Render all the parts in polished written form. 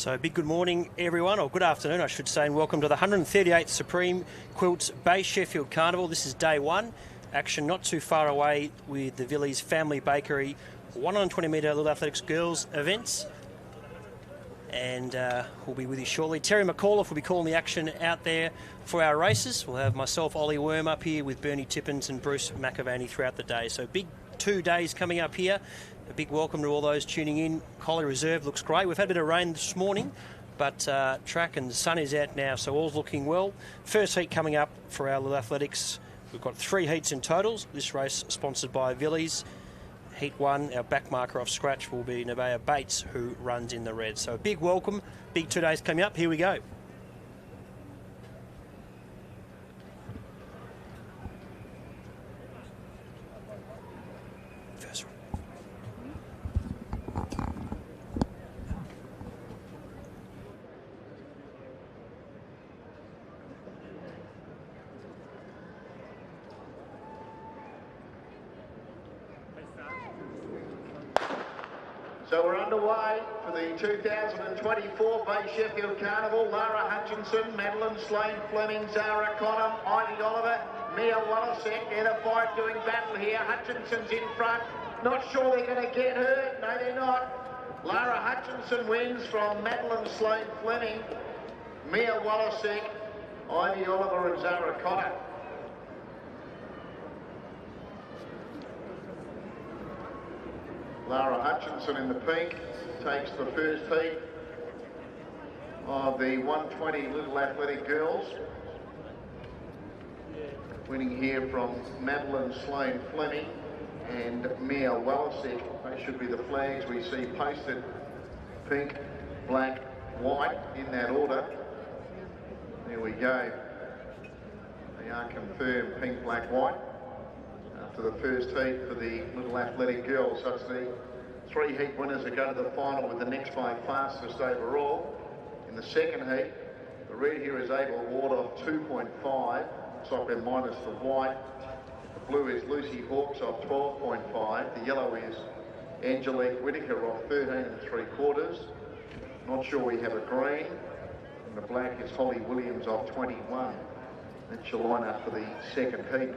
So big good morning everyone, or good afternoon I should say, and welcome to the 138th Supreme Quilts Bay Sheffield Carnival. This is day one, action not too far away with the Villiers Family Bakery 120 metre Little Athletics Girls events. And we'll be with you shortly. Terry McAuliffe will be calling the action out there for our races. We'll have myself, Ollie Worm, up here with Bernie Tippins and Bruce McAvaney throughout the day. So big 2 days coming up here. A big welcome to all those tuning in. Collie Reserve looks great. We've had a bit of rain this morning, but track and the sun is out now, so all's looking well. First heat coming up for our Little Athletics. We've got 3 heats in totals. This race sponsored by Villiers. Heat 1, our back marker off scratch will be Nevaeh Bates, who runs in the red. So a big welcome, big 2 days coming up. Here we go. First one. So we're underway for the 2024 Bay Sheffield Carnival. Lara Hutchinson, Madeline Slane Fleming, Zara Connor, Ivy Oliver, Mia Wallacek. They're the 5 doing battle here. Hutchinson's in front. Not sure they're going to get her. No, they're not. Lara Hutchinson wins from Madeline Slane Fleming, Mia Wallacek, Ivy Oliver and Zara Connor. Lara Hutchinson in the pink takes the first heat of the 120 Little Athletic Girls. Winning here from Madeline Slane Fleming and Mia Wallacek. They should be the flags we see posted. Pink, black, white in that order. There we go. They are confirmed pink, black, white. After the first heat for the Little Athletic Girls. That's the 3 heat winners that go to the final with the next 5 fastest overall. In the second heat, the red here is able to award of 2.5. Looks like they're minus the white. The blue is Lucy Hawks off 12.5. The yellow is Angelique Whitaker off 13 3/4. Not sure we have a green. And the black is Holly Williams off 21. That's your lineup for the second heat.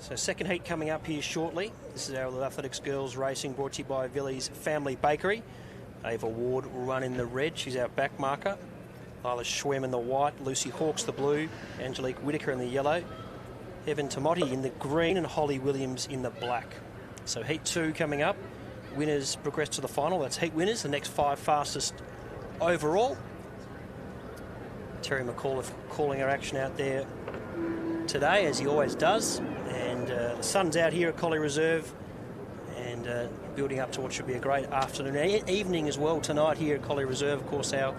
So second heat coming up here shortly. This is our Little Athletics Girls Racing, brought to you by Villiers Family Bakery. Ava Ward will run in the red. She's our back marker. Lila Schwem in the white. Lucy Hawks the blue. Angelique Whitaker in the yellow. Evan Tomotti in the green and Holly Williams in the black. So heat 2 coming up. Winners progress to the final. That's heat winners, the next 5 fastest overall. Terry McAuliffe calling our action out there today, as he always does. And the sun's out here at Collie Reserve and building up to what should be a great afternoon and evening as well tonight here at Collie Reserve. Of course, our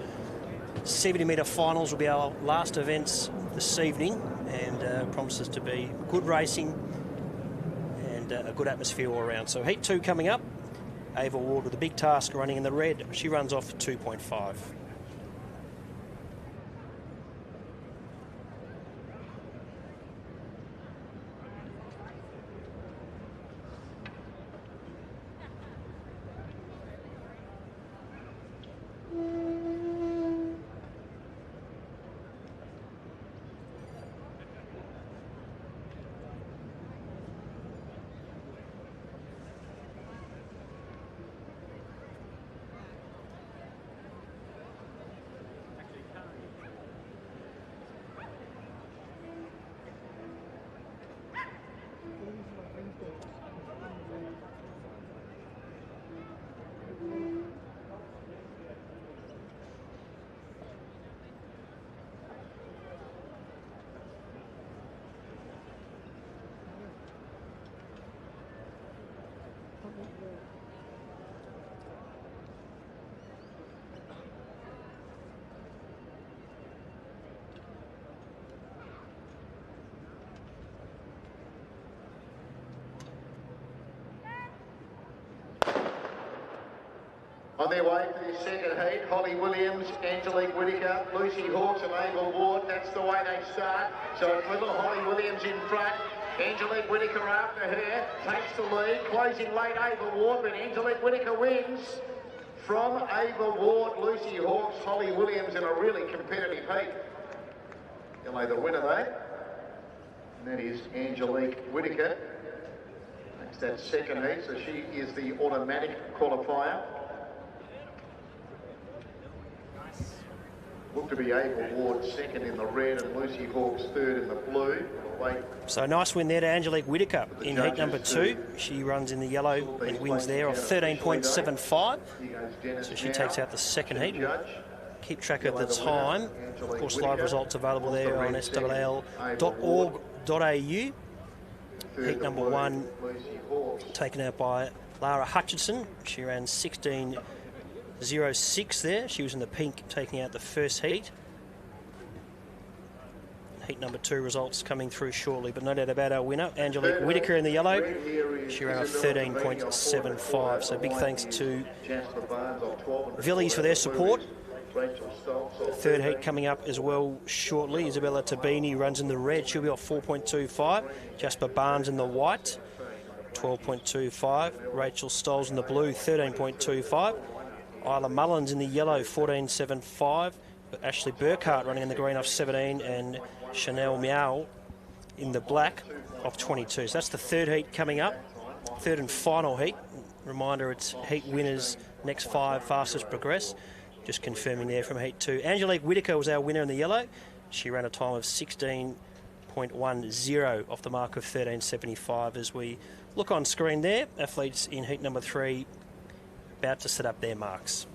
70 metre finals will be our last events this evening, and promises to be good racing and a good atmosphere all around. So heat 2 coming up. Ava Ward with a big task running in the red. She runs off 2.5. On their way for this second heat, Holly Williams, Angelique Whittaker, Lucy Hawkes and Ava Ward. That's the way they start. So it's little Holly Williams in front. Angelique Whittaker after her, takes the lead. Closing late, Ava Ward, but Angelique Whittaker wins. From Ava Ward, Lucy Hawkes, Holly Williams in a really competitive heat. You'll know the winner there. And that is Angelique Whittaker. That's that second heat, so she is the automatic qualifier. Look to be Ava Ward second in the red and Lucy Hawkes third in the blue. So nice win there to Angelique Whittaker in heat number 2. She runs in the yellow and wins there of 13.75. So she takes out the second heat. We'll keep track of the time. Of course, live results available there on swal.org.au. Heat number 1 taken out by Lara Hutchinson. She ran 16.06 there. She was in the pink, taking out the first heat. Heat number 2 results coming through shortly, but no doubt about our winner, Angelique Whittaker in the yellow. She ran a 13.75. So big thanks to Villies for their support. Third heat coming up as well shortly. Isabella Tabini runs in the red. She'll be off 4.25. Jasper Barnes in the white, 12.25. Rachel Stoles in the blue, 13.25. Isla Mullins in the yellow, 14.75. Ashley Burkhart running in the green off 17, and Chanel Miao in the black off 22. So that's the third heat coming up, third and final heat. Reminder, it's heat winners, next 5 fastest progress. Just confirming there from heat 2. Angelique Whittaker was our winner in the yellow. She ran a time of 16.10 off the mark of 13.75 as we look on screen there. Athletes in heat number 3 about to set up their marks.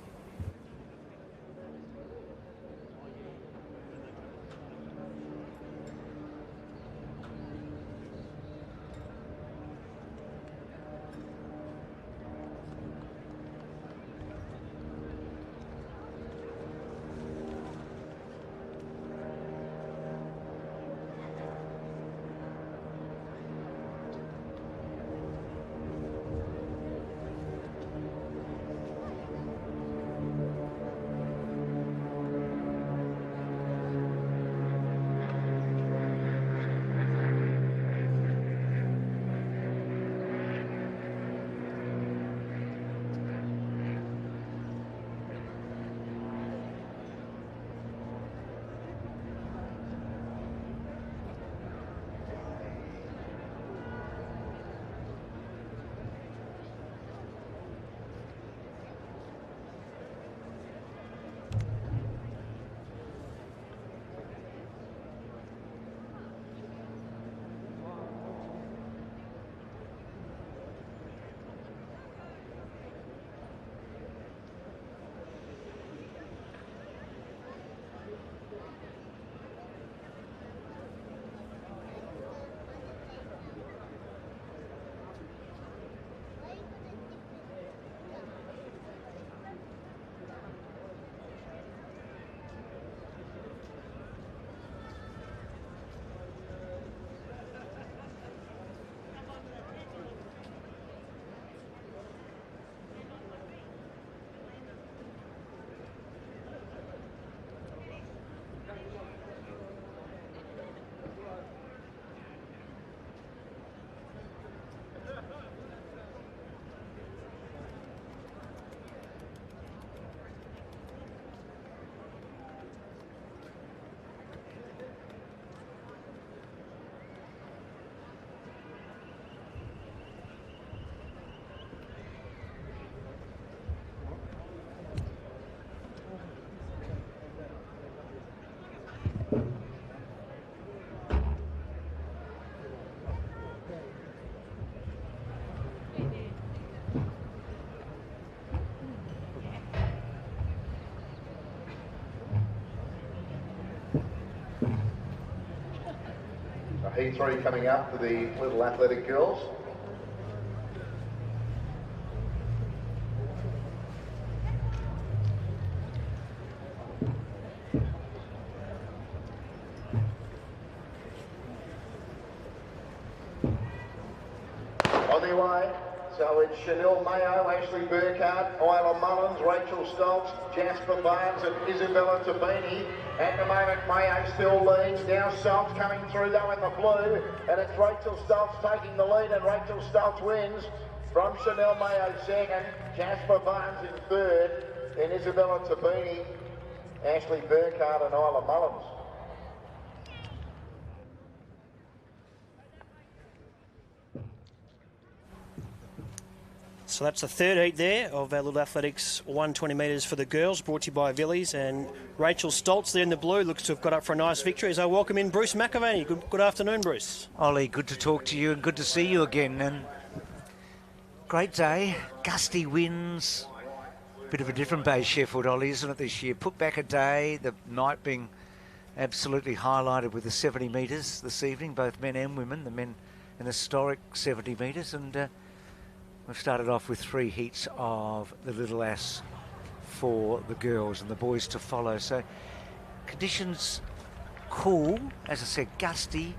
Heat 3 coming up for the little athletic girls. On their way, So it's Chanel Mayo, Ashley Burkhardt, Isla Mullins, Rachel Stoltz, Jasper Barnes and Isabella Tabini. At the moment, Mayo still leads. Now Stoltz coming through though in the blue, and it's Rachel Stoltz taking the lead, and Rachel Stoltz wins from Chanel Mayo second, Jasper Barnes in third, and Isabella Tabini, Ashley Burkhardt and Isla Mullins. So that's the third heat there of our Little Athletics 120 metres for the girls, brought to you by Villiers. And Rachel Stoltz there in the blue looks to have got up for a nice victory. As I welcome in Bruce McAvaney. Good afternoon, Bruce. Ollie, good to talk to you and good to see you again. And great day, gusty winds. Bit of a different Bay Sheffield, Ollie, isn't it, this year? Put back a day, the night being absolutely highlighted with the 70 metres this evening, both men and women. The men an historic 70 metres, and we've started off with 3 heats of the Little Ass for the girls and the boys to follow. So conditions cool, as I said, gusty.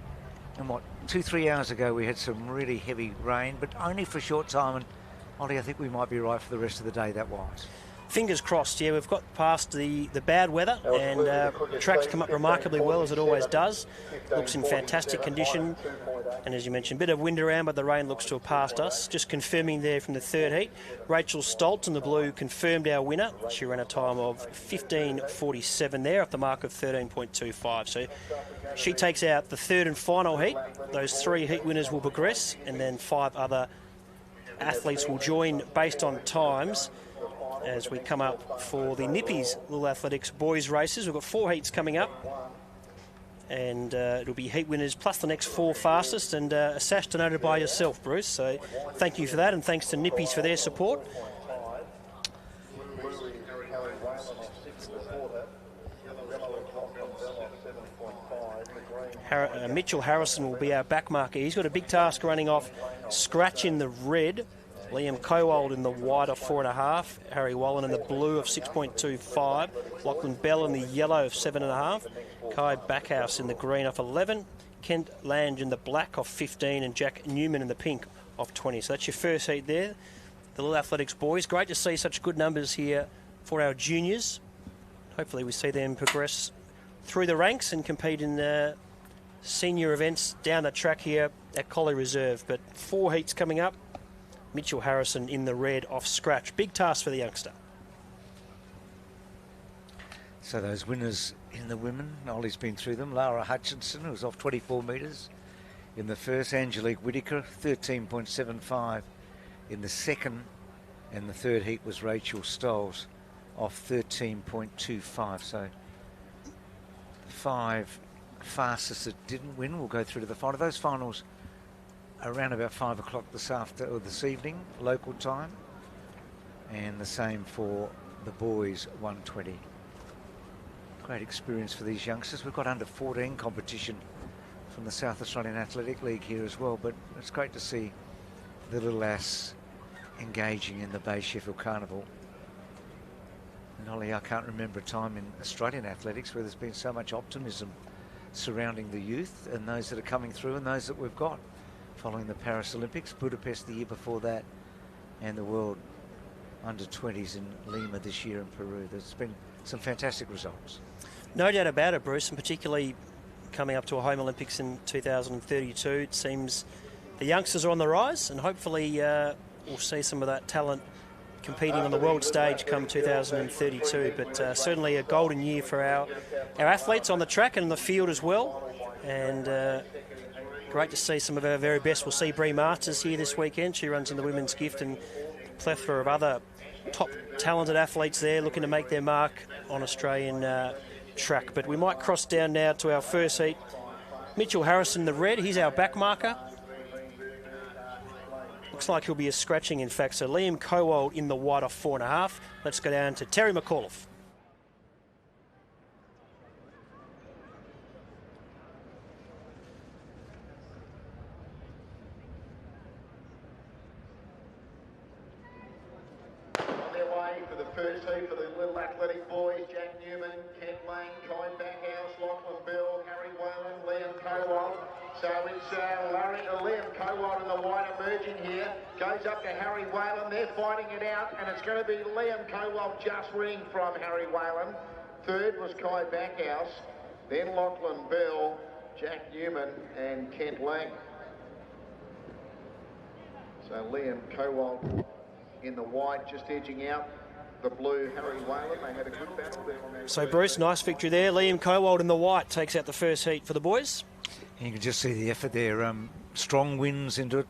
And 2-3 hours ago we had some really heavy rain, but only for a short time. And Ollie, I think we might be right for the rest of the day, that was. Fingers crossed, yeah. We've got past the bad weather, and the track's come up remarkably well, as it always does. Looks in fantastic condition, and as you mentioned, a bit of wind around, but the rain looks to have passed us. Just confirming there from the third heat, Rachel Stoltz in the blue confirmed our winner. She ran a time of 15:47 there, off the mark of 13.25. So she takes out the third and final heat. Those 3 heat winners will progress, and then 5 other athletes will join based on times as we come up for the Nippies Little Athletics boys races. We've got 4 heats coming up, and it'll be heat winners plus the next 4 fastest, and a sash donated by yourself, Bruce. So thank you for that, and thanks to Nippies for their support. Mitchell Harrison will be our back marker. He's got a big task running off Scratch in the red, Liam Cowold in the white of 4.5, Harry Wallen in the blue of 6.25, Lachlan Bell in the yellow of 7.5, Kai Backhouse in the green of 11, Kent Lange in the black of 15, and Jack Newman in the pink of 20. So that's your first heat there, the Little Athletics boys. Great to see such good numbers here for our juniors. Hopefully we see them progress through the ranks and compete in senior events down the track here at Collie Reserve. But 4 heats coming up. Mitchell Harrison in the red off Scratch. Big task for the youngster. So those winners in the women, Ollie's been through them. Lara Hutchinson, who was off 24 metres in the first. Angelique Whittaker, 13.75 in the second. And the third heat was Rachel Stoltz off 13.25. So 5 fastest that didn't win will go through to the final. Those finals around about 5 o'clock this evening, local time, and the same for the boys 120. Great experience for these youngsters. We've got under 14 competition from the South Australian Athletic League here as well, but it's great to see the Little Ass engaging in the Bay Sheffield Carnival. And Ollie, I can't remember a time in Australian athletics where there's been so much optimism surrounding the youth and those that are coming through and those that we've got following the Paris Olympics, Budapest the year before that, and the World Under-20s in Lima this year in Peru. There's been some fantastic results. No doubt about it, Bruce, and particularly coming up to a home Olympics in 2032. It seems the youngsters are on the rise, and hopefully we'll see some of that talent competing on the world stage come 2032. But certainly a golden year for our athletes on the track and in the field as well. And great to see some of our very best. We'll see Bree Masters here this weekend. She runs in the women's gift, and a plethora of other top talented athletes there looking to make their mark on Australian track. But we might cross down now to our first heat. Mitchell Harrison, the red, he's our back marker. Looks like he'll be a scratching, in fact. So Liam Cowold in the white of 4.5. Let's go down to Terry McAuliffe. On their way for to the first heat for the little athletic boys. Jack Newman, Kent Lang, Kai Backhouse, Lachlan Bell, Harry Whalen, Liam Cowell. So it's Liam Cowell in the white emerging here. Goes up to Harry Whalen. They're fighting it out, and it's going to be Liam Cowell just ring from Harry Whalen. Third was Kai Backhouse. Then Lachlan Bell, Jack Newman, and Kent Lang. So Liam Cowell in the white, just edging out the blue Harry Whalen. They had a good battle there on their. So Bruce, nice victory there. Liam Cowell in the white takes out the first heat for the boys. You can just see the effort there. Strong winds into it.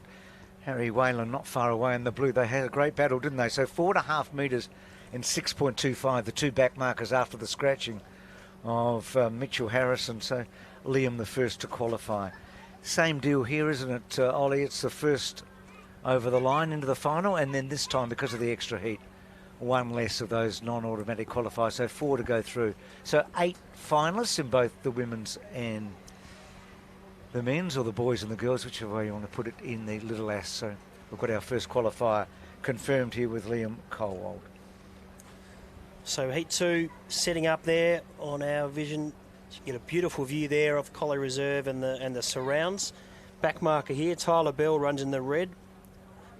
Harry Whalen not far away in the blue. They had a great battle, didn't they? So 4.5 metres in 6.25, the two back markers after the scratching of Mitchell Harrison. So Liam the first to qualify. Same deal here, isn't it, Ollie? It's the first over the line into the final, and then this time, because of the extra heat, one less of those non-automatic qualifiers, so 4 to go through. So 8 finalists in both the women's and the men's, or the boys and the girls, whichever way you want to put it, in the Little Ass. So we've got our first qualifier confirmed here with Liam Colwold. So heat 2 setting up there on our vision. You get a beautiful view there of Collie Reserve and the surrounds. Back marker here, Tyler Bell runs in the red.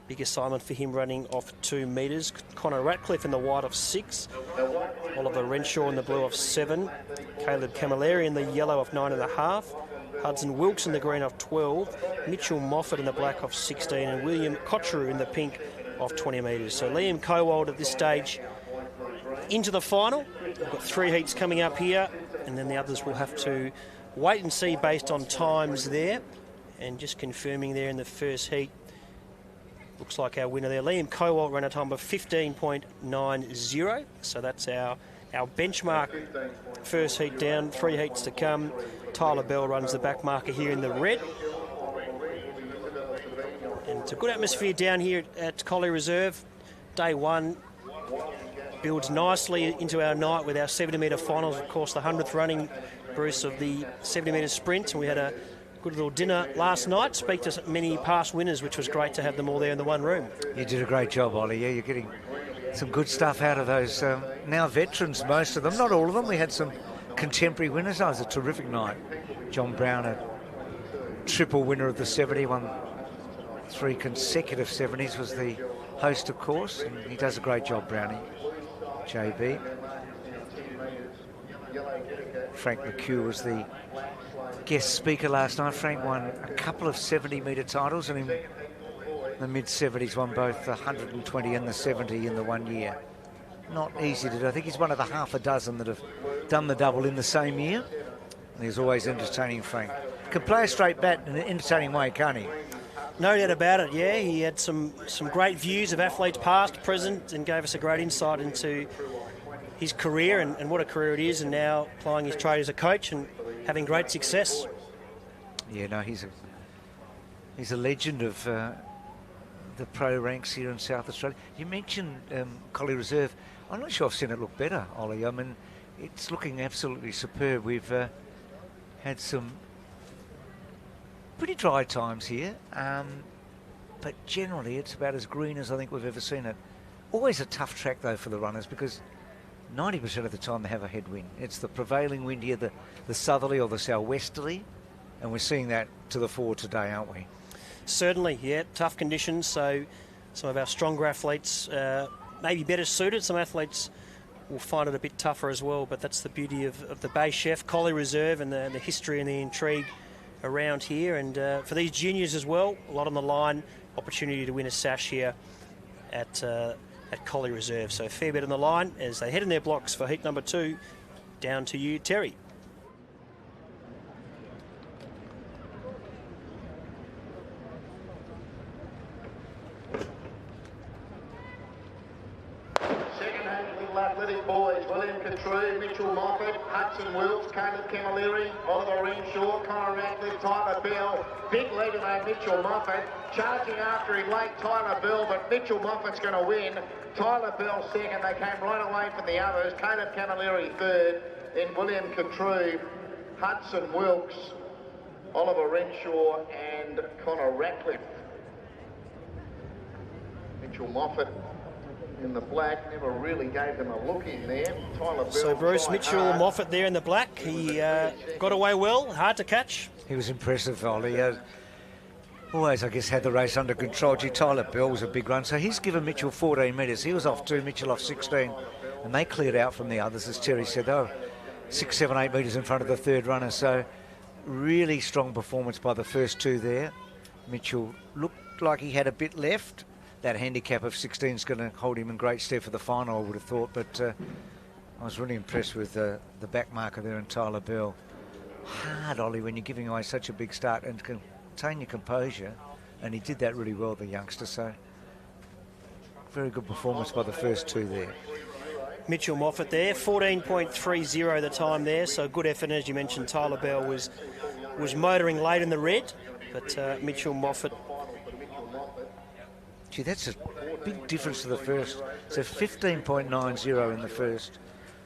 Big assignment for him, running off 2 metres. Connor Ratcliffe in the white of 6. Oliver Renshaw in the blue of 7. Caleb Camilleri in the yellow of 9.5. Hudson Wilkes in the green of 12. Mitchell Moffat in the black of 16. And William Cotcheru in the pink of 20 metres. So Liam Cowald at this stage into the final. We've got 3 heats coming up here, and then the others will have to wait and see based on times there. And just confirming there in the first heat, looks like our winner there, Liam Cowalt, ran a time of 15.90. So that's our benchmark first heat down. 3 heats to come. Tyler Bell runs the back marker here in the red. And it's a good atmosphere down here at Collie Reserve. Day 1 builds nicely into our night with our 70-metre finals. Of course, the 100th running, Bruce, of the 70-metre sprint. And we had a good little dinner last night. Speak to many past winners, which was great to have them all there in the one room. You did a great job, Ollie. Yeah, you're getting some good stuff out of those now veterans, most of them, not all of them. We had some contemporary winners. That was a terrific night. John Brown, a triple winner of the 70, won 3 consecutive 70s, was the host, of course, and he does a great job, Brownie. JB. Frank McHugh was the guest speaker last night. Frank won a couple of 70-metre titles, and in the mid-70s won both the 120 and the 70 in the 1 year. Not easy to do. I think he's one of the half a dozen that have done the double in the same year. And he's always entertaining, Frank. Can play a straight bat in an entertaining way, can't he? No doubt about it, yeah. He had some great views of athletes past, present, and gave us a great insight into his career and what a career it is, and now plying his trade as a coach and having great success. Yeah, no, he's a legend of the pro ranks here in South Australia. You mentioned Collie Reserve. I'm not sure I've seen it look better, Ollie. I mean, it's looking absolutely superb. We've had some pretty dry times here, but generally it's about as green as I think we've ever seen it. Always a tough track, though, for the runners, because 90% of the time they have a headwind. It's the prevailing wind here, the southerly or the southwesterly, and we're seeing that to the fore today, aren't we? Certainly, yeah. Tough conditions, so some of our stronger athletes may be better suited. Some athletes will find it a bit tougher as well, but that's the beauty of the Bay Chef, Collie Reserve, and the history and the intrigue around here. And for these juniors as well, a lot on the line, opportunity to win a sash here at Collie Reserve. So a fair bit on the line as they head in their blocks for heat number 2. Down to you, Terry. Athletic boys, William Cotcheru, Mitchell Moffat, Hudson Wilkes, Caleb Camilleri, Oliver Renshaw, Connor Ratcliffe, Tyler Bell. Big leader though, Mitchell Moffat, charging after him late, Tyler Bell, but Mitchell Moffat's going to win. Tyler Bell second, they came right away from the others. Caleb Camilleri third, then William Cotcheru, Hudson Wilkes, Oliver Renshaw and Connor Ratcliffe. Mitchell Moffat in the black, never really gave them a look in there. Tyler Bell So Bruce Mitchell hard. Moffat there in the black. He got away well, hard to catch. He was impressive, Ollie. Always, I guess, had the race under control. Gee, Tyler Bell was a big run. So he's given Mitchell 14 metres. He was off 2, Mitchell off 16. And they cleared out from the others, as Terry said. They were 6, 7, 8 metres in front of the third runner. So really strong performance by the first two there. Mitchell looked like he had a bit left. That handicap of 16 is going to hold him in great stead for the final, I would have thought. But I was really impressed with the back marker there and Tyler Bell. Hard, Ollie, when you're giving away such a big start and contain your composure. And he did that really well, the youngster. So very good performance by the first two there. Mitchell Moffat there, 14.30 the time there. So good effort, as you mentioned. Tyler Bell was motoring late in the red, but Mitchell Moffat. Gee, that's a big difference to the first. So 15.90 in the first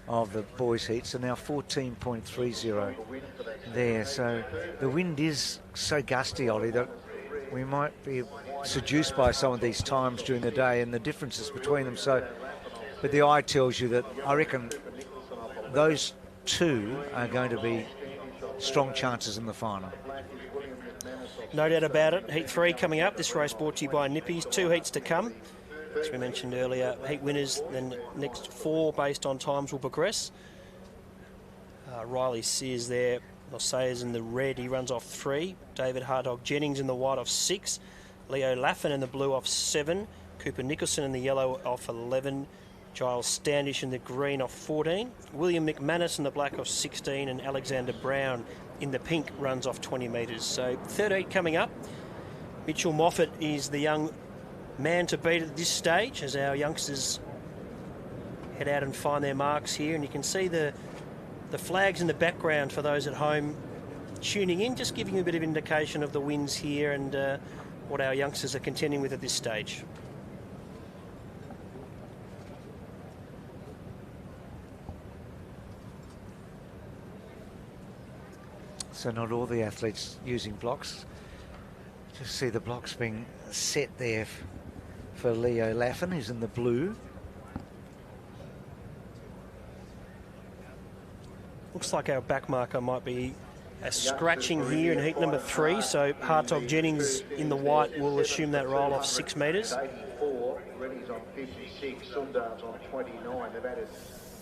of the boys' heats, and now 14.30 there. So the wind is so gusty, Ollie, that we might be seduced by some of these times during the day and the differences between them. So, but the eye tells you that I reckon those two are going to be strong chances in the final. No doubt about it. Heat 3 coming up. This race brought to you by Nippies. 2 heats to come. As we mentioned earlier, heat winners, then next 4 based on times will progress. Riley Sears there. Sayers in the red, he runs off 3. David Hardog Jennings in the white off 6. Leo Laffin in the blue off 7. Cooper Nicholson in the yellow off 11. Giles Standish in the green off 14. William McManus in the black off 16. And Alexander Brown in the pink runs off 20 metres. So third heat coming up. Mitchell Moffat is the young man to beat at this stage as our youngsters head out and find their marks here. And you can see the flags in the background for those at home tuning in, just giving you a bit of indication of the winds here and what our youngsters are contending with at this stage. So not all the athletes using blocks. Just see the blocks being set there for Leo Laffin, who's in the blue. Looks like our back marker might be a scratching here in heat number 3, so Hartog Jennings in the white will assume that roll off 6 metres.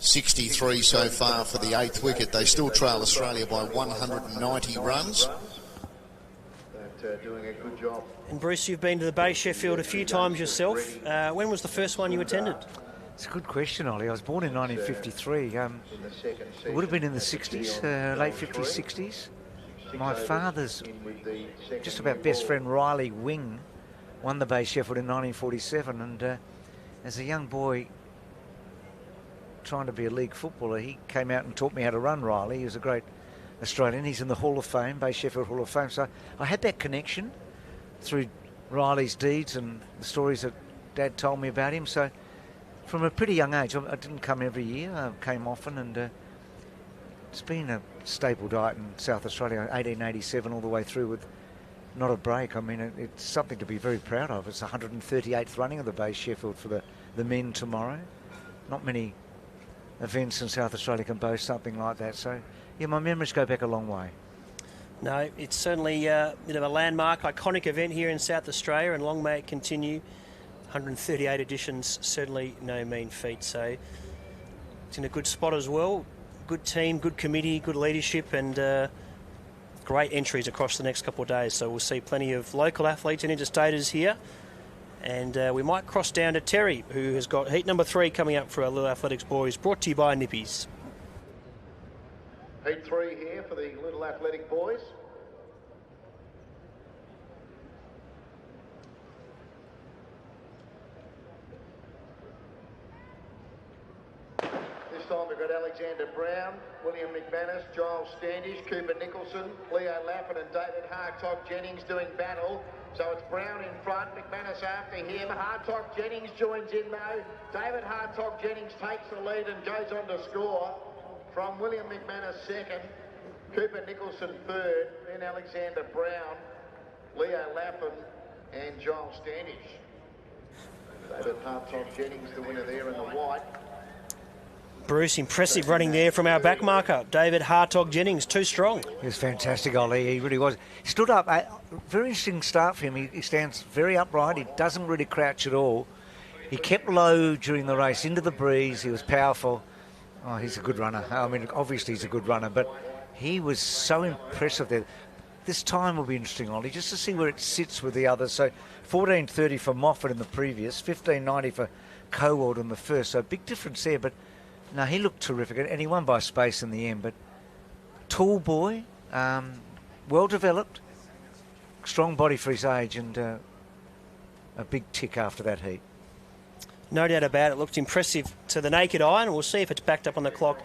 63 so far for the 8th wicket. They still trail Australia by 190 runs. Doing a good job. And Bruce, you've been to the Bay Sheffield a few times yourself. When was the first one you attended? It's a good question, Ollie. I was born in 1953. It would have been in the 60s, late 50s, 60s. My father's just about best friend, Riley Wing, won the Bay Sheffield in 1947. And as a young boy trying to be a league footballer, he came out and taught me how to run, Riley. He was a great Australian. He's in the Hall of Fame, Bay Sheffield Hall of Fame. So I had that connection through Riley's deeds and the stories that Dad told me about him. So from a pretty young age, I didn't come every year, I came often, and it's been a staple diet in South Australia, 1887 all the way through with not a break. I mean, it's something to be very proud of. It's the 138th running of the Bay Sheffield for the men tomorrow. Not many events in South Australia can boast something like that. So, yeah, my memories go back a long way. No, it's certainly a bit of a landmark, iconic event here in South Australia, and long may it continue. 138 editions, certainly no mean feat. So it's in a good spot as well. Good team, good committee, good leadership, and great entries across the next couple of days. So we'll see plenty of local athletes and interstaters here. And we might cross down to Terry, who has got heat number 3 coming up for our Little Athletics boys, brought to you by Nippies. Heat 3 here for the Little Athletic boys. This time we've got Alexander Brown, William McManus, Giles Standish, Cooper Nicholson, Leo Laffin and David Hartog Jennings doing battle. So it's Brown in front, McManus after him. Hartog Jennings joins in though. David Hartog Jennings takes the lead and goes on to score from William McManus second, Cooper Nicholson third, then Alexander Brown, Leo Laffin and Giles Standish. David Hartog Jennings, the winner there in the white. Bruce, impressive running there from our back marker, David Hartog Jennings, too strong. He was fantastic, Ollie. He really was. He stood up. Very interesting start for him. He stands very upright. He doesn't really crouch at all. He kept low during the race, into the breeze. He was powerful. Oh, he's a good runner. I mean, obviously he's a good runner, but he was so impressive there. This time will be interesting, Ollie, just to see where it sits with the others. So 14.30 for Moffat in the previous, 15.90 for Coward in the first. So big difference there, but no, he looked terrific, and he won by space in the end. But tall boy, well developed, strong body for his age, and a big tick after that heat. No doubt about it. Looked impressive to the naked eye, and we'll see if it's backed up on the clock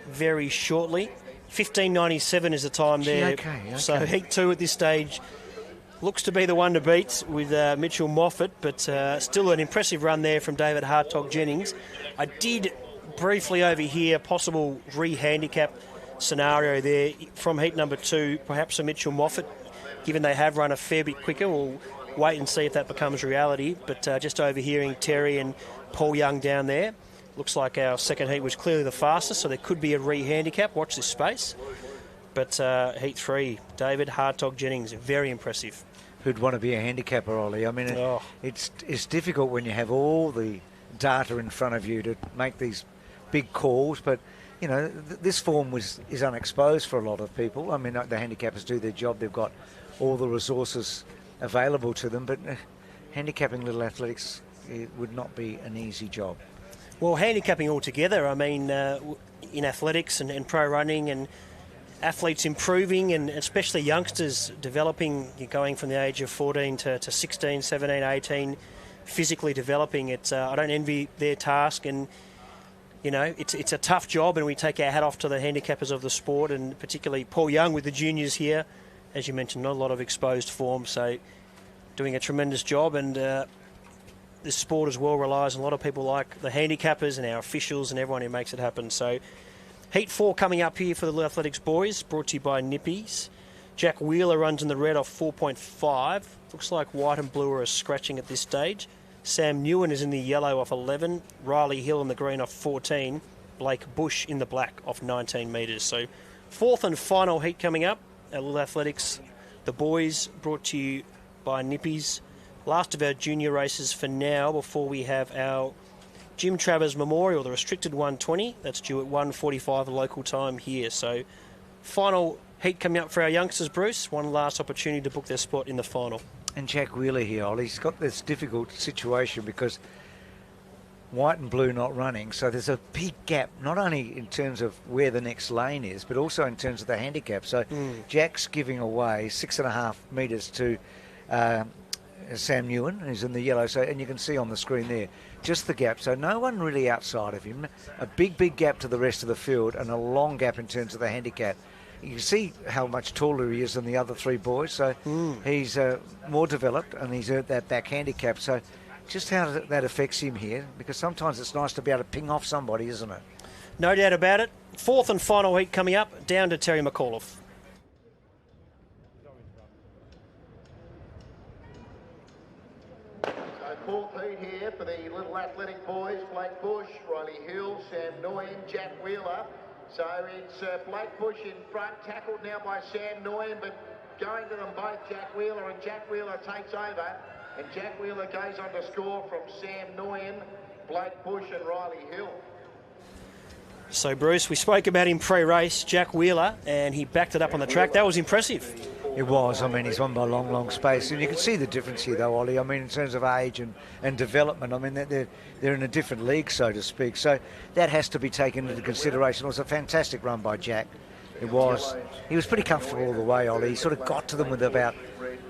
very shortly. 15.97 is the time there. Okay. So heat 2 at this stage looks to be the one to beat with Mitchell Moffat, but still an impressive run there from David Hartog Jennings. I did briefly overhear possible re-handicap scenario there from heat number 2, perhaps a Mitchell Moffat, given they have run a fair bit quicker. We'll wait and see if that becomes reality, but just overhearing Terry and Paul Young down there. Looks like our second heat was clearly the fastest, so there could be a re-handicap. Watch this space. But heat 3, David Hartog Jennings, very impressive. Who'd want to be a handicapper, Ollie? I mean, it's difficult when you have all the data in front of you to make these big calls, but you know, this form is unexposed for a lot of people. I mean, the handicappers do their job. They've got all the resources available to them, but handicapping little athletics, it would not be an easy job. Well, handicapping altogether, I mean, in athletics and pro running and athletes improving, and especially youngsters developing, going from the age of 14 to 16, 17, 18, physically developing. I don't envy their task, and you know, it's a tough job, and we take our hat off to the handicappers of the sport, and particularly Paul Young with the juniors here. As you mentioned, not a lot of exposed form, so doing a tremendous job, and this sport as well relies on a lot of people like the handicappers and our officials and everyone who makes it happen. So heat 4 coming up here for the athletics boys, brought to you by Nippies. Jack Wheeler runs in the red off 4.5. Looks like white and blue are scratching at this stage. Sam Newen is in the yellow off 11. Riley Hill in the green off 14. Blake Bush in the black off 19 metres. So fourth and final heat coming up. Our little athletics, the boys, brought to you by Nippies. Last of our junior races for now before we have our Jim Travers Memorial, the restricted 120. That's due at 1:45 local time here. So final heat coming up for our youngsters, Bruce. One last opportunity to book their spot in the final. And Jack Wheeler here, Ollie, he's got this difficult situation because white and blue not running, so there's a big gap, not only in terms of where the next lane is, but also in terms of the handicap. So Jack's giving away 6.5 metres to Sam Newen, who's in the yellow, so, and you can see on the screen there just the gap, so no one really outside of him. A big gap to the rest of the field, and a long gap in terms of the handicap. You can see how much taller he is than the other three boys, so he's more developed, and he's earned that back handicap. So just how that affects him here, because sometimes it's nice to be able to ping off somebody, isn't it? No doubt about it. Fourth and final heat coming up, down to Terry McAuliffe. Fourth heat here for the little athletic boys, Blake Bush, Riley Hill, Sam Nguyen, Jack Wheeler. So it's Blake Bush in front, tackled now by Sam Nguyen, but going to them both, Jack Wheeler, and Jack Wheeler takes over. And Jack Wheeler goes on to score from Sam Nguyen, Blake Bush and Riley Hill. So Bruce, we spoke about him pre-race, Jack Wheeler, and he backed it up on the track. That was impressive. It was. I mean, he's won by a long space. And you can see the difference here, though, Ollie. I mean, in terms of age and development, I mean, they're in a different league, so to speak. So that has to be taken into consideration. It was a fantastic run by Jack. It was. He was pretty comfortable all the way, Ollie. He sort of got to them with about,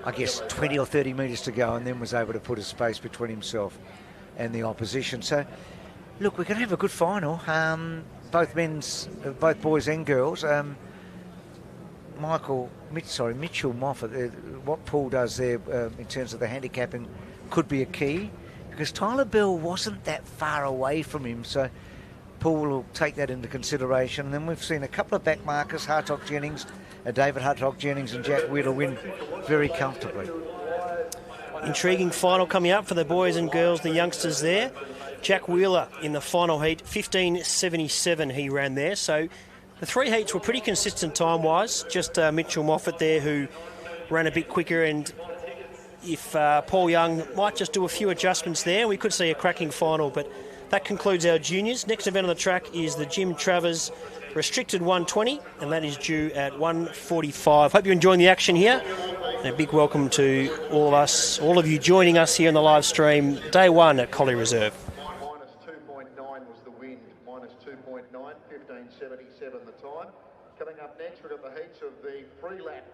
I guess, 20 or 30 metres to go, and then was able to put a space between himself and the opposition. So, look, we're going to have a good final. Both boys and girls. Mitchell Moffat, what Paul does there in terms of the handicapping could be a key, because Tyler Bell wasn't that far away from him, so Paul will take that into consideration. And then we've seen a couple of back markers, Hartog Jennings, David Hartog Jennings and Jack Wheeler win very comfortably. intriguing final coming up for the boys and girls, the youngsters there. Jack Wheeler in the final heat, 15.77 he ran there. So the three heats were pretty consistent time-wise. Just Mitchell Moffat there who ran a bit quicker, and if Paul Young might just do a few adjustments there, we could see a cracking final. But that concludes our juniors. Next event on the track is the Jim Travers Restricted 120, and that is due at 1:45. Hope you're enjoying the action here. And a big welcome to all of us, all of you joining us here in the live stream, day one at Collie Reserve. Minus 2.9 was the wind, minus 2.9, 15.77 the time. Coming up next, we've got the heats of the free lap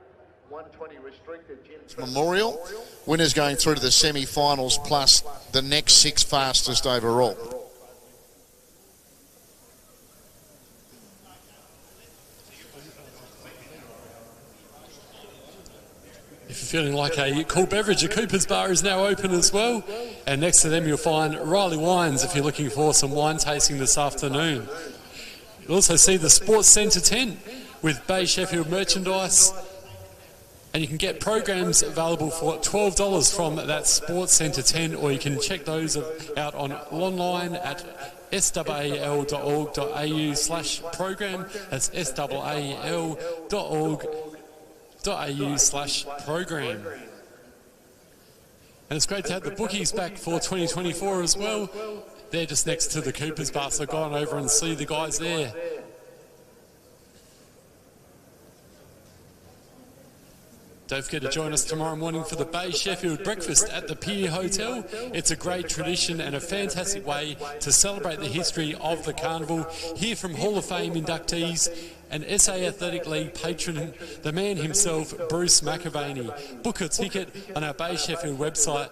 120 restricted Jim Memorial. Winners going through to the semi-finals plus the next 6 fastest overall. If you're feeling like a cool beverage, a Cooper's Bar is now open as well. And next to them you'll find Riley Wines if you're looking for some wine tasting this afternoon. You'll also see the Sports Centre tent with Bay Sheffield merchandise. And you can get programs available for $12 from that Sports Centre tent, or you can check those out online at sal.org.au/program. That's sal.org.au/program. And it's great to have the bookies back for 2024 as well. They're just next to the Cooper's Bar, so go on over and see the guys there. Don't forget to join us tomorrow morning for the Bay Sheffield breakfast at the Pier Hotel. It's a great tradition and a fantastic way to celebrate the history of the Carnival. Hear from Hall of Fame inductees and SA Athletic League patron, the man himself, Bruce McAvaney. Book a ticket on our Bay Sheffield website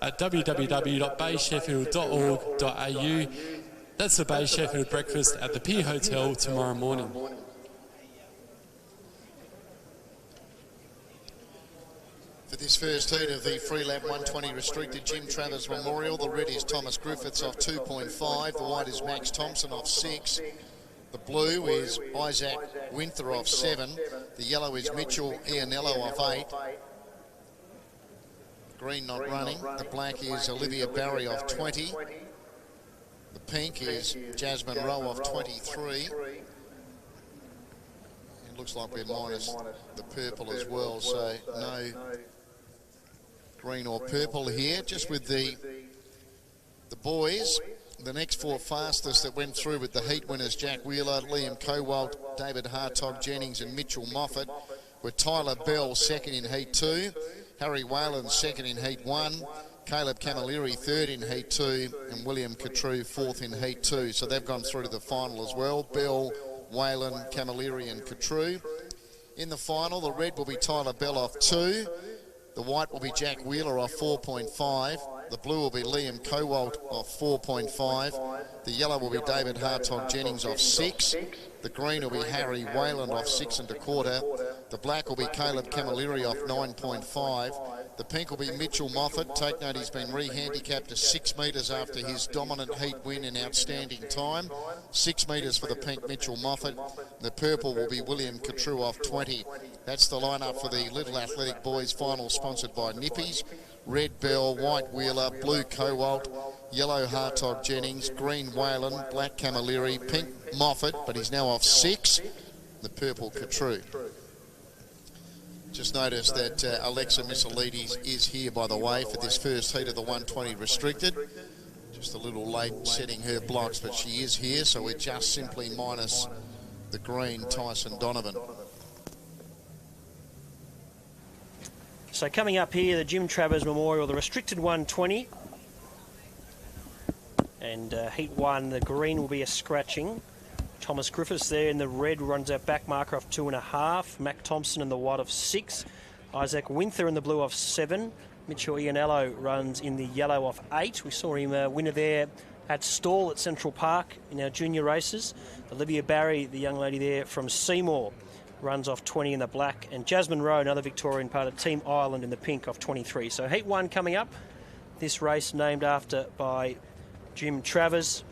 at www.baysheffield.org.au. That's the Bay Sheffield breakfast at the Pier Hotel tomorrow morning. For this first heat of the free lap 120 restricted Jim Travers Memorial, the red is Thomas Griffiths off 2.5, the white is Max Thompson off 6, the blue is Isaac Winther off 7, the yellow is Mitchell Ianello off 8, green not running, the black is Olivia Barry off 20, the pink is Jasmine Rowe off 23. It looks like we're minus the purple as well, so no green or purple here. Just with the boys, the next 4 fastest that went through with the heat winners, Jack Wheeler, Liam Cowalt, David Hartog Jennings and Mitchell Moffat, were Tyler Bell second in heat 2, Harry Whalen second in heat 1, Caleb Camilleri third in heat 2, and William Catrue fourth in heat 2. So they've gone through to the final as well. Bell, Whalen, Camilleri and Catrue. In the final, the red will be Tyler Bell off 2. The white will be Jack Wheeler off 4.5. The blue will be Liam Cowalt off 4.5. The yellow will be David Hartog Jennings off 6. The green will be Harry Whalen off 6 1/4. The black will be Caleb Camilleri off 9.5. The pink will be Mitchell Moffat. Take note, he's been re-handicapped to 6 metres after his dominant heat win in outstanding time. 6 metres for the pink Mitchell Moffat. The purple will be William Catrue off 20. That's the lineup for the Little Athletic Boys final, sponsored by Nippies. Red Bell, white Wheeler, blue Cowalt, yellow Hartog Jennings, green Whalen, black Camilleri, pink Moffat, but he's now off 6. The purple Catrue. Just notice that Alexa Missilides is here, by the way, for this first heat of the 120 restricted. Just a little late setting her blocks, but she is here, so we're just simply minus the green Tyson Donovan. So coming up here, the Jim Travers Memorial, the restricted 120. And heat 1, the green will be a scratching. Thomas Griffiths there in the red runs our back marker off 2.5. Mac Thompson in the white of 6. Isaac Winther in the blue of 7. Mitchell Ianello runs in the yellow of 8. We saw him winner there at Stall at Central Park in our junior races. Olivia Barry, the young lady there from Seymour, runs off 20 in the black. And Jasmine Rowe, another Victorian part of Team Ireland, in the pink off 23. So heat 1 coming up. This race named after by Jim Travers.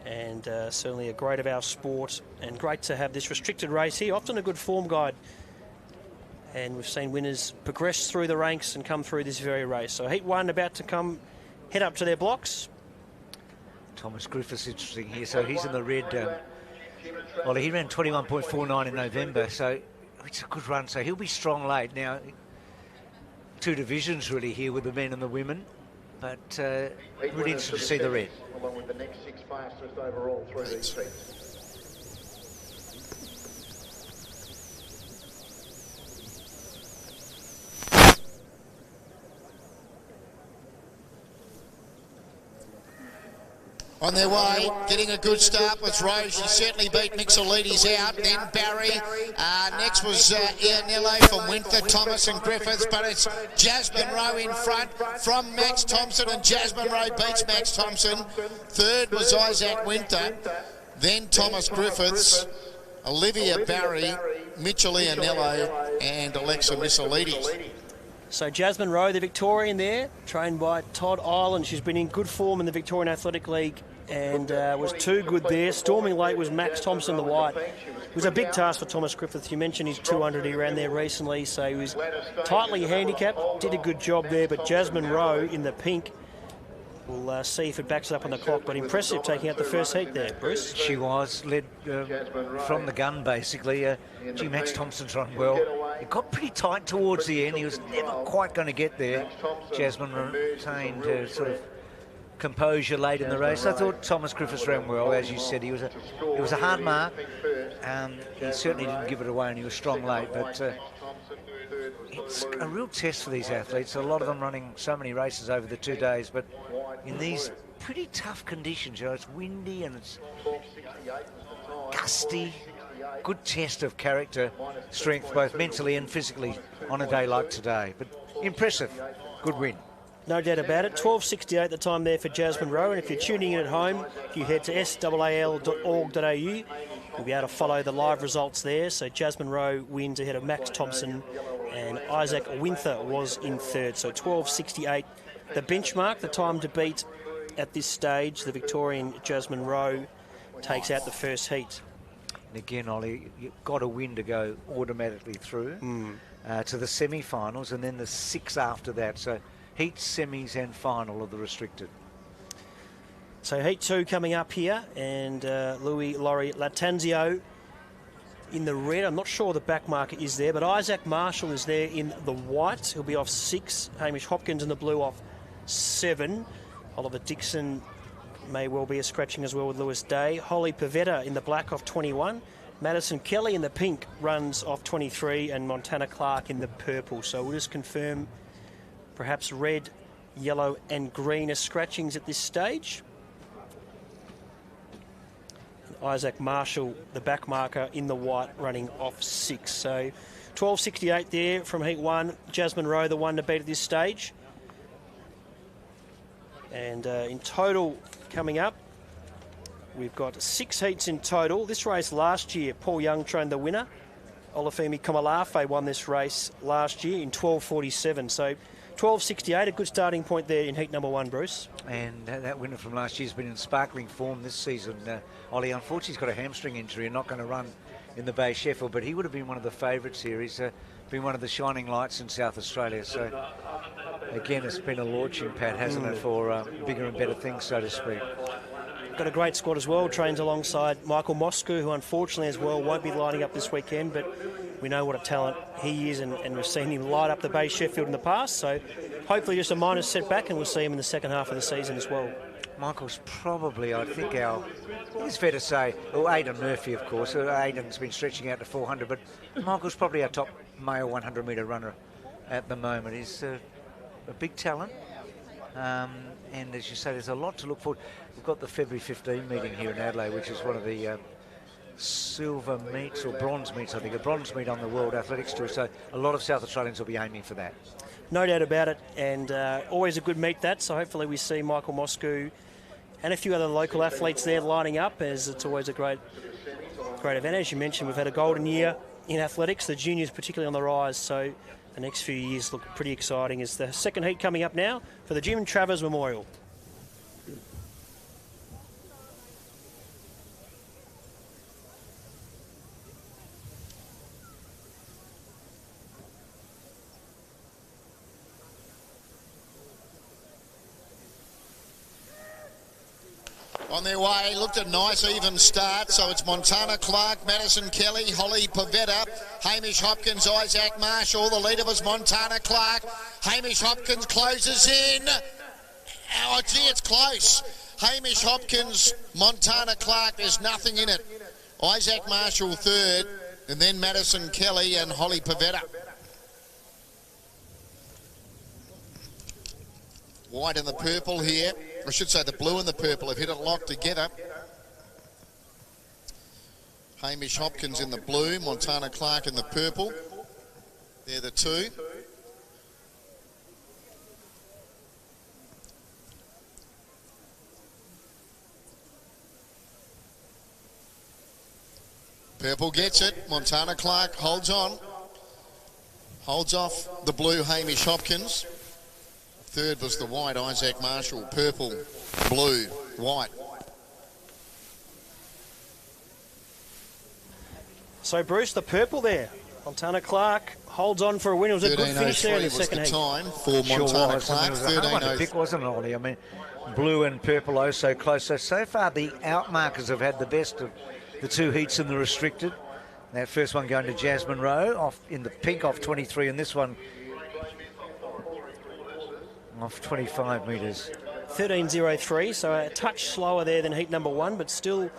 And certainly a great of our sport, and great to have this restricted race here. Often a good form guide And we've seen winners progress through the ranks and come through this very race. So Heat 1 about to come, head up to their blocks. Thomas Griffiths interesting here. So he's in the red. Well, he ran 21.49 in November, so it's a good run. So he'll be strong late. Now, 2 divisions really here with the men and the women, but really interested to see the red. Along with the next 6 fastest overall through these heats. On their way, getting a good start was Rose. She certainly beat Mixolydes out. Then Barry. Next was Ianello from Winter, Thomas and Griffiths. But it's Jasmine Rowe in front from Max Thompson. And Jasmine Rowe beats Max Thompson. Third was Isaac Winter. Then Thomas Griffiths, Olivia Barry, Mitchell Ianello and Alexa Mixolydes. So Jasmine Rowe, the Victorian there, trained by Todd Ireland. She's been in good form in the Victorian Athletic League and was too good there. Storming late was Max Thompson, the white. It was a big task for Thomas Griffiths. You mentioned his 200 he ran there recently, so he was tightly handicapped, did a good job there. But Jasmine Rowe in the pink, we'll see if it backs up on the clock. But impressive taking out the first heat there, Bruce. She was led from the gun, basically. Max Thompson's run well. It got pretty tight towards the end. He was never quite going to get there. Jasmine retained sort of composure late in the race. I thought Thomas Griffiths ran well, as you said. It was a hard mark. He certainly didn't give it away, and he was strong late. But it's a real test for these athletes. A lot of them running so many races over the 2 days, but in these pretty tough conditions, it's windy and it's gusty. Good test of character, strength, both mentally and physically on a day like today. But impressive. Good win. No doubt about it. 12.68 the time there for Jasmine Rowe. And if you're tuning in at home, if you head to saal.org.au, you'll be able to follow the live results there. So Jasmine Rowe wins ahead of Max Thompson, and Isaac Winter was in third. So 12.68 the benchmark, the time to beat at this stage. The Victorian Jasmine Rowe takes out the first heat. And again, Ollie, you've got a win to go automatically through to the semi-finals, and then the 6 after that. So heat, semis and final of the restricted. So heat 2 coming up here, and Louis Laurie Latanzio in the red. I'm not sure the back marker is there, but Isaac Marshall is there in the white. He'll be off 6. Hamish Hopkins in the blue off 7. Oliver Dixon may well be a scratching as well with Lewis Day. Holly Pavetta in the black off 21. Madison Kelly in the pink runs off 23, and Montana Clark in the purple. So we'll just confirm perhaps red, yellow and green as scratchings at this stage. Isaac Marshall, the back marker in the white, running off 6. So 12.68 there from heat 1. Jasmine Rowe, the one to beat at this stage. And in total coming up, we've got 6 heats in total. This race last year, Paul Young trained the winner. Olafemi Komalafe won this race last year in 12.47. So 12.68, a good starting point there in heat number 1, Bruce. And that winner from last year has been in sparkling form this season. Ollie, unfortunately, he's got a hamstring injury and not going to run in the Bay Sheffield, but he would have been one of the favourites here. He's been one of the shining lights in South Australia. So, again, it's been a launching pad, hasn't it, for bigger and better things, so to speak. Got a great squad as well, trains alongside Michael Moscow, who unfortunately as well won't be lining up this weekend, but we know what a talent he is, and we've seen him light up the Bay Sheffield in the past, so hopefully just a minor setback, and we'll see him in the second half of the season as well. Michael's probably, I think it's fair to say, well, Aidan Murphy, of course. Aidan's been stretching out to 400, but Michael's probably our top male 100-metre runner at the moment. He's a big talent. And as you say, there's a lot to look forward. We've got the February 15 meeting here in Adelaide, which is one of the silver meets, or bronze meets, I think, a bronze meet on the World Athletics Tour. So a lot of South Australians will be aiming for that. No doubt about it, and always a good meet that. So hopefully we see Michael Moscow and a few other local athletes there lining up, as it's always a great event. As you mentioned, we've had a golden year in athletics, the juniors particularly on the rise. So the next few years look pretty exciting. As the second heat coming up now for the Jim Travers Memorial. on their way. Looked a nice even start. So it's Montana Clark, Madison Kelly, Holly Pavetta, Hamish Hopkins, Isaac Marshall. The leader was Montana Clark. Hamish Hopkins closes in. Oh, gee, it's close. Hamish Hopkins, Montana Clark, there's nothing in it. Isaac Marshall third, and then Madison Kelly and Holly Pavetta. White and the purple here. I should say the blue and the purple have hit it locked together. Hamish Hopkins in the blue, Montana Clark in the purple. They're the two. Purple gets it. Montana Clark holds on. Holds off the blue Hamish Hopkins. Third was the white Isaac Marshall. Purple, blue, white. So Bruce, the purple there. Montana Clark holds on for a win. It was a good finish there in the second heat. Time for Montana Clark. 13.03. Pick, wasn't it, Ollie? I mean, blue and purple oh so close. So far the outmarkers have had the best of the two heats in the restricted. That first one going to Jasmine Rowe off in the pink off 23, and this one off 25 metres. 13.03, so a touch slower there than heat number one, but still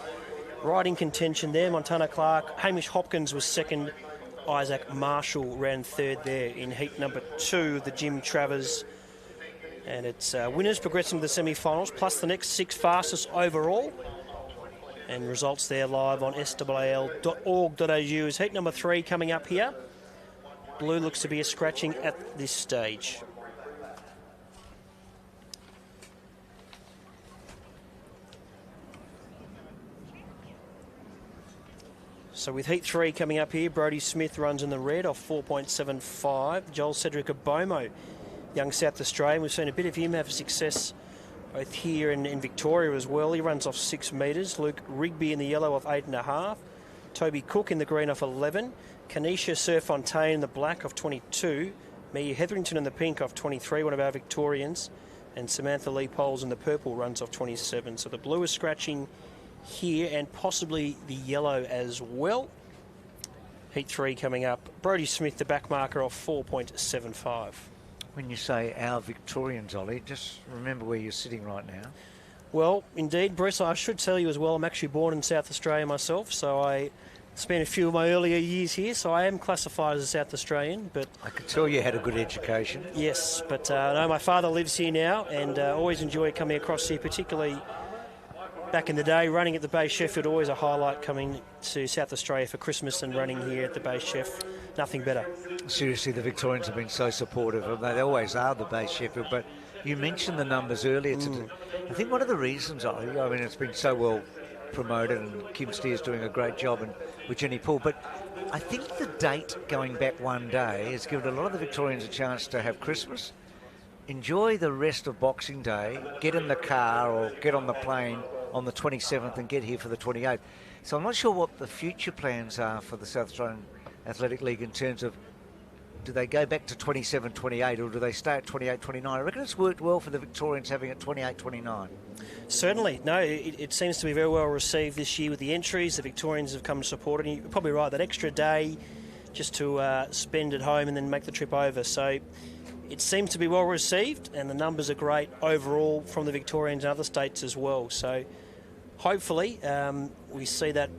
right in contention there. Montana Clark, Hamish Hopkins was second. Isaac Marshall ran third there in heat number two, the Jim Travers. And it's winners progressing to the semi-finals, plus the next six fastest overall. And results there live on swal.org.au is heat number three coming up here. Blue looks to be a scratching at this stage. So with heat three coming up here, Brodie Smith runs in the red off 4.75. Joel Cedric Abomo, young South Australian. We've seen a bit of him have success both here and in Victoria as well. He runs off 6 metres. Luke Rigby in the yellow off 8.5. Toby Cook in the green off 11. Kanisha Surfontaine in the black off 22. Mia Hetherington in the pink off 23, one of our Victorians. And Samantha Lee Poles in the purple runs off 27. So the blue is scratching here and possibly the yellow as well. Heat three coming up. Brodie Smith, the back marker, off 4.75. When you say our Victorians, Ollie, just remember where you're sitting right now. Well, indeed, Bruce, I should tell you as well, I'm actually born in South Australia myself, so I spent a few of my earlier years here, so I am classified as a South Australian. But I could tell you had a good education. Yes, but no, my father lives here now, and always enjoy coming across here, particularly back in the day, running at the Bay Sheffield, always a highlight coming to South Australia for Christmas and running here at the Bay Chef. Nothing better. Seriously, the Victorians have been so supportive. They always are, the Bay Sheffield, but you mentioned the numbers earlier today. I think one of the reasons, I mean, it's been so well promoted and Kim Steer's doing a great job and with Jenny Poole, but I think the date going back one day has given a lot of the Victorians a chance to have Christmas, enjoy the rest of Boxing Day, get in the car or get on the plane on the 27th and get here for the 28th. So I'm not sure what the future plans are for the South Australian Athletic League in terms of, do they go back to 27, 28, or do they stay at 28, 29? I reckon it's worked well for the Victorians having it 28, 29. Certainly. No, it seems to be very well received this year with the entries. The Victorians have come to support it. And you're probably right, that extra day just to spend at home and then make the trip over. So it seems to be well received, and the numbers are great overall from the Victorians and other states as well. So hopefully we see that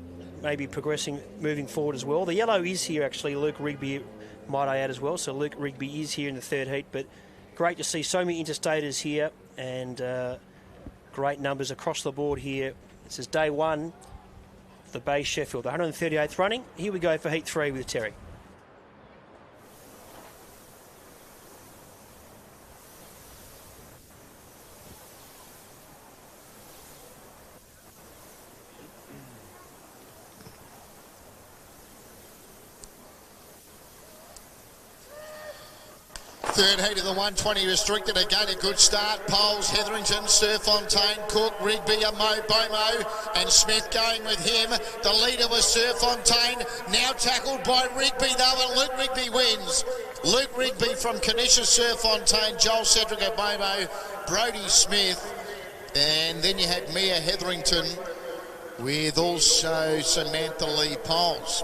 maybe progressing moving forward as well. The yellow is here actually, Luke Rigby, might I add as well. So Luke Rigby is here in the third heat, but great to see so many interstaters here and great numbers across the board here. This is day one of the Bay Sheffield, the 138th running. Here we go for heat three with Terry. Third heat of the 120 restricted. Again, a good start. Poles, Hetherington, Surfontaine, Cook, Rigby, Bomo, and Smith going with him. The leader was Surfontaine, now tackled by Rigby though, and Luke Rigby wins. Luke Rigby from Kanisha Surfontaine, Joel Cedric Bomo, Brodie Smith, And then you had Mia Hetherington with also Samantha Lee Poles.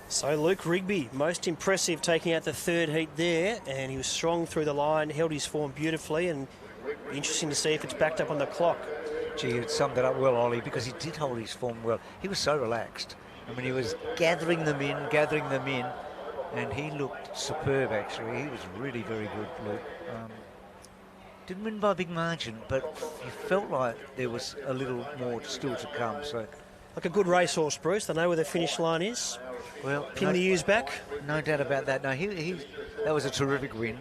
So Luke Rigby, most impressive, taking out the third heat there, and he was strong through the line, held his form beautifully, and interesting to see if it's backed up on the clock. Gee, it summed it up well, Ollie, because he did hold his form well. He was so relaxed. I mean, he was gathering them in, and he looked superb, actually. He was really very good, Luke. Didn't win by a big margin, but you felt like there was a little more still to come. So, like a good racehorse, Bruce. They know where the finish line is. Well, pin the ewes back. No doubt about that. No, that was a terrific win.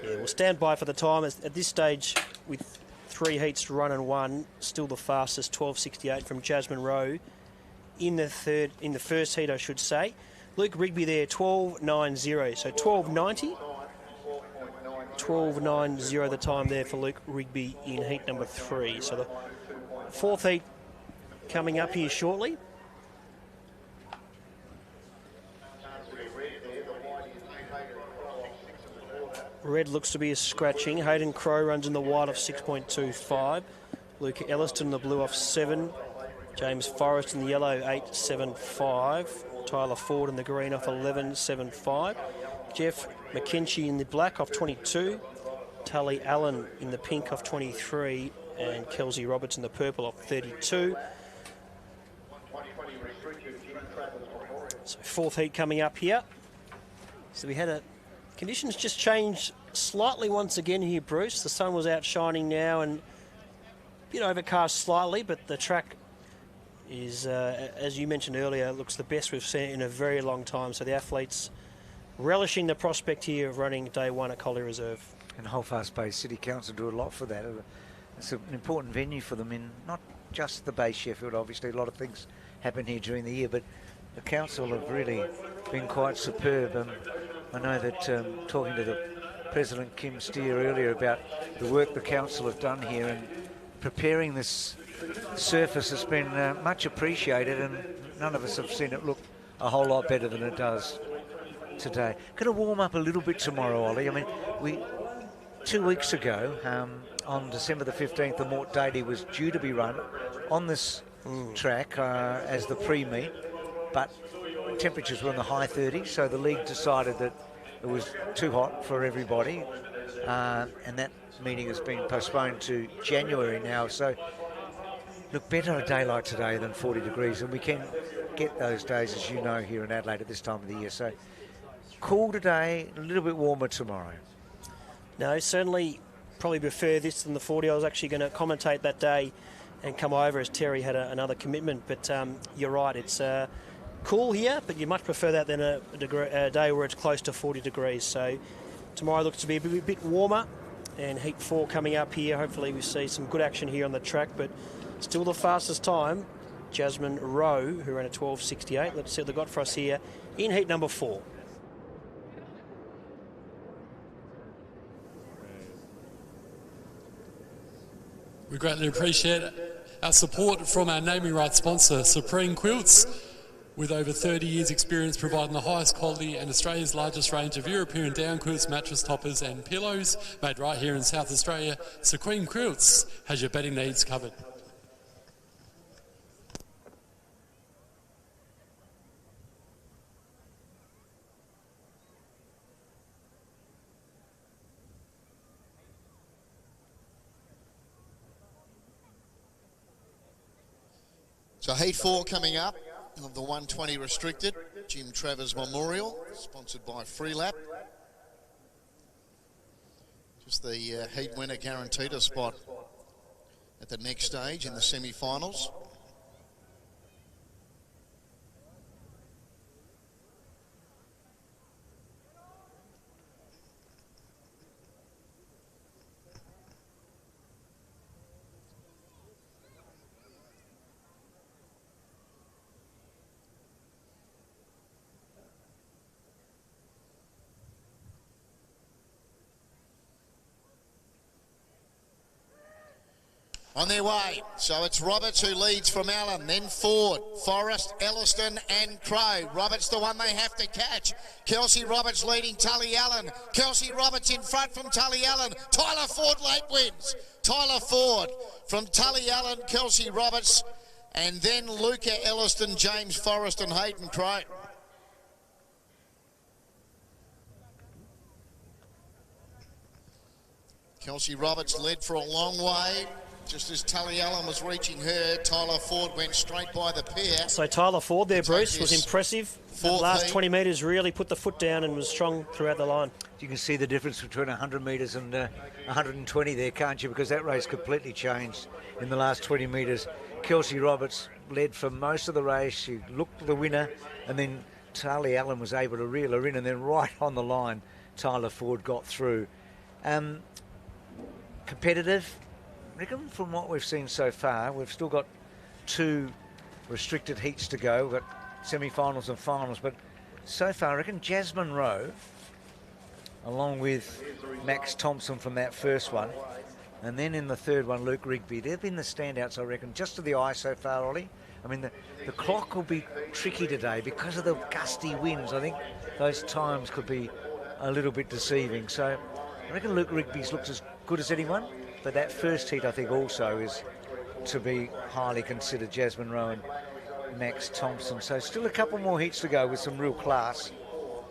Yeah, we'll stand by for the time. At this stage, with 3 heats to run and 1, still the fastest, 12.68 from Jasmine Rowe in the first heat, I should say. Luke Rigby there, 12.90, so 12.90. 12.90 the time there for Luke Rigby in heat number 3. So the 4th heat coming up here shortly. Red looks to be a scratching. Hayden Crowe runs in the white off 6.25. Luke Elliston in the blue off 7. James Forrest in the yellow 8.75. Tyler Ford in the green off 11.75. Jeff McKenzie in the black off 22. Tully Allen in the pink off 23. And Kelsey Roberts in the purple off 32. So 4th heat coming up here. So we had conditions just changed slightly once again here, Bruce. The sun was outshining now and a bit overcast slightly, but the track is, as you mentioned earlier, looks the best we've seen in a very long time. So the athletes relishing the prospect here of running day 1 at Collier Reserve. And Holdfast Bay City Council do a lot for that. It's an important venue for them in not just the Bay Sheffield, obviously. A lot of things happen here during the year, but the council have really been quite superb. I know that talking to the President Kim Steer earlier about the work the council have done here and preparing this surface has been much appreciated, and none of us have seen it look a whole lot better than it does today. Going to warm up a little bit tomorrow, Ollie. I mean, 2 weeks ago, on December the 15th, the Mort Daly was due to be run on this track as the pre-meet, but temperatures were in the high 30s, so the league decided that it was too hot for everybody, and that meeting has been postponed to January now. So, look, better a day like today than 40 degrees, and we can get those days, as you know, here in Adelaide at this time of the year. So, cool today, a little bit warmer tomorrow. No, certainly probably prefer this than the 40. I was actually going to commentate that day and come over as Terry had another commitment, but you're right, it's cool here, but you much prefer that than a day where it's close to 40 degrees. So tomorrow looks to be a bit warmer, and heat 4 coming up here. Hopefully we see some good action here on the track, but still the fastest time, Jasmine Rowe, who ran a 12.68. Let's see what they've got for us here in heat number 4. We greatly appreciate our support from our naming rights sponsor, Supreme Quilts, with over 30 years experience providing the highest quality and Australia's largest range of European down quilts, mattress toppers and pillows made right here in South Australia. Supreme Quilts has your bedding needs covered. So heat 4 coming up of the 120 restricted, Jim Travers Memorial, sponsored by Freelap. Just the heat winner guaranteed a spot at the next stage in the semi-finals. On their way, so it's Roberts who leads from Allen, then Ford, Forrest, Elliston and Crow. Roberts the one they have to catch. Kelsey Roberts leading Tully Allen. Kelsey Roberts in front from Tully Allen. Tyler Ford late wins. Tyler Ford from Tully Allen, Kelsey Roberts, and then Luca Elliston, James Forrest and Hayden Crow. Kelsey Roberts led for a long way. Just as Tully Allen was reaching her, Tyler Ford went straight by the pair. So Tyler Ford there, Bruce, was impressive. The last 20 metres really put the foot down and was strong throughout the line. You can see the difference between 100 metres and 120 there, can't you? Because that race completely changed in the last 20 metres. Kelsey Roberts led for most of the race. She looked for the winner, and then Tully Allen was able to reel her in, and then right on the line, Tyler Ford got through. Competitive. I reckon from what we've seen so far, we've still got 2 restricted heats to go. We've got semi-finals and finals, but so far I reckon Jasmine Rowe, along with Max Thompson from that first one, and then in the third one Luke Rigby, they've been the standouts I reckon, just to the eye so far, Ollie. I mean the clock will be tricky today because of the gusty winds. I think those times could be a little bit deceiving, so I reckon Luke Rigby's looked as good as anyone. But that first heat, I think, also is to be highly considered, Jasmine Rowe and Max Thompson. So still a couple more heats to go with some real class,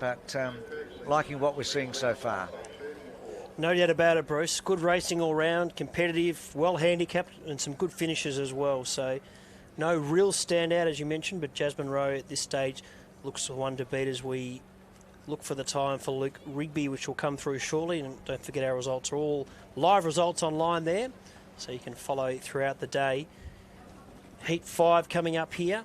but liking what we're seeing so far. No doubt about it, Bruce. Good racing all round, competitive, well handicapped, and some good finishes as well. So no real standout, as you mentioned, but Jasmine Rowe at this stage looks the one to beat as we look for the time for Luke Rigby, which will come through shortly. And don't forget, our results are all live results online there, so you can follow throughout the day. Heat 5 coming up here.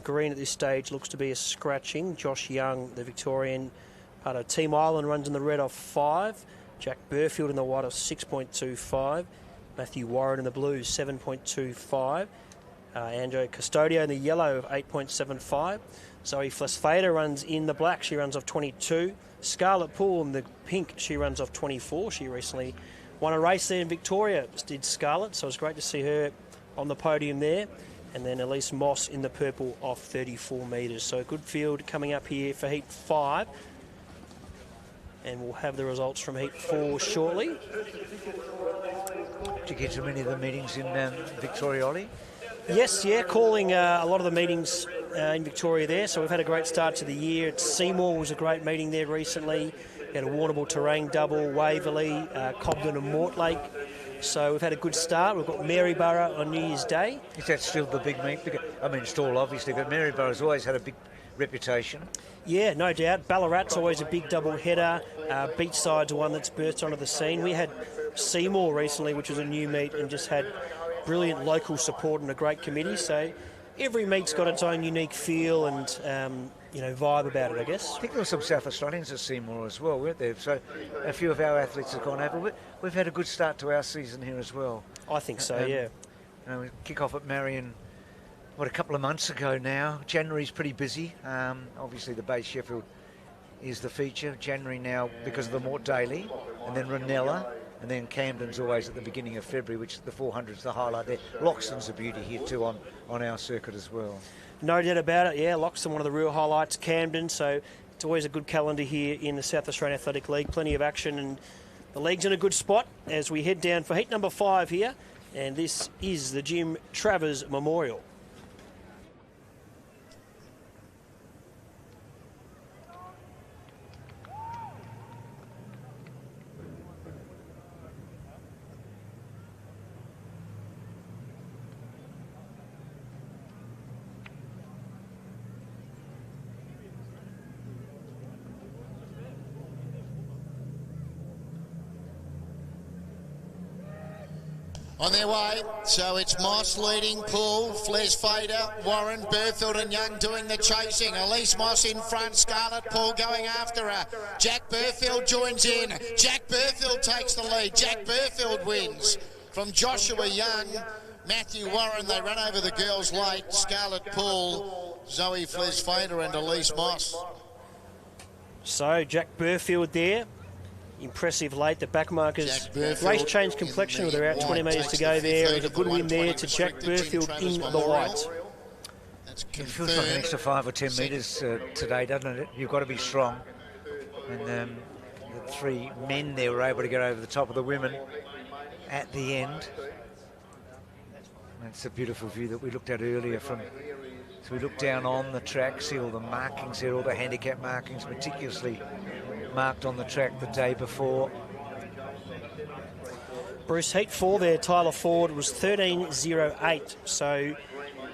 Green at this stage looks to be a scratching. Josh Young, the Victorian, part of Team Island, runs in the red of 5. Jack Burfield in the white of 6.25. Matthew Warren in the blue, 7.25. Andrew Custodio in the yellow of 8.75. Zoe Flesfader runs in the black. She runs off 22. Scarlett Poole in the pink. She runs off 24. She recently won a race there in Victoria, did Scarlett, so it was great to see her on the podium there. And then Elise Moss in the purple off 34 metres. So a good field coming up here for Heat 5. And we'll have the results from Heat 4 shortly. Did you get to many of the meetings in Victoria, Ollie? Yes, yeah, calling a lot of the meetings in Victoria there. So we've had a great start to the year. Seymour was a great meeting there recently. We had a Warrnambool Terrain double, Waverley, Cobden and Mortlake. So we've had a good start. We've got Maryborough on New Year's Day. Is that still the big meet? I mean, it's all obviously, but Maryborough's always had a big reputation. Yeah, no doubt. Ballarat's always a big double header. Beachside's one that's burst onto the scene. We had Seymour recently, which was a new meet, and just had brilliant local support and a great committee. So every meet's got its own unique feel and vibe about it, I guess. I think there were some South Australians at Seymour as well, weren't there? So a few of our athletes have gone over. We've had a good start to our season here as well. I think so, yeah. We kick off at Marion, a couple of months ago now. January's pretty busy. Obviously the Bay Sheffield is the feature. January now because of the Mort Daily, and then Ranella. And then Camden's always at the beginning of February, which the 400's the highlight there. Loxton's a beauty here too on our circuit as well. No doubt about it, yeah. Loxton, one of the real highlights. Camden, so it's always a good calendar here in the South Australian Athletic League. Plenty of action, and the league's in a good spot as we head down for heat number 5 here. And this is the Jim Travers Memorial. On their way, so it's Moss leading, Poole, Flesfader, Warren, Burfield and Young doing the chasing. Elise Moss in front, Scarlett Poole going after her. Jack Burfield joins in. Jack Burfield takes the lead. Jack Burfield wins from Joshua Young. Matthew Warren, they run over the girls late. Scarlett Poole, Zoe Flesfader and Elise Moss. So Jack Burfield there. Impressive late. The back markers Jack Burfield race change complexion with around 20 metres to go there. It was a good win there to Jack Burfield in the white. It feels like an extra 5 or 10 metres today, doesn't it? You've got to be strong. And the three men there were able to get over the top of the women at the end. That's a beautiful view that we looked at earlier from. So we look down on the track, see all the markings here, all the handicap markings meticulously marked on the track the day before. Bruce, heat 4 there, Tyler Ford was 13.08. So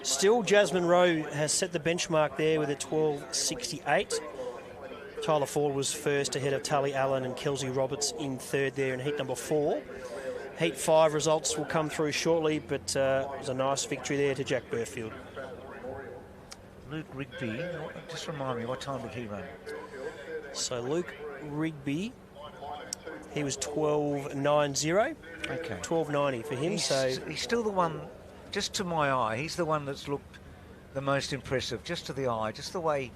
still Jasmine Rowe has set the benchmark there with a 12.68. Tyler Ford was first ahead of Tully Allen and Kelsey Roberts in third there in heat number 4. Heat 5 results will come through shortly, but it was a nice victory there to Jack Burfield. Luke Rigby, just remind me, what time did he run? So Luke Rigby, he was 12.90. Okay. 12.90 for him. He's still the one, just to my eye, he's the one that's looked the most impressive, just to the eye, just the way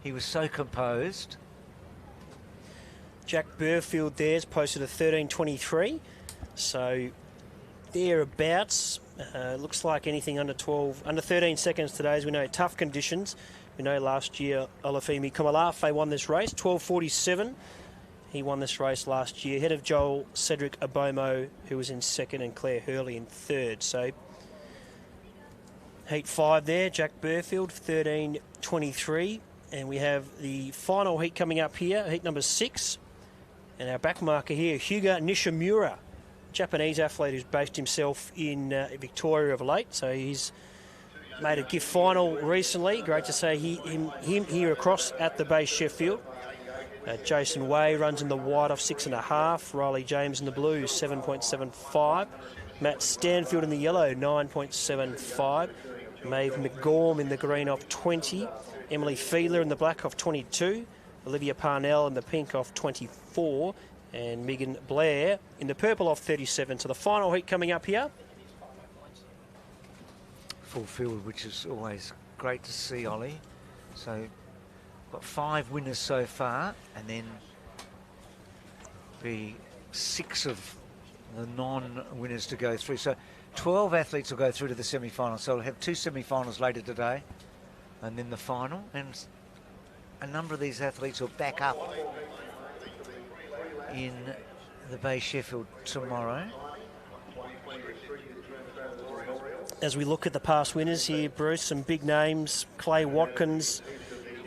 he was so composed. Jack Burfield there's posted a 13.23. So thereabouts. Looks like anything under 13 seconds today, as we know, tough conditions. We know last year Olafemi Komalafe won this race, 12.47. He won this race last year, ahead of Joel Cedric Abomo, who was in second, and Claire Hurley in third. So heat 5 there, Jack Burfield, 13.23. And we have the final heat coming up here, heat number 6. And our back marker here, Hyuga Nishimura, Japanese athlete who's based himself in Victoria of late. So he's made a gift final recently. Great to see him here across at the Bay Sheffield. Jason Way runs in the white off 6.5. Riley James in the blue, 7.75. Matt Stanfield in the yellow, 9.75. Maeve McGorm in the green off 20. Emily Fiedler in the black off 22. Olivia Parnell in the pink off 24. And Megan Blair in the purple off 37. So the final heat coming up here. Full field, which is always great to see, Ollie. So got 5 winners so far, and then be 6 of the non-winners to go through. So 12 athletes will go through to the semi-final. So we'll have 2 semi-finals later today, and then the final. And a number of these athletes will back up in the Bay Sheffield tomorrow. As we look at the past winners here, Bruce, some big names. Clay Watkins,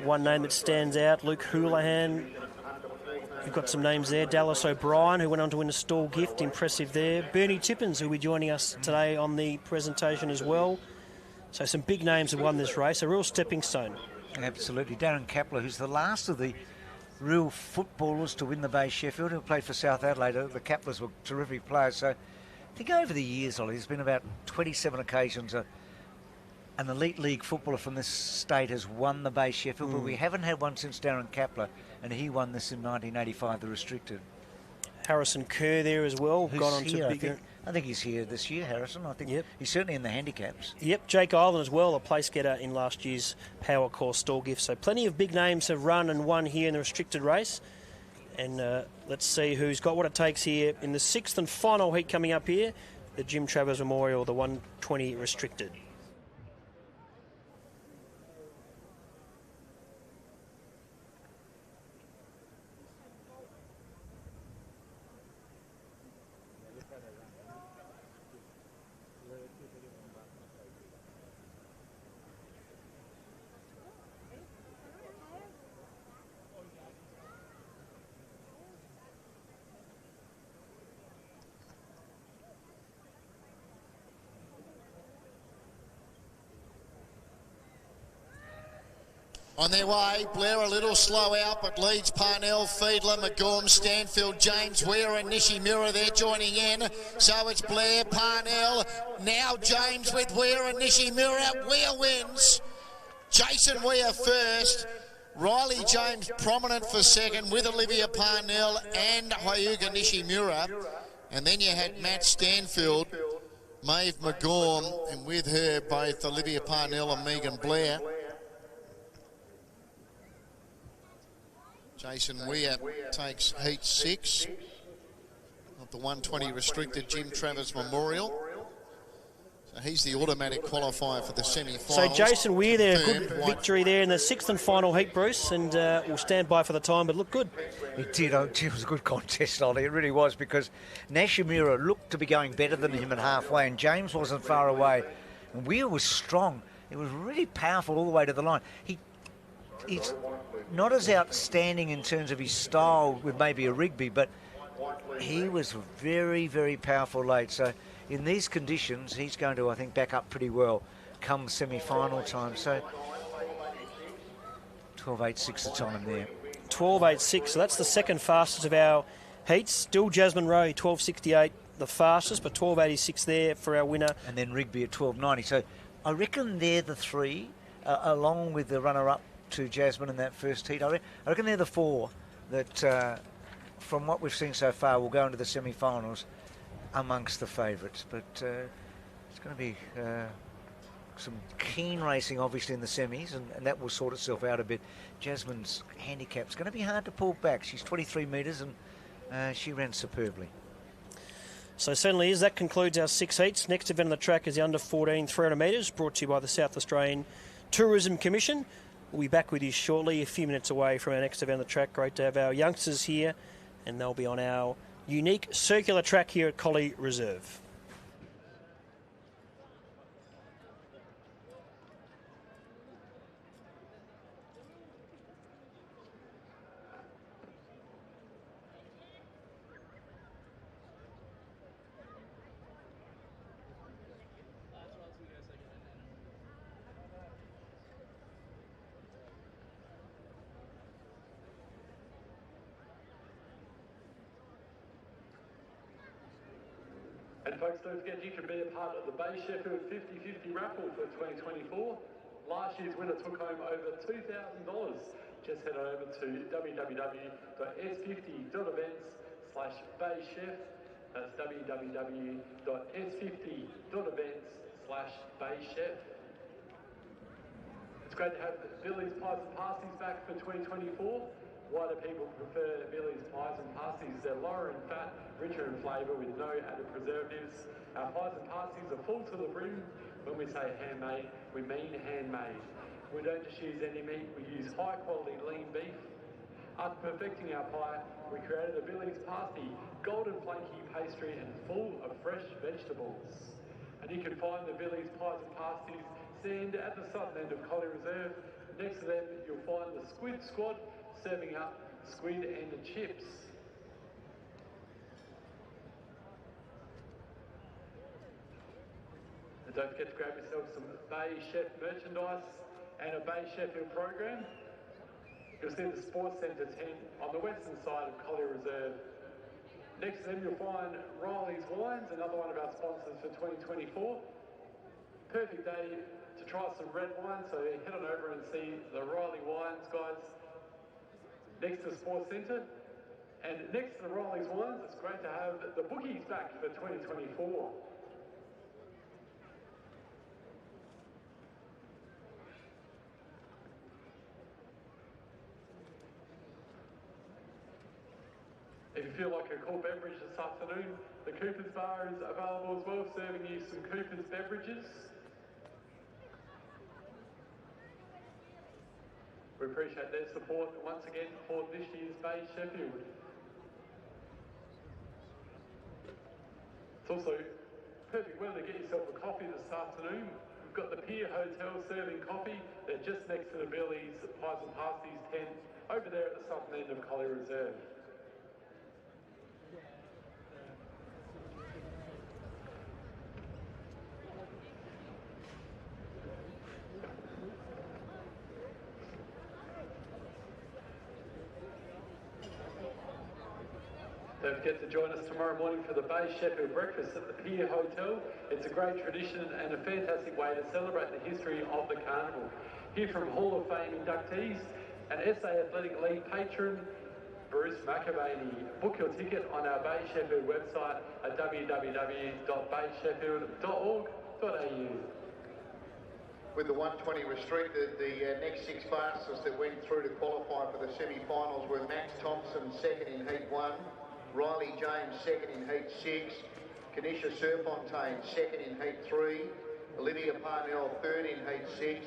one name that stands out. Luke Houlihan. You've got some names there. Dallas O'Brien, who went on to win a stall gift. Impressive there. Bernie Tippins, who will be joining us today on the presentation as well. So some big names have won this race. A real stepping stone. Absolutely. Darren Kapler, who's the last of the real footballers to win the Bay Sheffield, who played for South Adelaide. The Kaplers were terrific players. So I think over the years, Ollie, there's been about 27 occasions an elite league footballer from this state has won the Bay Sheffield, but we haven't had one since Darren Kapler, and he won this in 1985, the restricted. Harrison Kerr there as well. Who's gone on here, to bigger. I think he's here this year, Harrison. I think he's certainly in the handicaps. Yep, Jake Island as well, a place getter in last year's Power Core stall gift. So plenty of big names have run and won here in the restricted race. And let's see who's got what it takes here in the 6th and final heat coming up here, the Jim Travers Memorial, the 120 restricted. On their way, Blair a little slow out, but leads Parnell, Fiedler, McGorm, Stanfield, James Weir and Nishimura there joining in. So it's Blair, Parnell, now James with Weir and Nishimura. Weir wins. Jason Weir first. Riley James prominent for second with Olivia Parnell and Hyuga Nishimura. And then you had Matt Stanfield, Maeve McGorm, and with her both Olivia Parnell and Megan Blair. Jason Weir takes heat 6 of the 120 restricted Jim Travers Memorial. So he's the automatic qualifier for the semi-finals. So Jason Weir there, good victory there in the 6th and final heat, Bruce, and we'll stand by for the time, but looked good. It did. It was a good contest, Ollie. It really was, because Nashimura looked to be going better than him at halfway, and James wasn't far away. And Weir was strong. It was really powerful all the way to the line. He's not as outstanding in terms of his style with maybe a Rigby, but he was very, very powerful late. So in these conditions, he's going to, I think, back up pretty well come semi-final time. So 12.86 the time there. 12.86, so that's the second fastest of our heats. Still Jasmine Rowe, 12.68, the fastest, but 12.86 there for our winner. And then Rigby at 12.90. So I reckon they're the three, along with the runner-up to Jasmine in that first heat. I reckon they're the four that, from what we've seen so far, will go into the semi-finals amongst the favourites. But it's going to be some keen racing, obviously, in the semis, and that will sort itself out a bit. Jasmine's handicap's going to be hard to pull back. She's 23 metres, and she ran superbly. So certainly is. That concludes our 6 heats. Next event on the track is the under 14 300 metres, brought to you by the South Australian Tourism Commission. We'll be back with you shortly, a few minutes away from our next event on the track. Great to have our youngsters here, and they'll be on our unique circular track here at Collie Reserve. And folks, don't forget you can be a part of the Bay Sheffield 50-50 raffle for 2024. Last year's winner took home over $2,000. Just head over to www.s50.events/BayChef. That's www.s50.events/BayChef. It's great to have Billy's Pies and Pasties back for 2024. Why do people prefer Billy's Pies and Pasties? They're lower in fat, richer in flavour with no added preservatives. Our pies and pasties are full to the brim. When we say handmade, we mean handmade. We don't just use any meat, we use high quality lean beef. After perfecting our pie, we created a Billy's Pasty, golden flaky pastry and full of fresh vegetables. And you can find the Billy's Pies and Pasties stand at the southern end of Collie Reserve. Next to them, you'll find the Squid Squad serving up squid and the chips. And don't forget to grab yourself some Bay Chef merchandise and a Bay Sheffield program. You'll see the Sports Centre tent on the western side of Collie Reserve. Next to them you'll find Riley's Wines, another one of our sponsors for 2024. Perfect day to try some red wine, so head on over and see the Riley Wines guys next to the Sports Centre. And next to the Riley's Wines, it's great to have the bookies back for 2024. If you feel like a cool beverage this afternoon, the Cooper's Bar is available as well, serving you some Cooper's beverages. We appreciate their support once again for this year's Bay Sheffield. It's also perfect weather to get yourself a coffee this afternoon. We've got the Pier Hotel serving coffee. They're just next to the Billy's Pies and Pasties tent over there at the southern end of Collie Reserve. Don't forget to join us tomorrow morning for the Bay Sheffield breakfast at the Pier Hotel. It's a great tradition and a fantastic way to celebrate the history of the Carnival. Hear from Hall of Fame inductees and SA Athletic League patron Bruce McAvaney. Book your ticket on our Bay Sheffield website at www.baysheffield.org.au. with the 120 restricted, the next 6 fastest that went through to qualify for the semi-finals were Max Thompson, second in Heat 1, Riley James, second in Heat 6, Kanisha Serfontaine, second in Heat 3, Olivia Parnell, third in Heat 6,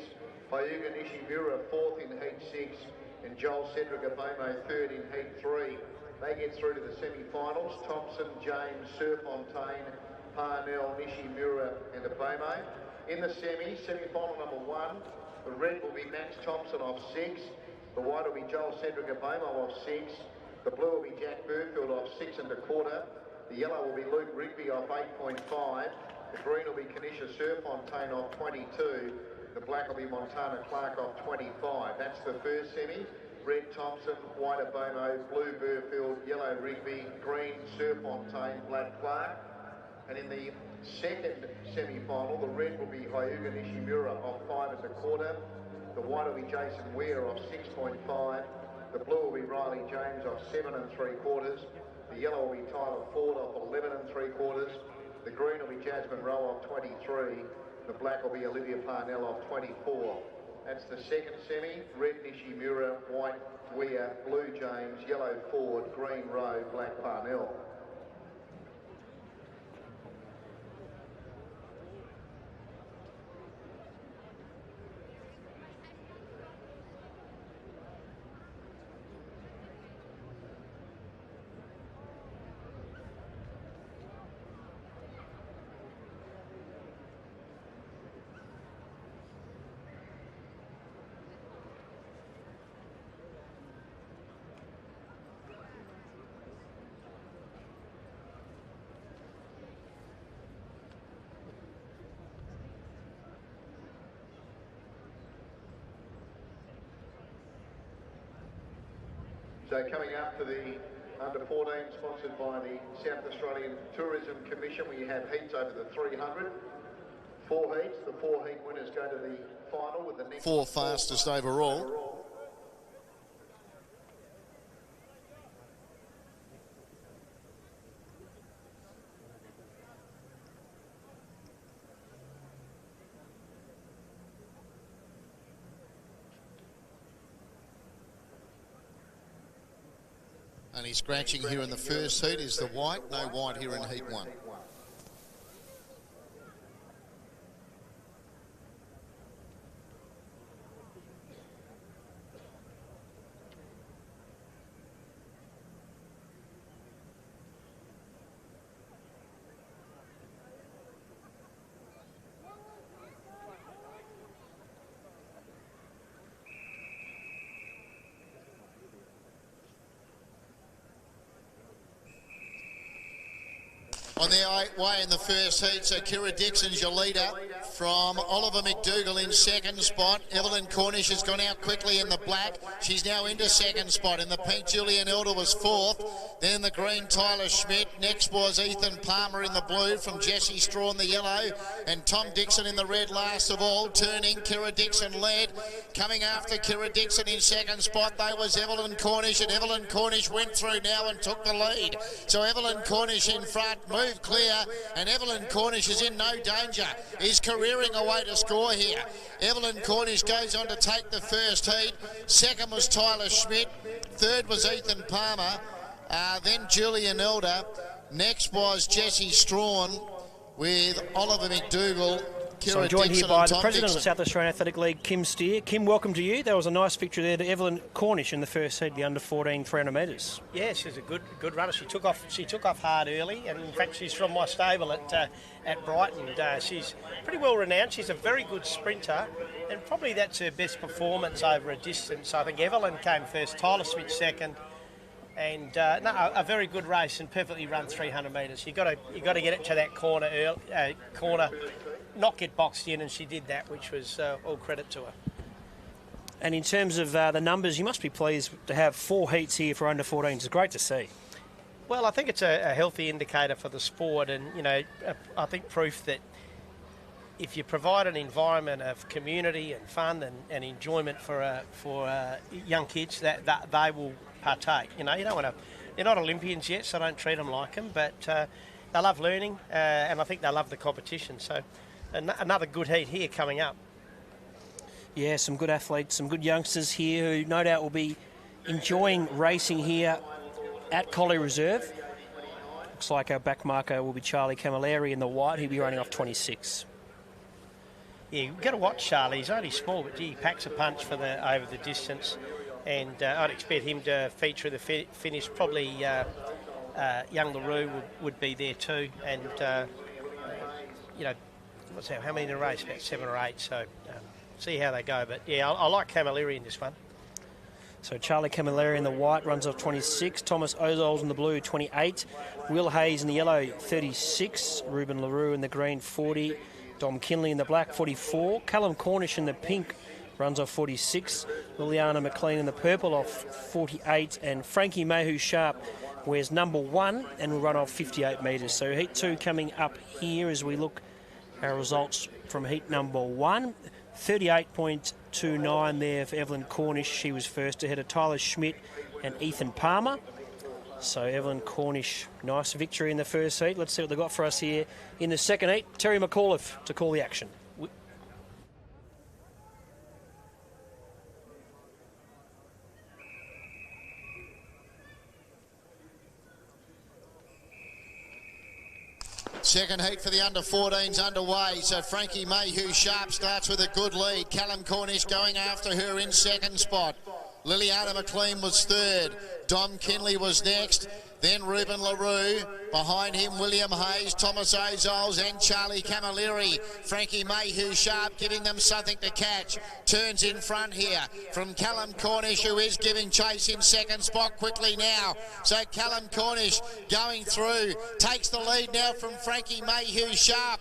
Hyuga Nishimura, fourth in Heat 6, and Joel Cedric Abomo, third in Heat 3. They get through to the semi-finals. Thompson, James, Serfontaine, Parnell, Nishimura and Abomo. In the semi-final number 1, the red will be Max Thompson off 6, the white will be Joel Cedric Abomo off 6, the blue will be Jack Burfield off 6 1/4, the yellow will be Luke Rigby off 8.5, the green will be Kanisha Serfontaine off 22, the black will be Montana Clark off 25. That's the first semi. Red Thompson, white Abomo, blue Burfield, yellow Rigby, green Serfontaine, black Clark. And in the second semi-final, the red will be Hyuga Nishimura off 5 1/4, the white will be Jason Weir off 6.5, the blue will be Riley James off 7 3/4, the yellow will be Tyler Ford off 11 3/4, the green will be Jasmine Rowe off 23, the black will be Olivia Parnell off 24. That's the second semi. Red Nishimura, white Weir, blue James, yellow Ford, green Rowe, black Parnell. So coming up to the under-14, sponsored by the South Australian Tourism Commission, we have heats over the 300. 4 heats. The 4 heat winners go to the final with the next 4 fastest overall. And he's scratching here in the first heat is the white. No white here in heat 1. On their way in the first heat, so Kira Dixon's your leader from Oliver McDougall in second spot. Evelyn Cornish has gone out quickly in the black. She's now into second spot. In the pink, Julian Elder was fourth. Then in the green, Tyler Schmidt. Next was Ethan Palmer in the blue from Jesse Straw in the yellow. And Tom Dixon in the red last of all. Turning, Kira Dixon led. Coming after Kira Dixon in second spot, they was Evelyn Cornish. And Evelyn Cornish went through now and took the lead. So Evelyn Cornish in front, moved clear, and Evelyn Cornish is in no danger. He's careering away to score here. Evelyn Cornish goes on to take the first heat. Second was Tyler Schmidt. Third was Ethan Palmer. Then Julian Elder. Next was Jesse Strawn with Oliver McDougall. So I'm joined here by the President of the South Australian Athletic League, Kim Steer. Kim, welcome to you. There was a nice victory there to Evelyn Cornish in the first heat, the under-14 300 metres. Yeah, she's a good runner. She took off hard early, and in fact she's from my stable at Brighton. She's pretty well renowned. She's a very good sprinter, and probably that's her best performance over a distance. I think Evelyn came first, Tyler Smith second, and a very good race and perfectly run 300 metres. You got to get it to that corner not get boxed in, and she did that, which was all credit to her. And in terms of the numbers, you must be pleased to have 4 heats here for under 14s. It's great to see. Well, I think it's a healthy indicator for the sport, and I think proof that if you provide an environment of community and fun and enjoyment for young kids, that they will partake. You don't want to. They're not Olympians yet, so don't treat them like them. But they love learning, and I think they love the competition. So another good heat here coming up. Yeah, some good athletes, some good youngsters here who no doubt will be enjoying racing here at Collie Reserve. Looks like our back marker will be Charlie Camilleri in the white. He'll be running off 26. Yeah, you've got to watch Charlie. He's only small, but gee, he packs a punch for over the distance. And I'd expect him to feature the finish. Probably young LaRue would be there too. And, you know, how many in a race? About 7 or 8. So see how they go. But, yeah, I like Camilleri in this one. So Charlie Camilleri in the white runs off 26. Thomas Ozols in the blue, 28. Will Hayes in the yellow, 36. Ruben LaRue in the green, 40. Dom Kinley in the black, 44. Callum Cornish in the pink runs off 46. Liliana McLean in the purple off 48. And Frankie Mayhew Sharp wears number 1 and will run off 58 metres. So heat 2 coming up here as we look our results from heat number 1. 38.29 there for Evelyn Cornish. She was first ahead of Tyler Schmidt and Ethan Palmer. So Evelyn Cornish, nice victory in the first heat. Let's see what they've got for us here in the second heat. Terry McAuliffe to call the action. Second heat for the under-14s underway. So Frankie Mayhew Sharp starts with a good lead. Callum Cornish going after her in second spot. Liliana McLean was third. Dom Kinley was next. Then Ruben LaRue. Behind him, William Hayes, Thomas Ozols and Charlie Camilleri. Frankie Mayhew Sharp giving them something to catch. Turns in front here from Callum Cornish, who is giving chase in second spot quickly now. So Callum Cornish going through. Takes the lead now from Frankie Mayhew Sharp.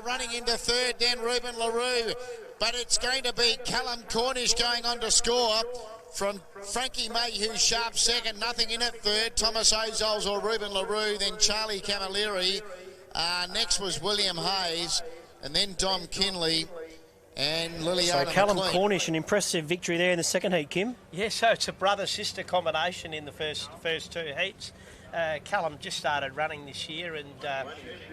Running into third, then Ruben LaRue. But it's going to be Callum Cornish going on to score. From Frankie Mayhew Sharp second, nothing in it third. Thomas Ozols or Ruben LaRue, then Charlie Camilleri. Next was William Hayes, and then Dom Kinley and Liliana So Callum McLean. Cornish, an impressive victory there in the second heat, Kim. Yeah, so it's a brother-sister combination in the first 2 heats. Callum just started running this year, and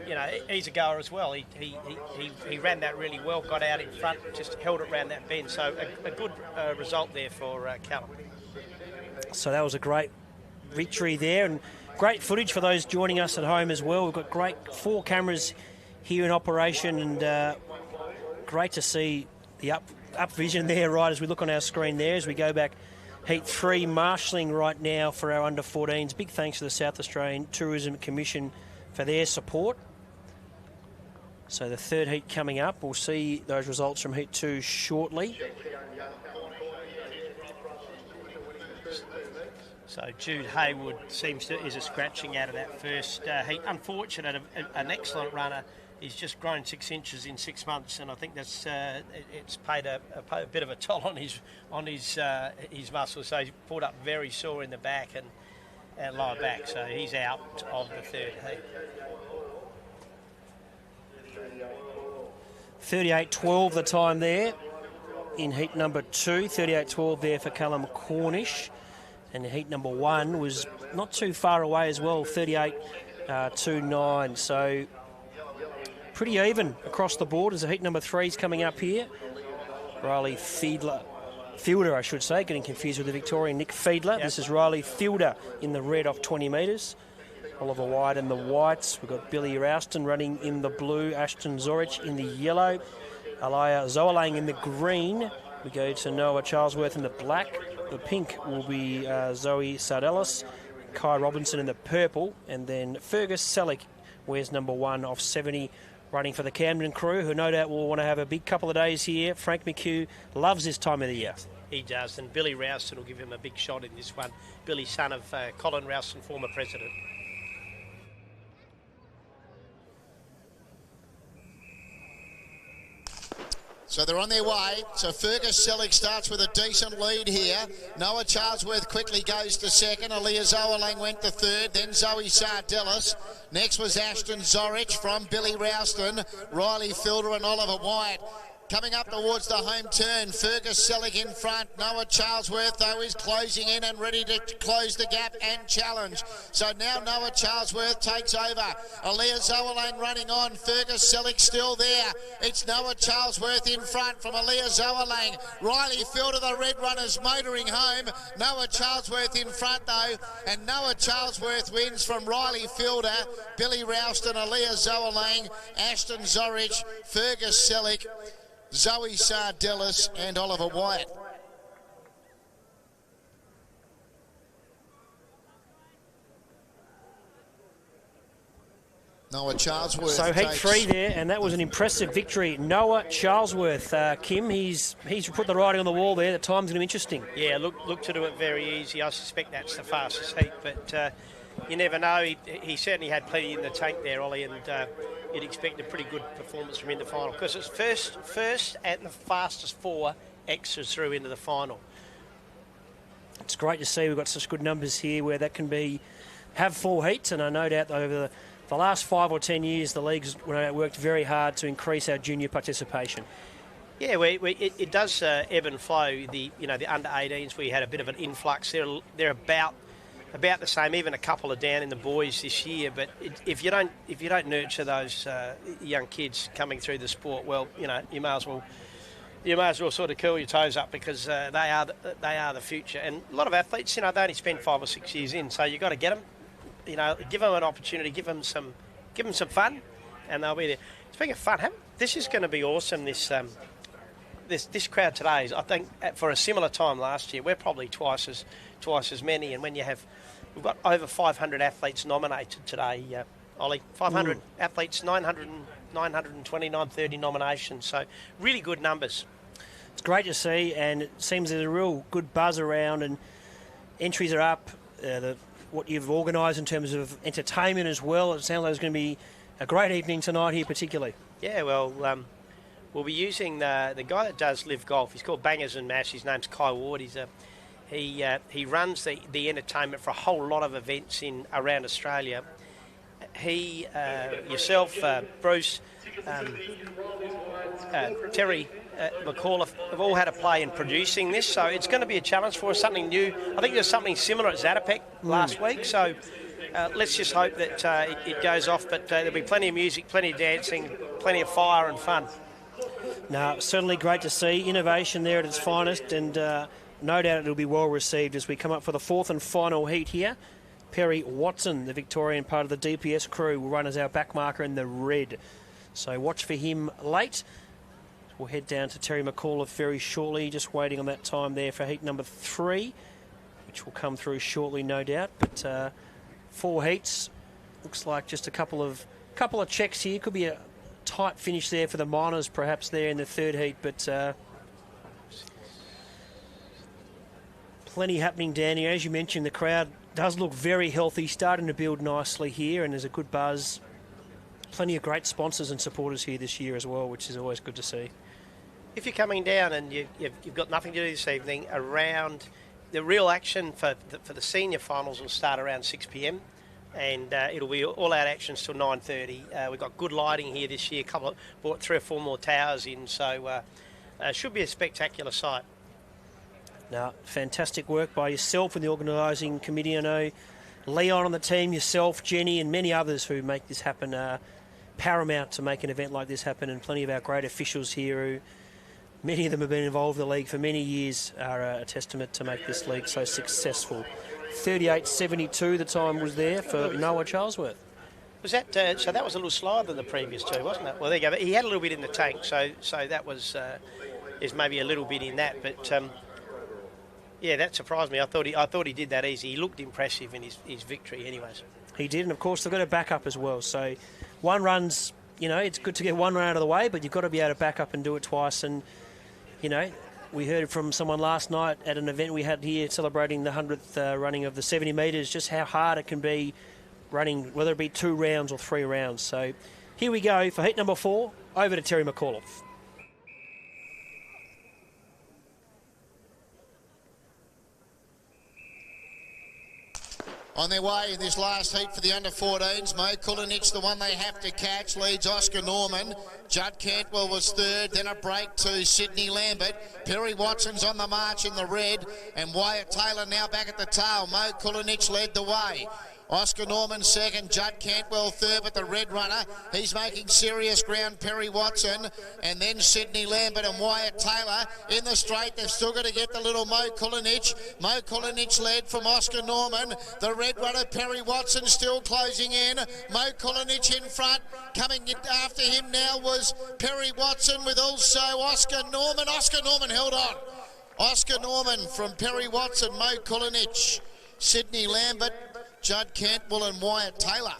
you know, he's a goer as well. He ran that really well, got out in front, just held it around that bend. So a good result there for Callum. So that was a great victory there, and great footage for those joining us at home as well. We've got great 4 cameras here in operation, and great to see the up vision there, right, as we look on our screen there as we go back. Heat 3 marshalling right now for our under-14s. Big thanks to the South Australian Tourism Commission for their support. So the third heat coming up. We'll see those results from Heat 2 shortly. So Jude Haywood is a scratching out of that first heat. Unfortunate, an excellent runner. He's just grown 6 inches in 6 months, and I think that's it's paid a bit of a toll on his muscles. So he's pulled up very sore in the back and lower back. So he's out of the third heat. 38.12 the time there in heat number 2. 38.12 there for Callum Cornish, and heat number 1 was not too far away as well. 38.29. So pretty even across the board as the heat number 3's coming up here. Riley Fielder, I should say, getting confused with the Victorian Nick Fiedler. Yep. This is Riley Fielder in the red off 20 metres. Oliver White in the whites. We've got Billy Rouston running in the blue. Ashton Zorich in the yellow. Alaya Zoalang in the green. We go to Noah Charlesworth in the black. The pink will be Zoe Sardellis. Kai Robinson in the purple. And then Fergus Selleck wears number 1 off 70. Running for the Camden crew, who no doubt will want to have a big couple of days here. Frank McHugh loves this time of the year. He does, and Billy Rouston will give him a big shot in this one. Billy, son of Colin Rouston, former president. So they're on their way. So Fergus Selleck starts with a decent lead here. Noah Charlesworth quickly goes to second. Aaliyah Zoalang went to third. Then Zoe Sardellis. Next was Ashton Zorich from Billy Rouston, Riley Fielder and Oliver White. Coming up towards the home turn, Fergus Selleck in front. Noah Charlesworth, though, is closing in and ready to close the gap and challenge. So now Noah Charlesworth takes over. Aaliyah Zoerlane running on. Fergus Selleck still there. It's Noah Charlesworth in front from Aaliyah Zoerlane. Riley Fielder, the Red Runners, motoring home. Noah Charlesworth in front, though, and Noah Charlesworth wins from Riley Fielder, Billy Ralston, Aaliyah Zoerlane, Ashton Zorich, Fergus Selleck, Zoe Sardellis and Oliver Wyatt. Noah Charlesworth. So heat 3 there, and that was an impressive victory. Noah Charlesworth, Kim, he's put the writing on the wall there. The time's going to be interesting. Yeah, look to do it very easy. I suspect that's the fastest heat, but you never know. He certainly had plenty in the tank there, Ollie, and you'd expect a pretty good performance from in the final, because it's first and the fastest 4 extras through into the final. It's great to see we've got such good numbers here where that can have 4 heats, and I no doubt over the last 5 or 10 years the league's worked very hard to increase our junior participation. Yeah, it does ebb and flow. The under 18s, we had a bit of an influx. They're about the same. Even a couple are down in the boys this year. But if you don't nurture those young kids coming through the sport, well, you may as well sort of curl your toes up, because they are the future. And a lot of athletes, they only spend 5 or 6 years in, so you've got to get them. Give them an opportunity, give them some fun, and they'll be there. Speaking of fun, this is going to be awesome. This crowd today is, I think, for a similar time last year, we're probably twice as many. And when we've got over 500 athletes nominated today, Ollie, 500 athletes, 920, 930 nominations. So really good numbers. It's great to see, and it seems there's a real good buzz around, and entries are up. What you've organised in terms of entertainment as well, it sounds like it's going to be a great evening tonight here particularly. Yeah, well, we'll be using the guy that does live golf. He's called Bangers and Mash. His name's Kai Ward. He runs the entertainment for a whole lot of events around Australia. He, yourself, Bruce, Terry McAuliffe have all had a play in producing this, so it's going to be a challenge for us, something new. I think there's something similar at Zatopek last week, so let's just hope that it goes off, but there'll be plenty of music, plenty of dancing, plenty of fire and fun. No, certainly great to see innovation there at its finest, and no doubt it'll be well received as we come up for the 4th and final heat here. Perry Watson, the Victorian part of the DPS crew, will run as our backmarker in the red, so watch for him late. We'll head down to Terry McAuliffe very shortly, just waiting on that time there for heat number 3, which will come through shortly, no doubt. But 4 heats, looks like just a couple of checks here. Could be a tight finish there for the Miners, perhaps there in the 3rd heat, but plenty happening down here. As you mentioned, the crowd does look very healthy, starting to build nicely here, and there's a good buzz. Plenty of great sponsors and supporters here this year as well, which is always good to see. If you're coming down and you've got nothing to do this evening, around the real action for the senior finals will start around 6 p.m. and it'll be all-out actions till 9:30. We've got good lighting here this year. Brought 3 or 4 more towers in, so should be a spectacular sight. Now, fantastic work by yourself and the organising committee. I know Leon on the team, yourself, Jenny, and many others who make this happen. Paramount to make an event like this happen, and plenty of our great officials here who, many of them have been involved in the league for many years, are a testament to make this league so successful. 38.72 the time was there for Noah Charlesworth. Was that so? That was a little slower than the previous 2, wasn't it? Well, there you go. But he had a little bit in the tank, so that was there's maybe a little bit in that. But yeah, that surprised me. I thought he did that easy. He looked impressive in his victory, anyways. He did, and of course they've got a backup as well. So one run's, it's good to get one run out of the way, but you've got to be able to back up and do it twice. And we heard from someone last night at an event we had here celebrating the 100th running of the 70 metres, just how hard it can be running, whether it be 2 rounds or 3 rounds. So here we go for heat number 4, over to Terry McAuliffe. On their way in this last heat for the under-14s, Mo Kulinich, the one they have to catch, leads Oscar Norman. Judd Cantwell was third, then a break to Sydney Lambert. Perry Watson's on the march in the red, and Wyatt Taylor now back at the tail. Mo Kulinich led the way. Oscar Norman second, Judd Cantwell third, but the red runner, he's making serious ground, Perry Watson, and then Sydney Lambert and Wyatt Taylor in the straight. They've still got to get the little Mo Kulinich. Mo Kulinich led from Oscar Norman. The red runner, Perry Watson, still closing in. Mo Kulinich in front. Coming in after him now was Perry Watson with also Oscar Norman. Oscar Norman held on. Oscar Norman from Perry Watson, Mo Kulinich, Sydney Lambert, Judd Cantwell and Wyatt Taylor.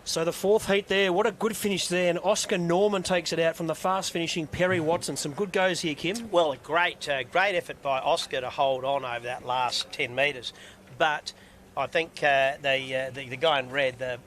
So the fourth heat there, what a good finish there, and Oscar Norman takes it out from the fast finishing Perry Watson. Some good goes here, Kim. Well, a great effort by Oscar to hold on over that last 10 metres, but I think the guy in red,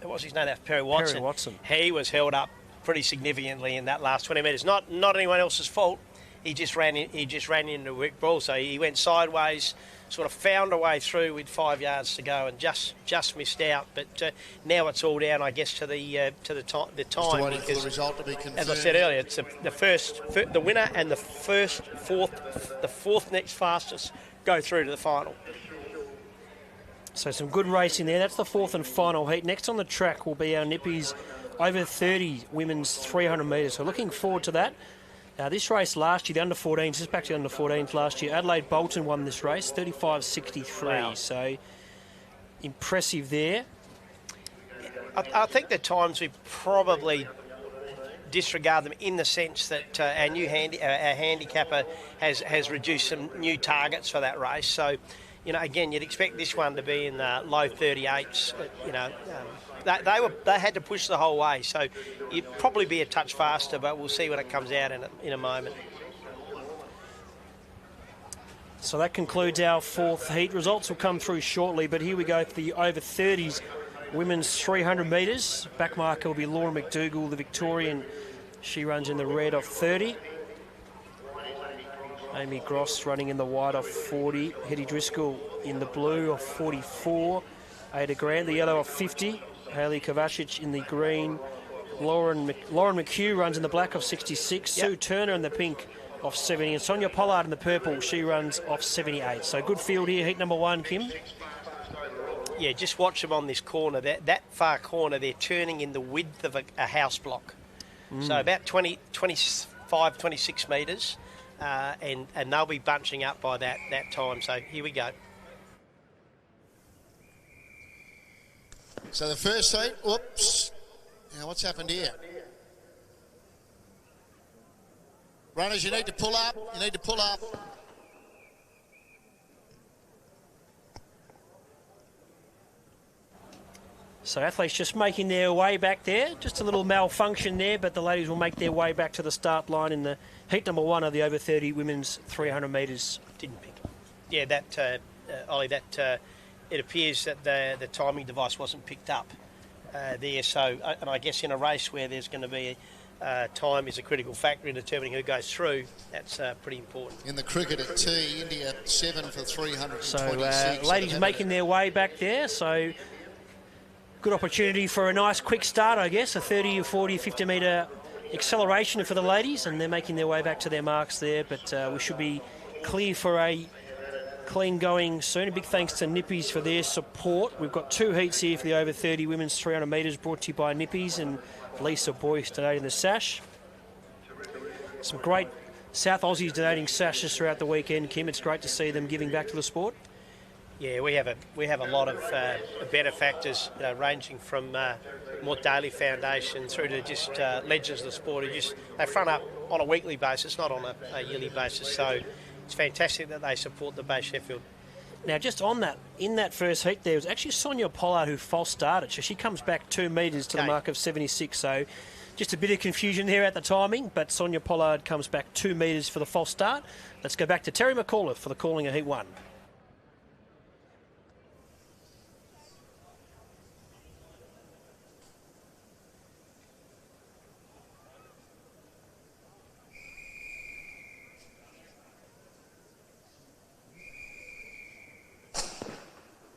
what's his name? That Perry Watson. Perry Watson. He was held up pretty significantly in that last 20 metres. Not anyone else's fault. He just ran into a brick ball, so he went sideways, sort of found a way through with 5 yards to go, and just missed out. But now it's all down, I guess, to the time. Just waiting for the result to be confirmed. As I said earlier, it's the winner and the fourth next fastest go through to the final. So some good racing there. That's the fourth and final heat. Next on the track will be our Nippies over 30 women's 300 metres. So looking forward to that. This race last year, the under-14s, just back to the under-14s last year, Adelaide Bolton won this race, 35.63. Wow. So impressive there. I think the times we probably disregard them in the sense that our new handicapper has reduced some new targets for that race. So, again, you'd expect this one to be in the low 38s. They had to push the whole way, so it'd probably be a touch faster, but we'll see when it comes out in a moment. So that concludes our fourth heat. Results will come through shortly, but here we go for the over 30s women's 300 metres. Back marker will be Laura McDougall, the Victorian. She runs in the red off 30. Amy Gross running in the white off 40. Hetty Driscoll in the blue off 44. Ada Grant, the yellow off 50. Hayley Kovacic in the green. Lauren McHugh runs in the black off 66. Yep. Sue Turner in the pink off 70. And Sonia Pollard in the purple, she runs off 78. So good field here, heat number one, Kim. Yeah, just watch them on this corner. That far corner, they're turning in the width of a house block. So about 25, 26 metres. And they'll be bunching up by that time. So here we go. So the first heat, whoops. Now what's happened here? Runners, you need to pull up. You need to pull up. So athletes just making their way back there. Just a little malfunction there, but the ladies will make their way back to the start line in the heat number one of the over 30 women's 300 metres. Didn't pick. Yeah, Ollie, it appears that the timing device wasn't picked up there. So, and I guess in a race where there's going to be time is a critical factor in determining who goes through, that's pretty important. In the cricket at T, India 7 for 326. So ladies making their way back there. So good opportunity for a nice quick start, I guess. A 30 or 40, 50 metre acceleration for the ladies, and they're making their way back to their marks there. But we should be clear for a clean going soon. A big thanks to Nippies for their support. We've got two heats here for the over 30 women's 300 metres brought to you by Nippies and Lisa Boyce donating the sash. Some great South Aussies donating sashes throughout the weekend, Kim. It's great to see them giving back to the sport. Yeah, we have a lot of benefactors, ranging from Mort Daly Foundation through to just legends of the sport who they front up on a weekly basis, not on a yearly basis. So it's fantastic that they support the Bay Sheffield. Now, just on that, in that first heat, there was actually Sonia Pollard who false started. So she comes back 2 metres to the mark of 76. So just a bit of confusion there at the timing, but Sonia Pollard comes back 2 metres for the false start. Let's go back to Terry McAuliffe for the calling of heat one.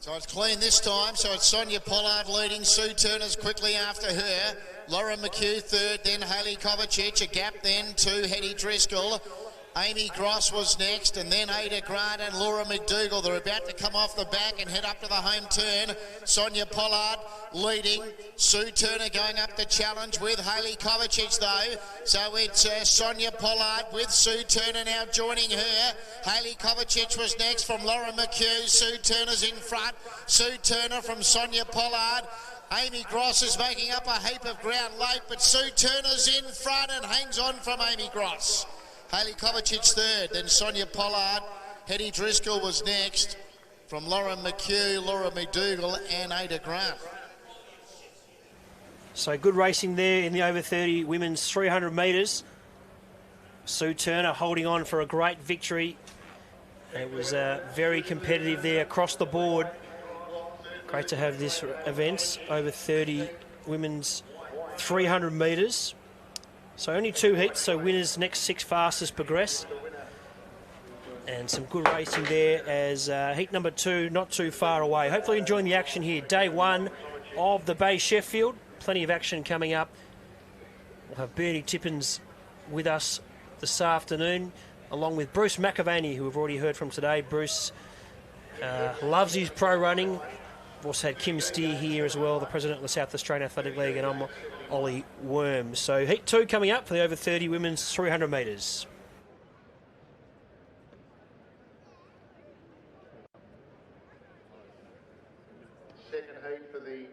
So it's clean this time, so it's Sonia Pollard leading, Sue Turner's quickly after her, Laura McHugh third, then Hayley Kovacic, a gap then to Hetty Driscoll. Amy Gross was next, and then Ada Grant and Laura McDougall. They're about to come off the back and head up to the home turn. Sonia Pollard leading. Sue Turner going up the challenge with Hayley Kovacic though. So it's Sonia Pollard with Sue Turner now joining her. Hayley Kovacic was next from Laura McHugh. Sue Turner's in front. Sue Turner from Sonia Pollard. Amy Gross is making up a heap of ground late, but Sue Turner's in front and hangs on from Amy Gross. Hayley Kovacic third, then Sonia Pollard. Hetty Driscoll was next from Laura McHugh, Laura McDougall and Ada Grant. So good racing there in the over 30 women's 300 metres. Sue Turner holding on for a great victory. It was very competitive there across the board. Great to have this event, over 30 women's 300 metres. So only 2 heats, so winners next 6 fastest progress. And some good racing there as heat number 2 not too far away. Hopefully enjoying the action here. Day 1 of the Bay Sheffield. Plenty of action coming up. We'll have Bernie Tippins with us this afternoon, along with Bruce McAvaney, who we've already heard from today. Bruce loves his pro running. We've also had Kim Steer here as well, the president of the South Australian Athletic League, and I'm Ollie Worms. So heat 2 coming up for the over 30 women's 300 metres. Second heat for the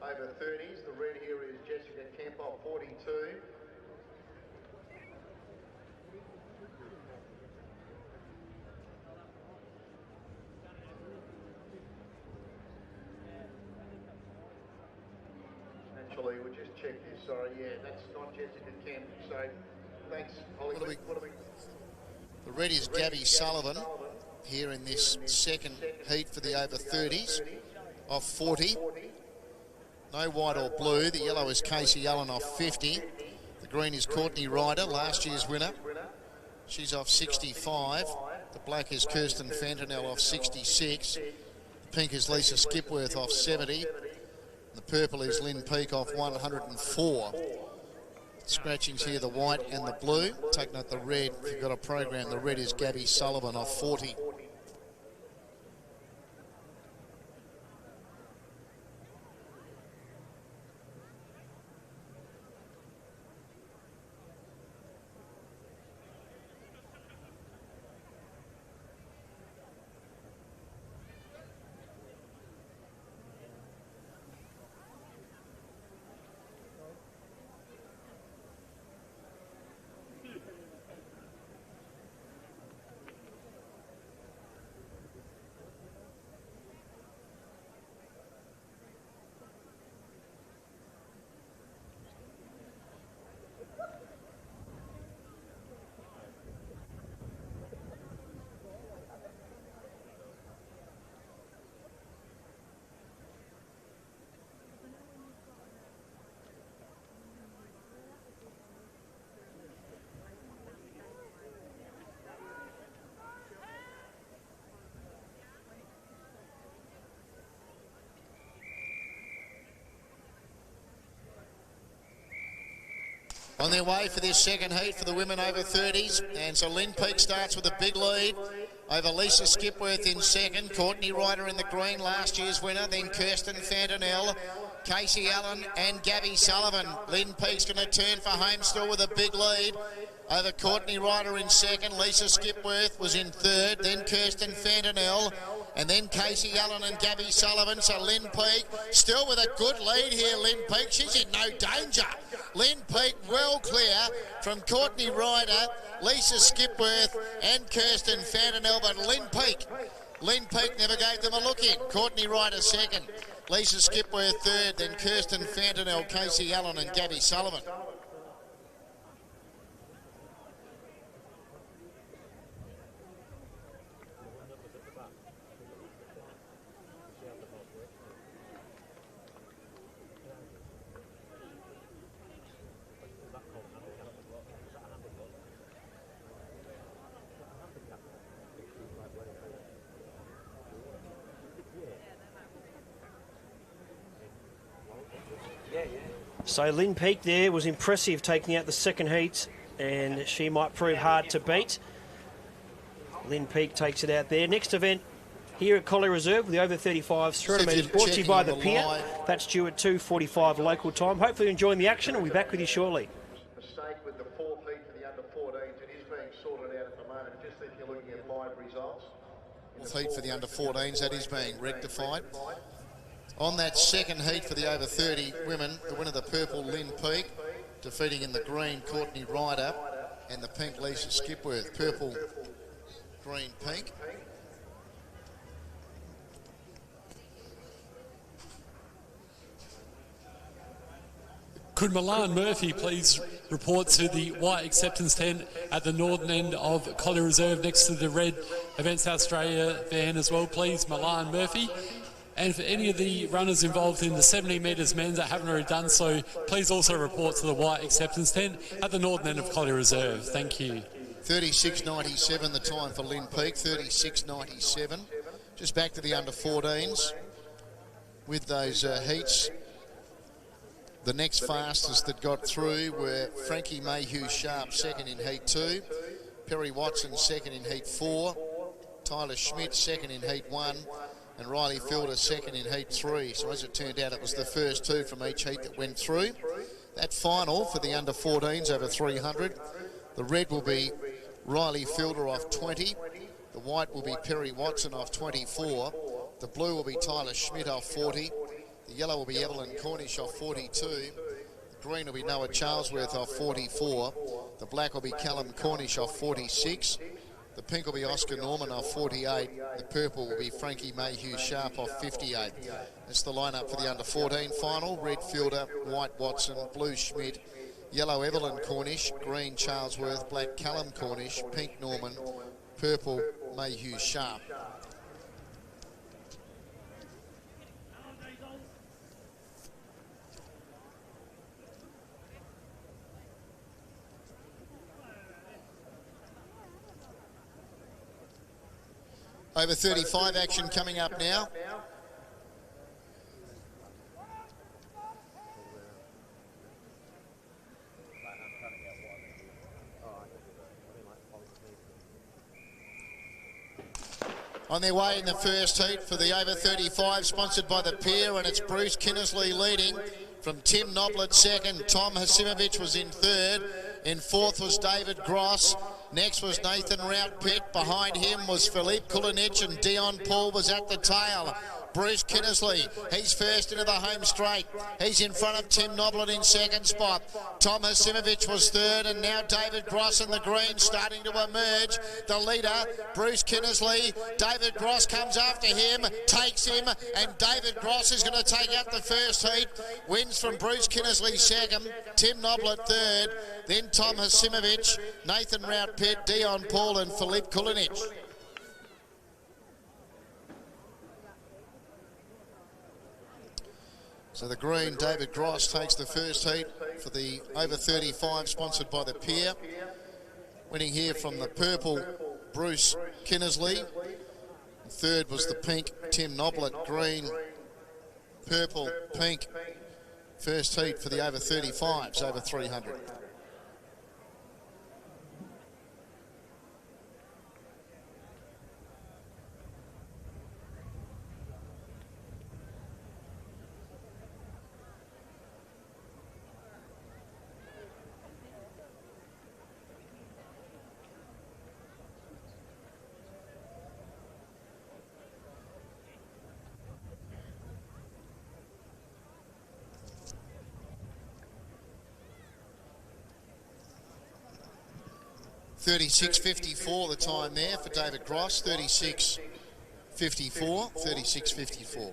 over 30s. The red here is Jessica Kemper, 42. Actually, we'll just check this. Sorry, yeah, that's not Jessica Kemp. So, thanks, Holly. The red is Gabby Sullivan here in this second heat for the over 30s off 40. No white or blue. The yellow is Casey Allen off 50. The green is Courtney Ryder, last year's winner. She's off 65. The black is Kirsten Fantanell off 66. The pink is Lisa Skipworth off 70. The purple is Lynn Peake off 104. Scratchings here, the white and the blue. Take note the red, if you've got a program, the red is Gabby Sullivan off 40. On their way for this second heat for the women over 30s. And so Lynn Peake starts with a big lead over Lisa Skipworth in second. Courtney Ryder in the green, last year's winner. Then Kirsten Fantanell, Casey Allen and Gabby Sullivan. Lynn Peake's going to turn for home still with a big lead over Courtney Ryder in second. Lisa Skipworth was in third. Then Kirsten Fantanell. And then Casey Allen and Gabby Sullivan. So Lynn Peake still with a good lead here. Lynn Peake, she's in no danger. Lynn Peake well clear from Courtney Ryder, Lisa Skipworth and Kirsten Fantanell. But Lynn Peake never gave them a look in. Courtney Ryder second. Lisa Skipworth third. Then Kirsten Fantanell, Casey Allen and Gabby Sullivan. So Lynn Peake there was impressive taking out the second heat, and she might prove hard to beat. Lynn Peake takes it out there. Next event here at Collie Reserve with the over 35s 300 metres, brought to you by the Pier. That's due at 2:45 local time. Hopefully enjoying the action, and we'll be back with you shortly. Mistake with the fourth heat for the under 14s. It is being sorted out at the moment, just if you're looking at live results. Fourth heat for the under 14s, that is being rectified. On that second heat for the over 30 women, the winner, the purple Lynn Peake, defeating in the green Courtney Ryder, and the pink Lisa Skipworth. Purple, green, pink. Could Milan Murphy please report to the white acceptance tent at the northern end of Collie Reserve next to the red Events Australia van as well, please, Milan Murphy. And for any of the runners involved in the 70 metres men's that haven't already done so, please also report to the white acceptance tent at the northern end of Collie Reserve. Thank you. 36.97 the time for Lynn Peake, 36.97. Just back to the under 14s with those heats. The next fastest that got through were Frankie Mayhew Sharp, second in heat 2. Perry Watson, second in heat 4. Tyler Schmidt, second in heat 1. And Riley Fielder, second in heat 3. So as it turned out, it was the first two from each heat that went through. That final for the under 14s over 300. The red will be Riley Fielder off 20. The white will be Perry Watson off 24. The blue will be Tyler Schmidt off 40. The yellow will be Evelyn Cornish off 42. The green will be Noah Charlesworth off 44. The black will be Callum Cornish off 46. The pink will be Oscar Norman off 48. The purple will be Frankie Mayhew Sharp off 58. That's the lineup for the under 14 final. Red Fielder, white Watson, blue Schmidt, yellow Evelyn Cornish, green Charlesworth, black Callum Cornish, pink Norman, purple Mayhew Sharp. Over 35 action coming up now. On their way in the first heat for the over 35, sponsored by the Pier, and it's Bruce Kinnersley leading from Tim Noblet second. Tom Hasimovich was in third. In fourth was David Gross. Next was Nathan Rout-Pitt. Behind him was Philippe Kulinich, and Dion Paul was at the tail. Bruce Kinnersley, he's first into the home straight. He's in front of Tim Noblet in second spot. Tom Hasimovich was third, and now David Gross in the green starting to emerge. The leader, Bruce Kinnersley. David Gross comes after him, takes him, and David Gross is going to take out the first heat. Wins from Bruce Kinnersley second, Tim Noblet third, then Tom Hasimovich, Nathan Rout-Pitt, Dion Paul and Philippe Kulinich. So the green, David Gross, takes the first heat for the over 35, sponsored by the Pier. Winning here from the purple, Bruce Kinnersley. Third was the pink, Tim Noblet. Green, purple, pink. First heat for the over 35s, over 300. $36.54 the time there for David Gross. 36.54, 36.54.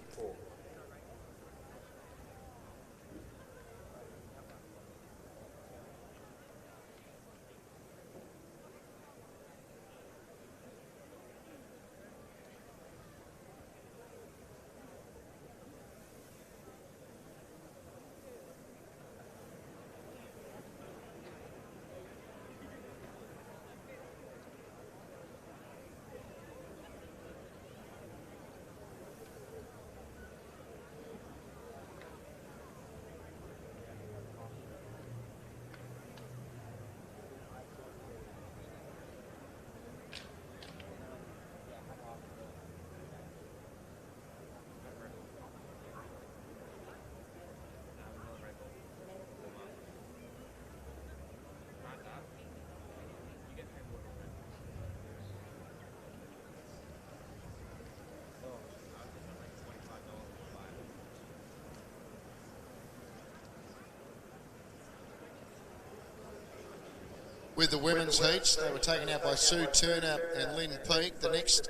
with the women's heats. They were taken out by Sue Turner and Lynn Peake. The next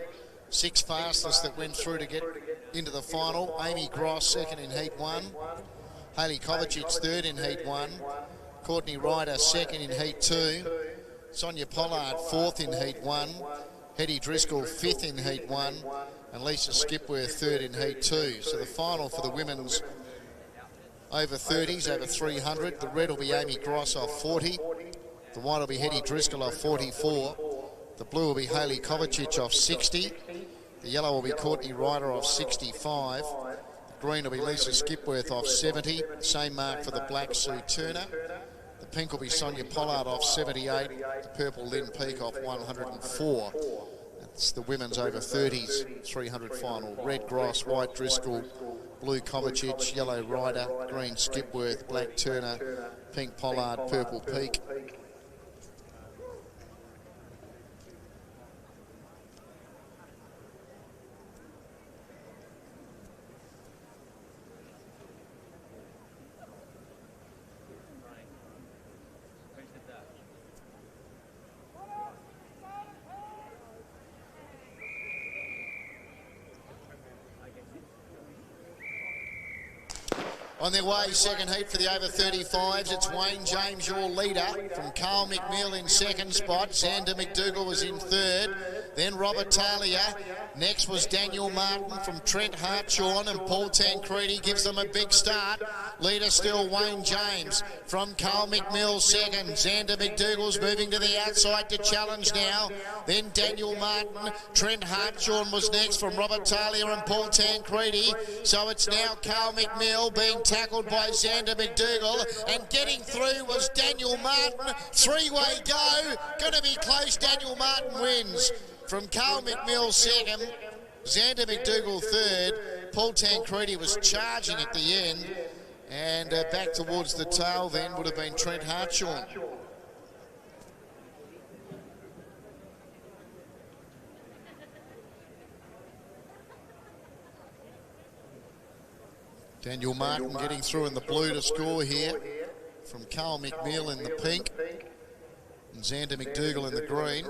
6 fastest that went through to get into the final. Amy Gross, second in Heat 1. Hayley Kovacic, third in Heat 1. Courtney Ryder, second in Heat 2. Sonia Pollard, fourth in Heat 1. Hetty Driscoll, fifth in Heat 1. And Lisa Skipworth, third in Heat 2. So the final for the women's over 30s, over 300. The red will be Amy Gross off 40. The white will be Hetty Driscoll off 44. The blue will be Hayley Kovacic off 60. The yellow will be Courtney Ryder off 65. The green will be Lisa Skipworth off 70. Same mark for the black, Sue Turner. The pink will be Sonia Pollard off 78. The purple, Lynn Peake off 104. That's the women's over 30s 300 final. Red Gross, white Driscoll, blue Kovacic, yellow Ryder, green Skipworth, black Turner, pink Pollard, purple Peake. On their way, second heat for the over 35s. It's Wayne James, your leader, from Carl McNeil in second spot. Xander McDougall was in third. Then Robert Talia. Next was Daniel Martin from Trent Hartshorn, and Paul Tancredi gives them a big start. Leader still Wayne James from Carl McNeil second. Xander McDougall's moving to the outside to challenge now. Then Daniel Martin. Trent Hartshorn was next from Robert Talia and Paul Tancredi. So it's now Carl McNeil being tackled by Xander McDougall, and getting through was Daniel Martin. Three-way go, going to be close. Daniel Martin wins from Carl McNeil second, Xander McDougall third. Paul Tancredi was charging at the end, and back towards the tail then would have been Trent Hartshorn. Daniel Martin getting through in the blue to score here from Carl McNeil in the pink and Xander McDougall in the green.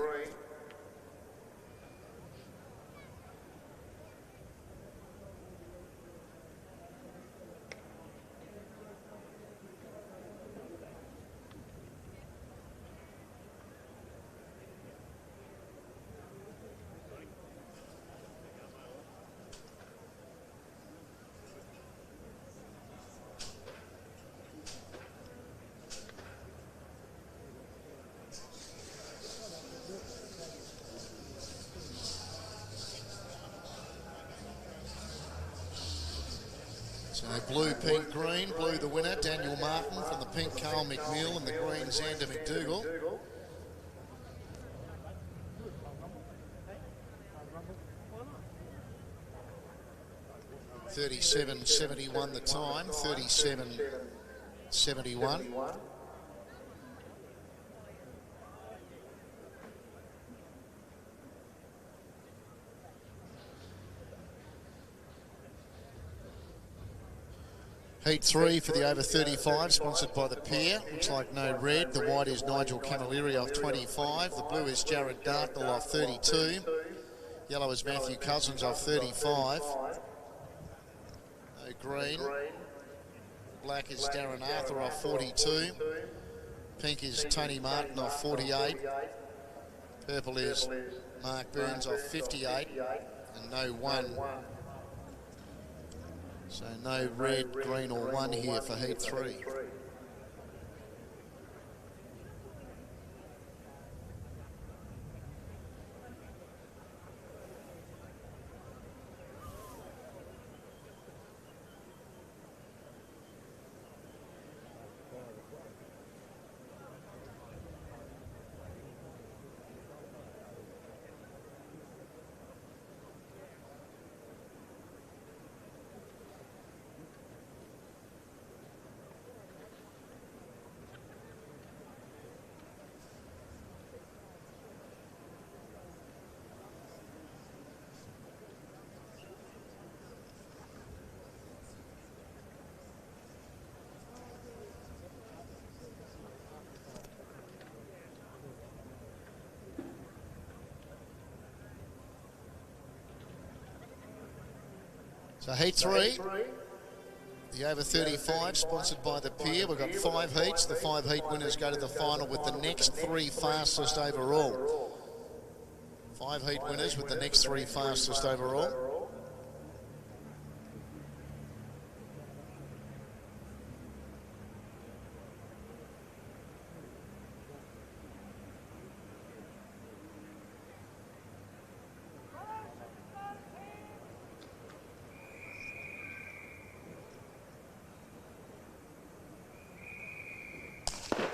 So blue, pink, green. Blue the winner, Daniel Martin, from the pink, Carl McNeil, and the green, Xander McDougall. .37.71 the time, 37.71. Heat 3 for the over 35, sponsored by the Pier. Looks like no red. The white is Nigel Camilleri off 25. The blue is Jared Dartnell off 32. Yellow is Matthew Cousins off 35. No green. Black is Darren Arthur off 42. Pink is Tony Martin off 48. Purple is Mark Burns off 58. And no one. So no red, green or one here for Heat 3. So heat 3, the over 35, sponsored by the Pier. We've got 5 heats. The 5 heat winners go to the final with the next 3 fastest overall. 5 heat winners with the next 3 fastest overall.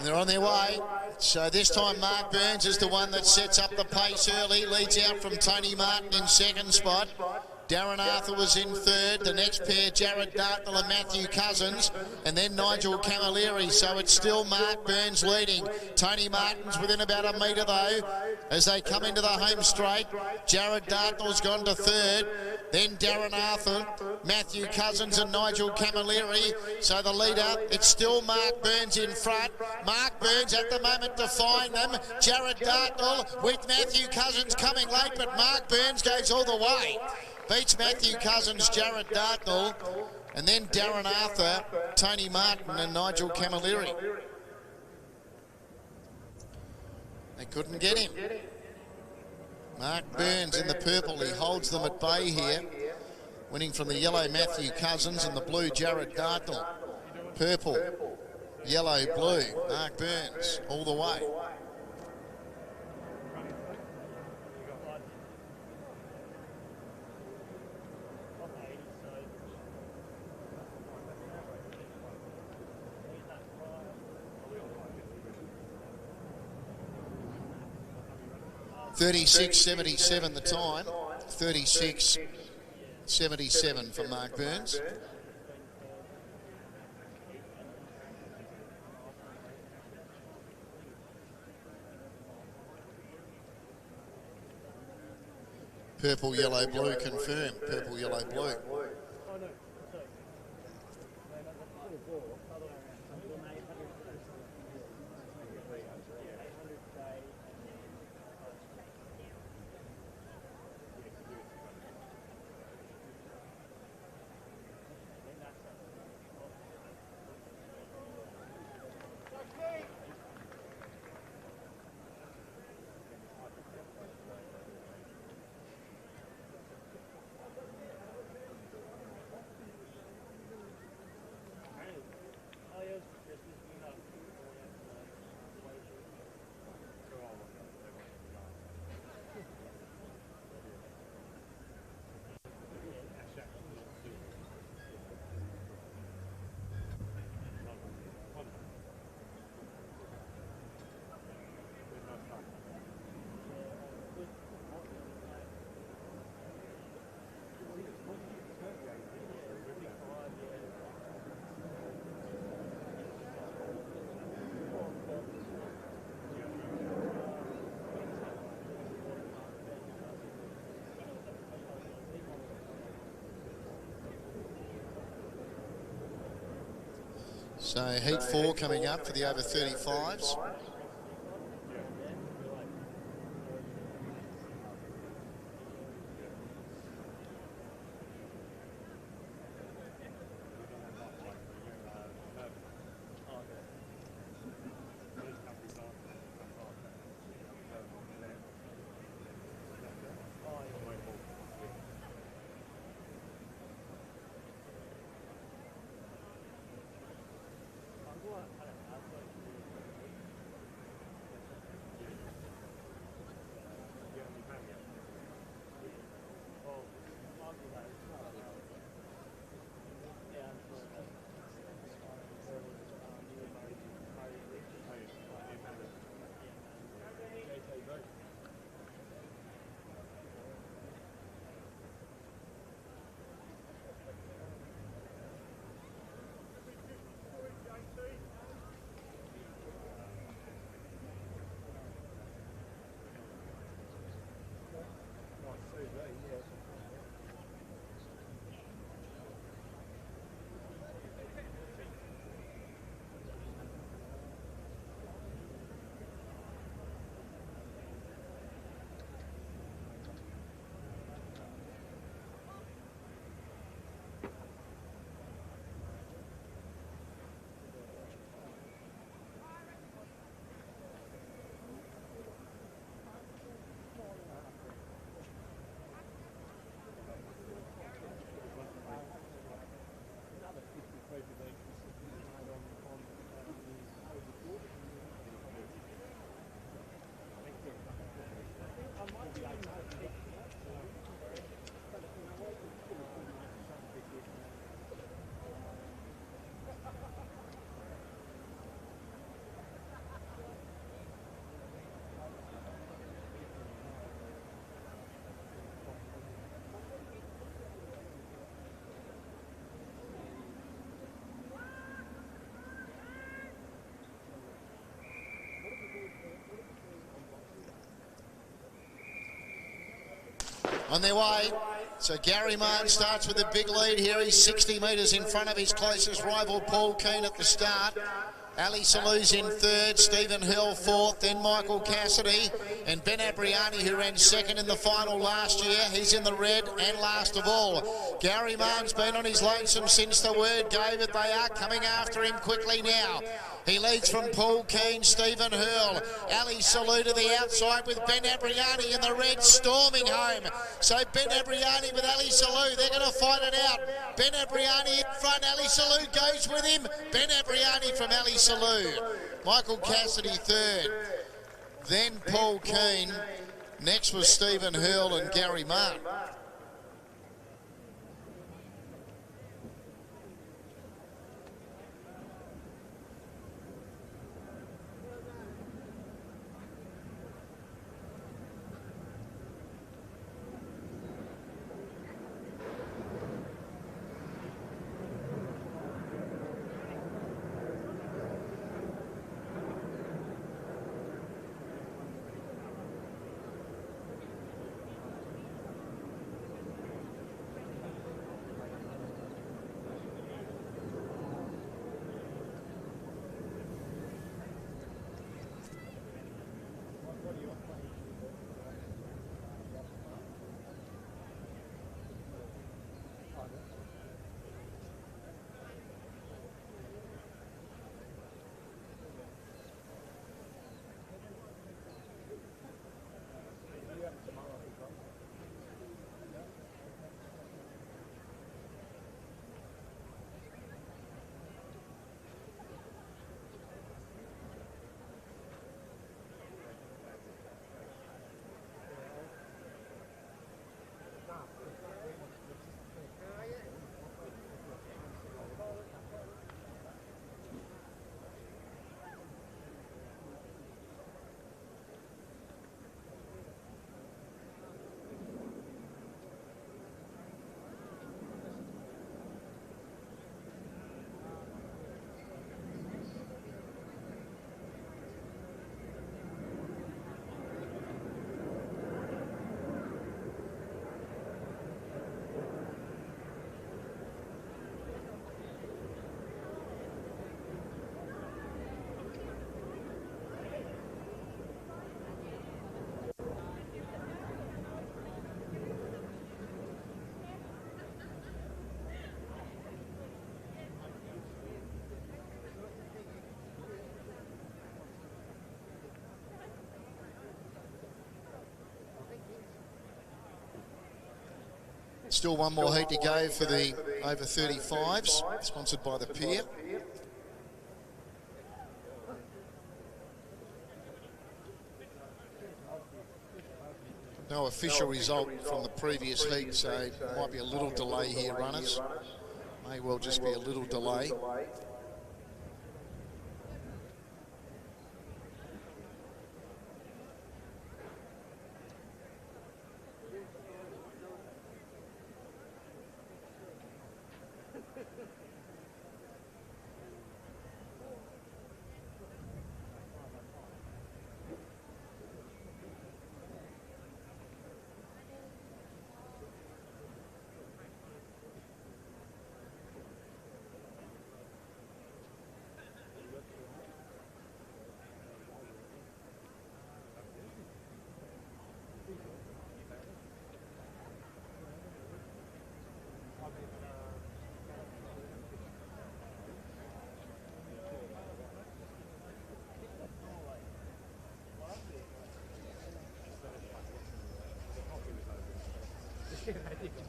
They're on their way. So this time Mark Burns is the one that sets up the pace early. Leads out from Tony Martin in second spot. Darren Arthur was in third. The next pair, Jared Dartnell and Matthew Cousins. And then Nigel Camilleri. So it's still Mark Burns leading. Tony Martin's within about a metre though as they come into the home straight. Jared Dartnell's gone to third. Then Darren Arthur, Matthew Cousins and Nigel Camilleri. So the leader, it's still Mark Burns in front. Mark Burns at the moment defying them. Jared Dartnell with Matthew Cousins coming late, but Mark Burns goes all the way. Beats Matthew Cousins, Jared Dartnell, and then Darren Arthur, Tony Martin and Nigel Camilleri. They couldn't get him. Mark Burns in the purple, he holds them at bay here. Winning from the yellow Matthew Cousins and the blue Jared Dartnell. Purple, yellow, blue, Mark Burns all the way. $36.77 the time, 36.77 for Mark Burns. Purple, yellow, blue confirmed. Purple, yellow, blue. So heat 4 coming up for the over 35s. on their way. So Gary Martin starts with a big lead here. He's 60 metres in front of his closest rival, Paul Keane, at the start. Ali Salou's in third, Stephen Hill fourth, then Michael Cassidy and Ben Abriani, who ran second in the final last year. He's in the red, and last of all, Gary Martin's been on his lonesome since the word gave it. They are coming after him quickly now. He leads from Paul Keane, Stephen Hurl, Ali Salou to the outside with Ben Abriani in the red, storming home. So Ben Abriani with Ali Salou, they're going to fight it out. Ben Abriani in front, Ali Salou goes with him. Ben Abriani from Ali Salou. Michael Cassidy third. Then Paul Keane. Next was Stephen Hurl and Gary Martin. Still one more heat to go for the over 35s, sponsored by the Pier. No official result from the previous heat, so it might be a little delay here, runners. May well just be a little delay.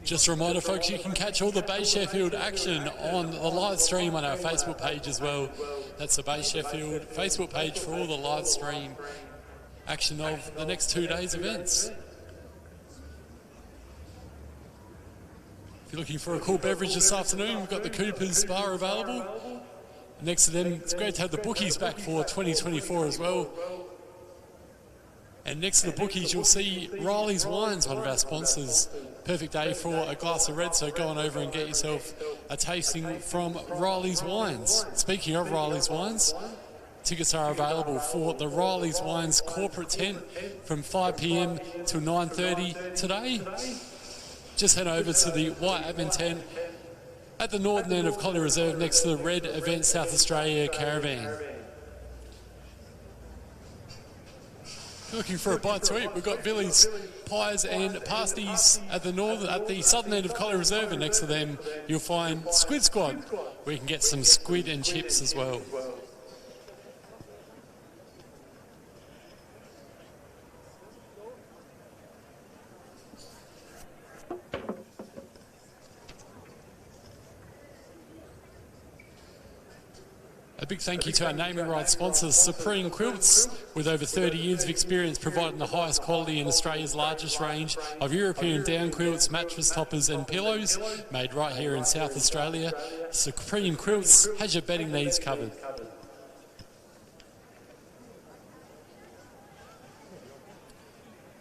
Just a reminder, folks, you can catch all the Bay Sheffield action on the live stream on our Facebook page as well. That's the Bay Sheffield Facebook page for all the live stream action of the next 2 days' events. If you're looking for a cool beverage this afternoon, we've got the Cooper's Bar available. Next to them, it's great to have the bookies back for 2024 as well. And next to the bookies, you'll see Riley's Wines, one of our sponsors. Perfect day for a glass of red, so go on over and get yourself a tasting from Riley's Wines. Speaking of Riley's Wines, Tickets are available for the Riley's Wines corporate tent from 5 p.m. till 9:30 today. Just head over to the white admin tent at the northern end of Collie Reserve next to the Red Event South Australia caravan. Looking for a bite to eat, we've got Billy's Pies and Pasties at the southern end of Collie Reserve, and next to them you'll find Squid Squad, where you can get some squid and chips as well. A big thank you to our naming rights sponsors, Supreme Quilts, with over 30 years of experience providing the highest quality in Australia's largest range of European down quilts, mattress toppers and pillows, made right here in South Australia. Supreme Quilts has your bedding needs covered.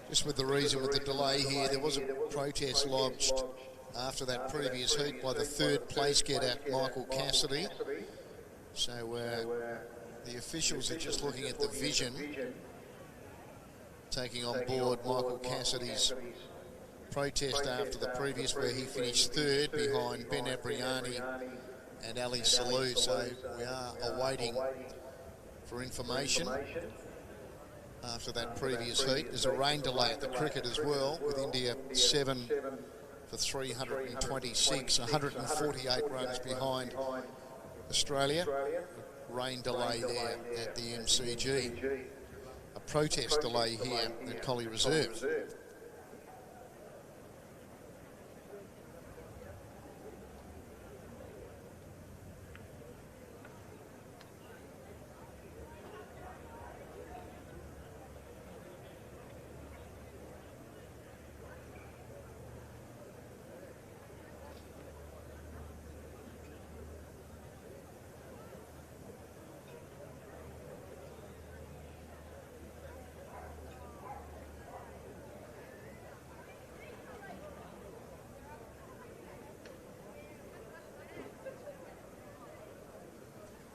Just with the reason with the delay here, there was a protest lodged after that previous heat by the third place getter, Michael Cassidy. So the officials are just looking at the vision, taking on board Michael Cassidy's protest after the previous, where he finished third behind Ben Abriani and Ali Salou. So we are awaiting for information after that previous heat. There's a rain delay at the cricket as well, with India 7 for 326, 148 runs behind Australia. Rain delay there at the MCG. A protest delay here at Collie Reserve.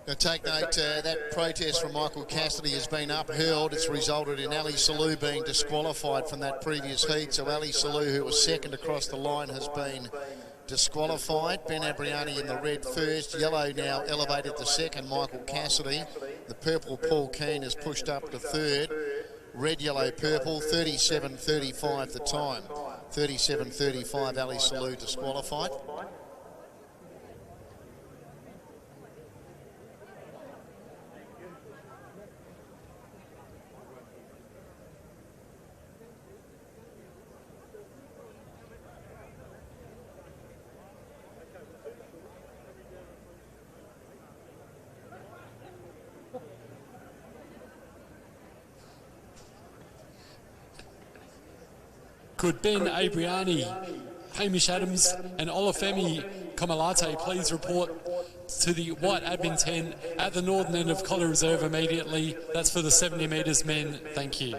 Now take note, that protest from Michael Cassidy has been upheld. It's resulted in Ali Salou being disqualified from that previous heat. So Ali Salou, who was second across the line, has been disqualified. Ben Abriani in the red first. Yellow now elevated to second, Michael Cassidy. The purple, Paul Keane, has pushed up to third. Red, yellow, purple, 37.35 the time. 37.35, Ali Salou disqualified. Could Ben Abriani, Hamish Adams and Olufemi Komalate please report to the white admin tent at the northern end of Collie Reserve immediately? That's for the 70 metres men. Thank you.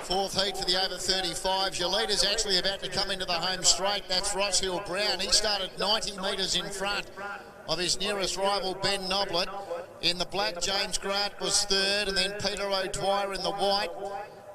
Fourth heat for the over 35s. Your leader's actually about to come into the home straight. That's Ross Hill-Brown. He started 90 metres in front of his nearest rival, Ben Noblet. In the black, James Grant was third, and then Peter O'Dwyer in the white.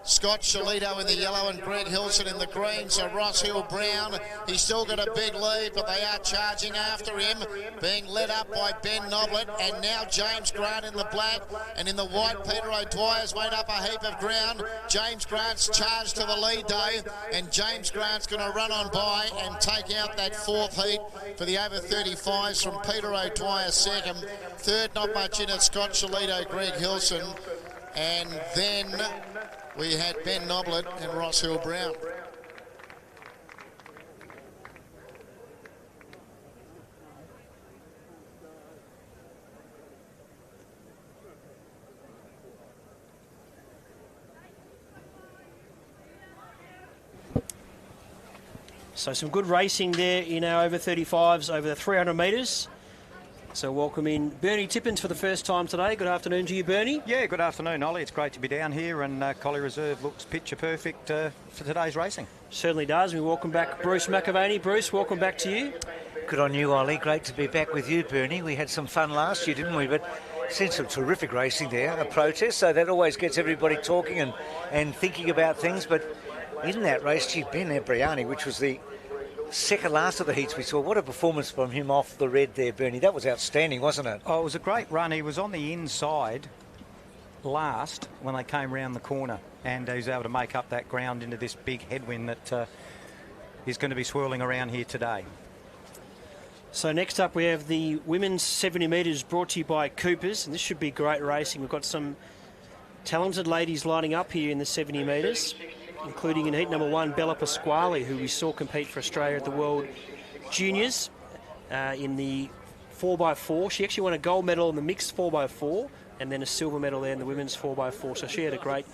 Scott Shalito in the yellow and Greg Hilson in the green. So Ross Hill-Brown, he's still got a big lead, but they are charging after him, being led up by Ben Noblet, and now James Grant in the black, and in the white, Peter O'Dwyer's made up a heap of ground. James Grant's charged to the lead though, and James Grant's going to run on by and take out that fourth heat for the over 35s from Peter O'Dwyer second. Third, not much in it, Scott Shalito, Greg Hilson, and then we had Ben Noblet and Ross Hill-Brown. So some good racing there in our over 35s over the 300 metres. So welcome in Bernie Tippins for the first time today. Good afternoon to you, Bernie. Yeah, good afternoon, Ollie. It's great to be down here, and Collie Reserve looks picture perfect for today's racing. Certainly does. We welcome back Bruce McAvaney. Bruce, welcome back to you. Good on you, Ollie. Great to be back with you, Bernie. We had some fun last year, didn't we? But seen some terrific racing there, a protest, so that always gets everybody talking and thinking about things. But in that race, Ben Ebriani, which was the second last of the heats we saw, what a performance from him off the red there, Bernie. That was outstanding, wasn't it? Oh, it was a great run. He was on the inside last when they came round the corner, and he was able to make up that ground into this big headwind that is going to be swirling around here today. So next up we have the women's 70 metres brought to you by Coopers, and this should be great racing. We've got some talented ladies lining up here in the 70 metres, including in heat number 1 Bella Pasquale, who we saw compete for Australia at the World Juniors in the 4x4. She actually won a gold medal in the mixed 4x4 and then a silver medal there in the women's 4x4. So she had a great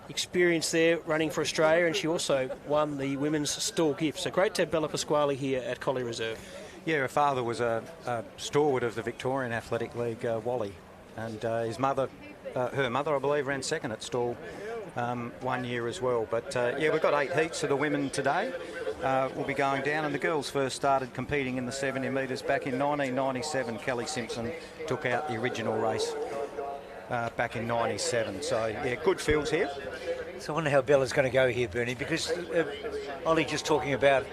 experience there running for Australia, and she also won the women's stall gift. So great to have Bella Pasquale here at Collie Reserve. Yeah, her father was a stalwart of the Victorian Athletic League, Wally, and his mother, her mother, I believe, ran second at stall 1 year as well. But yeah, we've got 8 heats of the women today. We'll be going down, and the girls first started competing in the 70 metres back in 1997. Kelly Simpson took out the original race back in 97. So yeah, good fields here. So I wonder how Bella's going to go here, Bernie, because Ollie just talking about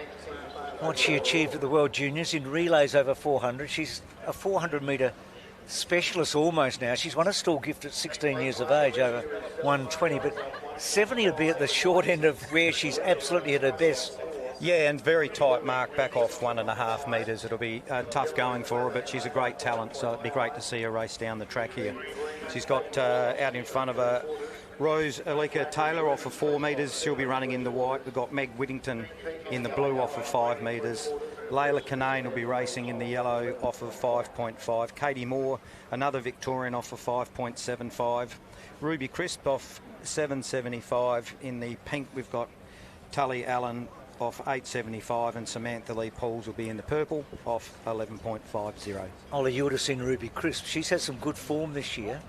what she achieved at the World Juniors in relays over 400. She's a 400-metre specialist almost now. She's won a stall gift at 16 years of age over 120, but 70 will be at the short end of where she's absolutely at her best. Yeah, and very tight mark back off 1.5 metres. It'll be tough going for her, but she's a great talent, so it'd be great to see her race down the track here. She's got out in front of her Rose Alika Taylor off of 4 metres. She'll be running in the white. We've got Meg Whittington in the blue off of 5 metres. Layla Canane will be racing in the yellow off of 5.5. Katie Moore, another Victorian, off of 5.75. Ruby Crisp off 7.75. In the pink, we've got Tully Allen off 8.75, and Samantha Lee Pauls will be in the purple off 11.50. Ollie, you would have seen Ruby Crisp. She's had some good form this year.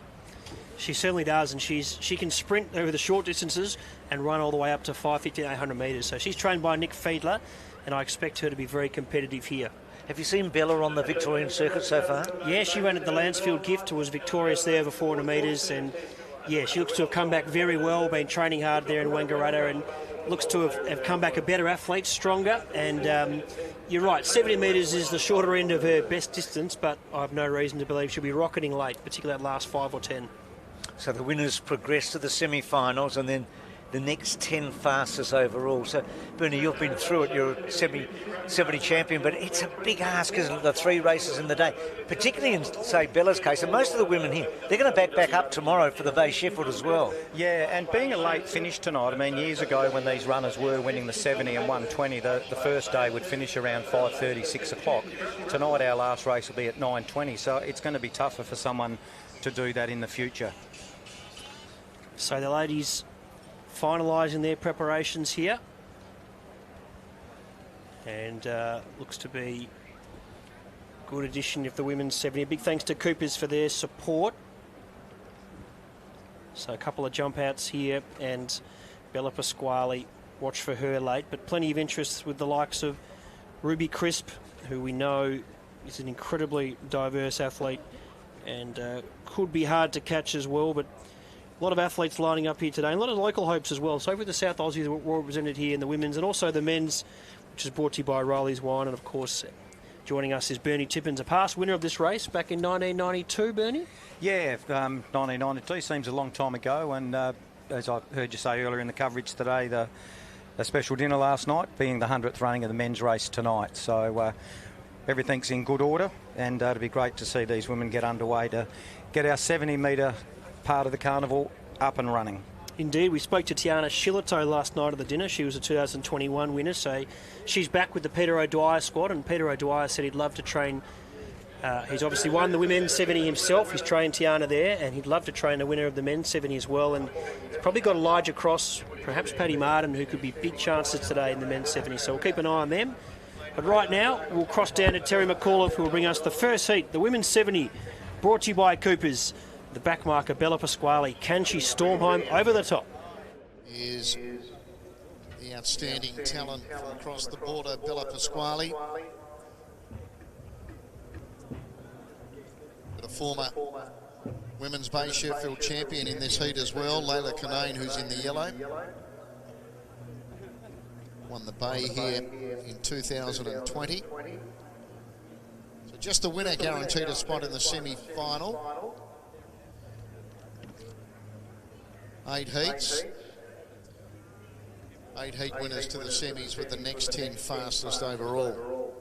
She certainly does, and she can sprint over the short distances and run all the way up to 550 and 800 metres. So she's trained by Nick Fiedler, and I expect her to be very competitive here. Have you seen Bella on the Victorian circuit so far? Yeah, she ran at the Lansfield Gift, was victorious there over 400 metres, and yeah, she looks to have come back very well, been training hard there in Wangaratta, and looks to have come back a better athlete, stronger, and you're right, 70 metres is the shorter end of her best distance, but I have no reason to believe she'll be rocketing late, particularly that last 5 or 10. So the winners progress to the semi-finals, and then the next 10 fastest overall. So, Bernie, you've been through it. You're a 70 champion, but it's a big ask, isn't it, the 3 races in the day, particularly in, say, Bella's case. And most of the women here, they're going to back up tomorrow for the Bay Sheffield as well. Yeah, and being a late finish tonight, I mean, years ago when these runners were winning the 70 and 120, the first day would finish around 5:30, 6 o'clock. Tonight, our last race will be at 9:20, so it's going to be tougher for someone to do that in the future. So the ladies finalising their preparations here, and looks to be a good addition of the women's 70. Big thanks to Coopers for their support. So a couple of jump outs here, and Bella Pasquale, watch for her late, but plenty of interest with the likes of Ruby Crisp, who we know is an incredibly diverse athlete and could be hard to catch as well, but a lot of athletes lining up here today, and a lot of local hopes as well. So hopefully the South Aussies were represented here in the women's, and also the men's, which is brought to you by Riley's Wine. And of course, joining us is Bernie Tippins, a past winner of this race back in 1992, Bernie? Yeah, 1992 seems a long time ago, and as I heard you say earlier in the coverage today, the special dinner last night being the 100th running of the men's race tonight. So everything's in good order, and it'll be great to see these women get underway to get our 70-metre part of the carnival up and running. Indeed, we spoke to Tiana Shillito last night at the dinner. She was a 2021 winner, so she's back with the Peter O'Dwyer squad, and Peter O'Dwyer said he'd love to train He's obviously won the women's 70 himself. He's trained Tiana there, and he'd love to train the winner of the men's 70 as well. And he's probably got Elijah Cross, perhaps Paddy Martin, who could be big chances today in the men's 70. So we'll keep an eye on them. But right now, we'll cross down to Terry McAuliffe, who will bring us the first heat, the women's 70, brought to you by Coopers. The backmarker, Bella Pasquale. Can she storm home over the top? Is the outstanding talent from across the border, Bella Pasquale. But a former women's Bay Sheffield champion in this heat as well, Layla Kanane, who's in the yellow. Won the Bay here in 2020. So just the winner guaranteed a spot in the semi-final. 8 heats. 8 heat winners to the semis with the next 10 fastest overall.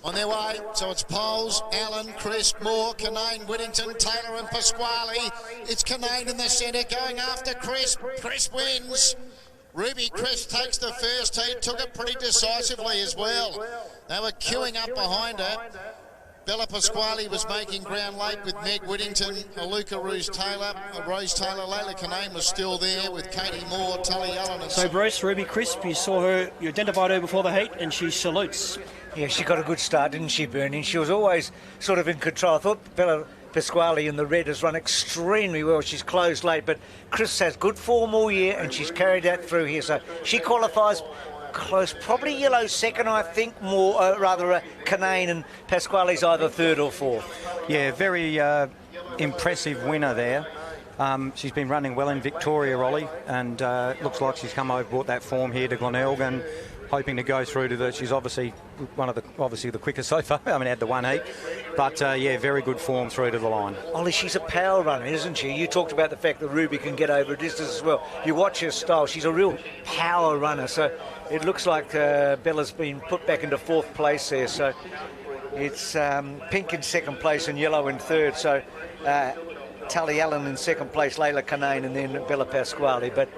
On their way, so it's Poles, Allen, Crisp, Moore, Kanane, Whittington, Taylor and Pasquale. It's Kanane in the centre going after Crisp. Crisp wins. Ruby Crisp takes the first heat, took it pretty decisively as well. They were queuing up behind her. Bella Pasquale was making ground late with Meg Whittington, Aluka Rose Taylor, Layla Kanane was still there with Katie Moore, Tully Allen. And so Bruce, Ruby Crisp, you saw her, you identified her before the heat, and she salutes. Yeah, she got a good start, didn't she, Bernie? She was always sort of in control. I thought Bella Pasquale in the red has run extremely well. She's closed late, but Chris has good form all year, and she's carried that through here. So she qualifies close, probably yellow second, I think, more, Kanane, and Pasquale's either third or fourth. Yeah, very impressive winner there. She's been running well in Victoria, Ollie, and looks like she's come over, brought that form here to Glenelg, hoping to go through to the. She's obviously the quickest so far. I mean, had the one heat, but yeah, very good form through to the line. Ollie, she's a power runner, isn't she? You talked about the fact that Ruby can get over a distance as well. You watch her style; she's a real power runner. So it looks like Bella's been put back into fourth place there. So it's pink in second place and yellow in third. So Tully Allen in second place, Layla Kanane, and then Bella Pasquale. But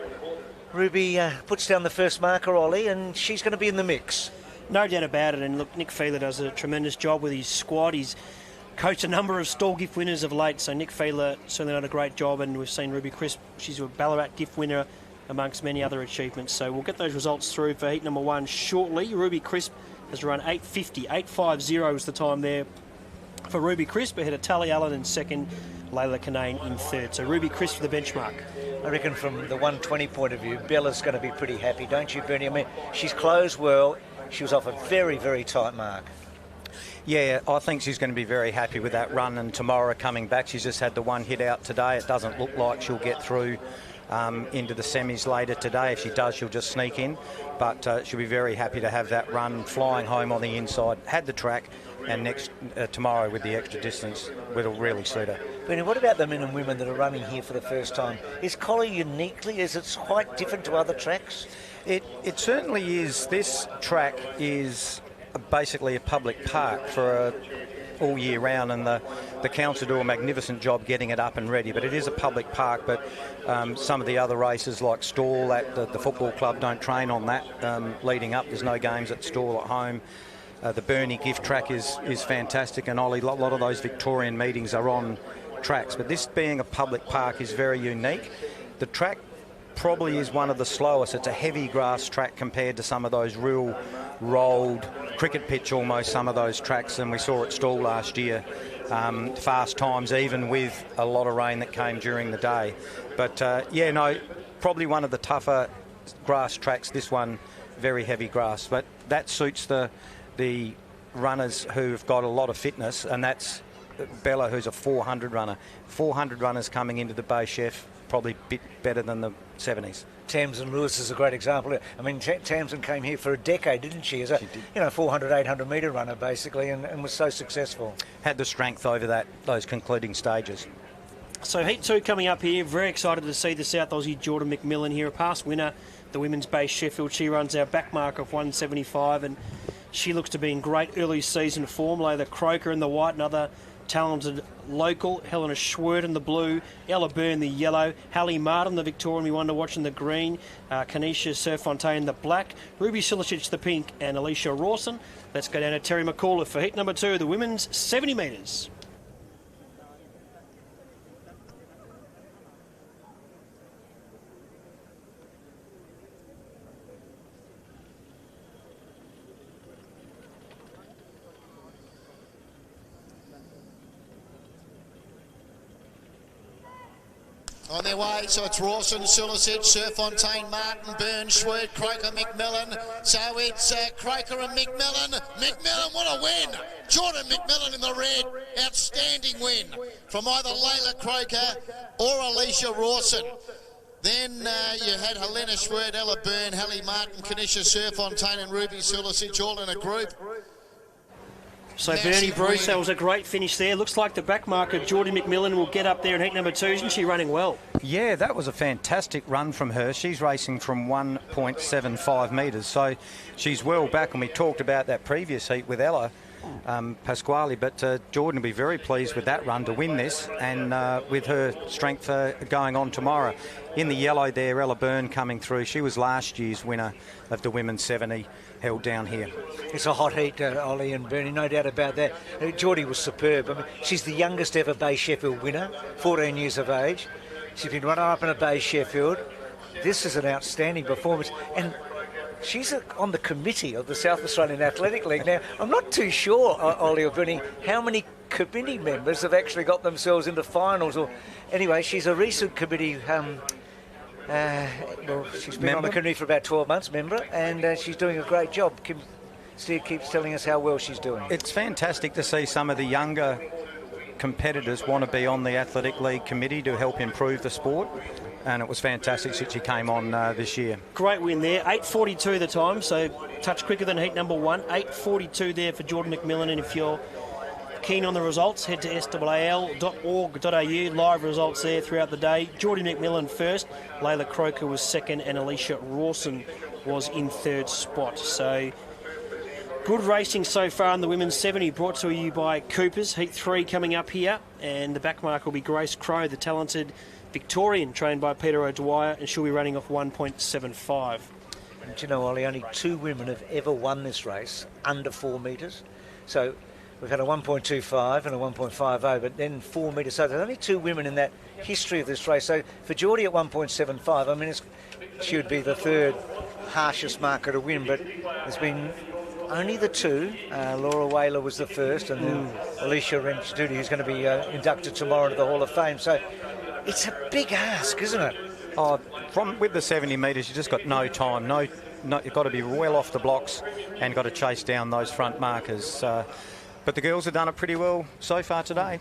Ruby puts down the first marker, Ollie, and she's going to be in the mix. No doubt about it. And look, Nick Feeler does a tremendous job with his squad. He's coached a number of stall gift winners of late, so Nick Feeler certainly done a great job. And we've seen Ruby Crisp, she's a Ballarat gift winner amongst many other achievements. So we'll get those results through for heat number 1 shortly. Ruby Crisp has run 8:50, 8:50 is the time there for Ruby Crisp, ahead of Tully Allen in second, Layla Kanane in third. So Ruby Crisp for the benchmark. I reckon from the 120 point of view, Bella's going to be pretty happy, don't you, Bernie? I mean, she's closed well. She was off a very, very tight mark. Yeah, I think she's going to be very happy with that run, and tomorrow coming back, she's just had the one hit out today. It doesn't look like she'll get through into the semis later today. If she does, she'll just sneak in, but she'll be very happy to have that run flying home on the inside. Had the track, and tomorrow with the extra distance, it'll really suit her. Bernie, what about the men and women that are running here for the first time? Is Collie uniquely, is it quite different to other tracks? It certainly is. This track is basically a public park for all year round, and the council do a magnificent job getting it up and ready, but it is a public park. But some of the other races like Stawell at the football club don't train on that leading up. There's no games at Stawell at home. The Burnie gift track is fantastic, and Ollie, a lot of those Victorian meetings are on tracks, but this being a public park is very unique. The track probably is one of the slowest. It's a heavy grass track compared to some of those real rolled cricket pitch almost, some of those tracks, and we saw at Stawell last year. Fast times, even with a lot of rain that came during the day. But yeah, no, probably one of the tougher grass tracks. This one, very heavy grass, but that suits the runners who've got a lot of fitness, and that's Bella, who's a 400 runner. 400 runners coming into the Bay Chef, probably a bit better than the 70s. Tamsin Lewis is a great example. I mean, Tamsin came here for a decade, didn't she? As a 400, 800 metre runner, basically, and was so successful. Had the strength over those concluding stages. So Heat 2 coming up here. Very excited to see the South Aussie Jordan McMillan here, a past winner, the women's Bay Sheffield. She runs our back mark of 175, and she looks to be in great early season form. Layla Croker in the white, another talented local. Helena Schwert in the blue, Ella Byrne the yellow, Hallie Martin the Victorian we wonder watching the green, Kanisha Serfontaine the black, Ruby Silicic the pink, and Alicia Rawson. Let's go down to Terry McCullough for heat number 2, the women's 70 metres. On their way, so it's Rawson, Silicic, Serfontaine, Martin, Byrne, Schwert, Croker, McMillan. So it's Croker and McMillan. McMillan, what a win! Jordan McMillan in the red. Outstanding win from either Layla Croker or Alicia Rawson. Then you had Helena Schwert, Ella Byrne, Hallie Martin, Kanisha Serfontaine and Ruby Silicic all in a group. So Bernie Bruce, that was a great finish there. Looks like the back marker, Geordie McMillan, will get up there in heat number 2. Isn't she running well? Yeah, that was a fantastic run from her. She's racing from 1.75 metres, so she's well back. And we talked about that previous heat with Ella Pasquale, but Jordan will be very pleased with that run to win this, and with her strength going on tomorrow. In the yellow there, Ella Byrne coming through. She was last year's winner of the women's 70, held down here. It's a hot heat, Ollie and Bernie, no doubt about that. Geordie was superb. I mean, she's the youngest ever Bay Sheffield winner, 14 years of age. She's been running up in a Bay Sheffield. This is an outstanding performance. And she's on the committee of the South Australian Athletic League. Now, I'm not too sure, Ollie or Bernie, how many committee members have actually got themselves into finals. Or anyway, she's a recent committee well, she's been on the committee for about 12 months, member, and she's doing a great job. Kim Steer keeps telling us how well she's doing. It's fantastic to see some of the younger competitors want to be on the Athletic League committee to help improve the sport, and it was fantastic that she came on this year. Great win there, 8:42 the time, so touch quicker than heat number 1. 8:42 there for Jordan McMillan, and if you're keen on the results, head to swal.org.au. Live results there throughout the day. Geordie McMillan first, Layla Croker was second, and Alicia Rawson was in third spot. So good racing so far in the women's 70, brought to you by Coopers. Heat 3 coming up here, and the backmark will be Grace Crowe, the talented Victorian, trained by Peter O'Dwyer, and she'll be running off 1.75. And you know, Ollie, only 2 women have ever won this race under 4 metres. So we've had a 1.25 and a 1.50, but then 4 metres. So there's only 2 women in that history of this race. So for Geordie at 1.75, I mean, she would be the third harshest marker to win, but there's been only the 2. Laura Whaler was the first, and then Alicia Wrench-Doody, who's going to be inducted tomorrow into the Hall of Fame. So it's a big ask, isn't it? Oh, with the 70 metres, you just got no time. No, you've got to be well off the blocks and got to chase down those front markers. But the girls have done it pretty well so far today.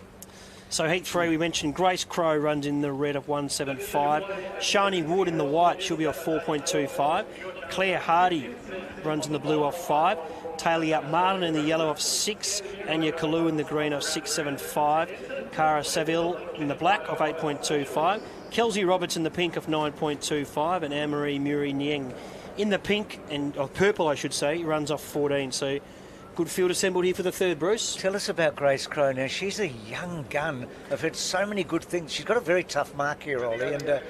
So heat 3, we mentioned Grace Crowe runs in the red of 1.75. Shani Wood in the white, she'll be off 4.25. Claire Hardy runs in the blue off 5. Talia Martin in the yellow off 6. Anya Kalu in the green off 6.75. Cara Saville in the black off 8.25. Kelsey Roberts in the pink of 9.25. And Anne-Marie Muri-Nieng in the pink, and purple I should say, runs off 14. So good field assembled here for the third, Bruce. Tell us about Grace Crowe now. She's a young gun. I've heard so many good things. She's got a very tough mark here, Ollie, and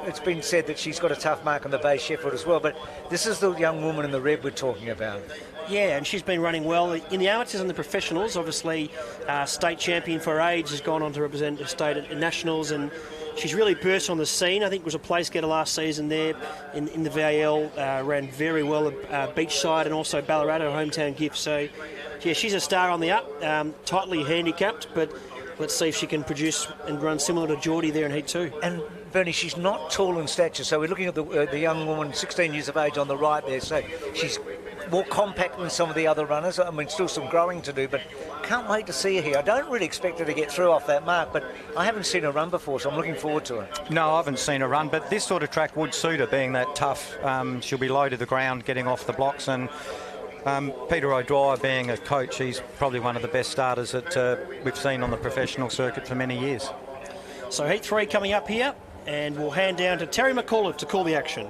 it's been said that she's got a tough mark on the Bay Sheffield as well, but this is the young woman in the red we're talking about. Yeah, and she's been running well in the amateurs and the professionals. Obviously, state champion for age, has gone on to represent the state at nationals, and she's really burst on the scene. I think it was a place getter last season there in the VAL. Ran very well at Beachside and also Ballarat, her hometown gift. So, yeah, she's a star on the up, tightly handicapped, but let's see if she can produce and run similar to Geordie there in Heat 2. And Bernie, she's not tall in stature, so we're looking at the young woman, 16 years of age on the right there, so she's more compact than some of the other runners. I mean, still some growing to do, but can't wait to see her here. I don't really expect her to get through off that mark, but I haven't seen her run before, so I'm looking forward to her. No, I haven't seen her run, but this sort of track would suit her, being that tough. She'll be low to the ground, getting off the blocks, and Peter O'Dwyer, being a coach, he's probably one of the best starters that we've seen on the professional circuit for many years. So heat 3 coming up here, and we'll hand down to Terry McAuliffe to call the action.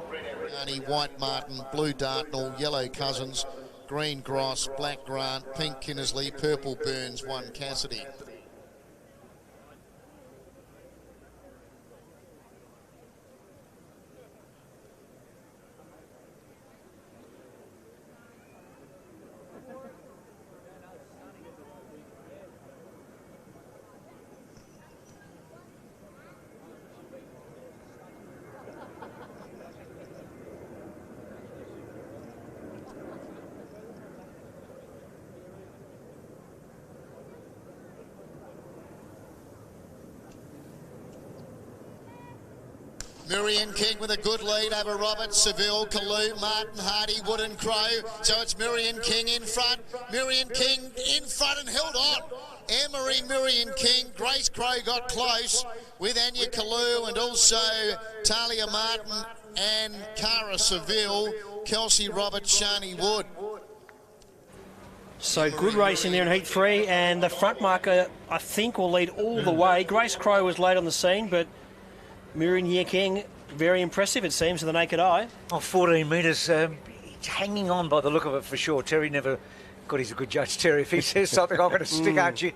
White Martin, blue Dartnell, yellow Cousins, green Gross, black Grant, pink Kinnersley, purple Burns, 1 Cassidy. Miriam King with a good lead over Robert, Seville, Kalu, Martin, Hardy, Wood and Crow. So it's Miriam King in front. Miriam King in front and held on. Emery, Miriam King, Grace Crow got close with Anya Kalu and also Talia Martin and Cara Seville, Kelsey Roberts, Shani Wood. So good racing there in heat 3, and the front marker, I think, will lead all the way. Grace Crow was late on the scene, but Miriam King, very impressive, it seems, to the naked eye. 14 metres, hanging on by the look of it for sure. Terry never... God, he's a good judge, Terry. If he says something, I'm going to stick out you.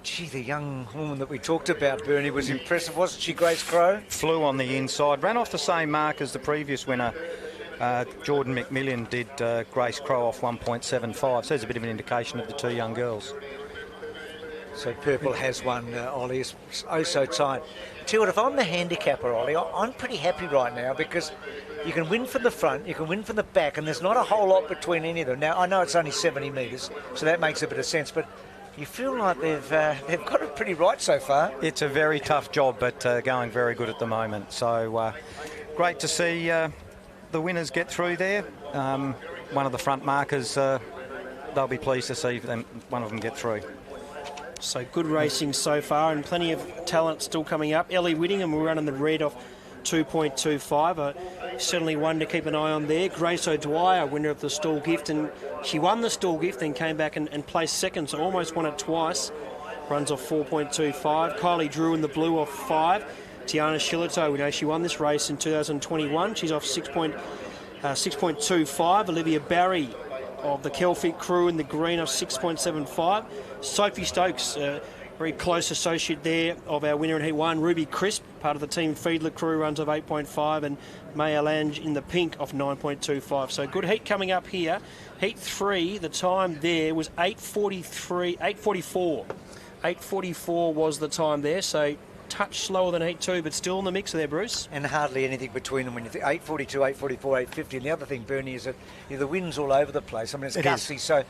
Gee, the young woman that we talked about, Bernie, was impressive, wasn't she, Grace Crow? Flew on the inside, ran off the same mark as the previous winner. Jordan McMillan did Grace Crow off 1.75, so there's a bit of an indication of the two young girls. So purple has won, Ollie. It's oh so tight. Tell you what, if I'm the handicapper, Ollie, I'm pretty happy right now because you can win from the front, you can win from the back, and there's not a whole lot between any of them. Now, I know it's only 70 metres, so that makes a bit of sense, but you feel like they've got it pretty right so far. It's a very tough job, but going very good at the moment. So great to see the winners get through there. One of the front markers, they'll be pleased to see one of them get through. So good racing so far, and plenty of talent still coming up. Ellie Whittingham will run in the red off 2.25. Certainly one to keep an eye on there. Grace O'Dwyer, winner of the stall gift, and she won the stall gift and came back and placed second, so almost won it twice. Runs off 4.25. Kylie Drew in the blue off 5. Tiana Shillito, we know she won this race in 2021. She's off 6.25. Olivia Barry of the Kelfic crew in the green off 6.75. Sophie Stokes, very close associate there of our winner in Heat 1. Ruby Crisp, part of the Team Fiedler crew, runs off 8.5, and Maya Lange in the pink off 9.25. So good heat coming up here. Heat 3, the time there was 8:44. 8:44 was the time there, so touch slower than Heat 2, but still in the mix there, Bruce. And hardly anything between them when you think 8:42, 8:44, 8:50. And the other thing, Bernie, is that the wind's all over the place. I mean, it's gusty, so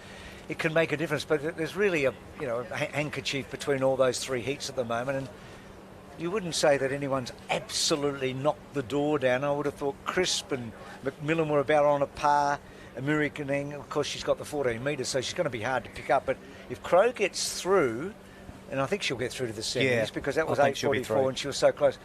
it can make a difference. But there's really a handkerchief between all those three heats at the moment, and you wouldn't say that anyone's absolutely knocked the door down. I would have thought Crisp and McMillan were about on a par. American, of course, she's got the 14 metres, so she's going to be hard to pick up. But if Crow gets through, and I think she'll get through to the semis because that was 8:44 and she was so close.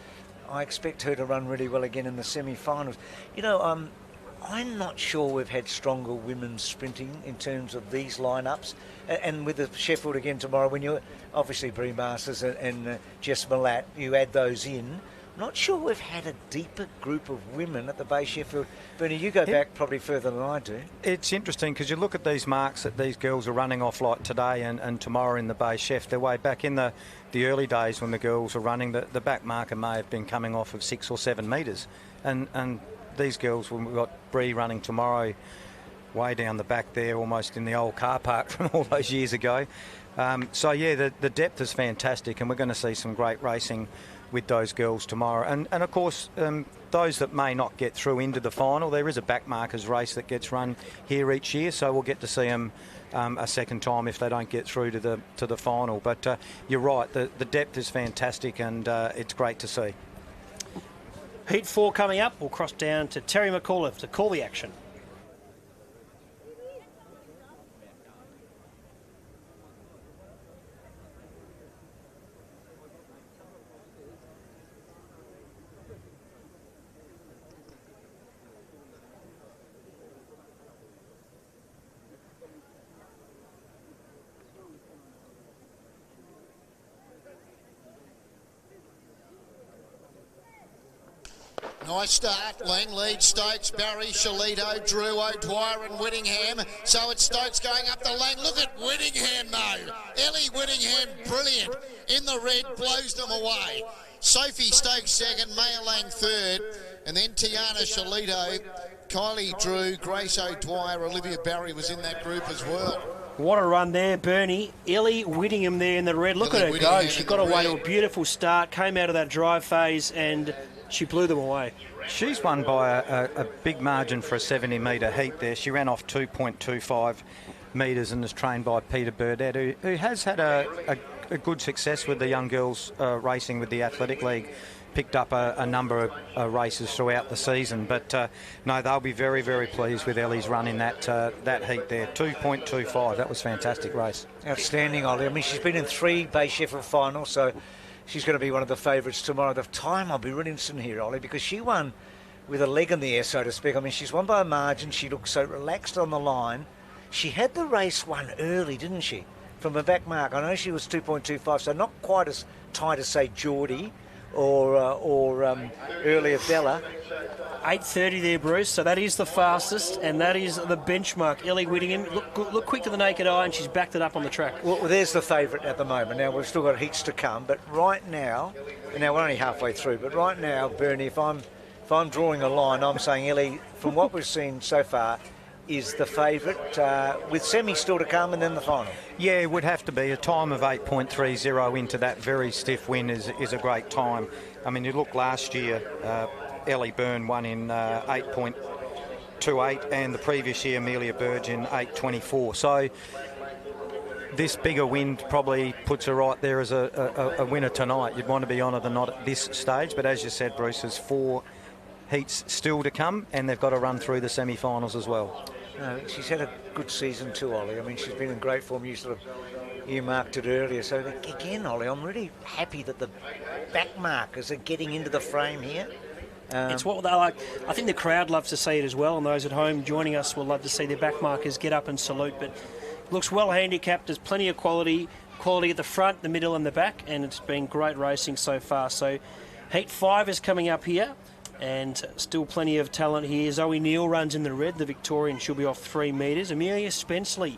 I expect her to run really well again in the semi-finals. You know, I'm not sure we've had stronger women sprinting in terms of these lineups. And with the Sheffield again tomorrow, when you're obviously Brie Masters and Jess Malat, you add those in. I'm not sure we've had a deeper group of women at the Bay Sheffield. Bernie, you go back probably further than I do. It's interesting because you look at these marks that these girls are running off like today and tomorrow in the Bay Chef. They're way back in the early days when the girls were running. The back marker may have been coming off of 6 or 7 metres. And these girls, when we've got Bree running tomorrow way down the back there, almost in the old car park from all those years ago. So, yeah, the depth is fantastic, and we're going to see some great racing with those girls tomorrow. And of course, those that may not get through into the final, there is a back markers race that gets run here each year, so we'll get to see them a second time if they don't get through to the final. But you're right, the depth is fantastic, and it's great to see. Heat 4 coming up. We'll cross down to Terry McAuliffe to call the action. Nice start. Lang leads Stokes, Barry, Shalito, Drew, O'Dwyer and Whittingham. So it's Stokes going up the Lang. Look at Whittingham though. Ellie Whittingham, brilliant. In the red, blows them away. Sophie Stokes second, Maya Lang third. And then Tiana Shalito, Kylie Drew, Grace O'Dwyer, Olivia Barry was in that group as well. What a run there, Bernie. Ellie Whittingham there in the red. Look at her go. She got away to a beautiful start, came out of that drive phase, and she blew them away. She's won by a big margin for a 70-metre heat there. She ran off 2.25 metres and is trained by Peter Burdett, who has had a good success with the young girls racing with the Athletic League. Picked up a number of races throughout the season, but no, they'll be very, very pleased with Ellie's run in that heat there. 2.25, that was a fantastic race. Outstanding, Ollie. I mean, she's been in 3 Bay Sheffield finals, so she's going to be one of the favourites tomorrow. The time I'll be really interested in here, Ollie, because she won with a leg in the air, so to speak. I mean, she's won by a margin. She looked so relaxed on the line. She had the race won early, didn't she? From a back mark. I know she was 2.25, so not quite as tight as, say, Geordie or earlier Bella. 8:30 there, Bruce, so that is the fastest, and that is the benchmark. Ellie Whittingham, look quick to the naked eye, and she's backed it up on the track. Well, there's the favourite at the moment. Now, we've still got heats to come, but right now, we're only halfway through, but right now, Bernie, if I'm drawing a line, I'm saying Ellie, from what we've seen so far, is the favourite, with semi still to come and then the final. Yeah, it would have to be. A time of 8.30 into that very stiff win is a great time. I mean, you look last year, Ellie Byrne won in 8.28 and the previous year Amelia Burge in 8.24. So this bigger win probably puts her right there as a winner tonight. You'd want to be on her than not at this stage, but as you said, Bruce, there's 4 heats still to come and they've got to run through the semi-finals as well. She's had a good season too, Ollie. I mean, she's been in great form. You sort of earmarked it earlier. So again, Ollie, I'm really happy that the back markers are getting into the frame here. It's what they like. I think the crowd loves to see it as well, and those at home joining us will love to see their back markers get up and salute. But looks well handicapped. There's plenty of quality at the front, the middle and the back, and it's been great racing so far. So Heat 5 is coming up here, and still plenty of talent here. Zoe Neal runs in the red, the Victorian. She'll be off 3 metres. Amelia Spenceley,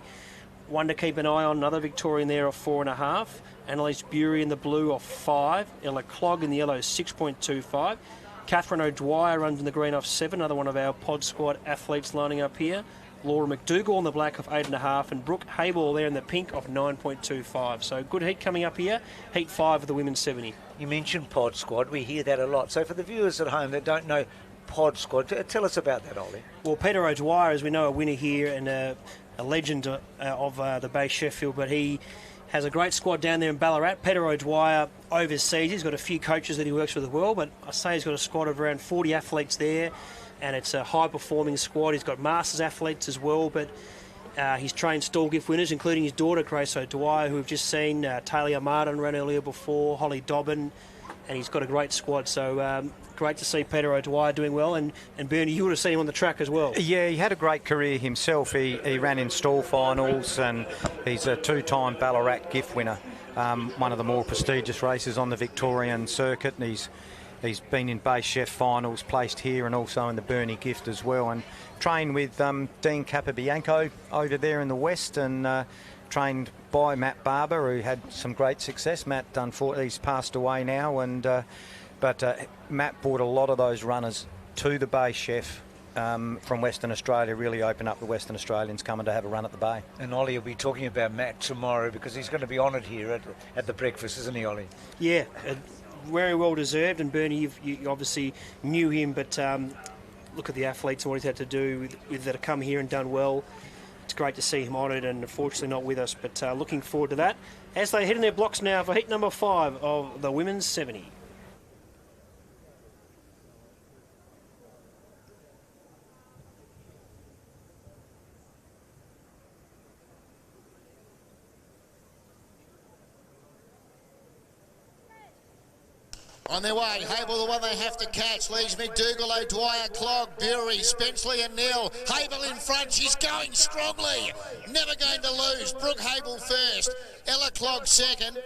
one to keep an eye on, another Victorian there off 4.5. Annalise Bury in the blue off 5. Ella Clogg in the yellow 6.25. Catherine O'Dwyer runs in the green off 7, another one of our pod squad athletes lining up here. Laura McDougall in the black of 8.5, and Brooke Hayball there in the pink of 9.25. So good heat coming up here. Heat 5 of the women's 70. You mentioned pod squad. We hear that a lot. So for the viewers at home that don't know pod squad, tell us about that, Ollie. Well, Peter O'Dwyer, as we know, a winner here and a legend of the Bay Sheffield, but he has a great squad down there in Ballarat. Peter O'Dwyer overseas. He's got a few coaches that he works with as well, but I say he's got a squad of around 40 athletes there, and it's a high-performing squad. He's got Masters athletes as well, but he's trained stall gift winners, including his daughter, Grace O'Dwyer, who we've just seen. Talia Martin ran earlier before, Holly Dobbin, and he's got a great squad. So great to see Peter O'Dwyer doing well, and Bernie, you would have seen him on the track as well. Yeah, he had a great career himself. He ran in stall finals, and he's a 2-time Ballarat gift winner, one of the more prestigious races on the Victorian circuit, and he's been in Bay Chef finals, placed here and also in the Bernie Gift as well, and trained with Dean Capobianco over there in the west, and trained by Matt Barber, who had some great success. Matt, unfortunately, he's passed away now, and but Matt brought a lot of those runners to the Bay Chef from Western Australia, really opened up the Western Australians coming to have a run at the Bay. And Ollie will be talking about Matt tomorrow because he's going to be honoured here at the breakfast, isn't he, Ollie? Yeah, very well deserved, and Bernie, you obviously knew him, but look at the athletes and what he's had to do with that have come here and done well. It's great to see him honoured, and unfortunately not with us, but looking forward to that as they head in their blocks now for heat number 5 of the women's 70. On their way, Hable, the one they have to catch, leaves McDougall, O'Dwyer, Clogg, Bury, Spenceley and Neal. Hable in front, she's going strongly, never going to lose. Brooke Hable first, Ella Clogg second,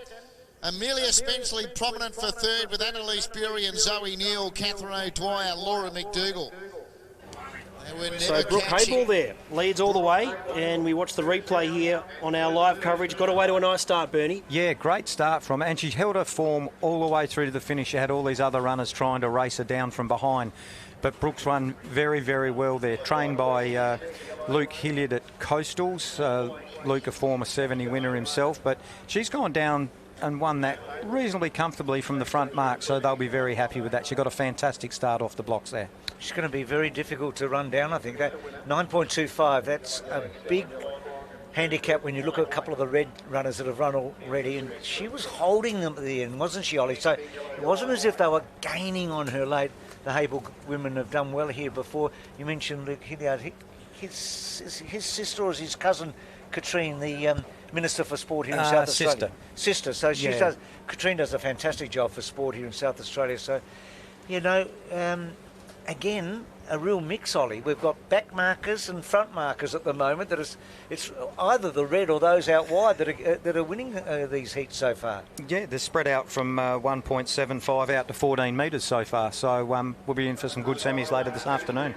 Amelia Spenceley prominent for third with Annalise Bury and Zoe Neal, Catherine O'Dwyer, Laura McDougall. So Brooke Hayball there leads all the way, and we watch the replay here on our live coverage. Got away to a nice start, Bernie. Yeah, great start from her, and she held her form all the way through to the finish. She had all these other runners trying to race her down from behind, but Brooks run very, very well there. Trained by Luke Hilliard at Coastals. Luke, a former 70 winner himself, but she's gone down and won that reasonably comfortably from the front mark, so they'll be very happy with that. She got a fantastic start off the blocks there. She's going to be very difficult to run down, I think. 9.25, that's a big handicap when you look at a couple of the red runners that have run already, and she was holding them at the end, wasn't she, Ollie? So it wasn't as if they were gaining on her late. The Hayball women have done well here before. You mentioned Luke Hilliard. His sister or his cousin, Katrine, the Minister for Sport here in South Australia. Sister. So she does. Katrine does a fantastic job for sport here in South Australia. So, again, a real mix, Ollie. We've got back markers and front markers at the moment. It's either the red or those out wide that are winning these heats so far. Yeah, they're spread out from 1.75 out to 14 metres so far. So we'll be in for some good semis later this afternoon.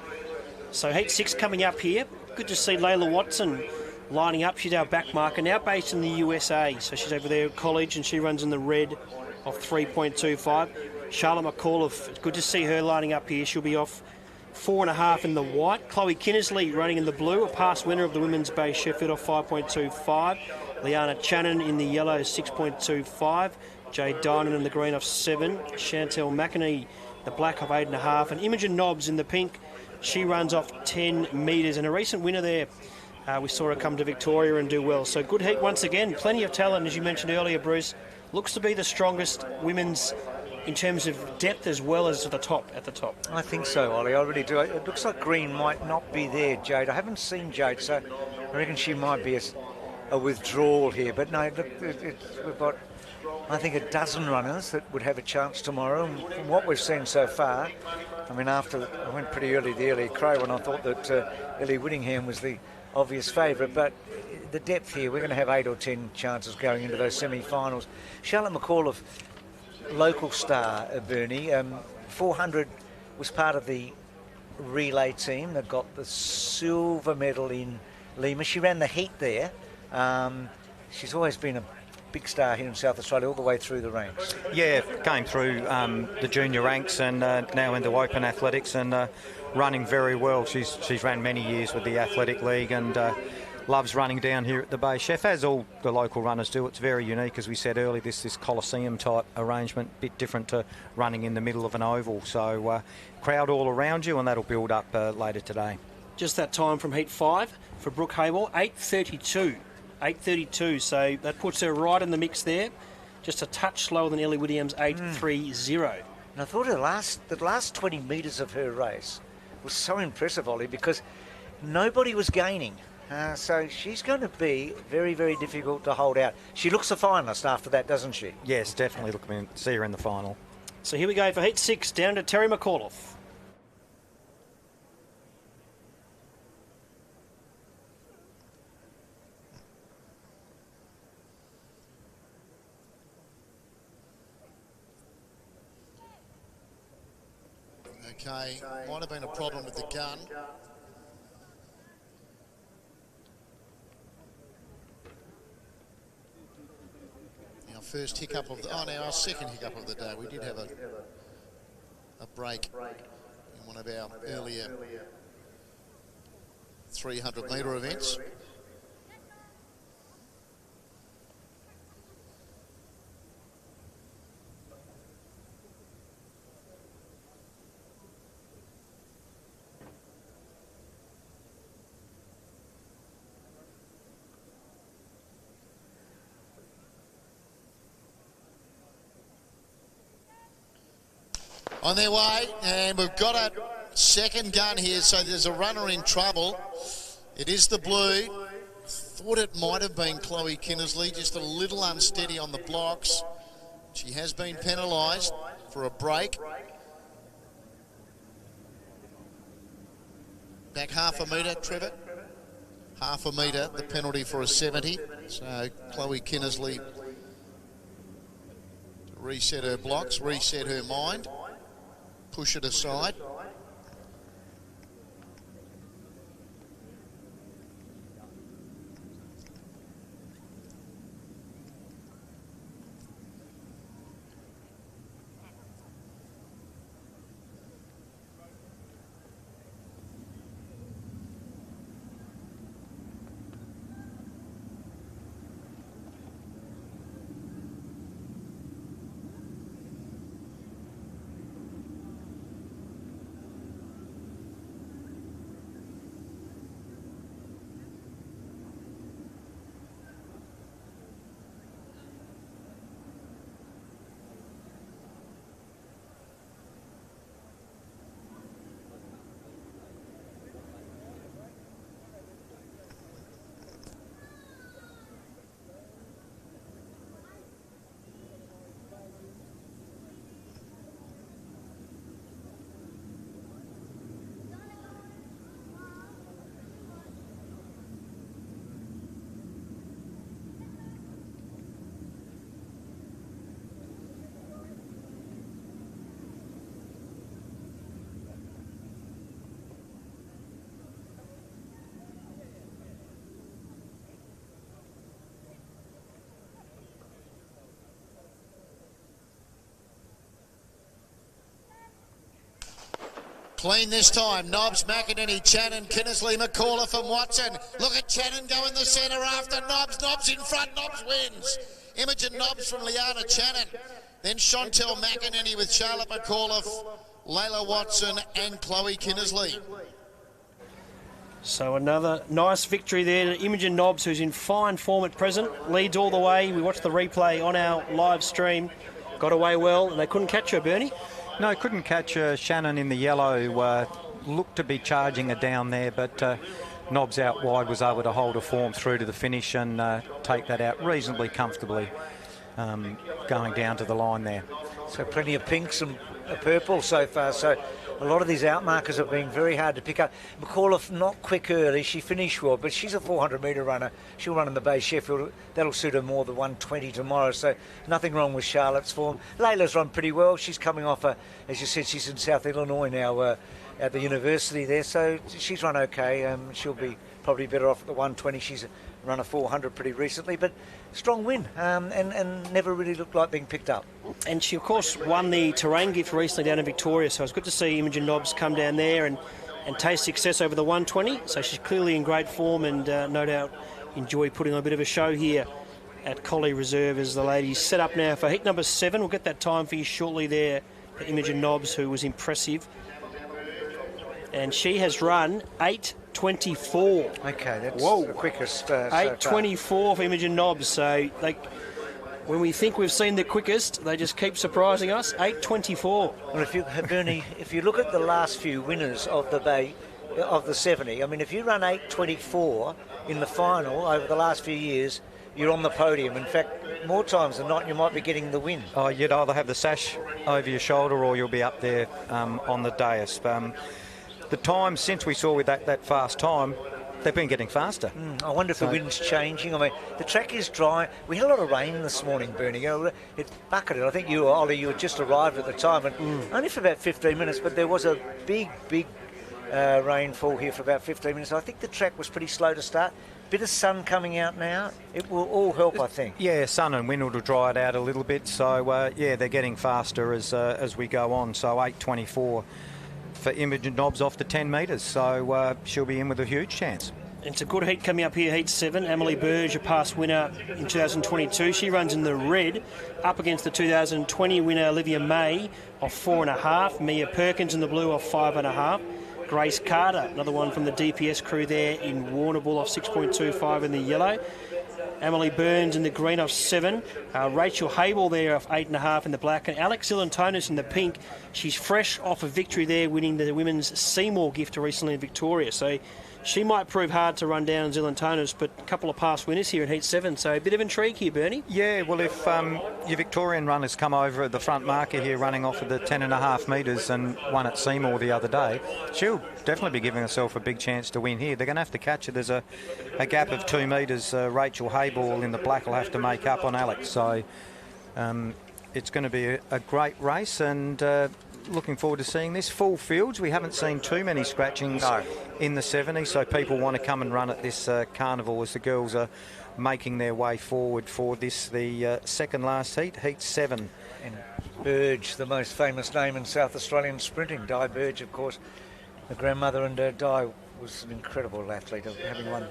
So heat 6 coming up here. Good to see Layla Watson lining up. She's our back marker, now based in the USA. So she's over there at college, and she runs in the red of 3.25. Charlotte McAuliffe, good to see her lining up here. She'll be off 4.5 in the white. Chloe Kinnersley running in the blue, a past winner of the women's Bay Sheffield off 5.25. Liana Channon in the yellow, 6.25. Jade Dinan in the green off 7. Chantel McInerney, the black of 8.5. And Imogen Nobbs in the pink, she runs off 10 metres. And a recent winner there, we saw her come to Victoria and do well. So good heat once again. Plenty of talent, as you mentioned earlier, Bruce. Looks to be the strongest women's in terms of depth as well as at the top. I think so, Ollie. I really do. It looks like Green might not be there, Jade. I haven't seen Jade, so I reckon she might be a withdrawal here. But no, look, we've got, I think, a dozen runners that would have a chance tomorrow. And from what we've seen so far, I mean, I went pretty early, the early crow, and I thought that Ellie Whittingham was the obvious favourite, but the depth here, we're going to have 8 or 10 chances going into those semi-finals. Charlotte McAuliffe, local star, Bernie, 400 was part of the relay team that got the silver medal in Lima. She ran the heat there. She's always been a big star here in South Australia all the way through the ranks. Yeah, came through the junior ranks and now into open athletics and running very well. She's ran many years with the Athletic League and loves running down here at the Bay Chef, as all the local runners do. It's very unique, as we said earlier, this Coliseum type arrangement, a bit different to running in the middle of an oval. So crowd all around you, and that'll build up later today. Just that time from heat 5 for Brooke Hayball, 8.32, so that puts her right in the mix there. Just a touch slower than Ellie Williams, 8.30. And I thought the last 20 metres of her race was so impressive, Ollie, because nobody was gaining. So she's going to be very, very difficult to hold out. She looks a finalist after that, doesn't she? Yes, definitely looking to see her in the final. So here we go for heat 6, down to Terry McAuliffe. Okay, might have been a problem with the gun. Our first hiccup of the, our second hiccup of the day. We did have a break in one of our earlier 300-metre events. On their way, and we've got a second gun here, so there's a runner in trouble. It is the blue. Thought it might have been Chloe Kinnersley, just a little unsteady on the blocks. She has been penalised for a break. Back half a metre, Trevor. Half a metre, the penalty for a 70. So Chloe Kinnersley reset her blocks, reset her mind, push it aside. Clean this time. Nobbs, McInerney, Channon, Kinnersley, McCauliffe and Watson. Look at Channon go in the centre after Nobbs. Nobbs in front. Nobbs wins. Imogen Nobbs from Liana Channon. Then Chantel McInerney with Charlotte McCauliffe, Layla Watson and Chloe Kinnersley. So another nice victory there to Imogen Nobbs, who's in fine form at present. Leads all the way. We watched the replay on our live stream. Got away well, and they couldn't catch her, Bernie. No, couldn't catch Shannon in the yellow. Looked to be charging her down there, but Nobbs out wide was able to hold her form through to the finish and take that out reasonably comfortably, going down to the line there. So plenty of pinks and purple so far. So a lot of these outmarkers have been very hard to pick up. McAuliffe not quick early. She finished well, but she's a 400-metre runner. She'll run in the Bay Sheffield. That'll suit her more, the 120 tomorrow. So nothing wrong with Charlotte's form. Layla's run pretty well. She's coming off, as you said, she's in South Illinois now at the university there. So she's run okay. She'll be probably better off at the 120. She's run a 400 pretty recently, but strong win and never really looked like being picked up. And she, of course, won the terrain gift recently down in Victoria, so it's good to see Imogen Nobbs come down there and taste success over the 120. So she's clearly in great form and no doubt enjoy putting on a bit of a show here at Collie Reserve as the ladies set up now for heat number 7. We'll get that time for you shortly there for Imogen Nobbs, who was impressive. And she has run 8:24. Okay, that's the quickest. 8:24 for Imogen Nobbs. So when we think we've seen the quickest, they just keep surprising us. 8:24. Well, Bernie, if you look at the last few winners of the Bay, of the 70, I mean, if you run 8:24 in the final over the last few years, you're on the podium. In fact, more times than not, you might be getting the win. Oh, you'd either have the sash over your shoulder or you'll be up there on the dais. The time since we saw with that fast time, they've been getting faster. I wonder if the wind's changing. I mean, the track is dry. We had a lot of rain this morning, Bernie. It bucketed. I think you, Ollie, you had just arrived at the time, and only for about 15 minutes, but there was a big rainfall here for about 15 minutes. I think the track was pretty slow to start. Bit of sun coming out now. It will all help, I think. Yeah, sun and wind will dry it out a little bit. So, yeah, they're getting faster as we go on. So 8:24 for Imogen Nobbs off the 10 metres. So she'll be in with a huge chance. It's a good heat coming up here, heat 7. Emily Burge, a past winner in 2022. She runs in the red, up against the 2020 winner Olivia May of 4.5. Mia Perkins in the blue of 5.5. Grace Carter, another one from the DPS crew there in Warrnambool off 6.25 in the yellow. Emily Burns in the green of 7. Rachel Habel there of 8.5 in the black. And Alex Zilantonis in the pink. She's fresh off a victory there, winning the women's Seymour gift recently in Victoria. So she might prove hard to run down Zilantonis, but a couple of past winners here in heat 7. So a bit of intrigue here, Bernie. Yeah, well, if your Victorian runners come over at the front marker here running off of the 10.5 metres and won at Seymour the other day, she'll definitely be giving herself a big chance to win here. They're going to have to catch her. There's a gap of 2 metres. Rachel Habel in the black will have to make up on Alex. So it's going to be a great race, and looking forward to seeing this. Full fields. We haven't seen too many scratchings in the 70s, so people want to come and run at this carnival as the girls are making their way forward for this, the second last heat, Heat 7. And Burge, the most famous name in South Australian sprinting. Di Burge, of course, the grandmother, and Di was an incredible athlete, having won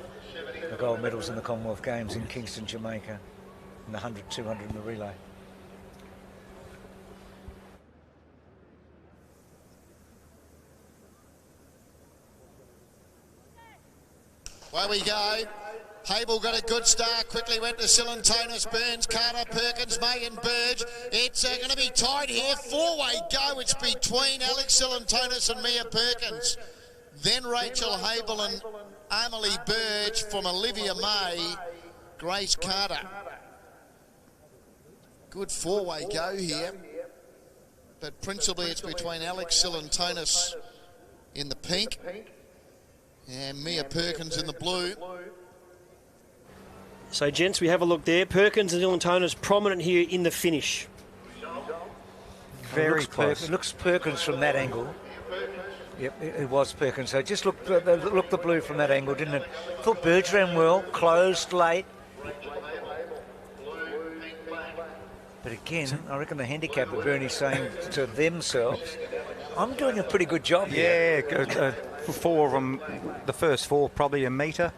the gold medals in the Commonwealth Games in Kingston, Jamaica, in the 100, 200 and the relay. Away we go. Hable got a good start, quickly went to Silentonus, Burns, Carter, Perkins, Megan, Burge. It's going to be tight here. Four-way go. It's between Alex Silentonus and Mia Perkins. Then Rachel Hable and Emily Burge from Olivia May, Grace Carter. Good four-way go here. But principally it's between Alex Silentonus in the pink and Mia Perkins in the blue. So, gents, we have a look there. Perkins and Silentonus prominent here in the finish. Very close. It looks Perkins from that angle. Yep, it was Perkins. So just look the blue from that angle, didn't it? Thought Burge ran well, closed late. But again, I reckon the handicapper, Bernie's saying to themselves, I'm doing a pretty good job here. Yeah, four of them, the first four probably a metre.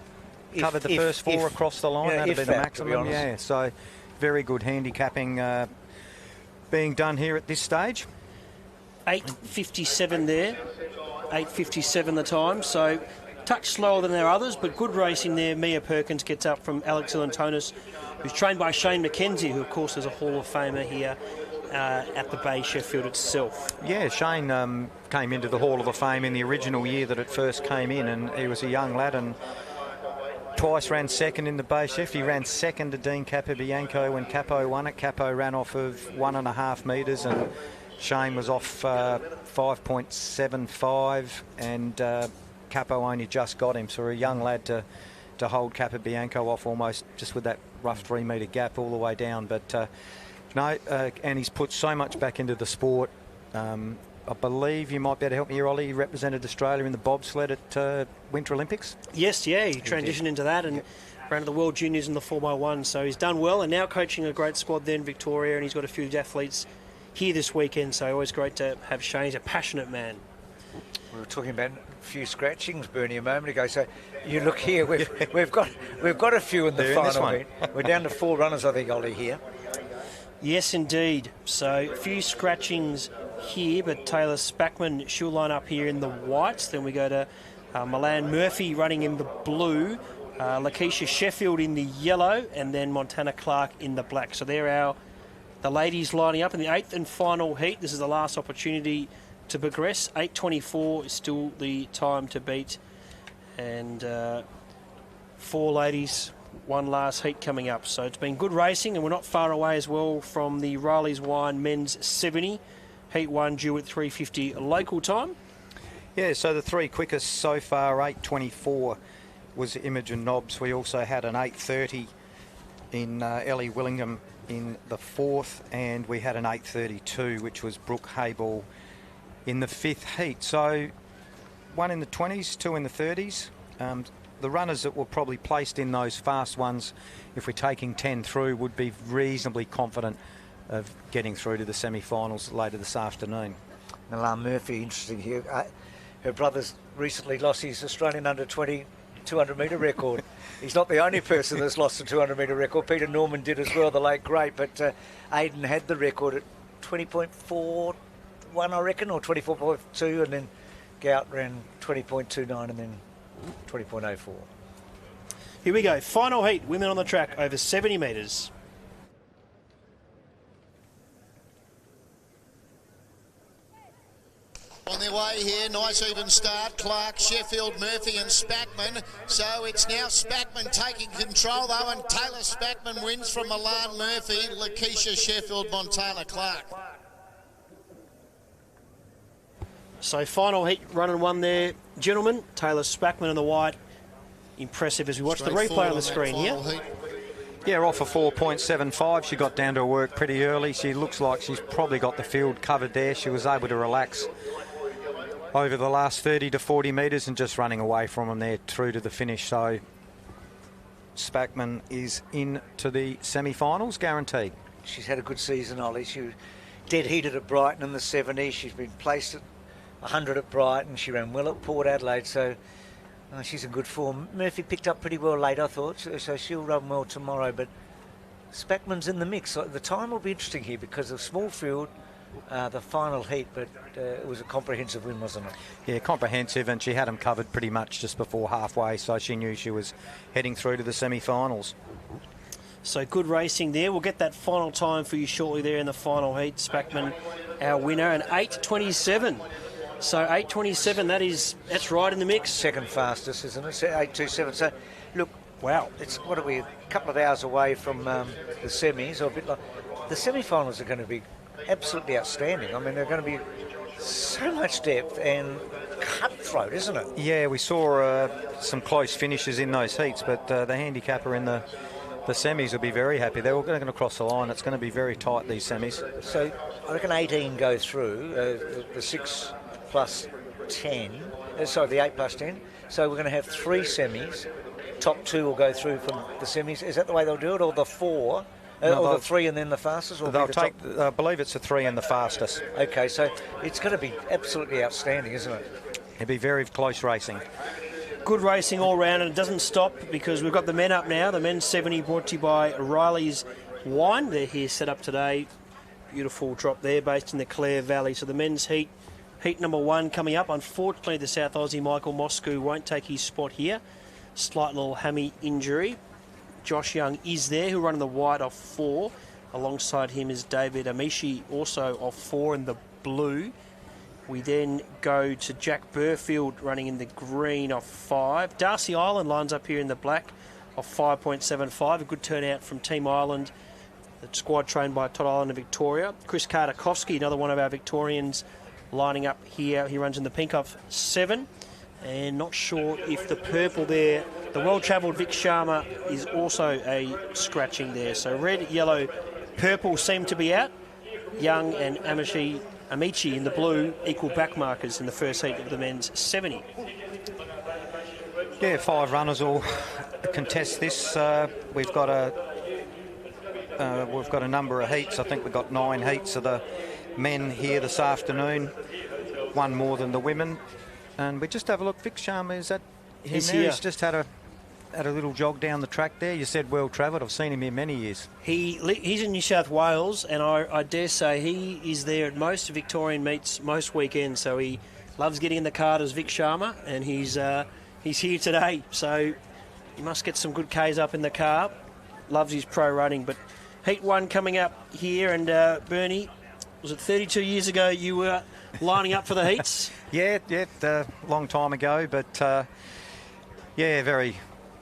Covered the first four across the line, that'd be the maximum. Yeah, so very good handicapping being done here at this stage. 8:57 there, 8:57 the time, so touch slower than our others, but good racing there. Mia Perkins gets up from Alex Silentonus, who's trained by Shane McKenzie, who of course is a Hall of Famer here at the Bay Sheffield itself. Yeah, Shane came into the Hall of Fame in the original year that it first came in, and he was a young lad and twice ran second in the Bay Sheffield. He ran second to Dean Capobianco when Capo won it. Capo ran off of 1.5 metres and Shane was off 5.75, and Capo only just got him. So a young lad to hold Capobianco off almost just with that rough 3 metre gap all the way down. But no, and he's put so much back into the sport. I believe you might be able to help me here, Ollie. He represented Australia in the bobsled at Winter Olympics. Yes, yeah, he transitioned into that and ran to the World Juniors in the 4x1. So he's done well, and now coaching a great squad there in Victoria, and he's got a few athletes here this weekend. So always great to have Shane. He's a passionate man. We were talking about a few scratchings, Bernie, a moment ago. So you look here, we've got a few in the final heat. We're down to 4 runners, I think, Ollie, here. Yes, indeed. So a few scratchings here, but Taylor Spackman, she'll line up here in the whites. Then we go to Milan Murphy running in the blue, Lakeisha Sheffield in the yellow, and then Montana Clark in the black. So they're the ladies lining up in the 8th and final heat. This is the last opportunity to progress. 8:24 is still the time to beat, and 4 ladies, 1 last heat coming up. So it's been good racing, and we're not far away as well from the Riley's Wine Men's 70. Heat 1 due at 3:50 local time. Yeah, so the 3 quickest so far, 8:24 was Imogen Nobbs. We also had an 8:30 in Ellie Willingham in the 4th, and we had an 8:32, which was Brooke Hayball in the 5th heat. So 1 in the 20s, 2 in the 30s. The runners that were probably placed in those fast ones, if we're taking 10 through, would be reasonably confident of getting through to the semi-finals later this afternoon. Milan Murphy, interesting here. Her brother's recently lost his Australian under-20 200-metre record. He's not the only person that's lost the 200-metre record. Peter Norman did as well, the late great, but Aidan had the record at 20.41, I reckon, or 24.2, and then Gout ran 20.29 and then 20.04. Here we go, final heat, women on the track over 70 metres. On their way here, nice even start. Clark, Sheffield, Murphy and Spackman. So it's now Spackman taking control though, and Taylor Spackman wins from Milan Murphy, Lakeisha Sheffield, Montana Clark. So final heat, run and 1 there, gentlemen. Taylor Spackman in the white. Impressive as we watch the replay on the screen here. Yeah, off a 4.75. She got down to her work pretty early. She looks like she's probably got the field covered there. She was able to relax over the last 30 to 40 metres and just running away from them there through to the finish. So Spackman is into the semi-finals, guaranteed. She's had a good season, Ollie. She was dead heated at Brighton in the 70s. She's been placed at 100 at Brighton. She ran well at Port Adelaide, so she's in good form. Murphy picked up pretty well late, I thought, so she'll run well tomorrow. But Spackman's in the mix. The time will be interesting here because of small field, the final heat, but it was a comprehensive win, wasn't it? Yeah, comprehensive, and she had them covered pretty much just before halfway, so she knew she was heading through to the semi-finals. So good racing there. We'll get that final time for you shortly there in the final heat. Spackman, our winner, and 8.27. So 8.27, that's right in the mix. Second fastest, isn't it? 8.27. So, look, wow, it's, what are we, a couple of hours away from the semis, or a bit like... The semi-finals are going to be absolutely outstanding. I mean, they're going to be so much depth and cutthroat, isn't it? Yeah, we saw some close finishes in those heats, but the handicapper in the semis will be very happy. They're all going to cross the line. It's going to be very tight, these semis. So I reckon 18 go through, the 6 plus 10, the 8 plus 10. So we're going to have 3 semis. Top 2 will go through from the semis. Is that the way they'll do it, or the 4? Or the 3 and then the fastest? Or they'll take, I believe it's the 3 and the fastest. Okay, so it's going to be absolutely outstanding, isn't it? It'll be very close racing. Good racing all round, and it doesn't stop because we've got the men up now. The men's 70 brought to you by Riley's Wine. They're here set up today. Beautiful drop there based in the Clare Valley. So the men's heat number 1 coming up. Unfortunately, the South Aussie Michael Moscow won't take his spot here. Slight little hammy injury. Josh Young is there, who'll run in the white off 4. Alongside him is David Amici, also off 4 in the blue. We then go to Jack Burfield running in the green off 5. Darcy Island lines up here in the black off 5.75. A good turnout from Team Ireland, the squad trained by Todd Island of Victoria. Chris Tartakovsky, another one of our Victorians, lining up here. He runs in the pink off 7. And not sure if the purple there, the well-travelled Vic Sharma, is also a scratching there. So red, yellow, purple seem to be out. Young and Amici in the blue equal back markers in the first heat of the men's 70. Yeah, 5 runners will contest this. We've got a number of heats. I think we've got 9 heats of the men here this afternoon. 1 more than the women. And we just have a look. Vic Sharma, is that him? He's here. He's just had a little jog down the track there. You said well travelled. I've seen him here many years. He's in New South Wales, and I dare say he is there at most Victorian meets most weekends. So he loves getting in the car as Vic Sharma, and he's here today. So he must get some good Ks up in the car. Loves his pro running. But heat 1 coming up here, and Bernie, was it 32 years ago you were lining up for the heats? Yeah, long time ago, but very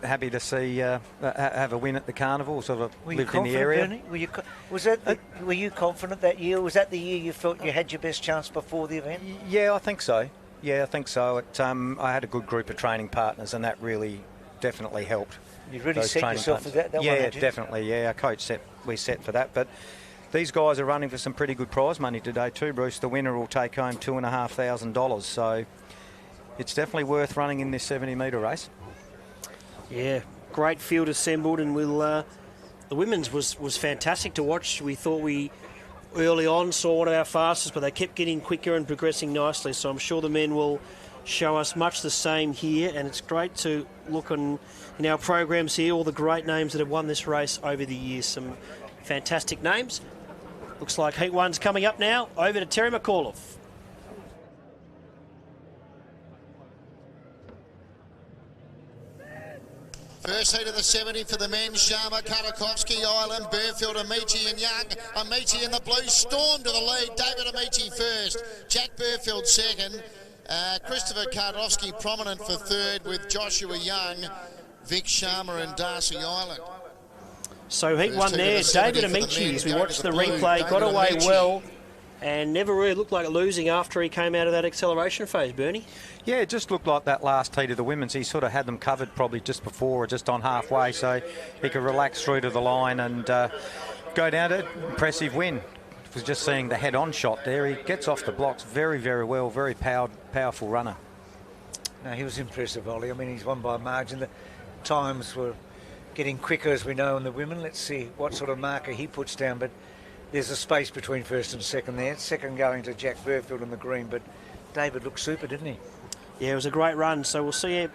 happy to see have a win at the Carnival. Sort of lived in the area. Bernie? Were you confident that year? Was that the year you felt you had your best chance before the event? Yeah, I think so. I had a good group of training partners, and that really definitely helped. You really set yourself for that one, yeah, definitely. Yeah, our coach we set for that, but. These guys are running for some pretty good prize money today too, Bruce. The winner will take home $2,500, so it's definitely worth running in this 70-metre race. Yeah, great field assembled, and the women's was fantastic to watch. We thought we early on saw one of our fastest, but they kept getting quicker and progressing nicely, so I'm sure the men will show us much the same here, and it's great to look in our programs here, all the great names that have won this race over the years. Some fantastic names. Looks like heat 1's coming up now. Over to Terry McAuliffe. First heat of the 70 for the men. Sharma, Tartakovsky, Island, Burfield, Amici and Young. Amici in the blue, Storm to the lead. David Amici first. Jack Burfield second. Christopher Tartakovsky prominent for third with Joshua Young, Vic Sharma and Darcy Island. So heat 1 there, David Amici, as we watched the replay, got away well and never really looked like losing after he came out of that acceleration phase, Bernie. Yeah, it just looked like that last heat of the women's. He sort of had them covered probably just before or just on halfway, so he could relax through to the line and go down to impressive win. It was just seeing the head-on shot there. He gets off the blocks very, very well, very powerful runner. No, he was impressive, Ollie. I mean, he's won by a margin. The times were getting quicker, as we know, in the women. Let's see what sort of marker he puts down, but there's a space between first and second there. Second going to Jack Burfield in the green, but David looked super, didn't he? Yeah, it was a great run, so we'll see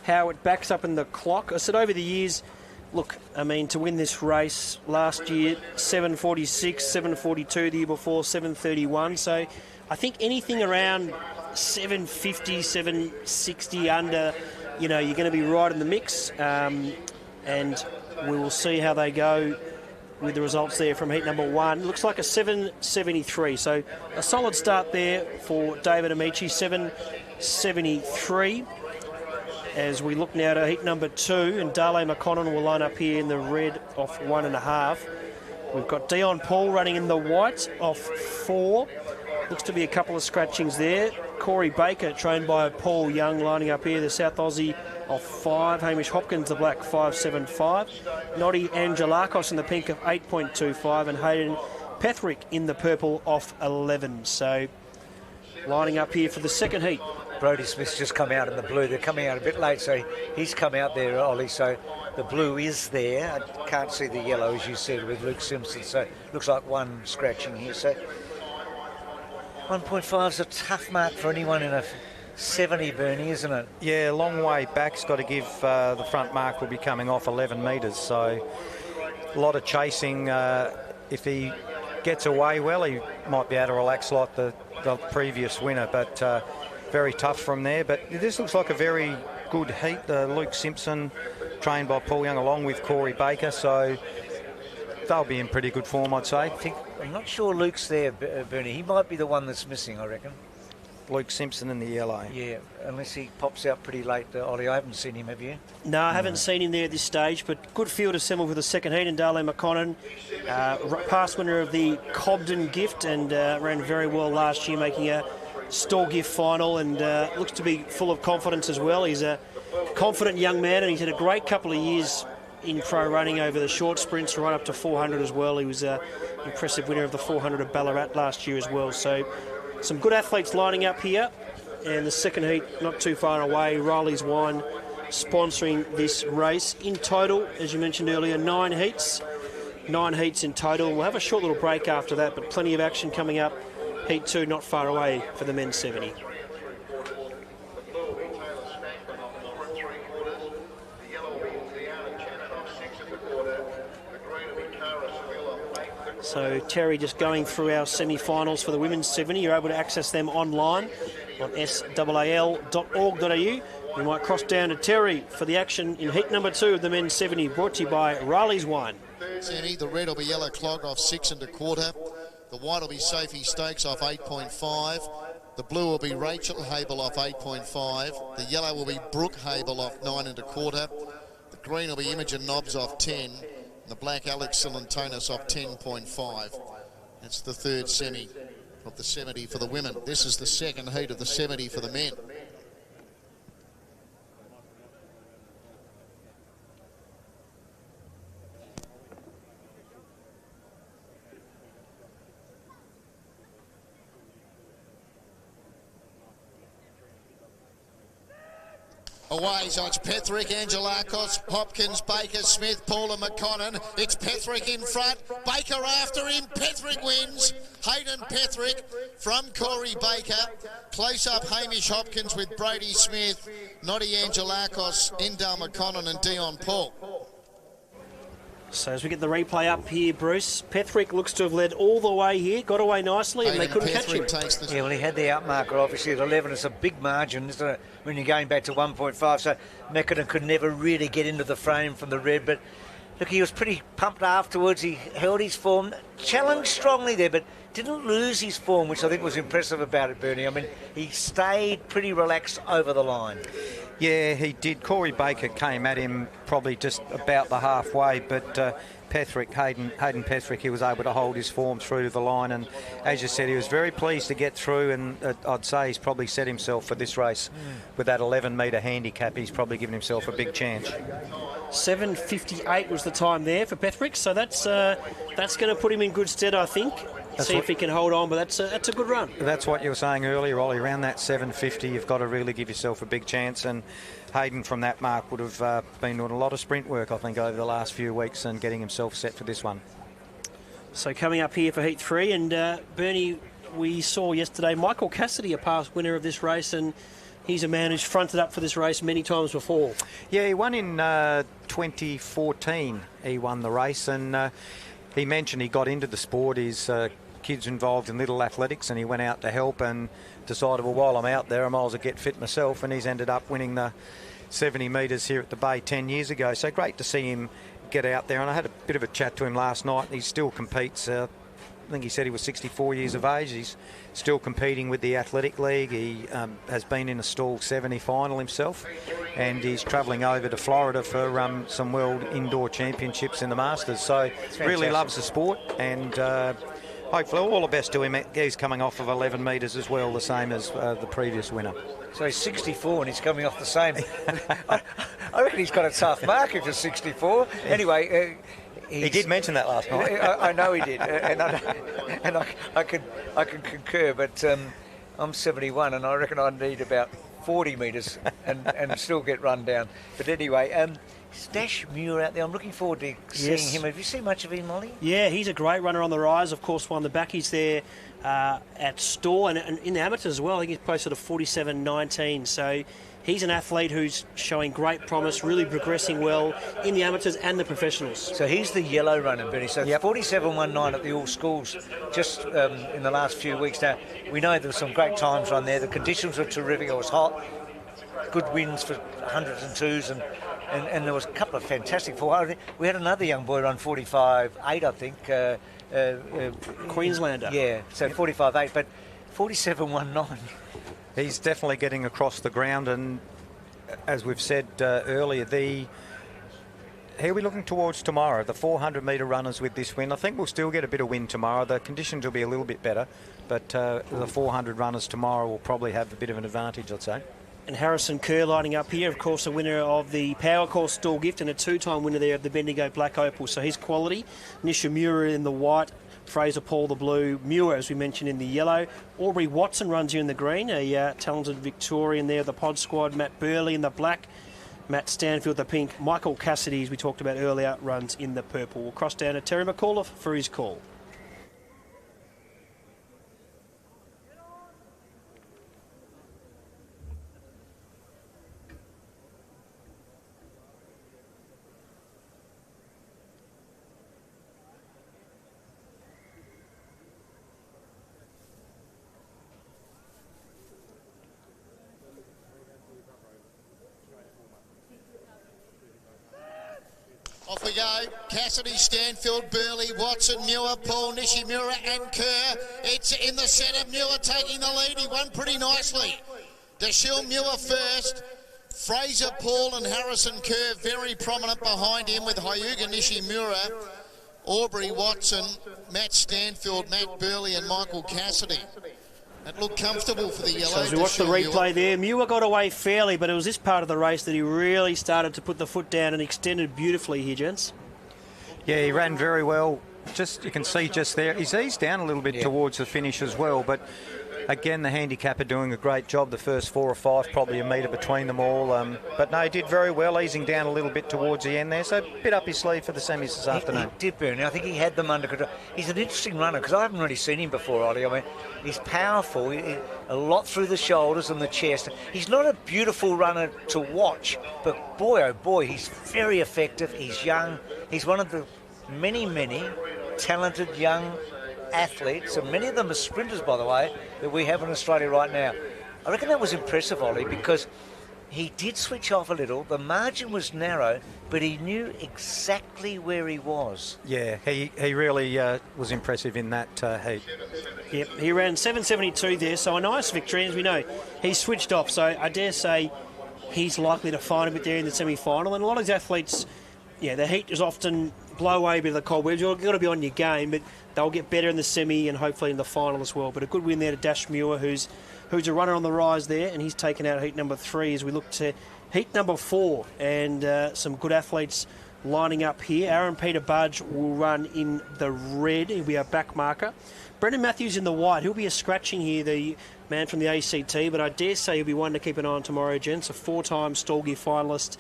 how it backs up in the clock. I said over the years, look, I mean, to win this race last year, 7:46, 7:42 the year before, 7:31. So I think anything around 7:50, 7:60 under, you know, you're going to be right in the mix. And we will see how they go with the results there from heat number 1. Looks like a 7:73. So a solid start there for David Amici, 7:73. As we look now to heat number 2, and Darley McConnell will line up here in the red off 1.5. We've got Dion Paul running in the white off 4. Looks to be a couple of scratchings there. Corey Baker, trained by Paul Young, lining up here, the South Aussie off 5. Hamish Hopkins, the black, 5.75. Noddy Angelakos in the pink of 8.25. And Hayden Petherick in the purple off 11. So lining up here for the second heat. Brodie Smith's just come out in the blue. They're coming out a bit late, so he's come out there, Ollie. So the blue is there. I can't see the yellow, as you said, with Luke Simpson. So it looks like one scratching here. So 1.5 is a tough mark for anyone in a 70, Bernie, isn't it? Yeah, long way back's got to give. The front mark will be coming off 11 metres, so a lot of chasing. If he gets away well, he might be able to relax like the previous winner, but very tough from there. But this looks like a very good heat. Luke Simpson, trained by Paul Young, along with Corey Baker, so they'll be in pretty good form, I'd say. I'm not sure Luke's there, Bernie. He might be the one that's missing, I reckon. Luke Simpson in the yellow. Yeah, unless he pops out pretty late, Ollie. I haven't seen him, have you? No, I haven't seen him there at this stage, but good field assembled for the second heat. And Darley McConnell, past winner of the Cobden gift, and ran very well last year, making a Stall gift final, and looks to be full of confidence as well. He's a confident young man, and he's had a great couple of years in pro running over the short sprints, right up to 400 as well. He was an impressive winner of the 400 of Ballarat last year as well. So some good athletes lining up here, and the second heat not too far away. Riley's Wine sponsoring this race. In total, as you mentioned earlier, 9 heats. 9 heats in total. We'll have a short little break after that, but plenty of action coming up. Heat 2 not far away for the men's 70. So Terry, just going through our semi-finals for the women's 70. You're able to access them online on saal.org.au. We might cross down to Terry for the action in heat number 2 of the men's 70, brought to you by Riley's Wine. Semi, the red will be Yellow Clog off 6 1/4. The white will be Sophie Stokes off 8.5. The blue will be Rachel Habel off 8.5. The yellow will be Brooke Habel off 9 1/4. The green will be Imogen Nobbs off 10. And the black Alex Silentonis off 10.5. That's the third semi of the 70 for the women. This is the second heat of the 70 for the men. Away, so it's Petherick, Angelakos, Hopkins, Baker, Smith, Paul and McConnell. It's Petherick in front, Baker after him, Petherick wins. Hayden Petherick from Corey Baker. Close up Hamish Hopkins with Brodie Smith, Noddy Angelakos, Endale McConnell and Dion Paul. So as we get the replay up here, Bruce, Petherick looks to have led all the way here, got away nicely, and they couldn't catch him. Yeah, well, he had the outmarker, obviously, at 11. It's a big margin, isn't it, when you're going back to 1.5. So Mekinen could never really get into the frame from the red. But, look, he was pretty pumped afterwards. He held his form, challenged strongly there, but didn't lose his form, which I think was impressive about it, Bernie. I mean, he stayed pretty relaxed over the line. Yeah, he did. Corey Baker came at him probably just about the halfway, but Hayden Petherick, he was able to hold his form through to the line, and as you said, he was very pleased to get through, and I'd say he's probably set himself for this race with that 11-metre handicap. He's probably given himself a big chance. 7:58 was the time there for Petherick, so that's going to put him in good stead, I think. See if he can hold on, but that's a good run. That's what you were saying earlier, Ollie. Around that 7:50, you've got to really give yourself a big chance, and Hayden from that mark would have been doing a lot of sprint work, I think, over the last few weeks and getting himself set for this one. So coming up here for Heat 3, and Bernie, we saw yesterday Michael Cassidy, a past winner of this race, and he's a man who's fronted up for this race many times before. Yeah, he won in 2014. He won the race, and he mentioned he got into the sport. His kids involved in little athletics, and he went out to help and decided, well, while I'm out there, I might as well get fit myself, and he's ended up winning the 70 metres here at the Bay 10 years ago. So great to see him get out there, and I had a bit of a chat to him last night. He still competes. I think he said he was 64 years of age. He's still competing with the Athletic League. He has been in a stall semi-final himself, and he's travelling over to Florida for some World Indoor Championships in the Masters. So really loves the sport, and hopefully all the best to him. He's coming off of 11 metres as well, the same as the previous winner. So he's 64 and he's coming off the same. I reckon he's got a tough mark if he's 64. Anyway, he did mention that last night. I know he did, and I can concur. But I'm 71, and I reckon I need about 40 metres and still get run down. But anyway, Stash Muir out there. I'm looking forward to seeing him. Have you seen much of him, Molly? Yeah, he's a great runner on the rise. Of course, won the Backies there at Store, and in the amateurs as well. I think he's posted a 47.19. So he's an athlete who's showing great promise, really progressing well in the amateurs and the professionals. So he's the yellow runner, Benny. So 47.19 at the All Schools just in the last few weeks. Now, we know there were some great times run there. The conditions were terrific. It was hot. Good wins for 100s and 2s, and there was a couple of fantastic 400. We had another young boy run 45.8, I think. Queenslander. Yeah, so 45.8, but 47.19. He's definitely getting across the ground, and as we've said earlier, here we're looking towards tomorrow, the 400-metre runners with this win. I think we'll still get a bit of wind tomorrow. The conditions will be a little bit better, but the 400 runners tomorrow will probably have a bit of an advantage, I'd say. And Harrison Kerr lining up here, of course, a winner of the Power Course Stall Gift and a two-time winner there of the Bendigo Black Opal. So his quality. Nishimura in the white, Fraser Paul the blue, Muir, as we mentioned, in the yellow. Aubrey Watson runs here in the green, a talented Victorian there, the pod squad. Matt Burley in the black, Matt Stanfield the pink. Michael Cassidy, as we talked about earlier, runs in the purple. We'll cross down to Terry McAuliffe for his call. Off we go. Cassidy, Stanfield, Burley, Watson, Muir, Paul, Nishimura and Kerr. It's in the centre. Muir taking the lead. He won pretty nicely. Dashiell Muir first. Fraser Paul and Harrison Kerr very prominent behind him with Hyuga Nishimura, Aubrey Watson, Matt Stanfield, Matt Burley and Michael Cassidy. That looked comfortable for the yellow. So as we watch the replay there, Muir got away fairly, but it was this part of the race that he really started to put the foot down and extended beautifully here, gents. Yeah, he ran very well. Just you can see just there, he's eased down a little bit towards the finish as well, but again, the handicapper doing a great job. The first 4 or 5, probably a metre between them all. But no, he did very well, easing down a little bit towards the end there. So a bit up his sleeve for the semis this afternoon. He did, Bernie. I think he had them under control. He's an interesting runner because I haven't really seen him before, Ollie. I mean, he's powerful, a lot through the shoulders and the chest. He's not a beautiful runner to watch, but boy, oh boy, he's very effective. He's young. He's one of the many, many talented young athletes, and many of them are sprinters, by the way, that we have in Australia right now. I reckon that was impressive, Ollie, because he did switch off a little. The margin was narrow, but he knew exactly where he was. Yeah, he really was impressive in that heat. Yep, he ran 7.72 there, so a nice victory. As we know, he switched off, so I dare say he's likely to find a bit there in the semi-final. And a lot of these athletes, the heat is often blow away a bit of the cold weather. You've got to be on your game, but they'll get better in the semi and hopefully in the final as well. But a good win there to Dash Muir, who's a runner on the rise there, and he's taken out heat number 3 as we look to heat number 4. And some good athletes lining up here. Aaron Peter Budge will run in the red. He'll be our back marker. Brendan Matthews in the white. He'll be a scratching here, the man from the ACT, but I dare say he'll be one to keep an eye on tomorrow, gents. A 4-time Stall Gear finalist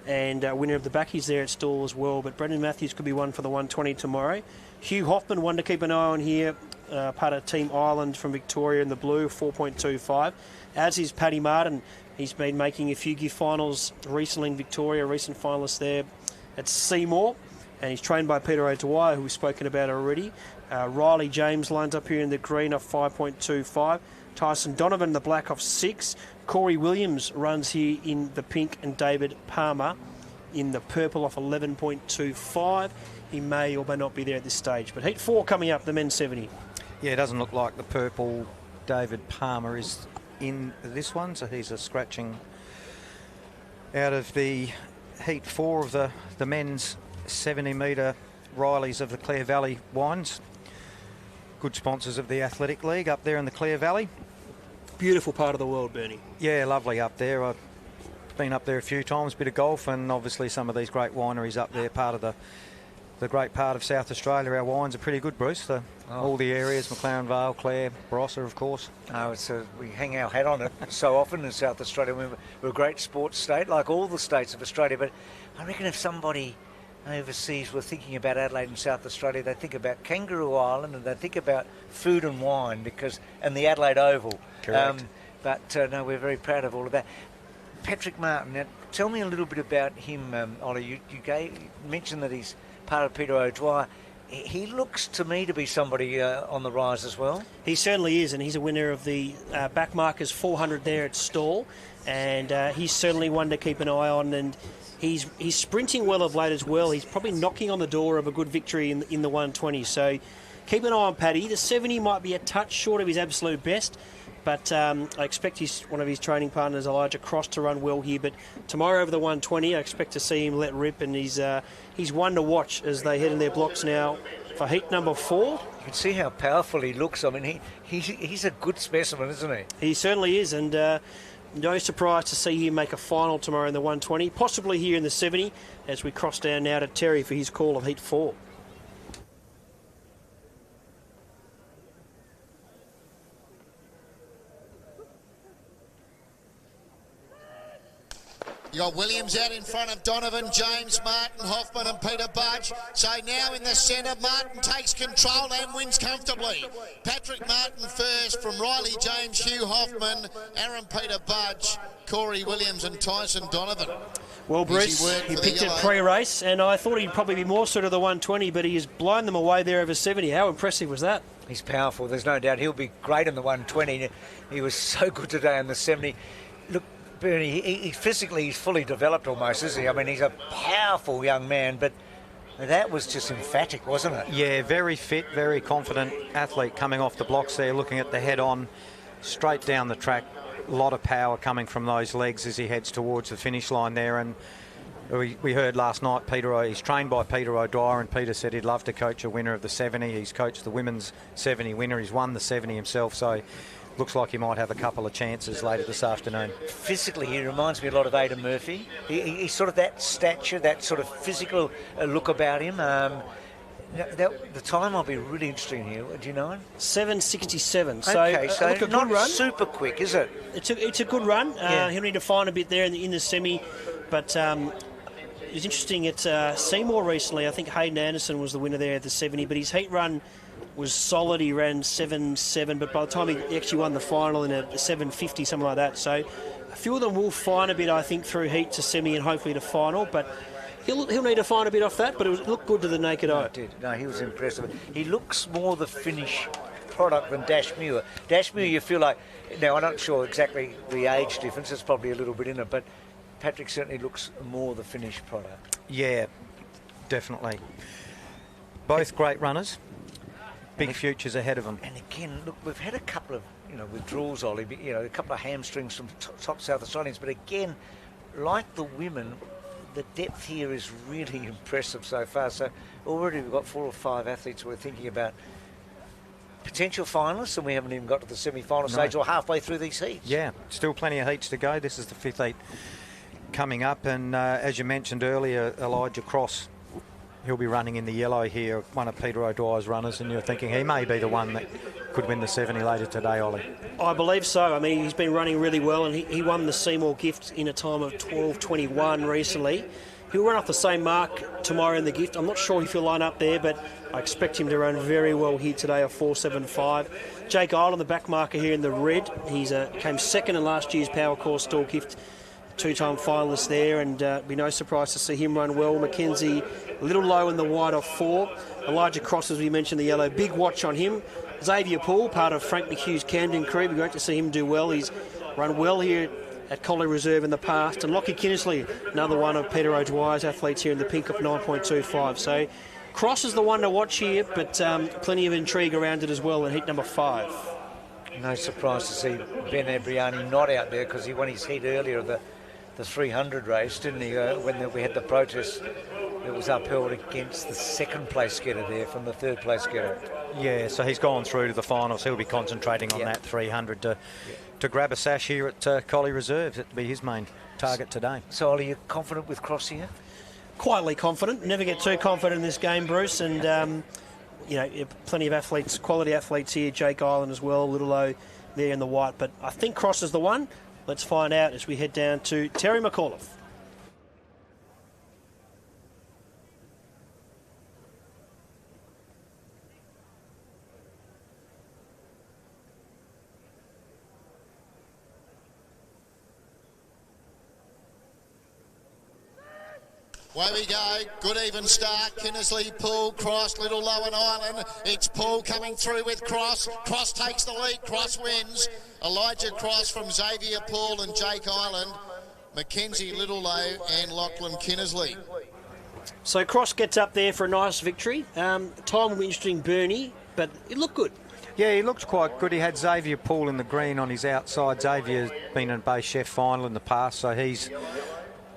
and winner of the Backies there at Stall as well. But Brendan Matthews could be one for the 120 tomorrow. Hugh Hoffman, one to keep an eye on here, part of Team Ireland from Victoria in the blue, 4.25. As is Paddy Martin. He's been making a few gear finals recently in Victoria, recent finalist there at Seymour. And he's trained by Peter O'Dwyer, who we've spoken about already. Riley James lines up here in the green off 5.25. Tyson Donovan in the black off 6. Corey Williams runs here in the pink, and David Palmer in the purple off 11.25. He may or may not be there at this stage. But heat 4 coming up, the men's 70. Yeah, it doesn't look like the purple David Palmer is in this one, so he's a scratching out of the heat 4 of the men's 70-metre Rileys of the Clare Valley Wines. Good sponsors of the Athletic League up there in the Clare Valley. Beautiful part of the world, Bernie. Yeah, lovely up there. I've been up there a few times, bit of golf, and obviously some of these great wineries up there, part of the great part of South Australia. Our wines are pretty good, Bruce. All the areas, McLaren Vale, Clare, Barossa, of course. No, we hang our hat on it so often in South Australia. We're a great sports state, like all the states of Australia, but I reckon if somebody overseas were thinking about Adelaide and South Australia, they think about Kangaroo Island and they think about food and wine and the Adelaide Oval. Correct. No, we're very proud of all of that. Patrick Martin, now, tell me a little bit about him, Ollie. You mentioned that he's part of Peter O'Dwyer. He looks to me to be somebody on the rise as well. He certainly is, and he's a winner of the backmarkers 400 there at Stall, and he's certainly one to keep an eye on. And he's sprinting well of late as well. He's probably knocking on the door of a good victory in the 120. So keep an eye on Paddy. The 70 might be a touch short of his absolute best, but I expect one of his training partners, Elijah Cross, to run well here. But tomorrow over the 120, I expect to see him let rip, and he's one to watch as they head in their blocks now for heat number 4. You can see how powerful he looks. I mean, he's a good specimen, isn't he? He certainly is, and no surprise to see him make a final tomorrow in the 120, possibly here in the 70, as we cross down now to Terry for his call of heat 4. You got Williams out in front of Donovan, James, Martin, Hoffman and Peter Budge. So now in the centre, Martin takes control and wins comfortably. Patrick Martin first from Riley James, Hugh Hoffman, Aaron Peter Budge, Corey Williams and Tyson Donovan. Well, Bruce, he picked it pre-race, and I thought he'd probably be more sort of the 120, but he has blown them away there over 70. How impressive was that? He's powerful. There's no doubt he'll be great in the 120. He was so good today in the 70. Look, Bernie, he's fully developed almost, isn't he? I mean, he's a powerful young man, but that was just emphatic, wasn't it? Yeah, very fit, very confident athlete coming off the blocks there, looking at the head-on, straight down the track. A lot of power coming from those legs as he heads towards the finish line there. And we heard last night he's trained by Peter O'Dwyer, and Peter said he'd love to coach a winner of the 70. He's coached the women's 70 winner. He's won the 70 himself, so looks like he might have a couple of chances later this afternoon. Physically, he reminds me a lot of Aidan Murphy. He's sort of that stature, that sort of physical look about him. The time will be really interesting here. Do you know him? 7:67. So, okay, so look, a not good run. Super quick, is it? It's a good run. Yeah. He'll need to find a bit there in the semi, but it's interesting. It's Seymour recently. I think Hayden Anderson was the winner there at the 70, but his heat run was solid. He ran 7.7, but by the time he actually won the final in a 7.50, something like that. So a few of them will find a bit, I think, through heat to semi and hopefully to final, but he'll need to find a bit off that, but it looked good to the naked eye. It did. No, he was impressive. He looks more the finish product than Dash Muir. Dash Muir, you feel like, now I'm not sure exactly the age difference, there's probably a little bit in it, but Patrick certainly looks more the finished product. Yeah, definitely. Both great runners. Big futures ahead of them. And again, look, we've had a couple of withdrawals, Ollie. A couple of hamstrings from top South Australians. But again, like the women, the depth here is really impressive so far. So already we've got 4 or 5 athletes we're thinking about potential finalists, and we haven't even got to the semi-final stage or halfway through these heats. Yeah, still plenty of heats to go. This is the 5th heat coming up, and as you mentioned earlier, Elijah Cross, he'll be running in the yellow here, one of Peter O'Dwyer's runners, and you're thinking he may be the one that could win the 70 later today, Ollie. I believe so. I mean, he's been running really well, and he won the Seymour Gift in a time of 12:21 recently. He'll run off the same mark tomorrow in the Gift. I'm not sure if he'll line up there, but I expect him to run very well here today, a 4.75. Jake Ireland, the back marker here in the red. He's came second in last year's Power Core Store Gift, 2-time finalist there, and be no surprise to see him run well. Mackenzie a little low in the white off 4. Elijah Cross, as we mentioned, the yellow. Big watch on him. Xavier Poole, part of Frank McHugh's Camden crew. It'd be great to see him do well. He's run well here at Collie Reserve in the past. And Lockie Kinnersley, another one of Peter O'Dwyer's athletes here in the pink of 9.25. So Cross is the one to watch here, but plenty of intrigue around it as well in heat number 5. No surprise to see Ben Abriani not out there, because he won his heat earlier of the 300 race, didn't he? When we had the protest, it was upheld against the 2nd place getter there from the 3rd place getter. Yeah, so he's gone through to the finals. He'll be concentrating on that 300 to grab a sash here at Collie Reserve. That'll be his main target today. So, are you confident with Cross here? Quietly confident. Never get too confident in this game, Bruce. And, plenty of athletes, quality athletes here. Jake Ireland as well, a little low there in the white. But I think Cross is the one. Let's find out as we head down to Terry McAuliffe. Away we go. Good even start. Kinnersley, Poole, Cross, little low and Island. It's Poole coming through with Cross. Cross takes the lead. Cross wins. Elijah Cross from Xavier Poole and Jake Island. Mackenzie Littlelow and Lachlan Kinnersley. So Cross gets up there for a nice victory. Time will be interesting, Bernie, but it looked good. Yeah, he looked quite good. He had Xavier Poole in the green on his outside. Xavier's been in a Bay Sheffield final in the past, so he's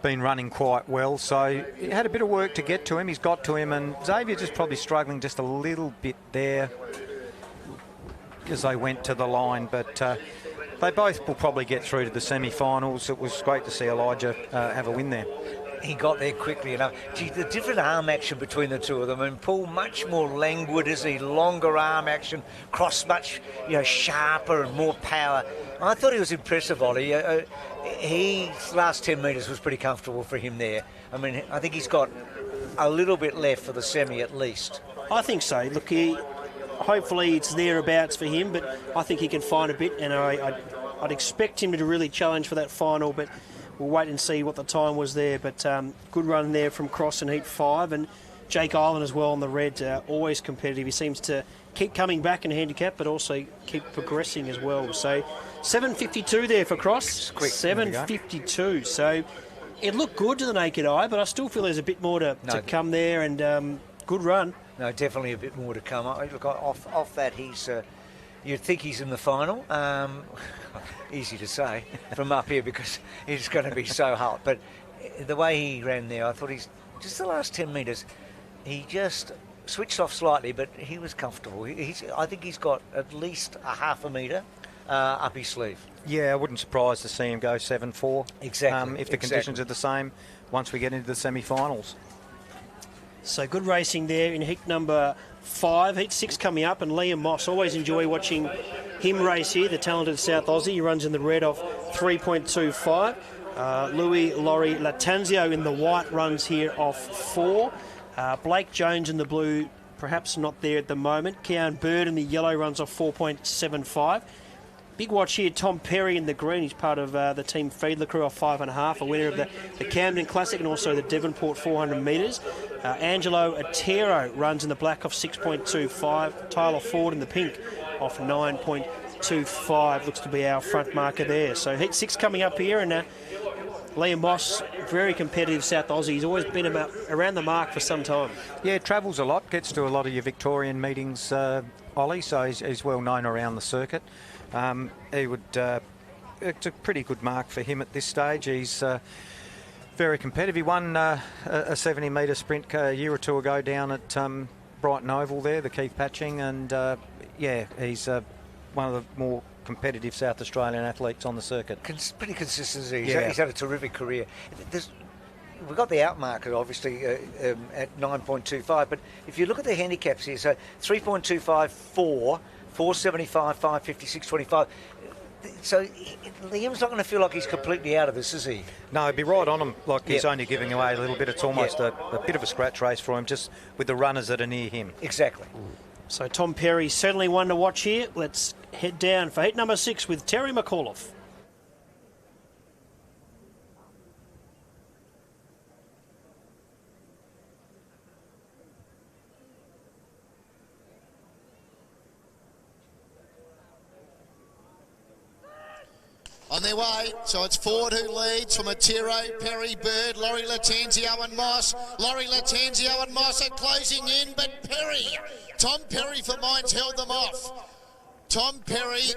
been running quite well. So he had a bit of work to get to him. He's got to him, and Xavier just probably struggling just a little bit there as they went to the line. But they both will probably get through to the semi-finals. It was great to see Elijah have a win there. He got there quickly enough. Gee, the different arm action between the two of them, and Poole much more languid, is he? Longer arm action. Cross much, sharper and more power. I thought he was impressive, Ollie. His last 10 metres was pretty comfortable for him there. I mean, I think he's got a little bit left for the semi at least. I think so. Look, hopefully it's thereabouts for him, but I think he can find a bit, and I'd expect him to really challenge for that final, but we'll wait and see what the time was there. But good run there from Cross in heat 5, and Jake Island as well on the red, always competitive. He seems to keep coming back in handicap, but also keep progressing as well. So 7.52 there for Cross. Quick. 7.52. So it looked good to the naked eye, but I still feel there's a bit more to come there, and good run. No, definitely a bit more to come. Look, off that, you'd think he's in the final. Easy to say from up here because it's going to be so hot. But the way he ran there, I thought just the last 10 metres, he just switched off slightly, but he was comfortable. I think he's got at least a half a metre up his sleeve. Yeah, I wouldn't surprise to see him go 7-4. Exactly. If the conditions are the same once we get into the semi-finals. So good racing there in heat number 5. Heat 6 coming up, and Liam Moss. Always enjoy watching him race here, the talented South Aussie. He runs in the red off 3.25. Louis Laurie Latanzio in the white runs here off 4. Blake Jones in the blue, perhaps not there at the moment. Kean Bird in the yellow runs off 4.75. Big watch here, Tom Perry in the green. He's part of the team Fiedler crew off 5.5, a winner of the Camden Classic and also the Devonport 400 metres. Angelo Otero runs in the black off 6.25. Tyler Ford in the pink off 9.25. Looks to be our front marker there. So heat 6 coming up here, and Liam Moss, very competitive South Aussie. He's always been around the mark for some time. Yeah, travels a lot, gets to a lot of your Victorian meetings, Ollie, so he's well known around the circuit. It's a pretty good mark for him at this stage. He's very competitive. He won a 70-metre sprint a year or two ago down at Brighton Oval there, the Keith Patching, and yeah, he's one of the more competitive South Australian athletes on the circuit. Pretty consistent. He's had a terrific career. We've got the outmarker, obviously, at 9.25, but if you look at the handicaps here, so 3.25, 4, 475, 556, 25. So Liam's not going to feel like he's completely out of this, is he? No, he'd be right on him, like he's only giving away a little bit. It's almost a bit of a scratch race for him, just with the runners that are near him. Exactly. So Tom Perry, certainly one to watch here. Let's head down for heat number 6 with Terry McAuliffe. On their way, so it's Ford who leads from Atiro, Perry, Bird, Laurie Latenzio and Moss. Laurie Latenzio and Moss are closing in, but Perry, Tom Perry for Mines held them off. Tom Perry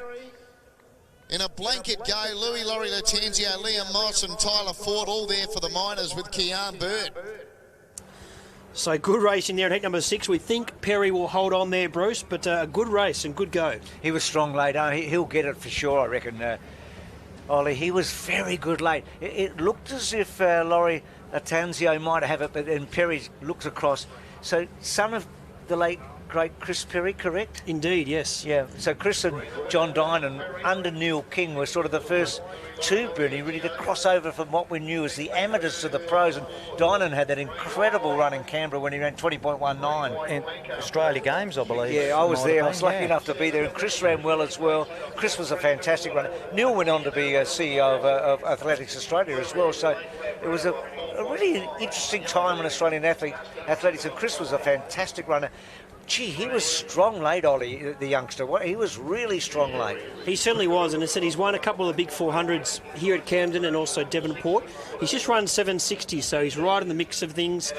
in a blanket go. Louis, Laurie Latenzio, Liam Moss and Tyler Ford all there for the Miners with Kearn Bird. So good racing there in heat number 6. We think Perry will hold on there, Bruce, but a good race and good go. He was strong late. He'll get it for sure, I reckon. Ollie, he was very good late. It looked as if Laurie Latenzio might have it, but then Perry looks across. So son of the late, great Chris Perry, correct? Indeed, yes. Yeah, so Chris and John Dynan under Neil King were sort of the first two, Bernie, really to cross over from what we knew as the amateurs to the pros. And Dynan had that incredible run in Canberra when he ran 20.19. In Australia Games, I believe. Yeah, I was there. I was lucky enough to be there. And Chris ran well as well. Chris was a fantastic runner. Neil went on to be a CEO of Athletics Australia as well. So it was a really interesting time in Australian athletics. And Chris was a fantastic runner. Gee, he was strong late, Ollie, the youngster. He was really strong late. He certainly was, and I said he's won a couple of the big 400s here at Camden and also Devonport. He's just run 760, so he's right in the mix of things.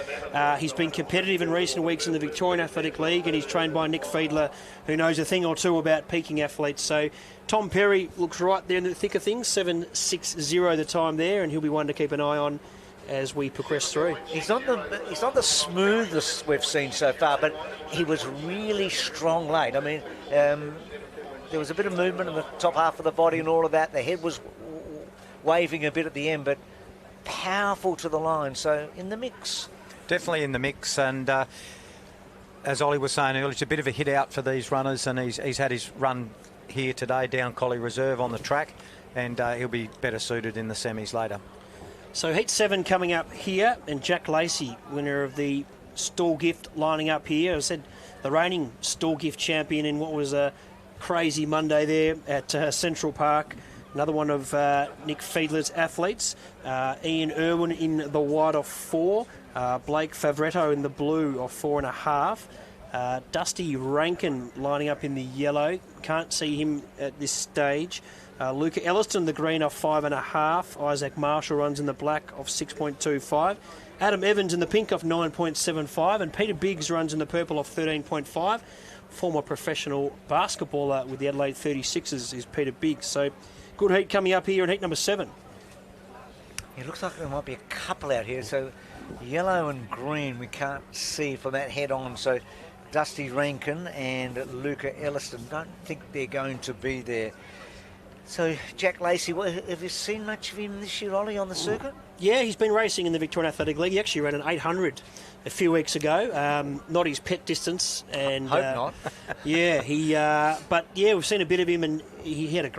He's been competitive in recent weeks in the Victorian Athletic League, and he's trained by Nick Fiedler, who knows a thing or two about peaking athletes. So Tom Perry looks right there in the thick of things, 7.60 the time there, and he'll be one to keep an eye on as we progress through. He's not the smoothest we've seen so far, but he was really strong late. I mean, there was a bit of movement in the top half of the body and all of that. The head was waving a bit at the end, but powerful to the line. So in the mix. Definitely in the mix, and as Ollie was saying earlier, it's a bit of a hit out for these runners, and he's had his run here today down Collie Reserve on the track, and he'll be better suited in the semis later. So heat 7 coming up here, and Jack Lacey, winner of the Stall Gift, lining up here. I said the reigning Stall Gift champion in what was a crazy Monday there at Central Park. Another one of Nick Fiedler's athletes. Ian Irwin in the white of 4. Blake Favretto in the blue of 4.5. Dusty Rankin lining up in the yellow. Can't see him at this stage. Luca Elliston, the green, of 5.5. Isaac Marshall runs in the black of 6.25. Adam Evans in the pink of 9.75. And Peter Biggs runs in the purple of 13.5. Former professional basketballer with the Adelaide 36ers is Peter Biggs. So good heat coming up here in heat number 7. It looks like there might be a couple out here. So yellow and green we can't see from that head on. So Dusty Rankin and Luca Elliston, don't think they're going to be there. So Jack Lacey, have you seen much of him this year, Ollie, on the circuit? Yeah, he's been racing in the Victorian Athletic League. He actually ran an 800 a few weeks ago. Not his pet distance. And hope not. Yeah, but yeah, we've seen a bit of him, and he had a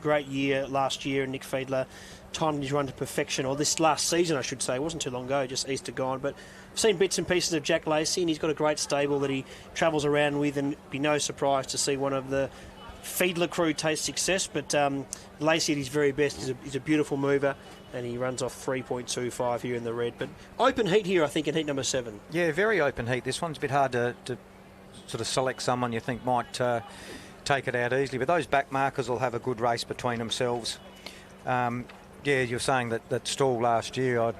great year last year. And Nick Fiedler timed his run to perfection, or this last season, I should say. It wasn't too long ago, just Easter gone. But I've seen bits and pieces of Jack Lacey, and he's got a great stable that he travels around with, and it'd be no surprise to see one of the Fiedler crew taste success. But Lacey at his very best is a beautiful mover, and he runs off 3.25 here in the red. But open heat here, I think, in heat number 7. Yeah, very open heat. This one's a bit hard to sort of select someone you think might take it out easily, but those back markers will have a good race between themselves. Yeah, you're saying that stall last year, I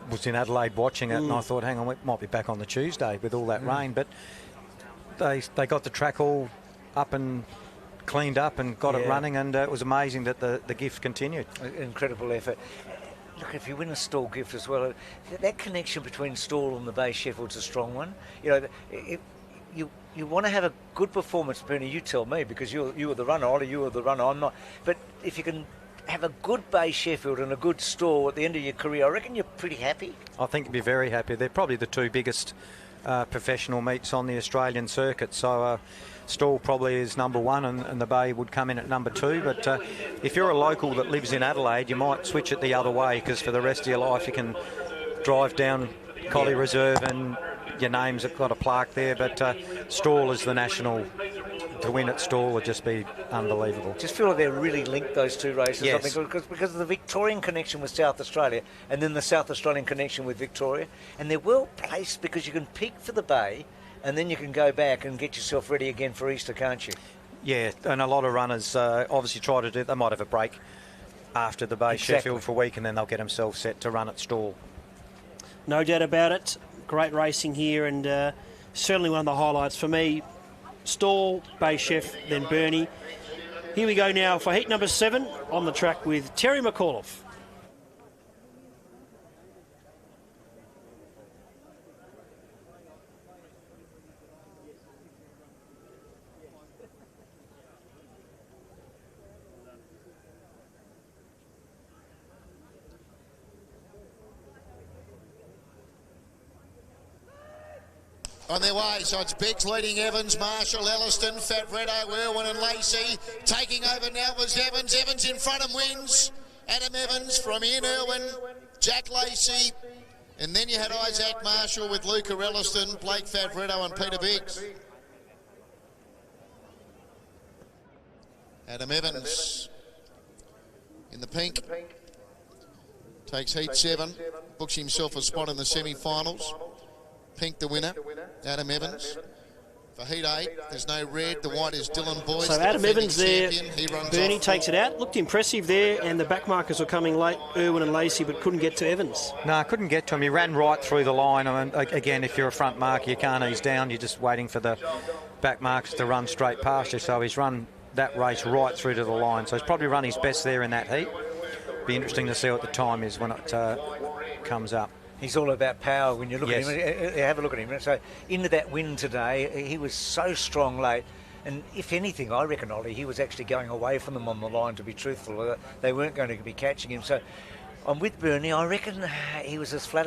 was in Adelaide watching it, and I thought, hang on, it might be back on the Tuesday with all that rain, but they got the track all up and cleaned up and got it running, and it was amazing that the gift continued. Incredible effort. look, if you win a stall gift as well, that connection between stall and the Bay Sheffield's a strong one. You know, you want to have a good performance, Bernie, you tell me, because you were the runner, Ollie, you were the runner, I'm not. But if you can have a good Bay Sheffield and a good stall at the end of your career, I reckon you're pretty happy. I think you'd be very happy. They're probably the two biggest professional meets on the Australian circuit. So stall probably is number one, and the Bay would come in at number two. But if you're a local that lives in Adelaide, you might switch it the other way, because for the rest of your life you can drive down Collie Reserve and your name's got a plaque there. But stall is the national. To win at stall would just be unbelievable. Just feel like they're really linked, those two races. Yes. I think, because of the Victorian connection with South Australia and then the South Australian connection with Victoria. And they're well placed because you can peak for the Bay and then you can go back and get yourself ready again for Easter, can't you? Yeah, and a lot of runners obviously try to do. They might have a break after the Bay Sheffield for a week, and then they'll get themselves set to run at stall. No doubt about it. Great racing here, and certainly one of the highlights for me. Stall, Bay Chef, then Bernie. Here we go now for heat number 7 on the track with Terry McAuliffe. On their way, so it's Beggs leading Evans, Marshall, Elliston, Favretto, Irwin and Lacey. Taking over now was Evans. Evans in front and wins. Adam Evans from Ian Irwin, Jack Lacey. And then you had Isaac Marshall with Luca Elliston, Blake Favretto and Peter Beggs. Adam Evans in the pink. Takes heat 7. Books himself a spot in the semi-finals. Pink the winner, Adam Evans. For heat 8, there's no red. The white is Dylan Boyce. So Adam Evans there, Bernie takes it out. Looked impressive there, and the back markers were coming late, Irwin and Lacey, but couldn't get to Evans. No, couldn't get to him. He ran right through the line. I mean, again, if you're a front marker, you can't ease down. You're just waiting for the back markers to run straight past you. So he's run that race right through to the line. So he's probably run his best there in that heat. Be interesting to see what the time is when it comes up. He's all about power when you look Yes. at him. Have a look at him. So into that win today, he was so strong late. And if anything, I reckon, Ollie, he was actually going away from them on the line, to be truthful. They weren't going to be catching him. So I'm with Bernie. I reckon he was as flat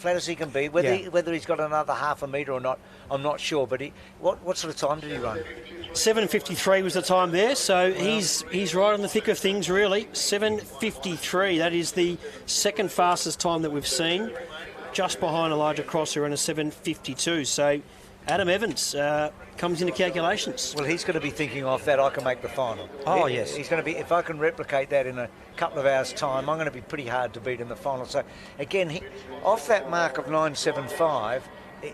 as he can be. Whether he's got another half a metre or not, I'm not sure. But what sort of time did he run? 7:53 was the time there, so he's right on the thick of things, really. 7:53. That is the second fastest time that we've seen, just behind Elijah Crosser in a 7:52. So Adam Evans comes into calculations. Well, he's going to be thinking off that I can make the final. Oh, yes. He's going to be, if I can replicate that in a couple of hours' time, I'm going to be pretty hard to beat in the final. So, again, off that mark of 9.75,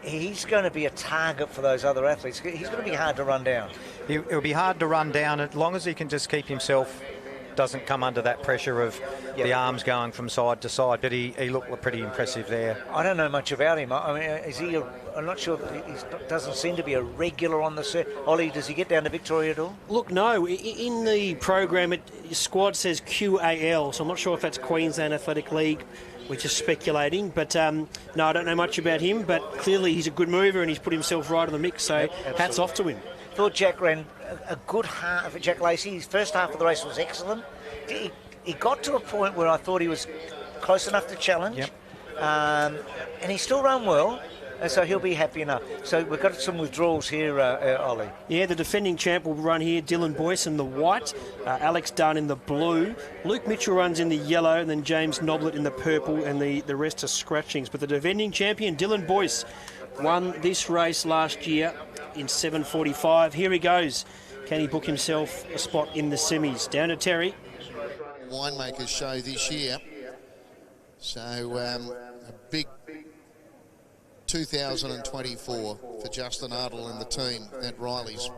he's going to be a target for those other athletes. He's going to be hard to run down. It'll be hard to run down as long as he can just keep himself, doesn't come under that pressure of the arms going from side to side. But he looked pretty impressive there. I don't know much about him. I mean, is he? I'm not sure. He doesn't seem to be a regular on the set. Ollie, does he get down to Victoria at all? Look, no. In the program, squad says QAL, so I'm not sure if that's Queensland Athletic League. We're just speculating, but no, I don't know much about him. But clearly, he's a good mover and he's put himself right in the mix. So hats off to him. Thought Jack ran a good half. Jack Lacey, his first half of the race was excellent. He got to a point where I thought he was close enough to challenge, and he still ran well, and so he'll be happy enough. So we've got some withdrawals here, Ollie. Yeah, the defending champ will run here. Dylan Boyce in the white, Alex Dunn in the blue, Luke Mitchell runs in the yellow, and then James Noblet in the purple, and the rest are scratchings. But the defending champion, Dylan Boyce, won this race last year in 7:45. Here he goes. Can he book himself a spot in the semis? Down to Terry. Winemakers show this year. So a big 2024 for Justin Ardle and the team at Riley's.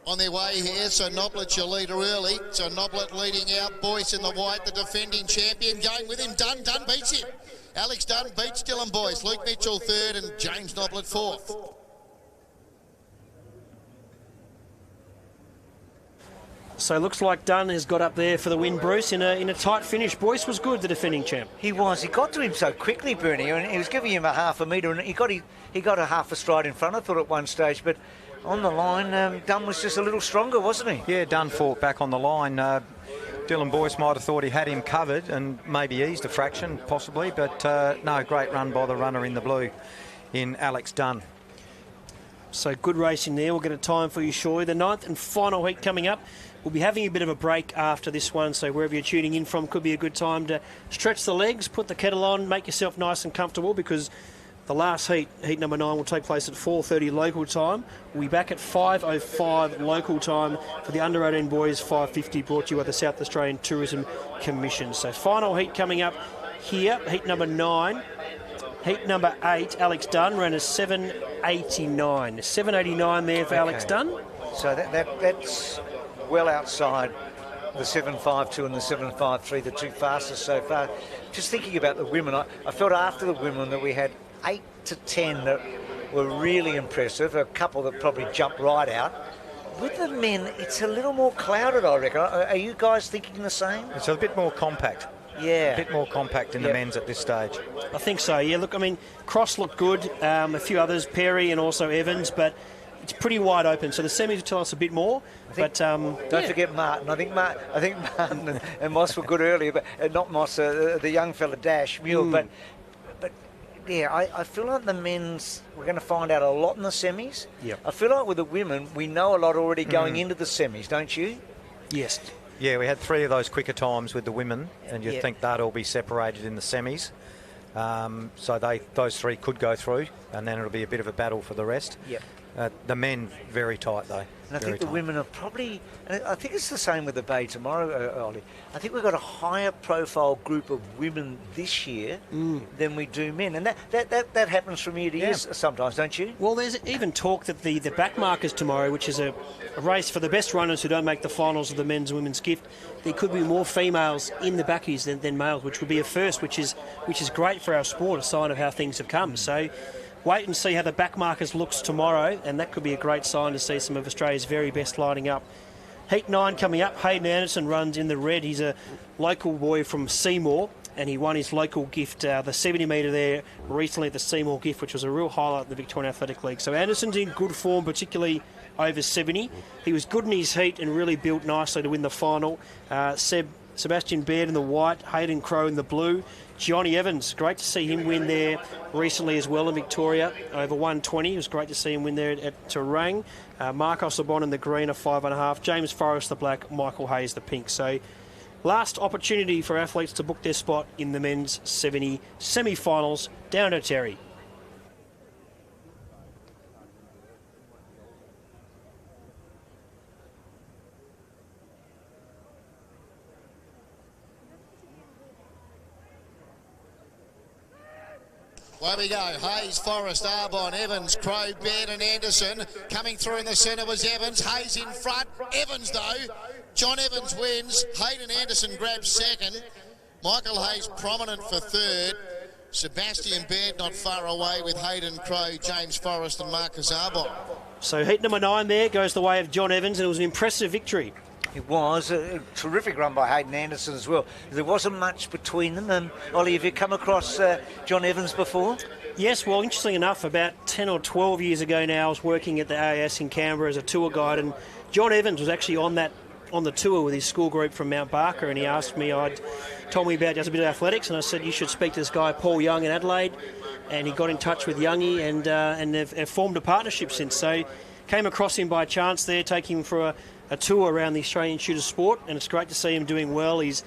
On their way here, so Noblet your leader early. So Noblet leading out, Boyce in the white, the defending champion, going with him. Dunn beats him. Alex Dunn beats Dylan Boyce. Luke Mitchell third and James Noblet fourth. So it looks like Dunn has got up there for the win, Bruce, in a tight finish. Boyce was good, the defending champ. He was. He got to him so quickly, Bernie, and he was giving him a half a metre, and he got a half a stride in front, I thought, at one stage. But on the line, Dunn was just a little stronger, wasn't he? Yeah, Dunn fought back on the line. Dylan Boyce might have thought he had him covered and maybe eased a fraction, possibly. But no, great run by the runner in the blue in Alex Dunn. So good racing there. We'll get a time for you shortly. The 9th and final heat coming up. We'll be having a bit of a break after this one, so wherever you're tuning in from could be a good time to stretch the legs, put the kettle on, make yourself nice and comfortable, because the last heat, heat number 9, will take place at 4:30 local time. We'll be back at 5:05 local time for the under 18 boys 550, brought to you by the South Australian Tourism Commission. So final heat coming up here, heat number 9. Heat number 8, Alex Dunn ran a 7:89. 7:89 there for Alex Dunn. So that's well outside the 7.52 and the 7.53, the two fastest so far. Just thinking about the women, I felt after the women that we had 8 to 10 that were really impressive, a couple that probably jumped right out. With the men, it's a little more clouded, I reckon. Are you guys thinking the same? It's a bit more compact. Yeah. A bit more compact in the men's at this stage. I think so, yeah. Look, I mean, Cross looked good, a few others, Perry and also Evans, but it's pretty wide open. So the semis will tell us a bit more. Don't forget Martin. I think Martin and Moss were good earlier, but not Moss, the young fella Dash Mule. But yeah, I feel like the men's, we're going to find out a lot in the semis. Yep. I feel like with the women, we know a lot already going into the semis, don't you? Yes. Yeah, we had 3 of those quicker times with the women, and you'd think they'd all be separated in the semis. So those 3 could go through, and then it'll be a bit of a battle for the rest. Yep. The men, very tight, though. And I think the women are probably, and I think it's the same with the Bay tomorrow, Ollie. I think we've got a higher profile group of women this year than we do men. And that happens from year to year sometimes, don't you? Well, there's even talk that the backmarkers tomorrow, which is a race for the best runners who don't make the finals of the men's and women's gift, there could be more females in the backies than males, which would be a first, which is great for our sport, a sign of how things have come. So wait and see how the backmarkers looks tomorrow, and that could be a great sign to see some of Australia's very best lining up. Heat 9 coming up. Hayden Anderson runs in the red. He's a local boy from Seymour, and he won his local gift, the 70 metre there recently at the Seymour gift, which was a real highlight of the Victorian Athletic League. So Anderson's in good form, particularly over 70. He was good in his heat and really built nicely to win the final. Sebastian Baird in the white, Hayden Crowe in the blue. Johnny Evans, great to see him win there recently as well in Victoria, over 120. It was great to see him win there at Terang. Marcos Lebon in the green, a 5.5. James Forrest, the black. Michael Hayes, the pink. So last opportunity for athletes to book their spot in the men's 70 semi-finals. Down to Terry. There we go. Hayes, Forrest, Arbon, Evans, Crowe, Baird and Anderson. Coming through in the centre was Evans. Hayes in front. Evans, though. John Evans wins. Hayden Anderson grabs second. Michael Hayes prominent for third. Sebastian Baird not far away with Hayden Crowe, James Forrest and Marcus Arbon. So heat number 9 there goes the way of John Evans, and it was an impressive victory. It was a terrific run by Hayden Anderson as well. There wasn't much between them. And Ollie, have you come across John Evans before? Yes, well, interestingly enough, about 10 or 12 years ago now, I was working at the AAS in Canberra as a tour guide, and John Evans was actually on the tour with his school group from Mount Barker, and he asked me, told me about just a bit of athletics, and I said, you should speak to this guy, Paul Young, in Adelaide, and he got in touch with Youngie, and they've formed a partnership since. So came across him by chance there, taking him for a tour around the Australian Institute of Sport, and it's great to see him doing well. He's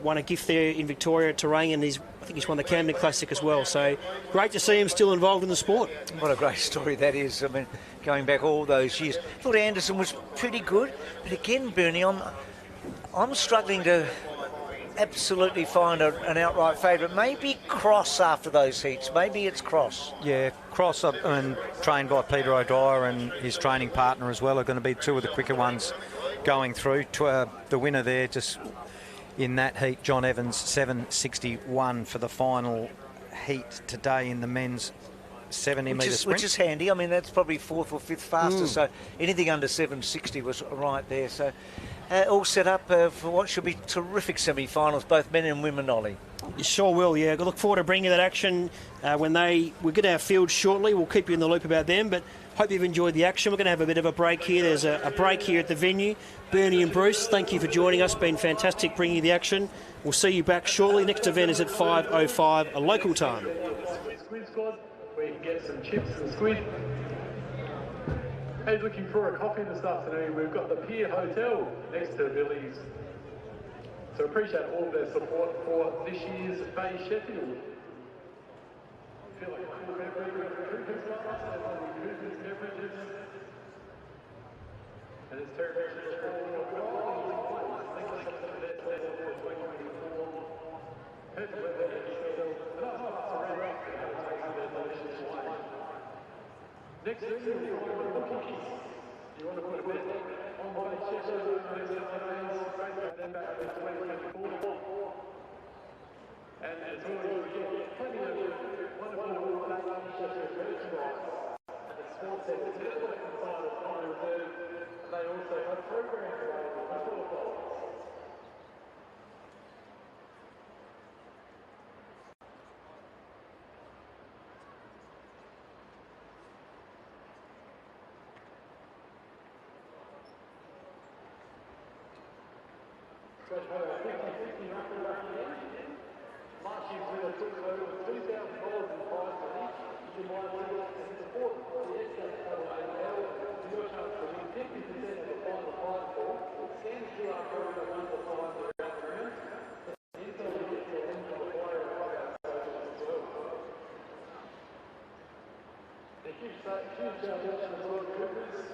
won a gift there in Victoria at Terang, and I think he's won the Camden Classic as well. So great to see him still involved in the sport. What a great story that is. I mean, going back all those years. I thought Anderson was pretty good, but again, Bernie, I'm struggling to absolutely find an outright favourite. Maybe Cross after those heats. Maybe it's Cross. Yeah, Cross, and trained by Peter O'Dwyer and his training partner as well, are going to be 2 of the quicker ones going through. The winner there just in that heat, John Evans, 7:61 for the final heat today in the men's 70-metre sprint. Which is handy. I mean, that's probably 4th or 5th fastest, so anything under 7:60 was right there. So all set up for what should be terrific semi-finals, both men and women, Ollie. You sure will, yeah. I look forward to bringing you that action we're going to our field shortly. We'll keep you in the loop about them, but hope you've enjoyed the action. We're going to have a bit of a break here. There's a break here at the venue. Bernie and Bruce, thank you for joining us. Been fantastic bringing you the action. We'll see you back shortly. Next event is at 5:05 a local time. Squid squad, where you can get some chips and squid. Hey, looking for a coffee this afternoon? We've got the Pier Hotel next to Billy's. So appreciate all of their support for this year's Bay Sheffield. Feel like a cool beverages, and it's terrible. Next thing you want to put a bet on Bay Sheffield then back to 2024. And as always, we get plenty of wonderful Bay Sheffield merchandise. And the sports centre is inside of on reserve. And they also have programs available for football. Last year's winner took over $2,000 in prize money. You can buy a ticket and support the SWAL. Your chance to win 50% of the final prize pool. Scan the QR code on one of the prizes around the room. Info will get to a link to the flyer and other socials as well. A huge shout out to the Lord Coopers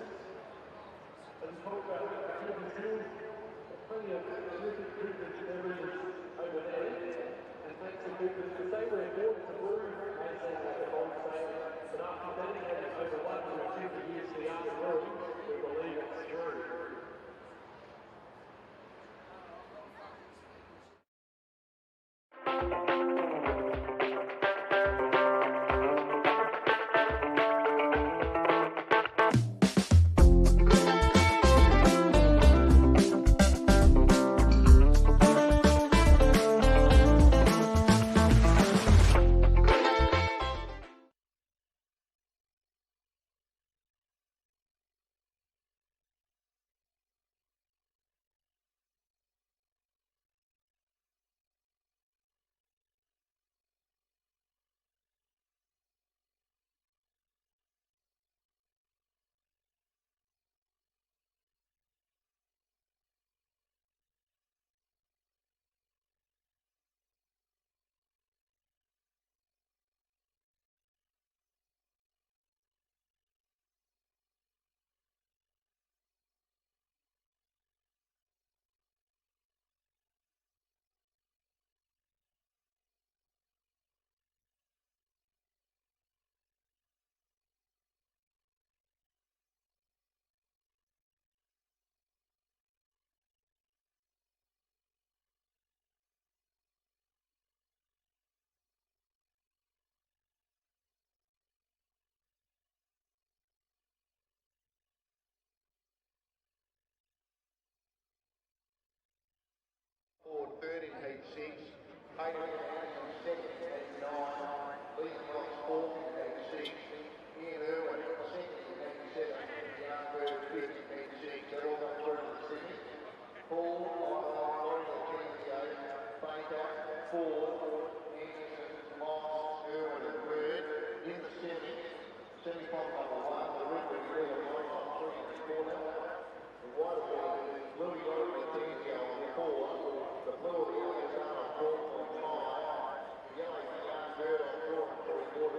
and Coopers Hills. Plenty of terrific Coopers beverages over there. And thanks to Coopers, because they were important to brew Mason at the Gold State. But after dedicating over 150 years to the art of brewing, we believe it's true. Forward third in heat 6, Hayden Anderson second in heat 9, Lee Ross fourth in heat 6, Ian Irwin second in heat 7, Young Bird fifth in heat 6. They're all got through to the semi. Paul, Lawrence, Kennedy, Baker, Ford, Anderson, Moss, Irwin and Bird in the semi. Semi-final number 1, the red will be really nice on 3 in the corner. The white will be Louis Lawrence on 4. The blue will be Alexander on 4.5. The yellow Young Bird on 4 and 3/4.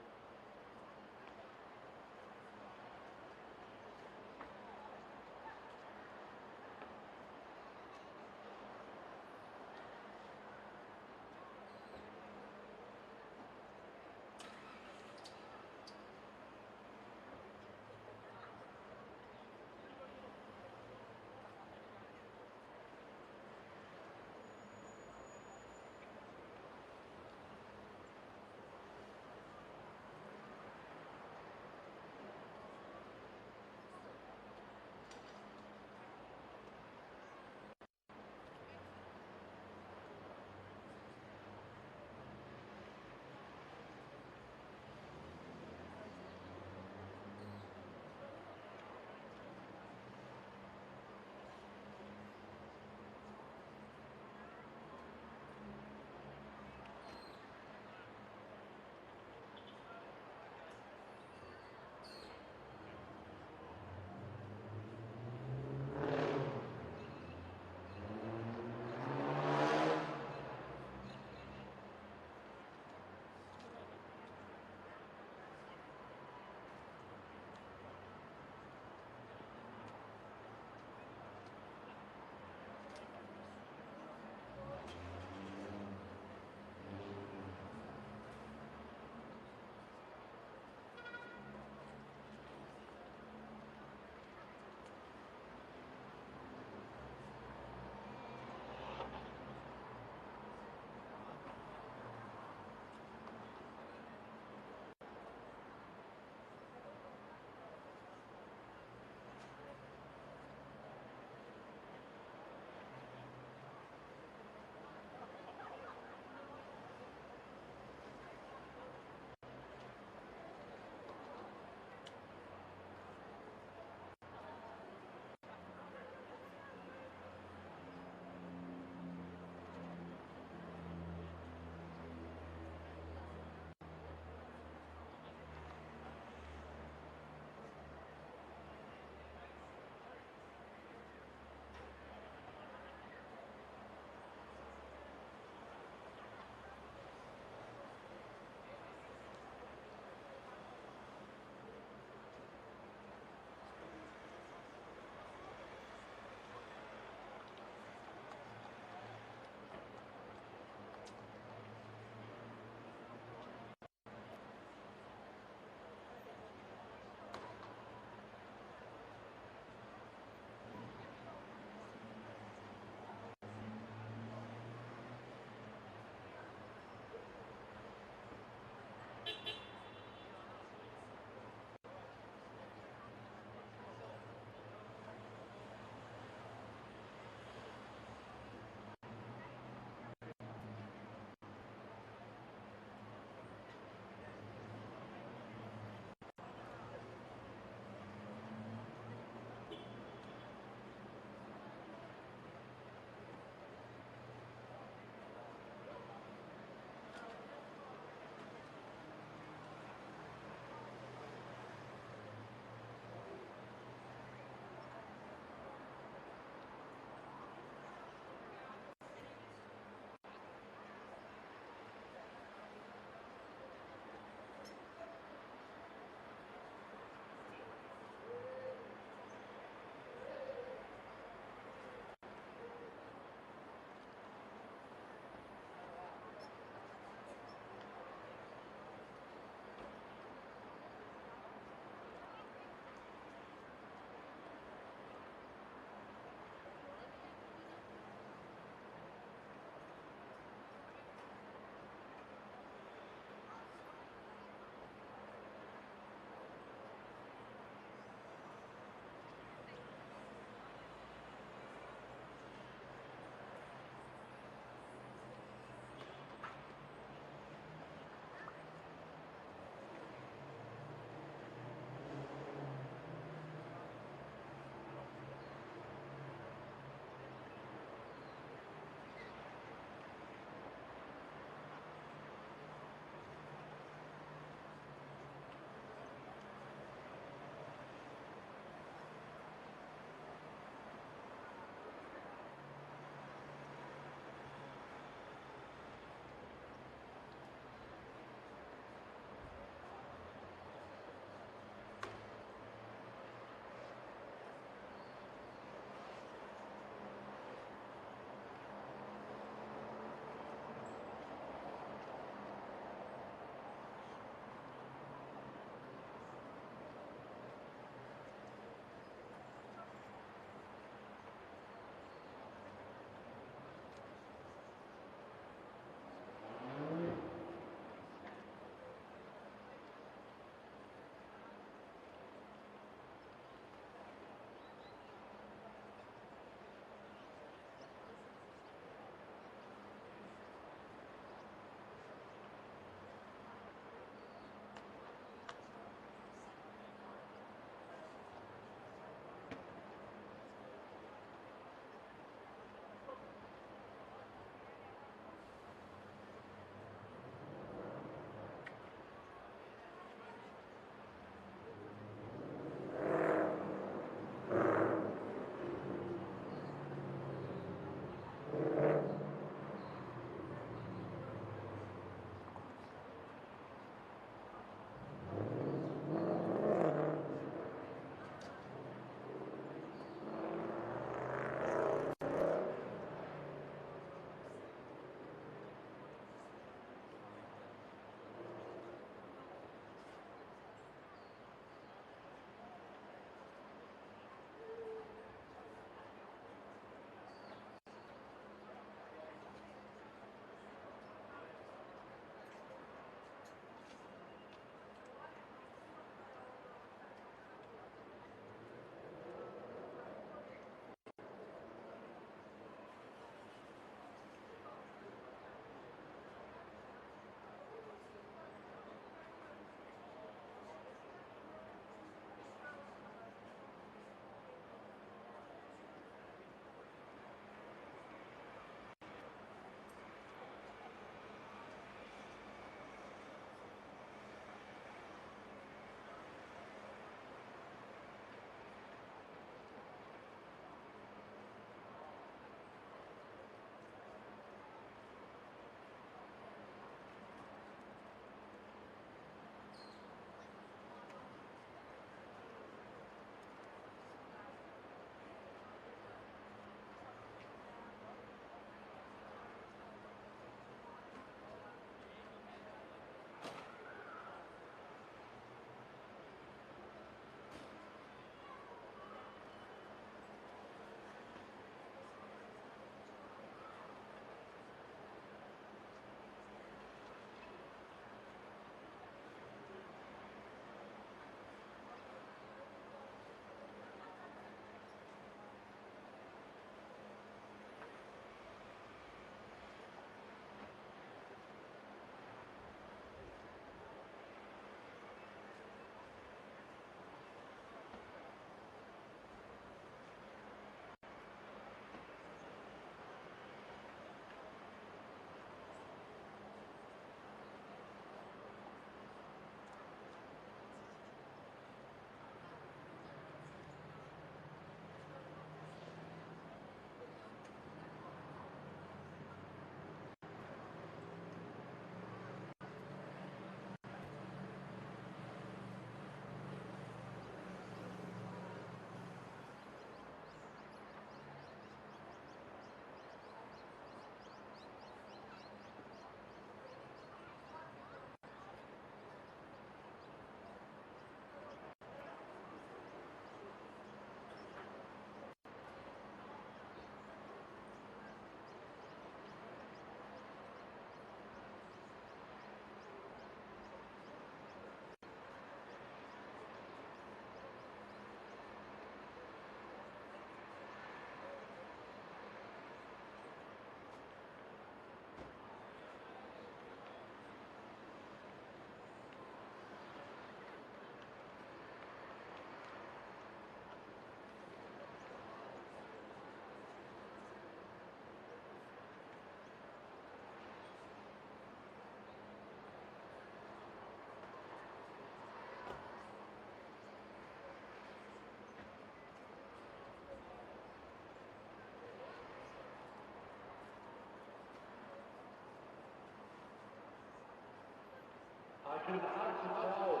to Archie Charles,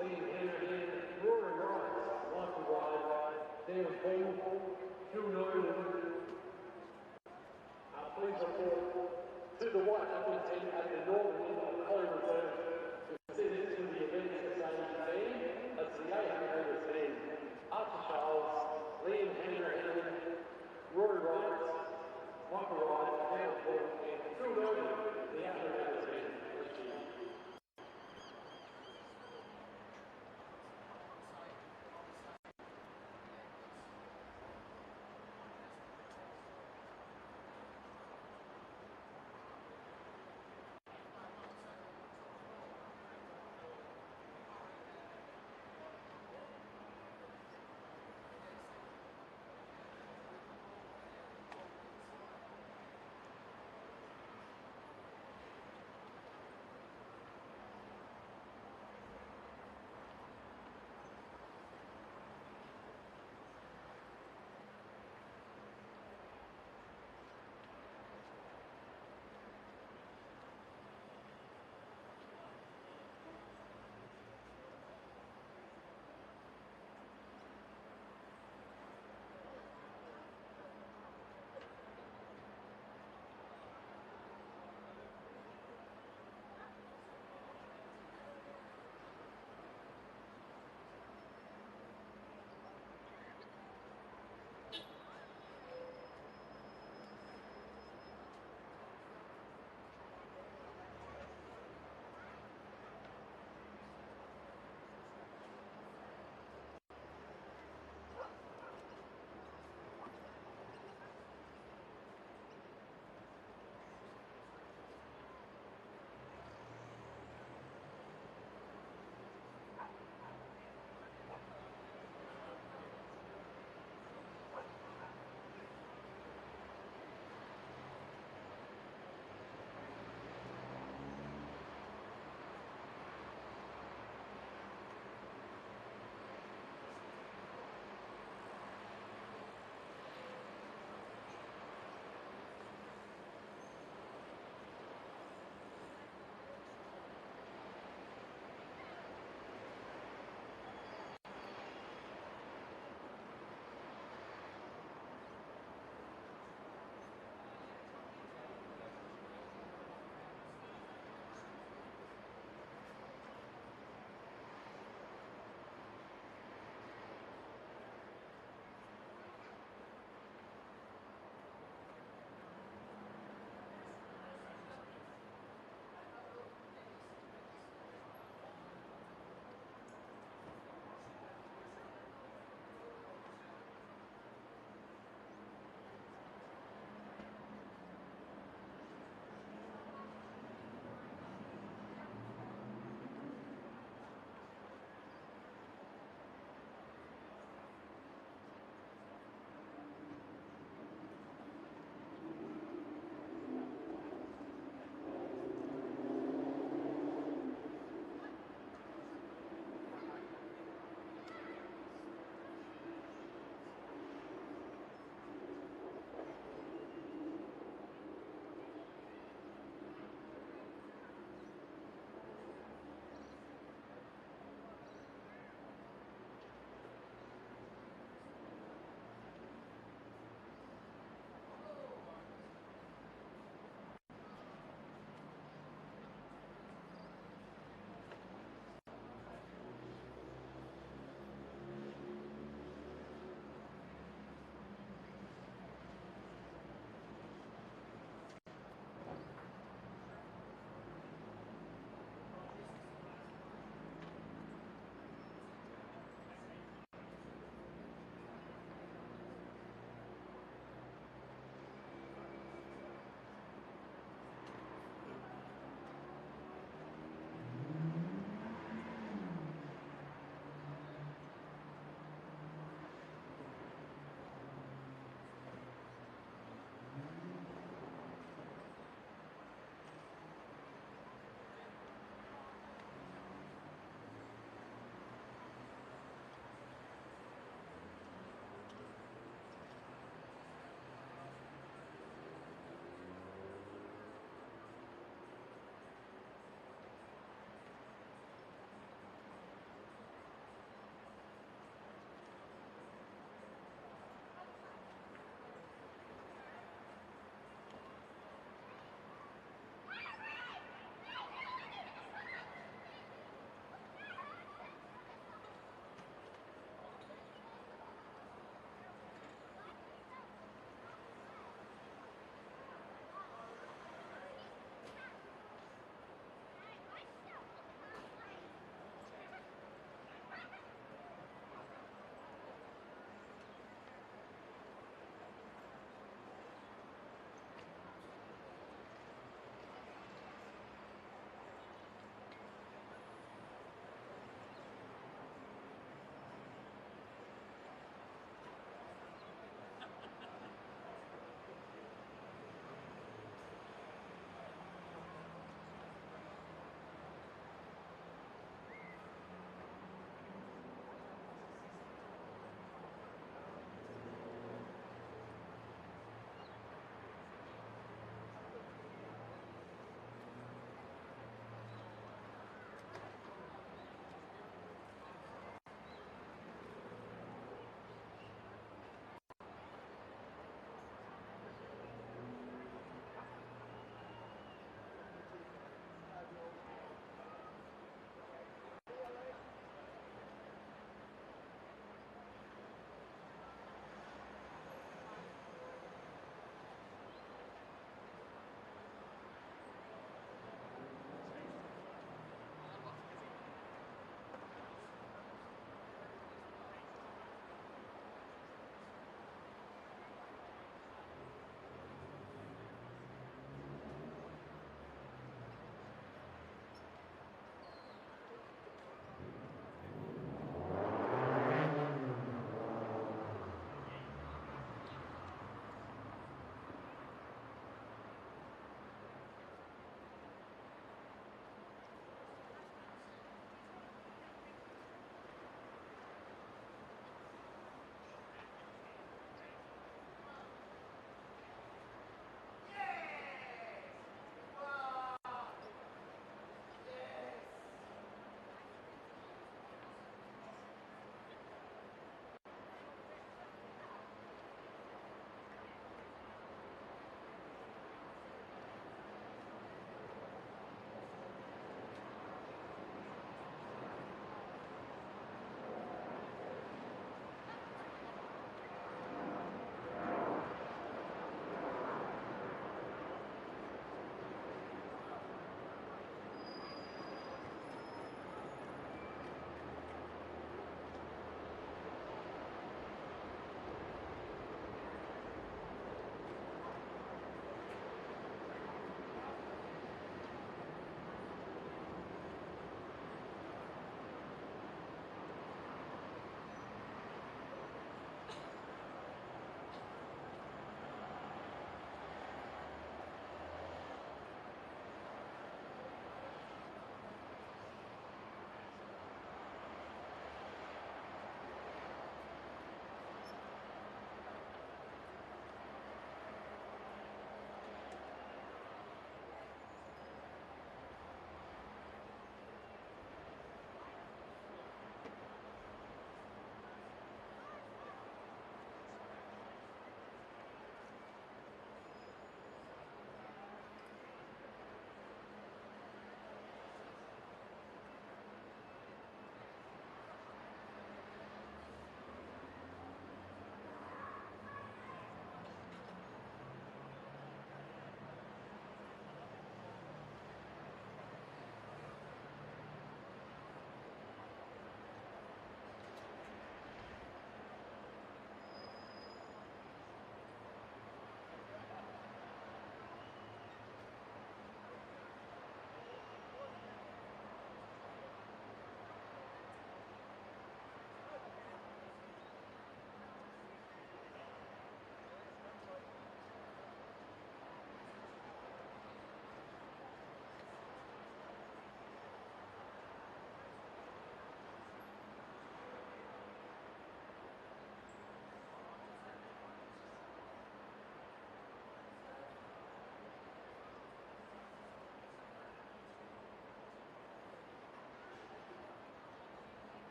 Liam Henry, Rory Wright, Michael Wright, Dan Paul, Phil Nolan. Please report to the White Upper team at the northern end of Collingwood Zone to proceed to the event society team. That's the 800 team. Archie Charles, Liam Henry, Rory Wright, Michael Wright, Dan Paul, and Phil Nolan, the 800 team.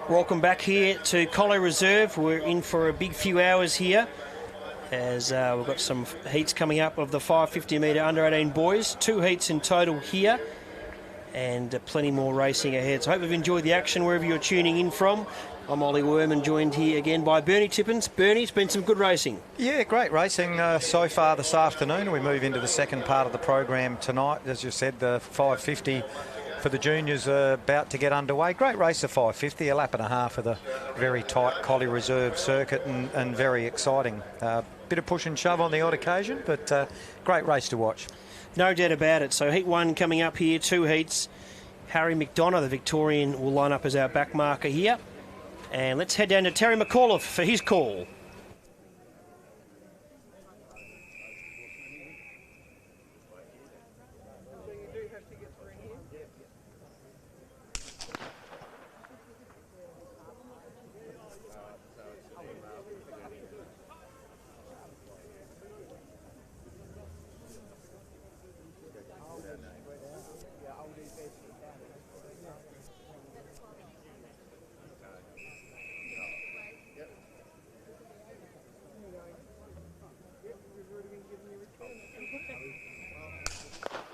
Welcome back here to Collie Reserve. We're in for a big few hours here as we've got some heats coming up of the 550 metre under-18 boys. 2 heats in total here and plenty more racing ahead. So I hope you've enjoyed the action wherever you're tuning in from. I'm Ollie Werman, joined here again by Bernie Tippins. Bernie, it's been some good racing. Yeah, great racing so far this afternoon. We move into the second part of the program tonight. As you said, the 550 for the juniors are about to get underway. Great race, the 550, a lap and a half of the very tight Collie Reserve circuit and very exciting. Bit of push and shove on the odd occasion, but great race to watch. No doubt about it. So heat 1 coming up here, 2 heats. Harry McDonough, the Victorian, will line up as our back marker here. And let's head down to Terry McAuliffe for his call.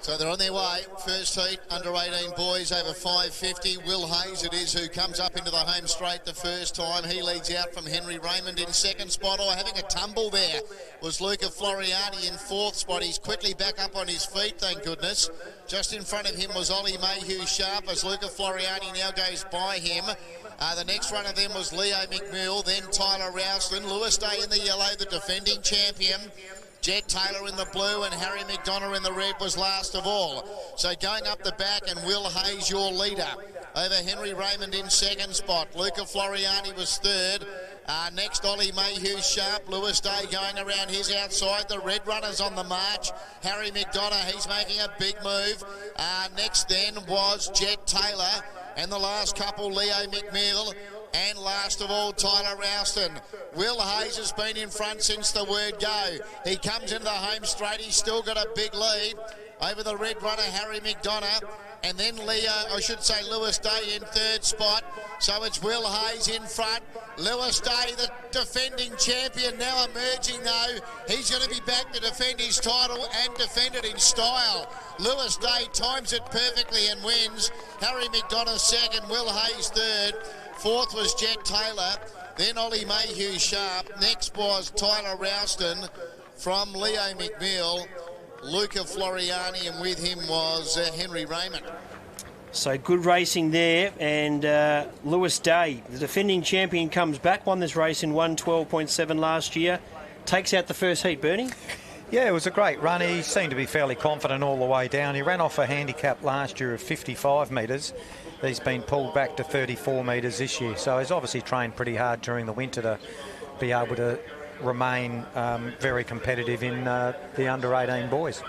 So they're on their way. First heat, under 18 boys over 550. Will Hayes it is who comes up into the home straight the first time. He leads out from Henry Raymond in second spot. Oh, having a tumble there was Luca Floriani in fourth spot. He's quickly back up on his feet, thank goodness. Just in front of him was Ollie Mayhew Sharp as Luca Floriani now goes by him. The next one of them was Leo McMill, then Tyler Rowston. Lewis Day in the yellow, the defending champion. Jet Taylor in the blue and Harry McDonough in the red was last of all. So going up the back and Will Hayes your leader. Over Henry Raymond in second spot. Luca Floriani was third. Next Ollie Mayhew Sharp. Lewis Day going around his outside. The red runners on the march. Harry McDonough, he's making a big move. Next then was Jet Taylor. And the last couple, Leo McMill. And last of all, Tyler Rowston. Will Hayes has been in front since the word go. He comes into the home straight. He's still got a big lead over the red runner, Harry McDonough. And then Lewis Day in third spot. So it's Will Hayes in front. Lewis Day, the defending champion, now emerging though. He's going to be back to defend his title and defend it in style. Lewis Day times it perfectly and wins. Harry McDonough second, Will Hayes third. Fourth was Jet Taylor, then Ollie Mayhew Sharp. Next was Tyler Rowston from Leo McMill, Luca Floriani, and with him was Henry Raymond. So good racing there, and Lewis Day, the defending champion, comes back, won this race in 1:12.7 last year, takes out the first heat, Bernie. Yeah, it was a great run. He seemed to be fairly confident all the way down. He ran off a handicap last year of 55 metres. He's been pulled back to 34 metres this year. So he's obviously trained pretty hard during the winter to be able to remain very competitive in the under-18 boys.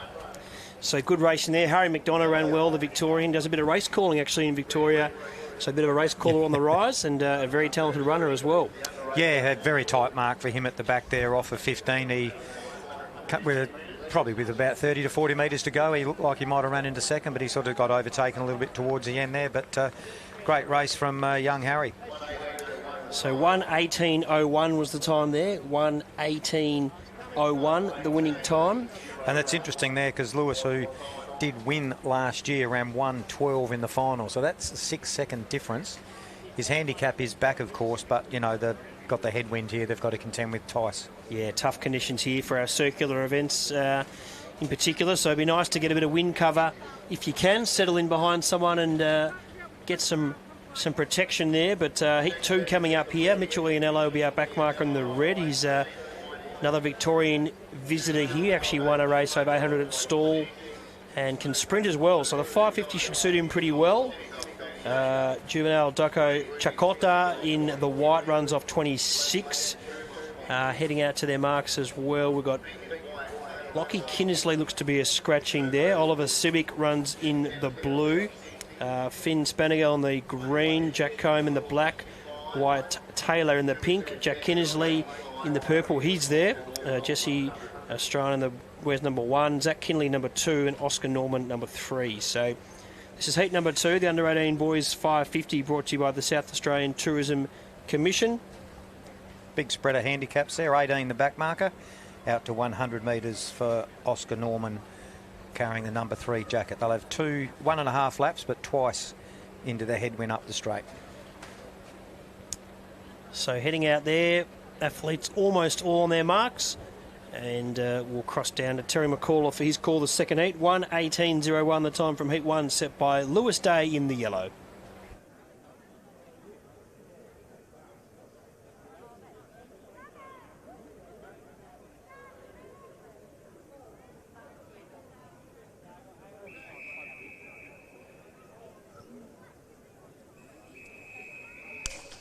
So good racing there. Harry McDonough ran well, the Victorian. Does a bit of race calling actually in Victoria. So a bit of a race caller on the rise and a very talented runner as well. Yeah, a very tight mark for him at the back there off of 15. He probably with about 30 to 40 metres to go. He looked like he might have run into second, but he sort of got overtaken a little bit towards the end there. But great race from young Harry. So 1:18.01 was the time there. 1:18.01, the winning time. And that's interesting there because Lewis, who did win last year, ran 1:12 in the final. So that's a 6-second difference. His handicap is back, of course, but, you know, they've got the headwind here. They've got to contend with Tice. Yeah, tough conditions here for our circular events in particular. So it'd be nice to get a bit of wind cover if you can. Settle in behind someone and get some protection there. But heat 2 coming up here. Mitchell Ianello will be our back marker in the red. He's another Victorian visitor here. Actually won a race over 800 at Stall and can sprint as well. So the 550 should suit him pretty well. Juvenile Doko Chakota in the white runs off 26. Heading out to their marks as well. We've got Lockie Kinnersley looks to be a scratching there. Oliver Civic runs in the blue. Finn Spanigal in the green. Jack Combe in the black. Wyatt Taylor in the pink. Jack Kinnersley in the purple. He's there. Jesse Strachan wears number 1. Zach Kinley number 2. And Oscar Norman number 3. So this is heat number 2. The under-18 boys 550 brought to you by the South Australian Tourism Commission. Big spread of handicaps there. 18 the back marker. Out to 100 metres for Oscar Norman carrying the number 3 jacket. They'll have 1.5 laps, but twice into the headwind up the straight. So heading out there, athletes almost all on their marks. And we'll cross down to Terry McCall for his call the second heat. 1:18.01 the time from heat 1 set by Lewis Day in the yellow.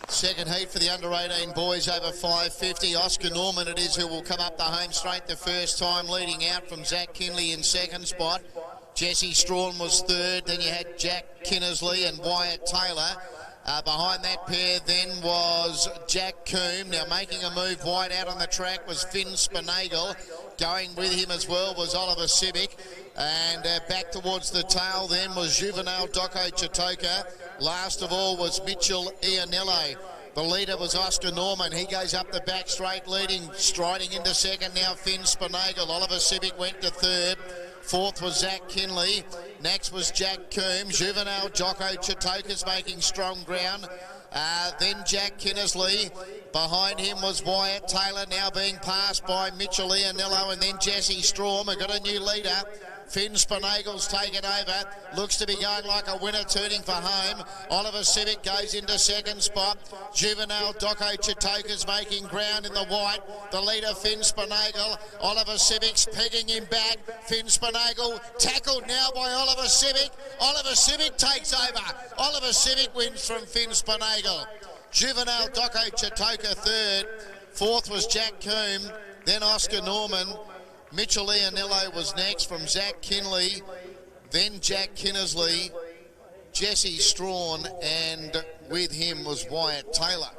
Second heat for the under-18 boys over 550. Oscar Norman it is who will come up the home straight the first time, leading out from Zach Kinley in second spot. Jesse Strachan was third. Then you had Jack Kinnersley and Wyatt Taylor. Behind that pair then was Jack Combe. Now making a move wide out on the track was Finn Spanigal. Going with him as well was Oliver Civic. And back towards the tail then was Juvenile Doko Chitoka. Last of all was Mitchell Ianello. The leader was Oscar Norman. He goes up the back straight, leading, striding into second now Finn Spanigal. Oliver Civic went to third. Fourth was Zach Kinley. Next was Jack Combe. Juvenile Doko Chitoka's making strong ground. Then Jack Kinnersley. Behind him was Wyatt Taylor, now being passed by Mitchell Ianello, and then Jesse Strachan. We've got a new leader. Finn Spanigal's taken over. Looks to be going like a winner, turning for home. Oliver Civic goes into second spot. Juvenile Doko Chitoka's making ground in the white. The leader, Finn Spanigal. Oliver Civic's pegging him back. Finn Spanigal tackled now by Oliver Civic. Oliver Civic takes over. Oliver Civic wins from Finn Spanigal. Juvenile Doko Chitoka third. Fourth was Jack Combe. Then Oscar Norman. Mitchell Ianello was next from Zach Kinley, then Jack Kinnersley, Jesse Strachan, and with him was Wyatt Taylor.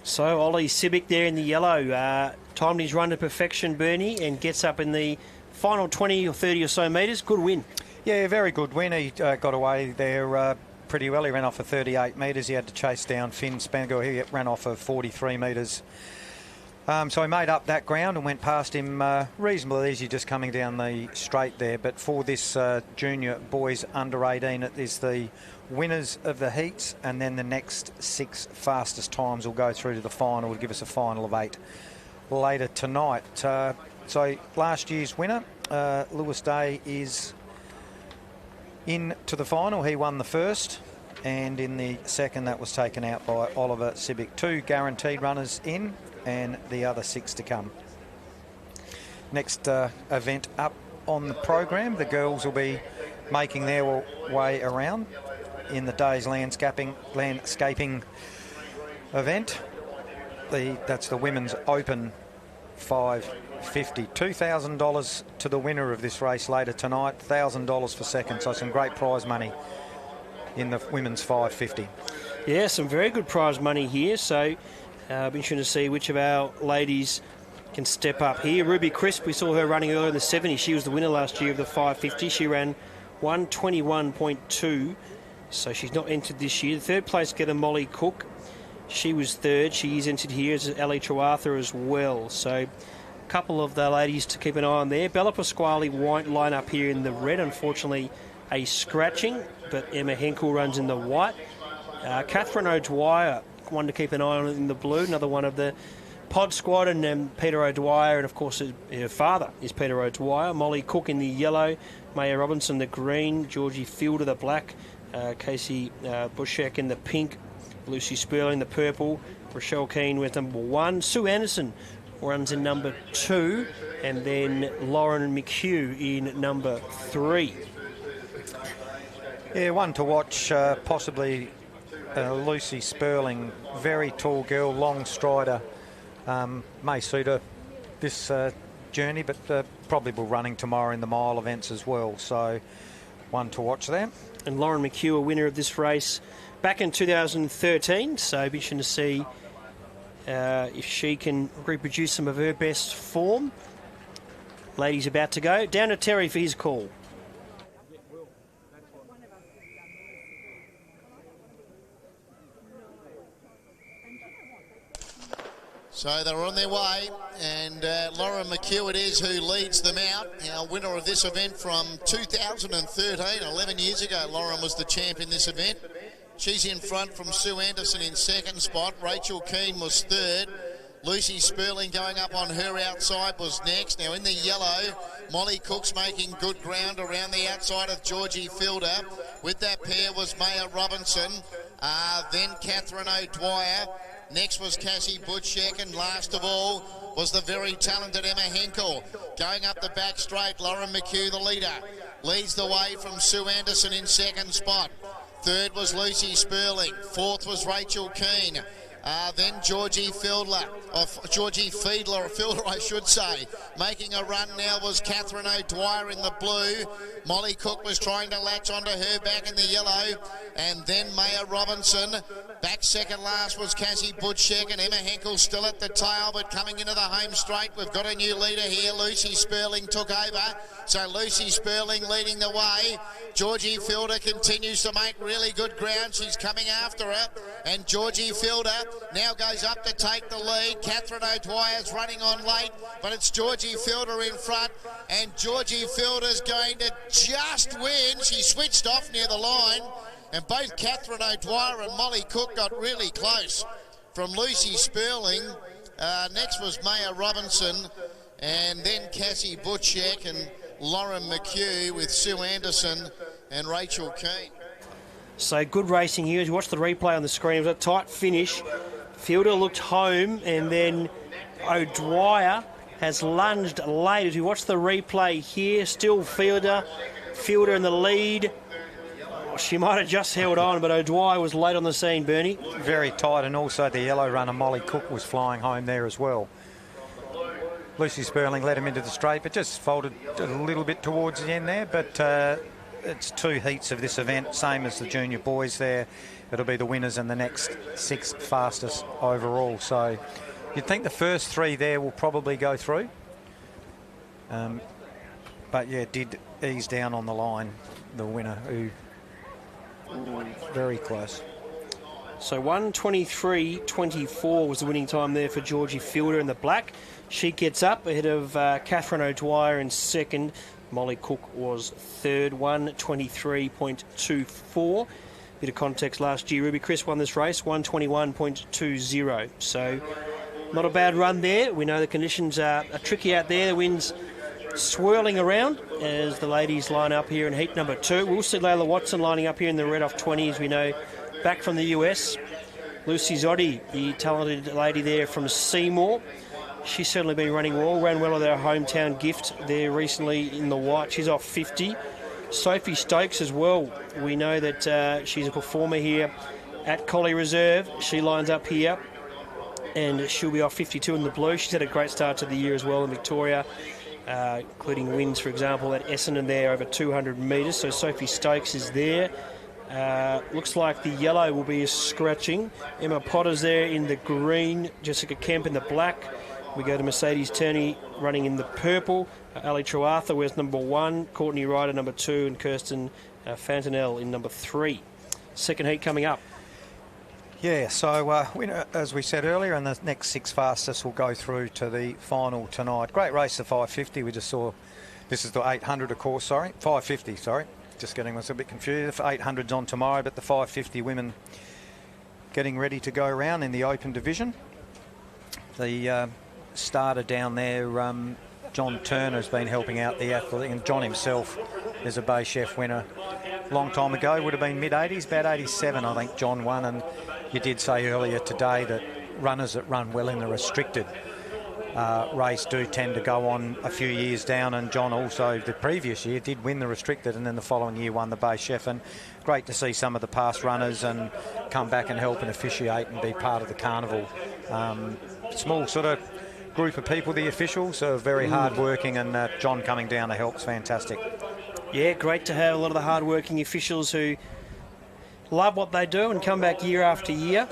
So Ollie Civic there in the yellow, timed his run to perfection, Bernie, and gets up in the final 20 or 30 or so metres. Good win. Yeah, very good win. He got away there pretty well. He ran off of 38 metres. He had to chase down Finn Spanigal. He ran off of 43 metres. So he made up that ground and went past him reasonably easy just coming down the straight there. But for this junior boys under 18, it is the winners of the heats, and then the next 6 fastest times will go through to the final to give us a final of 8 later tonight. So last year's winner, Lewis Day, is into the final. He won the first, and in the second that was taken out by Oliver Civic. 2 guaranteed runners in, and the other 6 to come. Next event up on the program, the girls will be making their way around in the day's landscaping event. That's the Women's Open 550. $2,000 to the winner of this race later tonight, $1,000 for second, so some great prize money in the Women's 550. Yeah, some very good prize money here, so be interesting to see which of our ladies can step up here. Ruby Crisp, we saw her running earlier in the 70. She was the winner last year of the 550. She ran 1:21.2, so she's not entered this year. The third place getter, Molly Cook, she was third. She is entered here as Ali Truartha as well. So a couple of the ladies to keep an eye on there. Bella Pasquale won't line up here in the red, unfortunately a scratching, but Emma Henkel runs in the white. Catherine O'Dwyer, one to keep an eye on in the blue, another one of the pod squad, and Peter O'Dwyer, and of course her father is Peter O'Dwyer. Molly Cook in the yellow, Maya Robinson the green, Georgie Fielder the black, Casey Bushek in the pink, Lucy Sperling the purple, Rochelle Keane with number 1, Sue Anderson runs in number 2, and then Lauren McHugh in number 3. Yeah, one to watch, possibly Lucy Sperling, very tall girl, long strider, may suit her this journey, but probably will running tomorrow in the mile events as well. So one to watch there. And Lauren McHugh, a winner of this race back in 2013. So it'll be interesting to see if she can reproduce some of her best form. Lady's about to go. Down to Terry for his call. So they're on their way, and Lauren McHugh it is who leads them out. Our winner of this event from 2013, 11 years ago, Lauren was the champ in this event. She's in front from Sue Anderson in second spot. Rachel Keane was third. Lucy Sperling going up on her outside was next. Now in the yellow, Molly Cook's making good ground around the outside of Georgie Fielder. With that pair was Maya Robinson, then Catherine O'Dwyer. Next was Cassie Butchek, and last of all was the very talented Emma Henkel. Going up the back straight, Lauren McHugh, the leader, leads the way from Sue Anderson in second spot. Third was Lucy Sperling. Fourth was Rachel Keane. Then Georgie Fiedler, I should say. Making a run now was Catherine O'Dwyer in the blue. Molly Cook was trying to latch onto her back in the yellow. And then Maya Robinson. Back second last was Cassie Butchek, and Emma Henkel still at the tail, but coming into the home straight. We've got a new leader here. Lucy Sperling took over. So Lucy Sperling leading the way. Georgie Fielder continues to make really good ground. She's coming after her. And Georgie Fielder now goes up to take the lead. Catherine O'Dwyer's running on late, but it's Georgie Fielder in front. And Georgie Fielder's going to just win. She switched off near the line. And both Catherine O'Dwyer and Molly Cook got really close. From Lucy Sperling, next was Maya Robinson, and then Cassie Butchek and Lauren McHugh with Sue Anderson and Rachel Keane. So good racing here. As you watch the replay on the screen, it was a tight finish. Fielder looked home, and then O'Dwyer has lunged late. As you watch the replay here, still Fielder in the lead. She might have just held on, but O'Dwyer was late on the scene, Bernie. Very tight, and also the yellow runner, Molly Cook, was flying home there as well. Lucy Sperling led him into the straight, but just folded a little bit towards the end there. But it's two heats of this event, same as the junior boys there. It'll be the winners and the next 6 fastest overall. So you'd think the first 3 there will probably go through. But yeah, did ease down on the line, the winner, who very close. So 1:23.24 was the winning time there for Georgie Fielder in the black. She gets up ahead of Catherine O'Dwyer in second. Molly Cook was third, 1:23.24. Bit of context, last year Ruby Chris won this race, 1:21.20. So not a bad run there. We know the conditions are tricky out there. The wind's swirling around as the ladies line up here in heat number 2. We'll see Layla Watson lining up here in the red off 20, as we know, back from the US. Lucy Zoddy, the talented lady there from Seymour. She's certainly been running well. Ran well with her hometown gift there recently in the white. She's off 50. Sophie Stokes as well. We know that she's a performer here at Collie Reserve. She lines up here and she'll be off 52 in the blue. She's had a great start to the year as well in Victoria. Including wins, for example, at Essendon there over 200 metres. So Sophie Stokes is there. Looks like the yellow will be a scratching. Emma Potter's there in the green. Jessica Kemp in the black. We go to Mercedes Turney running in the purple. Ali Truartha wears number 1. Courtney Ryder number 2. And Kirsten Fantanel in number 3. Second heat coming up. Yeah, so as we said earlier, and the next 6 fastest will go through to the final tonight. Great race, the 550. We just saw, this is the 800, of course, 550, just getting myself a bit confused. The 800's on tomorrow, but the 550 women getting ready to go around in the open division. The starter down there, John Turner, has been helping out the athlete, and John himself is a Bay Chef winner. Long time ago, would have been mid-80s, about 87, I think John won. And you did say earlier today that runners that run well in the restricted race do tend to go on a few years down, and John also the previous year did win the restricted, and then the following year won the Bay Chef. And great to see some of the past runners and come back and help and officiate and be part of the carnival. Small sort of group of people, the officials are very hard-working, and John coming down to help's fantastic. Yeah, great to have a lot of the hard-working officials who love what they do and come back year after year.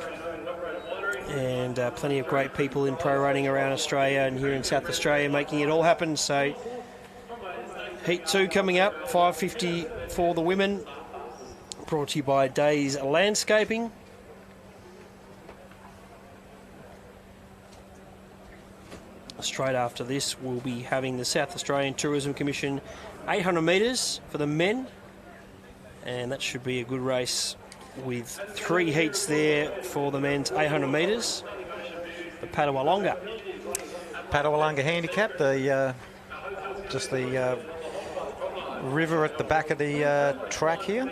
And plenty of great people in pro running around Australia and here in South Australia making it all happen. So Heat 2 coming up, 550 for the women, brought to you by Days Landscaping. Straight after this, we'll be having the South Australian Tourism Commission 800 metres for the men, and that should be a good race with 3 heats there for the men's 800 metres. The Padawalonga handicap, just the river at the back of the track here.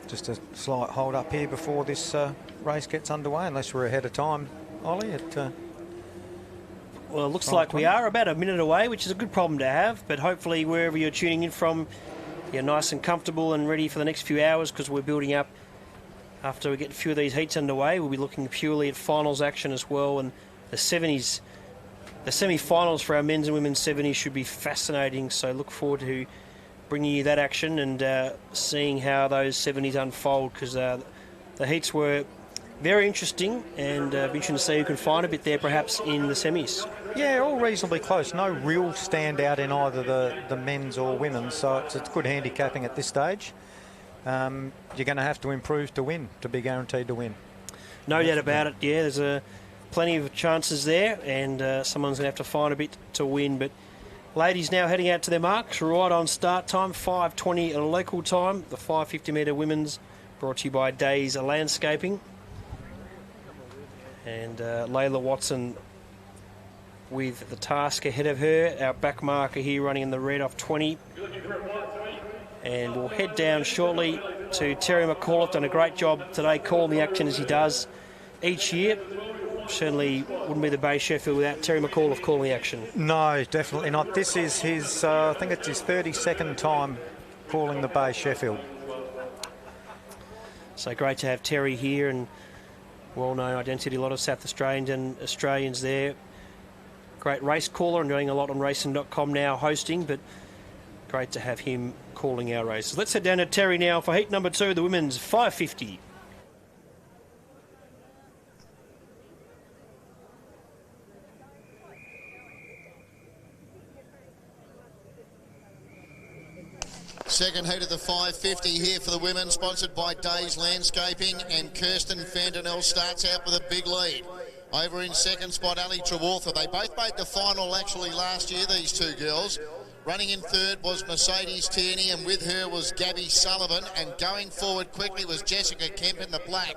Just a slight hold up here before this race gets underway, unless we're ahead of time, Ollie. Well, it looks like we are about a minute away, which is a good problem to have, but hopefully wherever you're tuning in from, you're nice and comfortable and ready for the next few hours, because we're building up. After we get a few of these heats underway, we'll be looking purely at finals action as well, and the 70s, the semi-finals for our men's and women's 70s should be fascinating, so look forward to bringing you that action and seeing how those 70s unfold, because the heats were very interesting, and be interesting to see who can find a bit there perhaps in the semis. Yeah, all reasonably close. No real standout in either the men's or women's, so it's good handicapping at this stage. You're going to have to improve to win, to be guaranteed to win. No doubt about it, yeah. There's plenty of chances there, and someone's going to have to find a bit to win. But ladies now heading out to their marks, right on start time, 5:20 local time. The 550 metre women's, brought to you by Days Landscaping. And Layla Watson with the task ahead of her. Our back marker here running in the red off 20. And we'll head down shortly to Terry McAuliffe. Done a great job today calling the action as he does each year. Certainly wouldn't be the Bay Sheffield without Terry McAuliffe calling the action. No, definitely not. This is his, I think it's his 32nd time calling the Bay Sheffield. So great to have Terry here, and well-known identity, a lot of South Australians and Australians there. Great race caller and doing a lot on racing.com now, hosting, but great to have him calling our races. Let's head down to Terry now for heat number 2, the women's 550. Second heat of the 550 here for the women, sponsored by Days Landscaping, and Kirsten Fandanel starts out with a big lead. Over in second spot, Ali Trewartha. They both made the final actually last year, these two girls. Running in third was Mercedes Tierney, and with her was Gabby Sullivan, and going forward quickly was Jessica Kemp in the black.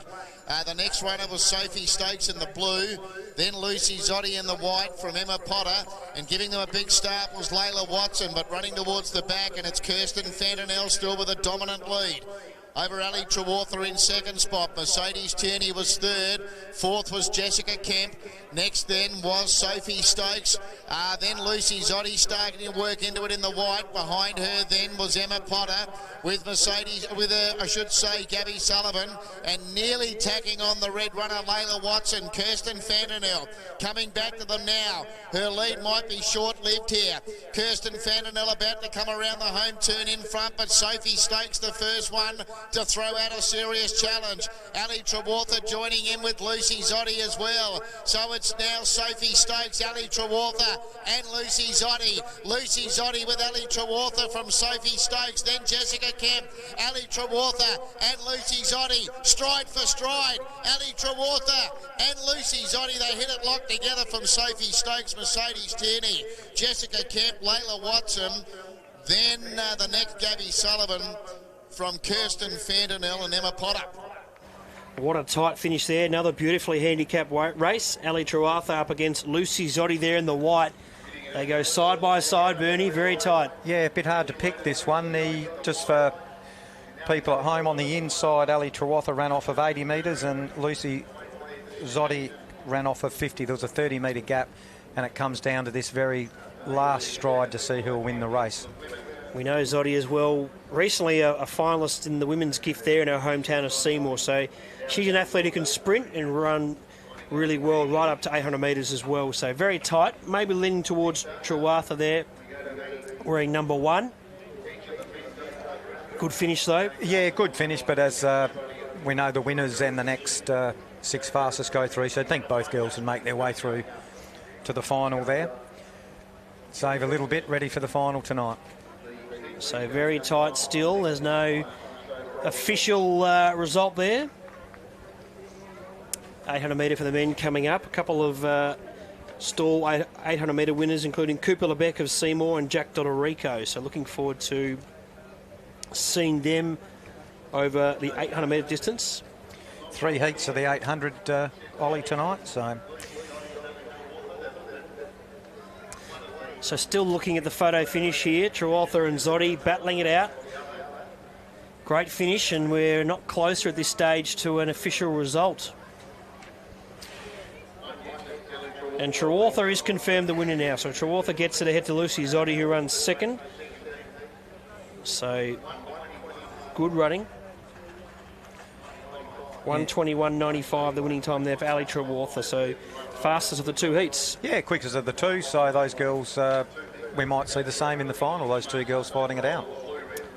The next runner was Sophie Stokes in the blue, then Lucy Zotti in the white from Emma Potter, and giving them a big start was Layla Watson, but running towards the back, and it's Kirsten Fandanel still with a dominant lead. Over Ali Trewartha in second spot. Mercedes Tierney was third. Fourth was Jessica Kemp. Next then was Sophie Stokes. Then Lucy Zotti starting to work into it in the white. Behind her then was Emma Potter with Gabby Sullivan, and nearly tacking on the red runner Layla Watson. Kirsten Fandanel coming back to them now. Her lead might be short-lived here. Kirsten Fandanel about to come around the home turn in front, but Sophie Stokes the first one to throw out a serious challenge. Ali Trewartha joining in with Lucy Zotti as well. So it's now Sophie Stokes, Ali Trewartha and Lucy Zotti. Lucy Zotti with Ali Trewartha from Sophie Stokes, then Jessica Kemp, Ali Trewartha and Lucy Zotti, stride for stride. Ali Trewartha and Lucy Zotti, they hit it locked together from Sophie Stokes, Mercedes Tierney, Jessica Kemp, Layla Watson, then the next Gabby Sullivan from Kirsten Fandanel and Emma Potter. What a tight finish there. Another beautifully handicapped race. Ali Trewartha up against Lucy Zotti there in the white. They go side by side, Bernie, very tight. Yeah, a bit hard to pick this one. Just for people at home, on the inside, Ali Trewartha ran off of 80 metres and Lucy Zotti ran off of 50. There was a 30-metre gap, and it comes down to this very last stride to see who'll win the race. We know Zoddy as well. Recently a finalist in the women's gift there in our hometown of Seymour. So she's an athlete who can sprint and run really well, right up to 800 metres as well. So very tight. Maybe leaning towards Trewatha there, wearing number 1. Good finish though. Yeah, good finish, but as we know, the winners and the next 6 fastest go through, so I think both girls will make their way through to the final there. Save a little bit, ready for the final tonight. So very tight still. There's no official result there. 800 metre for the men coming up. A couple of stall 800 metre winners, including Cooper Lebec of Seymour and Jack Dodorico. So looking forward to seeing them over the 800 metre distance. 3 heats of the 800, Ollie, tonight. So still looking at the photo finish here. Trewatha and Zoddy battling it out. Great finish, and we're not closer at this stage to an official result. And Trewatha is confirmed the winner now. So Trewatha gets it ahead to Lucy Zoddy, who runs second. So good running. 1:21.95 the winning time there for Ali Trewatha. So fastest of the 2 heats. Yeah, quickest of the 2. So those girls, we might see the same in the final. Those 2 girls fighting it out.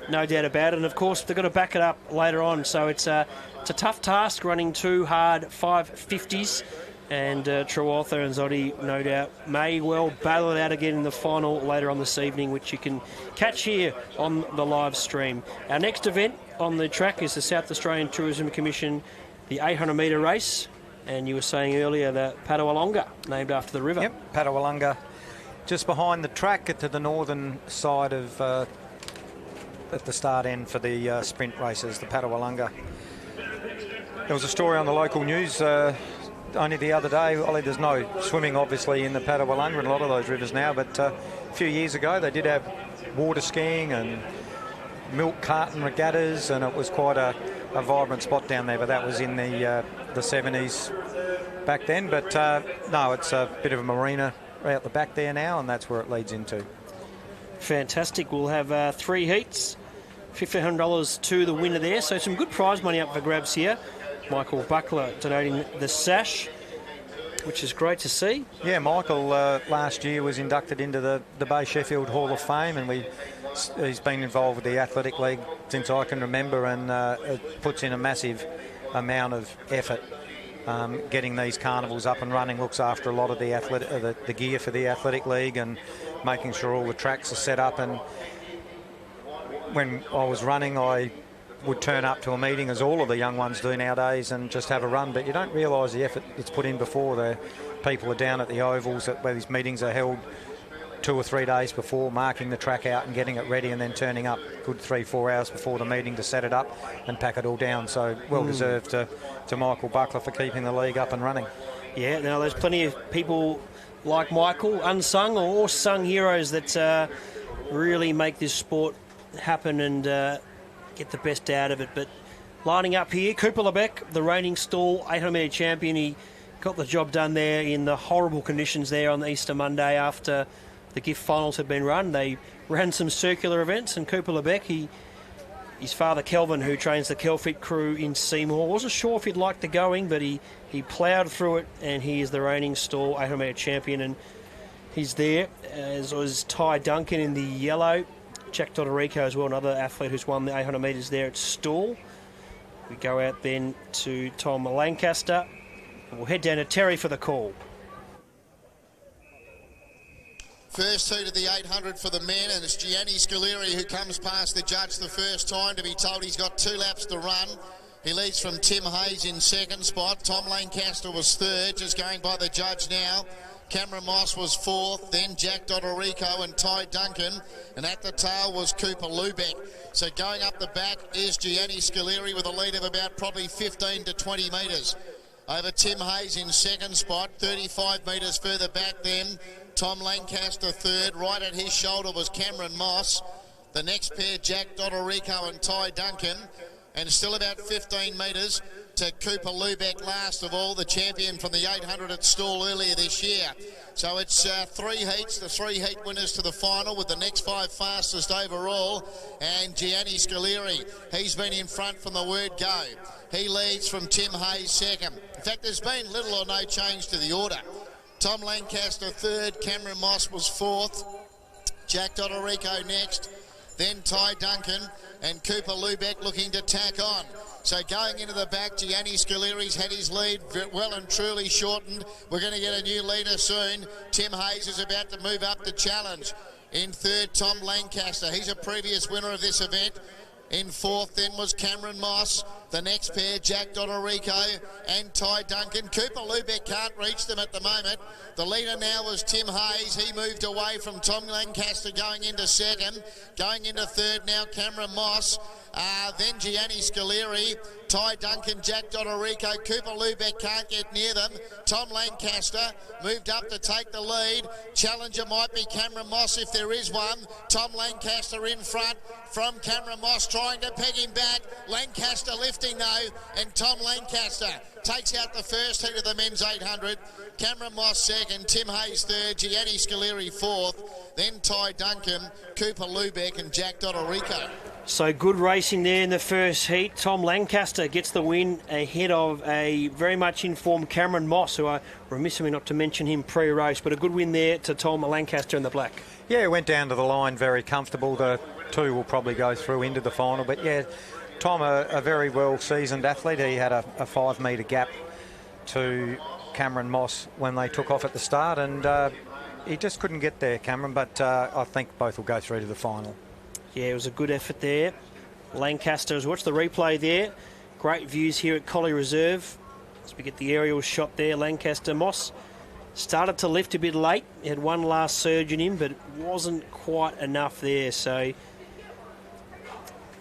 No doubt about it. And of course they've got to back it up later on. So it's a tough task running 2 hard 550s. And Trewatha and Zoddy, no doubt, may well battle it out again in the final later on this evening, which you can catch here on the live stream. Our next event on the track is the South Australian Tourism Commission, the 800 metre race. And you were saying earlier that Padawalonga, named after the river. Yep, Padawalonga, just behind the track to the northern side of at the start end for the sprint races, the Padawalonga. There was a story on the local news only the other day. Ollie, there's no swimming obviously in the Padawalonga and a lot of those rivers now, but a few years ago they did have water skiing and milk carton regattas, and it was quite a vibrant spot down there, but that was in the 70s back then. But no, it's a bit of a marina out the back there now, and that's where it leads into. Fantastic. We'll have 3 heats, $1,500 to the winner there, so some good prize money up for grabs here. Michael Buckler donating the sash, which is great to see. Yeah, Michael last year was inducted into the Bay Sheffield Hall of Fame, and he's been involved with the Athletic League since I can remember, and it puts in a massive amount of effort getting these carnivals up and running, looks after a lot of the gear for the Athletic League and making sure all the tracks are set up. And when I was running, I would turn up to a meeting, as all of the young ones do nowadays, and just have a run, but you don't realise the effort that's put in before. The people are down at the ovals where these meetings are held 2 or 3 days before, marking the track out and getting it ready, and then turning up good 3-4 hours before the meeting to set it up and pack it all down. So well deserved to Michael Buckler for keeping the league up and running. Yeah, now there's plenty of people like Michael, unsung or sung heroes that really make this sport happen and get the best out of it. But lining up here, Cooper Lebec, the reigning stall 800 metre champion. He got the job done there in the horrible conditions there on the Easter Monday after the gift finals had been run. They ran some circular events, and Cooper Lebec, his father Kelvin, who trains the Kelfit crew in Seymour, wasn't sure if he'd like the going, but he ploughed through it, and he is the reigning stall 800 metre champion. And he's there, as was Ty Duncan in the yellow. Jack Dodorico as well, another athlete who's won the 800 metres there at stall. We go out then to Tom Lancaster. We'll head down to Terry for the call. First heat of the 800 for the men, and it's Gianni Scaleri who comes past the judge the first time, to be told he's got 2 laps to run. He leads from Tim Hayes in second spot. Tom Lancaster was third, just going by the judge now. Cameron Moss was fourth, then Jack Dodorico and Ty Duncan, and at the tail was Cooper Lubeck. So going up the back is Gianni Scaleri with a lead of about probably 15 to 20 metres. Over Tim Hayes in second spot, 35 metres further back then. Tom Lancaster third, right at his shoulder was Cameron Moss. The next pair, Jack Dodorico and Ty Duncan, and still about 15 metres to Cooper Lubeck, last of all, the champion from the 800 at Stawell earlier this year. So it's 3 heats, the 3 heat winners to the final, with the next 5 fastest overall. And Gianni Scaleri, he's been in front from the word go. He leads from Tim Hayes second. In fact, there's been little or no change to the order. Tom Lancaster third, Cameron Moss was fourth, Jack Dodorico next, then Ty Duncan and Cooper Lubeck looking to tack on. So going into the back, Gianni Scaleri's had his lead well and truly shortened. We're going to get a new leader soon. Tim Hayes is about to move up the challenge. In third, Tom Lancaster. He's a previous winner of this event. In fourth then was Cameron Moss. The next pair, Jack Dodorico and Ty Duncan. Cooper Lubeck can't reach them at the moment. The leader now was Tim Hayes. He moved away from Tom Lancaster going into second. Going into third now, Cameron Moss. Then Gianni Scaleri, Ty Duncan, Jack Dodorico. Cooper Lubeck can't get near them. Tom Lancaster moved up to take the lead. Challenger might be Cameron Moss if there is one. Tom Lancaster in front from Cameron Moss, trying to peg him back. Lancaster lifting though, and Tom Lancaster takes out the first heat of the men's 800. Cameron Moss second, Tim Hayes third, Gianni Scaleri fourth, then Ty Duncan, Cooper Lubeck and Jack Dodorico. So good racing there in the first heat. Tom Lancaster gets the win ahead of a very much informed Cameron Moss, who I remiss me not to mention him pre-race, but a good win there to Tom Lancaster in the black. Yeah, it went down to the line very comfortable. The 2 will probably go through into the final, but yeah, Tom, a very well-seasoned athlete. He had a 5 metre gap to Cameron Moss when they took off at the start, and he just couldn't get there, Cameron, but I think both will go through to the final. Yeah, it was a good effort there. Lancaster, as watch the replay there. Great views here at Collie Reserve. As we get the aerial shot there, Lancaster Moss started to lift a bit late. He had one last surge in him, but it wasn't quite enough there. So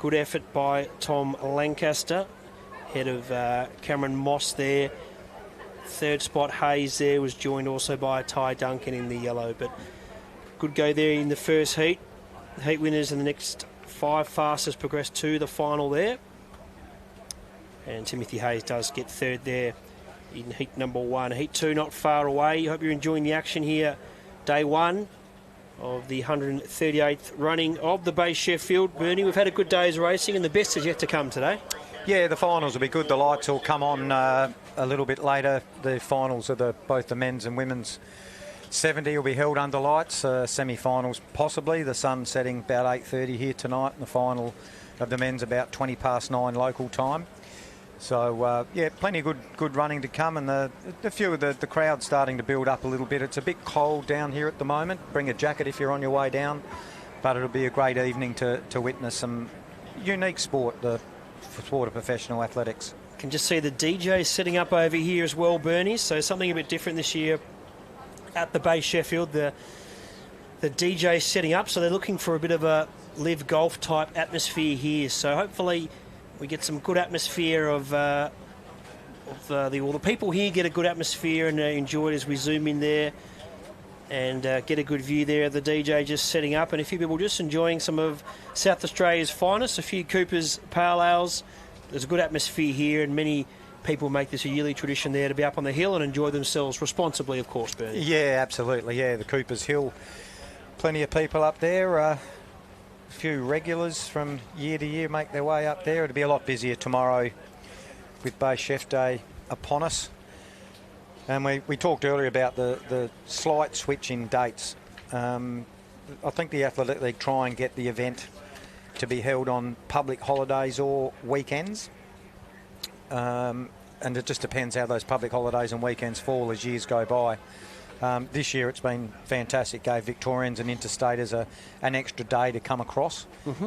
good effort by Tom Lancaster, head of Cameron Moss there. Third spot, Hayes there, was joined also by Ty Duncan in the yellow. But good go there in the first heat. The heat winners in the next 5 fastest progress to the final there. And Timothy Hayes does get third there in heat number 1. Heat 2 not far away. I hope you're enjoying the action here. Day 1 of the 138th running of the Bay Sheffield. Bernie, we've had a good day's racing and the best is yet to come today. Yeah, the finals will be good. The lights will come on a little bit later. The finals of both the men's and women's 70 will be held under lights. Semi-finals possibly. The sun setting about 8:30 here tonight, and the final of the men's about 9:20 local time. So yeah, plenty of good running to come, and the few of the crowd starting to build up a little bit. It's a bit cold down here at the moment. Bring a jacket if you're on your way down, but it'll be a great evening to witness some unique sport, the sport of professional athletics. Can just see the DJ setting up over here as well, Bernie. So something a bit different this year at the Bay Sheffield. The DJ setting up, so they're looking for a bit of a live golf type atmosphere here. So hopefully we get some good atmosphere of the people here get a good atmosphere and enjoy it as we zoom in there and get a good view there of the DJ just setting up, and a few people just enjoying some of South Australia's finest, a few Cooper's Pale Ales. There's a good atmosphere here, and many people make this a yearly tradition there to be up on the hill and enjoy themselves responsibly, of course, Bernie. Yeah, absolutely. Yeah, the Cooper's Hill, plenty of people up there. A few regulars from year to year make their way up there. It'll be a lot busier tomorrow with Bay Chef Day upon us. And we talked earlier about the slight switch in dates. I think the Athletic League try and get the event to be held on public holidays or weekends. And it just depends how those public holidays and weekends fall as years go by. This year it's been fantastic. Gave Victorians and interstaters an extra day to come across,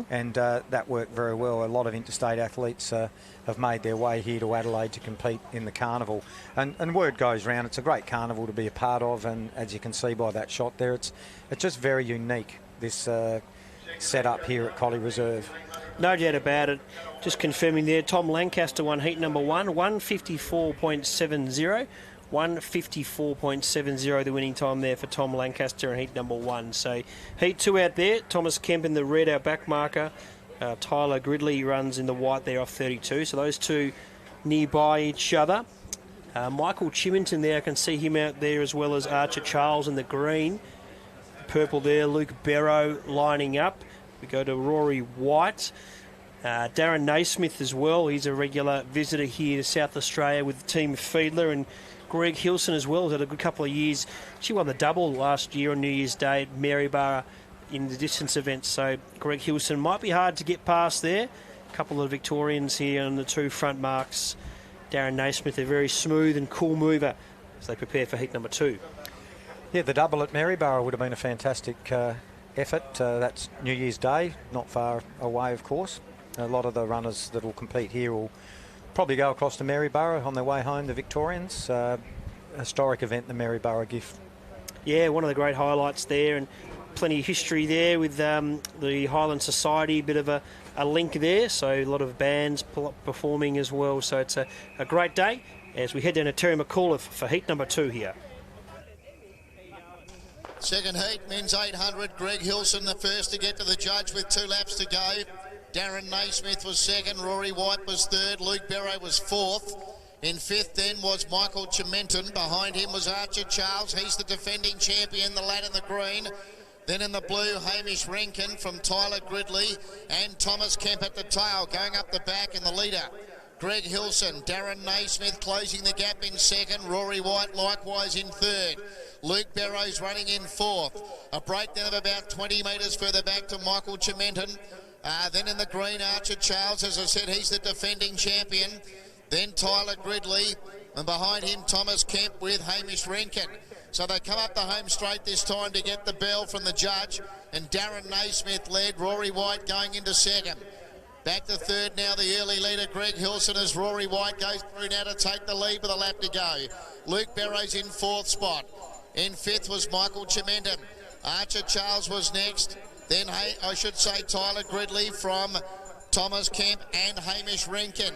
and that worked very well. A lot of interstate athletes have made their way here to Adelaide to compete in the Carnival. And word goes round, it's a great carnival to be a part of, and as you can see by that shot there, it's just very unique, this setup here at Collie Reserve. No doubt about it. Just confirming there, Tom Lancaster won heat number 1, 154.70. 154.70 the winning time there for Tom Lancaster in heat number 1. So heat 2 out there, Thomas Kemp in the red, our back marker. Tyler Gridley runs in the white there off 32. So those two nearby each other. Michael Chimington there, I can see him out there, as well as Archer Charles in the green. Purple there, Luke Barrow lining up. We go to Rory White. Darren Naismith as well. He's a regular visitor here to South Australia with Team Fiedler. And Greg Hilson as well. Has had a good couple of years. She won the double last year on New Year's Day at Maryborough in the distance event. So Greg Hilson might be hard to get past there. A couple of Victorians here on the two front marks. Darren Naismith, a very smooth and cool mover as they prepare for heat number 2. Yeah, the double at Maryborough would have been a fantastic effort. That's New Year's Day, not far away, of course. A lot of the runners that will compete here will probably go across to Maryborough on their way home, the Victorians. Historic event, the Maryborough GIF. Yeah, one of the great highlights there, and plenty of history there with the Highland Society, a bit of a link there, so a lot of bands performing as well. So it's a great day as we head down to Terry McAuliffe for heat number 2 here. Second heat, men's 800. Greg Hilson the first to get to the judge with 2 laps to go. Darren Naismith was second. Rory White was third. Luke Barrow was fourth. In fifth then was Michael Chimington. Behind him was Archer Charles. He's the defending champion, the lad in the green. Then in the blue, Hamish Rankin from Tyler Gridley and Thomas Kemp at the tail. Going up the back in the leader, Greg Hilson. Darren Naismith closing the gap in second. Rory White likewise in third. Luke Barrow's running in fourth. A breakdown of about 20 metres further back to Michael Chimington. Then in the green, Archer Charles, as I said, he's the defending champion. Then Tyler Gridley, and behind him Thomas Kemp with Hamish Rankin. So they come up the home straight this time to get the bell from the judge, and Darren Naismith led. Rory White going into second. Back to third now, the early leader, Greg Hilson, as Rory White goes through now to take the lead with a lap to go. Luke Barrow's in fourth spot. In fifth was Michael Chimington. Archer Charles was next. Then, I should say, Tyler Gridley from Thomas Kemp and Hamish Rankin.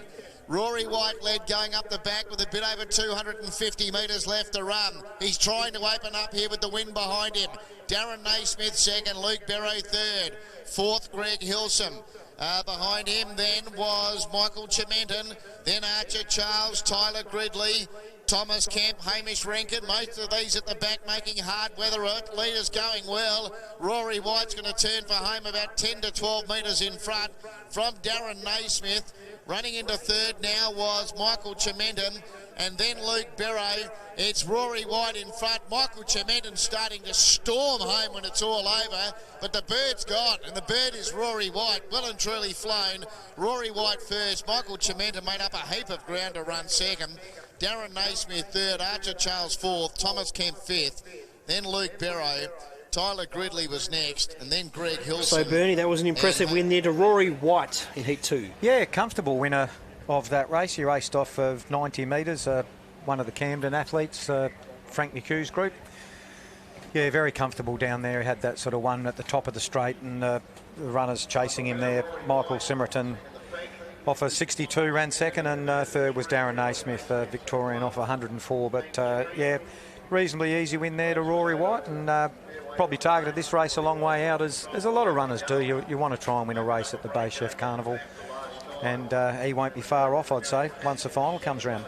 Rory White led going up the back with a bit over 250 metres left to run. He's trying to open up here with the wind behind him. Darren Naismith second, Luke Barrow third. Fourth, Greg Hilson. Behind him then was Michael Chimington. Then Archer Charles, Tyler Gridley, Thomas Kemp, Hamish Rankin. Most of these at the back making hard weather. Leaders going well. Rory White's going to turn for home about 10 to 12 metres in front from Darren Naismith. Running into third now was Michael Chimington, and then Luke Barrow. It's Rory White in front. Michael Chimington starting to storm home when it's all over, but the bird's gone, and the bird is Rory White, well and truly flown. Rory White first. Michael Chimington made up a heap of ground to run second. Darren Naismith third. Archer Charles fourth. Thomas Kemp fifth. Then Luke Barrow. Tyler Gridley was next, and then Greg Hilson. So, Bernie, that was an impressive win there to Rory White in Heat 2. Yeah, comfortable winner of that race. He raced off of 90 metres, one of the Camden athletes, Frank McHugh's group. Yeah, very comfortable down there. He had that sort of one at the top of the straight, and the runners chasing him there. Michael Simmerton off a 62 ran second, and third was Darren Naismith, Victorian, off 104. But, yeah, reasonably easy win there to Rory White, and probably targeted this race a long way out, as a lot of runners do. You want to try and win a race at the Bay Sheffield Carnival, and he won't be far off, I'd say, once the final comes round.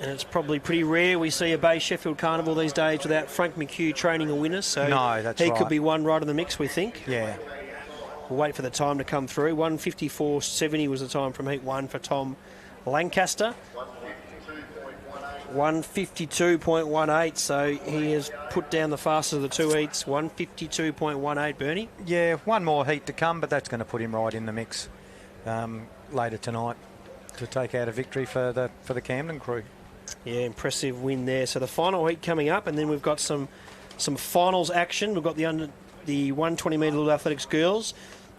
And it's probably pretty rare we see a Bay Sheffield Carnival these days without Frank McHugh training a winner, so no, that's he right. Could be one right in the mix, we think. Yeah. We'll wait for the time to come through. 1:54.70 was the time from Heat 1 for Tom Lancaster. 1:52.18, so he has put down the fastest of the two heats. 1:52.18, Bernie. Yeah, one more heat to come, but that's going to put him right in the mix later tonight to take out a victory for the Camden crew. Yeah, impressive win there. So the final heat coming up, and then we've got some finals action. We've got the 120 metre Little Athletics girls,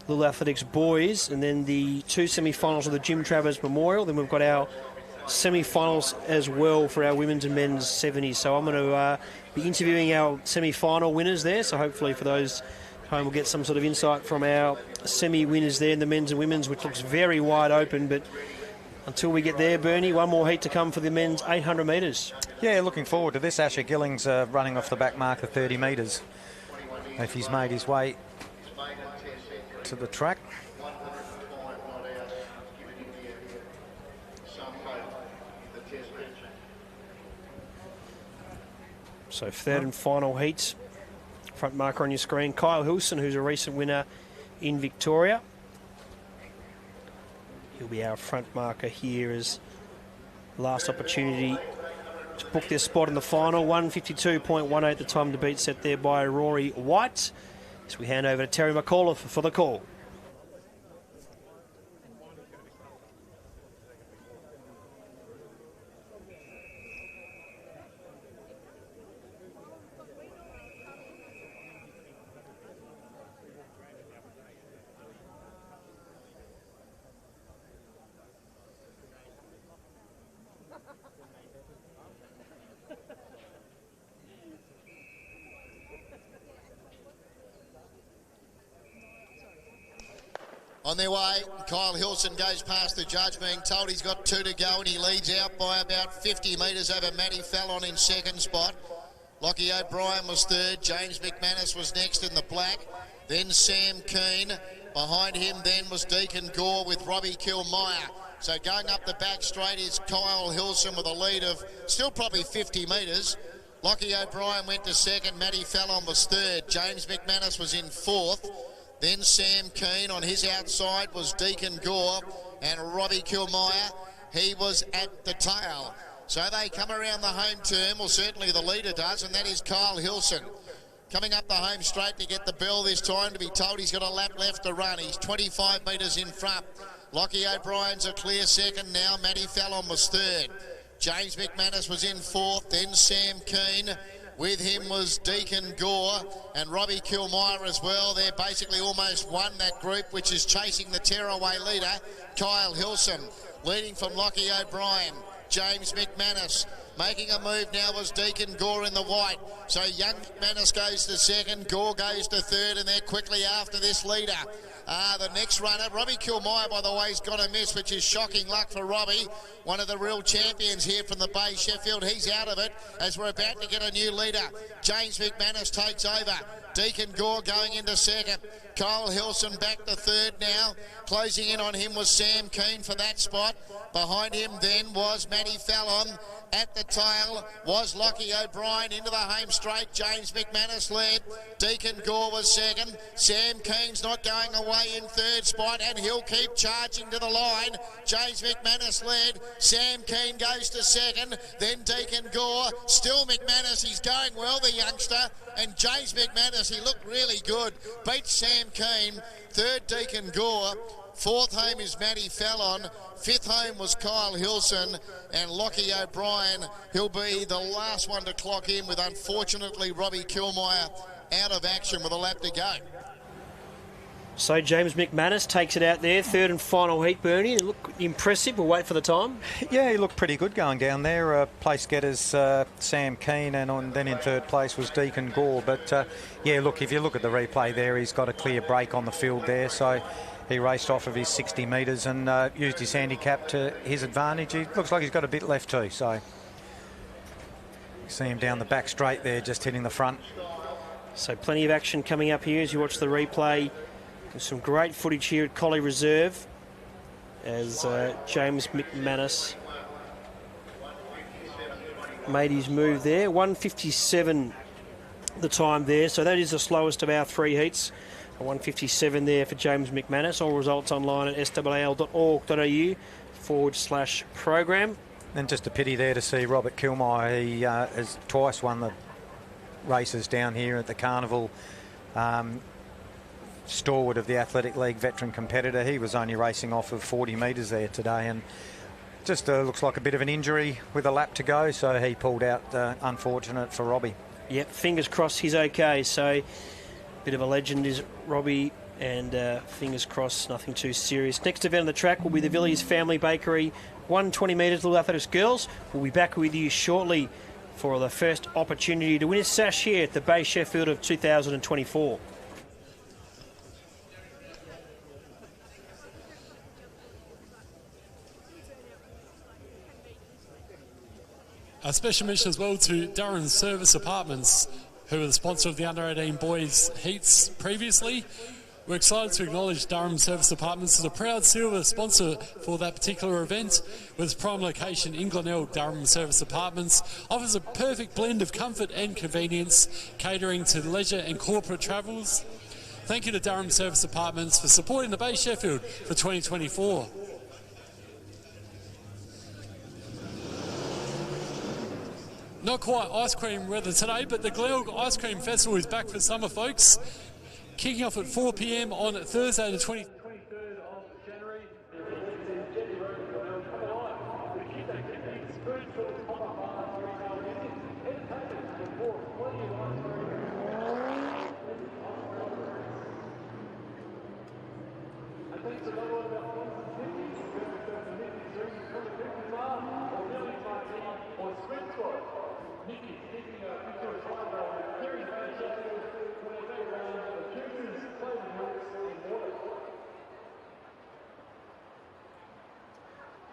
Little Athletics boys, and then the two semi-finals of the Jim Travers Memorial. Then we've got our semi-finals as well for our women's and men's 70s. So I'm going to be interviewing our semi-final winners there. So hopefully for those home we'll get some sort of insight from our semi-winners there in the men's and women's, which looks very wide open. But until we get there, Bernie, one more heat to come for the men's 800 metres. Yeah, looking forward to this. Asher Gilling's running off the back mark of 30 metres. If he's made his way to the track. So third and final heats. Front marker on your screen, Kyle Hilson, who's a recent winner in Victoria. He'll be our front marker here as last opportunity to book their spot in the final. 152.18 the time to beat, set there by Rory White. As we hand over to Terry McAuliffe for the call. On their way, Kyle Hilson goes past the judge, being told he's got 2 to go, and he leads out by about 50 metres over Matty Fallon in second spot. Lockie O'Brien was third. James McManus was next in the black. Then Sam Keane. Behind him then was Deacon Gore with Robbie Kilmeyer. So going up the back straight is Kyle Hilson with a lead of still probably 50 metres. Lockie O'Brien went to second. Matty Fallon was third. James McManus was in fourth. Then Sam Keane. On his outside was Deacon Gore, and Robbie Kilmeyer, he was at the tail. So they come around the home turn, well certainly the leader does, and that is Kyle Hilson. Coming up the home straight to get the bell this time, to be told he's got a lap left to run. He's 25 metres in front. Lockie O'Brien's a clear second now. Matty Fallon was third. James McManus was in fourth, then Sam Keane. With him was Deacon Gore and Robbie Kilmeyer as well. They're basically almost won that group, which is chasing the tearaway leader, Kyle Hilson. Leading from Lockie O'Brien, James McManus. Making a move now was Deacon Gore in the white. So young McManus goes to second, Gore goes to third, and they're quickly after this leader. The next runner, Robbie Kilmeyer, by the way, has got a miss, which is shocking luck for Robbie. One of the real champions here from the Bay Sheffield. He's out of it as we're about to get a new leader. James McManus takes over. Deacon Gore going into second. Kyle Hilson back to third now. Closing in on him was Sam Keane for that spot. Behind him then was Matty Fallon. At the tail was Lockie O'Brien into the home straight. James McManus led. Deacon Gore was second. Sam Keane's not going away in third spot, and he'll keep charging to the line. James McManus led. Sam Keane goes to second. Then Deacon Gore. Still McManus. He's going well, the youngster. And James McManus, he looked really good. Beats Sam Keane. Third, Deacon Gore. Fourth home is Matty Fallon. Fifth home was Kyle Hilson, and Lockie O'Brien, he'll be the last one to clock in, with unfortunately Robbie Kilmeyer out of action with a lap to go. So James McManus takes it out there, third and final heat, Bernie. It looked impressive. We'll wait for the time. Yeah, he looked pretty good going down there. Place getters Sam Keane, and then in third place was Deacon Gore. But yeah, look, if you look at the replay there, he's got a clear break on the field there. So he raced off of his 60 metres and used his handicap to his advantage. He looks like he's got a bit left too. So you see him down the back straight there, just hitting the front. So plenty of action coming up here as you watch the replay. There's some great footage here at Collie Reserve as James McManus made his move there. 1:57 the time there, so that is the slowest of our three heats. 1:57 there for James McManus. All results online at swal.org.au/program. And just a pity there to see Robert Kilmeyer. He has twice won the races down here at the Carnival. Stalwart of the Athletic League, veteran competitor. He was only racing off of 40 metres there today, and just looks like a bit of an injury with a lap to go, so he pulled out. Unfortunate for Robbie. Yep, fingers crossed he's okay. So bit of a legend is Robbie, and fingers crossed nothing too serious. Next event on the track will be the Villiers Family Bakery 120 metres Little Athletics Girls. We'll be back with you shortly for the first opportunity to win a sash here at the Bay Sheffield of 2024. A special mention as well to Durham Service Apartments, who were the sponsor of the under-18 boys heats previously. We're excited to acknowledge Durham Service Apartments as a proud silver sponsor for that particular event. With its prime location in Glenelg, Durham Service Apartments offers a perfect blend of comfort and convenience, catering to leisure and corporate travels. Thank you to Durham Service Apartments for supporting the Bay Sheffield for 2024. Not quite ice cream weather today, but the Glenelg Ice Cream Festival is back for summer, folks. Kicking off at 4 p.m. on Thursday the 23rd of January. Jetty Road, come alive with kids activities, food, films, pop-up bars, retail music, entertainment, and more. Plenty of ice cream. And thanks to no one about 150, we've got the Mickey's room from the Christmas bar, or Nelly's Martini, or Sweet Squad. Mickey's kicking a picture of time roll with Kerry Bay Sheffield, where they round the juices, flavoured milks, and water.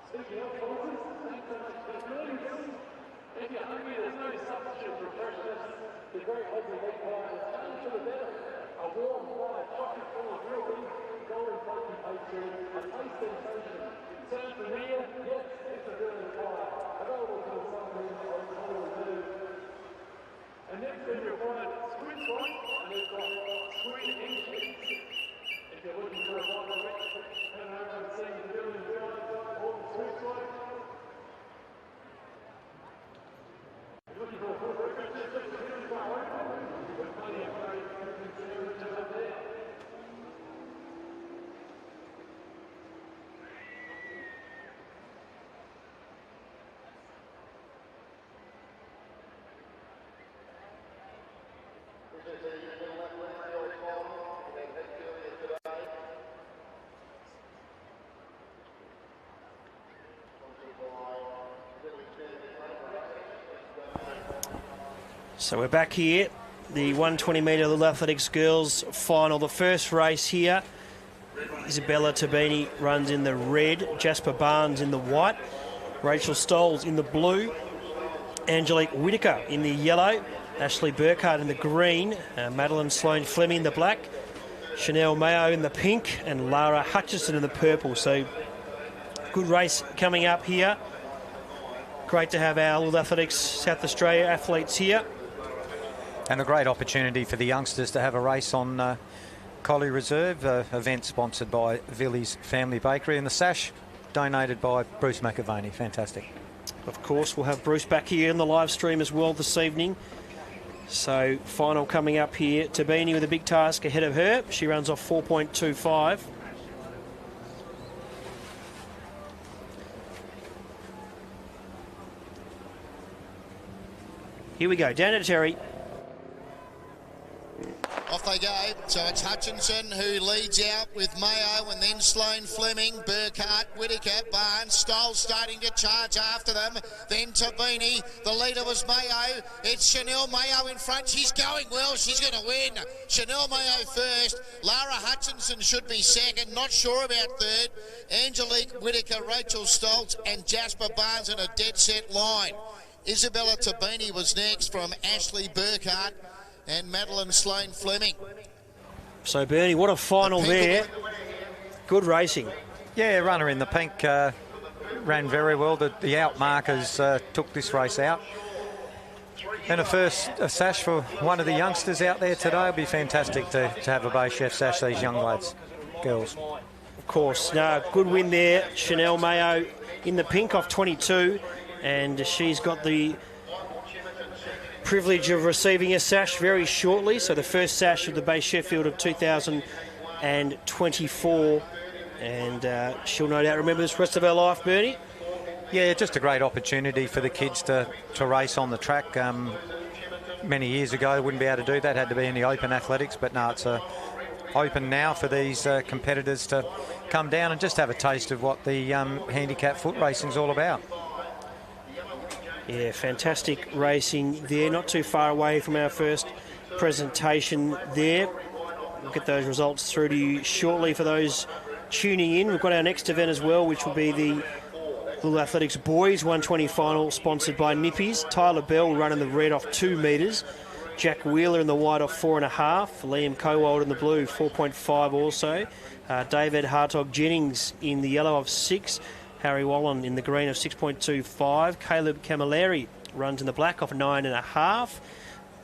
Speaking of sponsors, thanks so much for joining us. If you're hungry, there's no substitute refreshments. The great Aussie meat pie is change for the better. A warm fry, chocolate full of real beef, golden flaky pastry, a taste sensation. Sound familiar? Yes, it's a real pie. Available to the sunroom or Carnival Zoo. And next then you'll find Squid Squad, and they've got sweet egg cheese. If you're looking for a bite of it, head over and see the building guide or the Squid Squad. If you're looking for a full breakfast, just look for the bar open. With plenty of great cooking sandwiches up there. So we're back here, the 120 metre Little Athletics Girls Final, the first race here. Isabella Tabini runs in the red, Jasper Barnes in the white, Rachel Stoles in the blue, Angelique Whitaker in the yellow, Ashley Burkhardt in the green, Madeline Sloane Fleming in the black, Chanel Mayo in the pink, and Lara Hutchison in the purple. So good race coming up here. Great to have our Little Athletics South Australia athletes here. And a great opportunity for the youngsters to have a race on Collie Reserve, event sponsored by Villiers Family Bakery, and the sash donated by Bruce McAvaney. Fantastic. Of course, we'll have Bruce back here in the live stream as well this evening. So final coming up here. Tabini with a big task ahead of her. She runs off 4.25. Here we go, down to Terry. Off they go. So it's Hutchinson who leads out with Mayo, and then Sloane Fleming, Burkhardt, Whitaker, Barnes, Stoll starting to charge after them. Then Tabini. The leader was Mayo. It's Chanel Mayo in front. She's going well. She's going to win. Chanel Mayo first. Lara Hutchinson should be second. Not sure about third. Angelique Whitaker, Rachel Stoltz, and Jasper Barnes in a dead set line. Isabella Tabini was next from Ashley Burkhardt and Madeline Sloane Fleming. So Bernie, what a final there. Good racing. Yeah, runner in the pink ran very well. The out markers took this race out. And a sash for one of the youngsters out there today. It'll be fantastic to have a Bay Chef sash these young lads, girls. Of course, no, good win there. Chanel Mayo in the pink off 22, and she's got the privilege of receiving a sash very shortly. So the first sash of the Bay Sheffield of 2024, and she'll no doubt remember this the rest of her life, Bernie. Yeah, just a great opportunity for the kids to race on the track. Many years ago, wouldn't be able to do that, had to be in the open athletics, but now it's open now for these competitors to come down and just have a taste of what the handicap foot racing's all about. Yeah, fantastic racing there, not too far away from our first presentation there. We'll get those results through to you shortly for those tuning in. We've got our next event as well, which will be the Little Athletics Boys 120 final, sponsored by Nippies. Tyler Bell running the red off 2 metres. Jack Wheeler in the white off 4.5. Liam Cowald in the blue, 4.5 also. David Hartog Jennings in the yellow of 6. Harry Wallen in the green of 6.25. Caleb Camilleri runs in the black off 9.5.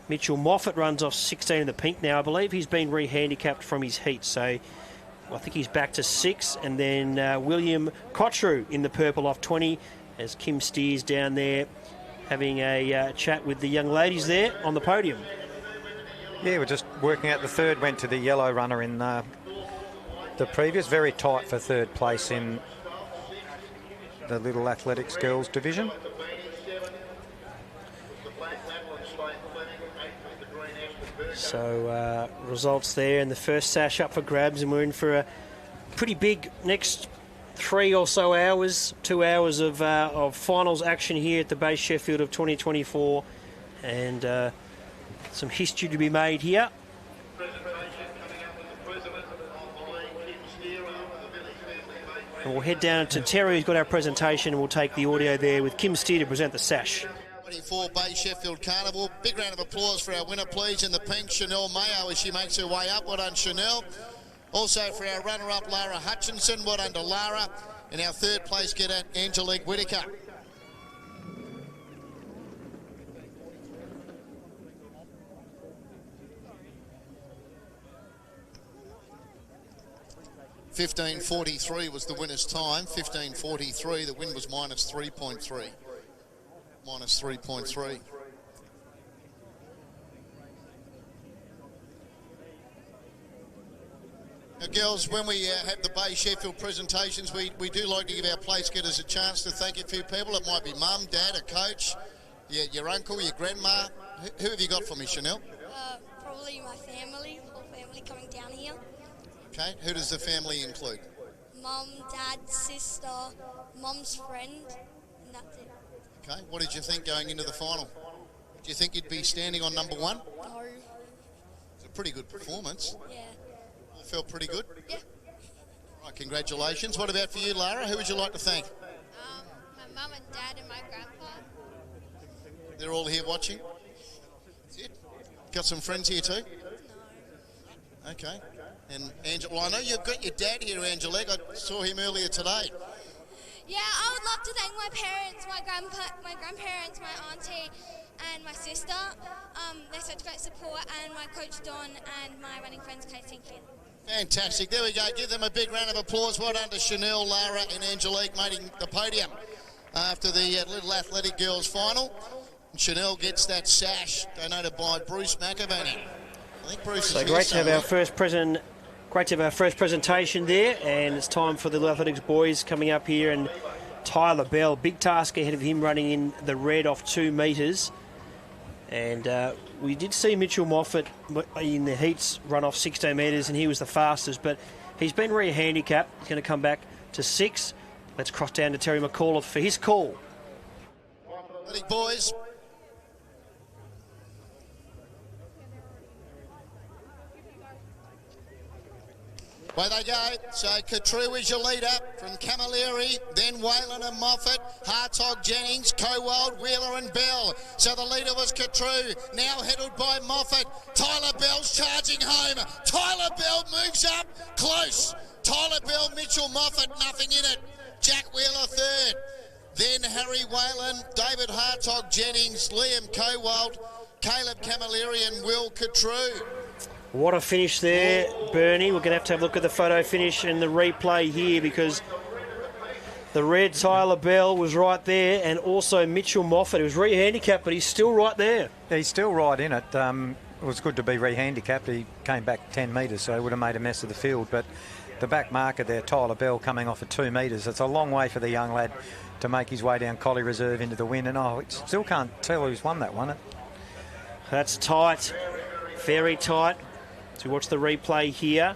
Mitchell Moffat runs off 16 in the pink now. I believe he's been re-handicapped from his heat, so I think he's back to 6. And then William Cottrell in the purple off 20 as Kim Steers down there having a chat with the young ladies there on the podium. Yeah, we're just working out the third. Went to the yellow runner in the previous. Very tight for third place in the little athletics girls division. So results there, and the first sash up for grabs, and we're in for a pretty big next 3 or so hours, 2 hours of finals action here at the Bay Sheffield of 2024, and some history to be made here. And we'll head down to Terry, who's got our presentation, and we'll take the audio there with Kim Steer to present the sash. For Bay Sheffield Carnival. Big round of applause for our winner, please, in the pink, Chanel Mayo, as she makes her way up. Well done, Chanel. Also for our runner-up, Lara Hutchinson. Well done to Lara. And our third place getter, Angelique Whitaker. $15.43 was the winner's time. $15.43. The win was minus 3.3. Minus 3.3. Now, girls, when we have the Bay Sheffield presentations, we do like to give our place getters a chance to thank a few people. It might be mum, dad, a coach, your uncle, your grandma. Who have you got for me, Chanel? Probably my family, whole family coming down here. Okay, who does the family include? Mum, dad, sister, mum's friend, and that's it. Okay, what did you think going into the final? Do you think you'd be standing on number 1? No. It's a pretty good performance. Yeah. I felt pretty good. Yeah. Right, congratulations. What about for you, Lara? Who would you like to thank? My mum and dad and my grandpa. They're all here watching? That's it. Got some friends here too? No. Okay. And well, I know you've got your dad here, Angelique. I saw him earlier today. Yeah, I would love to thank my parents, my grandparents, my auntie, and my sister. They're such great support, and my coach Don and my running friends Casey and Ken. Fantastic. There we go. Give them a big round of applause. Well done to Chanel, Lara, and Angelique making the podium after the Little Athletic Girls final. And Chanel gets that sash donated by Bruce McAvaney. I think Bruce is so great to have our first presentation there, and it's time for the Little Athletics boys coming up here, and Tyler Bell, big task ahead of him, running in the red off 2 metres. And we did see Mitchell Moffat in the heats run off 16 metres, and he was the fastest, but he's been re-handicapped. He's going to come back to 6. Let's cross down to Terry McAuliffe for his call. Boys. Away they go. So Katru is your leader from Camilleri, then Whalen and Moffat, Hartog, Jennings, Cowald, Wheeler and Bell. So the leader was Katru, now headed by Moffat. Tyler Bell's charging home. Tyler Bell moves up close. Tyler Bell, Mitchell Moffat, nothing in it. Jack Wheeler third. Then Harry Whalen, David Hartog, Jennings, Liam Cowald, Caleb Camilleri and Will Katru. What a finish there, Bernie. We're going to have a look at the photo finish and the replay here, because the red Tyler Bell was right there, and also Mitchell Moffat. He was re-handicapped, but he's still right there. Yeah, he's still right in it. It was good to be re-handicapped. He came back 10 metres, so he would have made a mess of the field. But the back marker there, Tyler Bell, coming off at 2 metres. It's a long way for the young lad to make his way down Collie Reserve into the win. And still can't tell who's won that one. That's tight, very tight. So watch the replay here.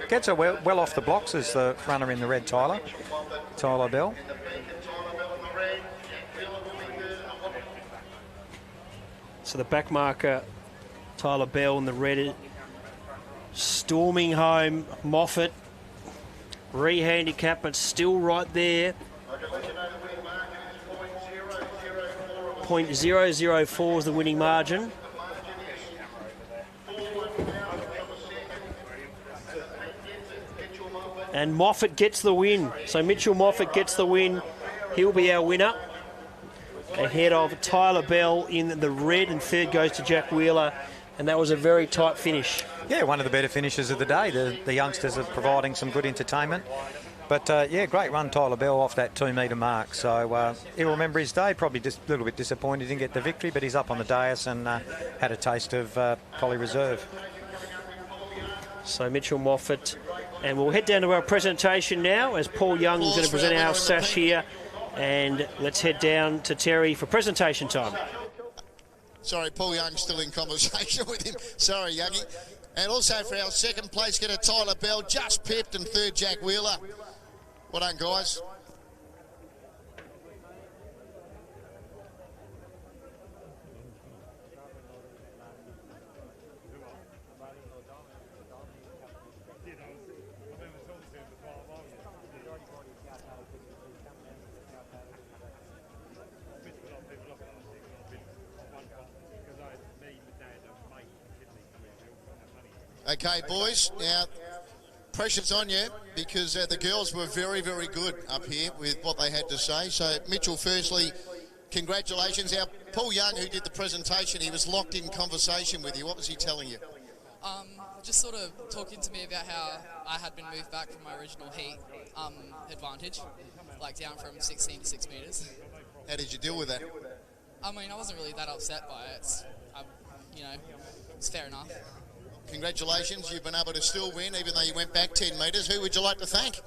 Gets her well off the blocks as the runner in the red, Tyler Bell. So the back marker, Tyler Bell in the red, storming home. Moffat, re-handicap, but still right there. 0.004 is the winning margin. And Moffat gets the win. So Mitchell Moffat gets the win. He'll be our winner. Ahead of Tyler Bell in the red, and third goes to Jack Wheeler. And that was a very tight finish. Yeah, one of the better finishes of the day. The youngsters are providing some good entertainment. But, yeah, great run, Tyler Bell, off that 2 metre mark. So he'll remember his day. Probably just a little bit disappointed he didn't get the victory, but he's up on the dais and had a taste of Collie Reserve. So Mitchell Moffat. And we'll head down to our presentation now as Paul Young is going to present our sash here. And let's head down to Terry for presentation time. Sorry, Paul Young's still in conversation with him. Sorry, Youngie. And also for our second place getter, Tyler Bell, just pipped, and third, Jack Wheeler. Well done, guys. Okay, boys, now pressure's on you because the girls were very, very good up here with what they had to say. So, Mitchell, firstly, congratulations. Our Paul Young, who did the presentation, he was locked in conversation with you. What was he telling you? Just sort of talking to me about how I had been moved back from my original heat advantage, like down from 16 to 6 metres. How did you deal with that? I mean, I wasn't really that upset by it. It's fair enough. Congratulations, you've been able to still win even though you went back 10 metres. Who would you like to thank?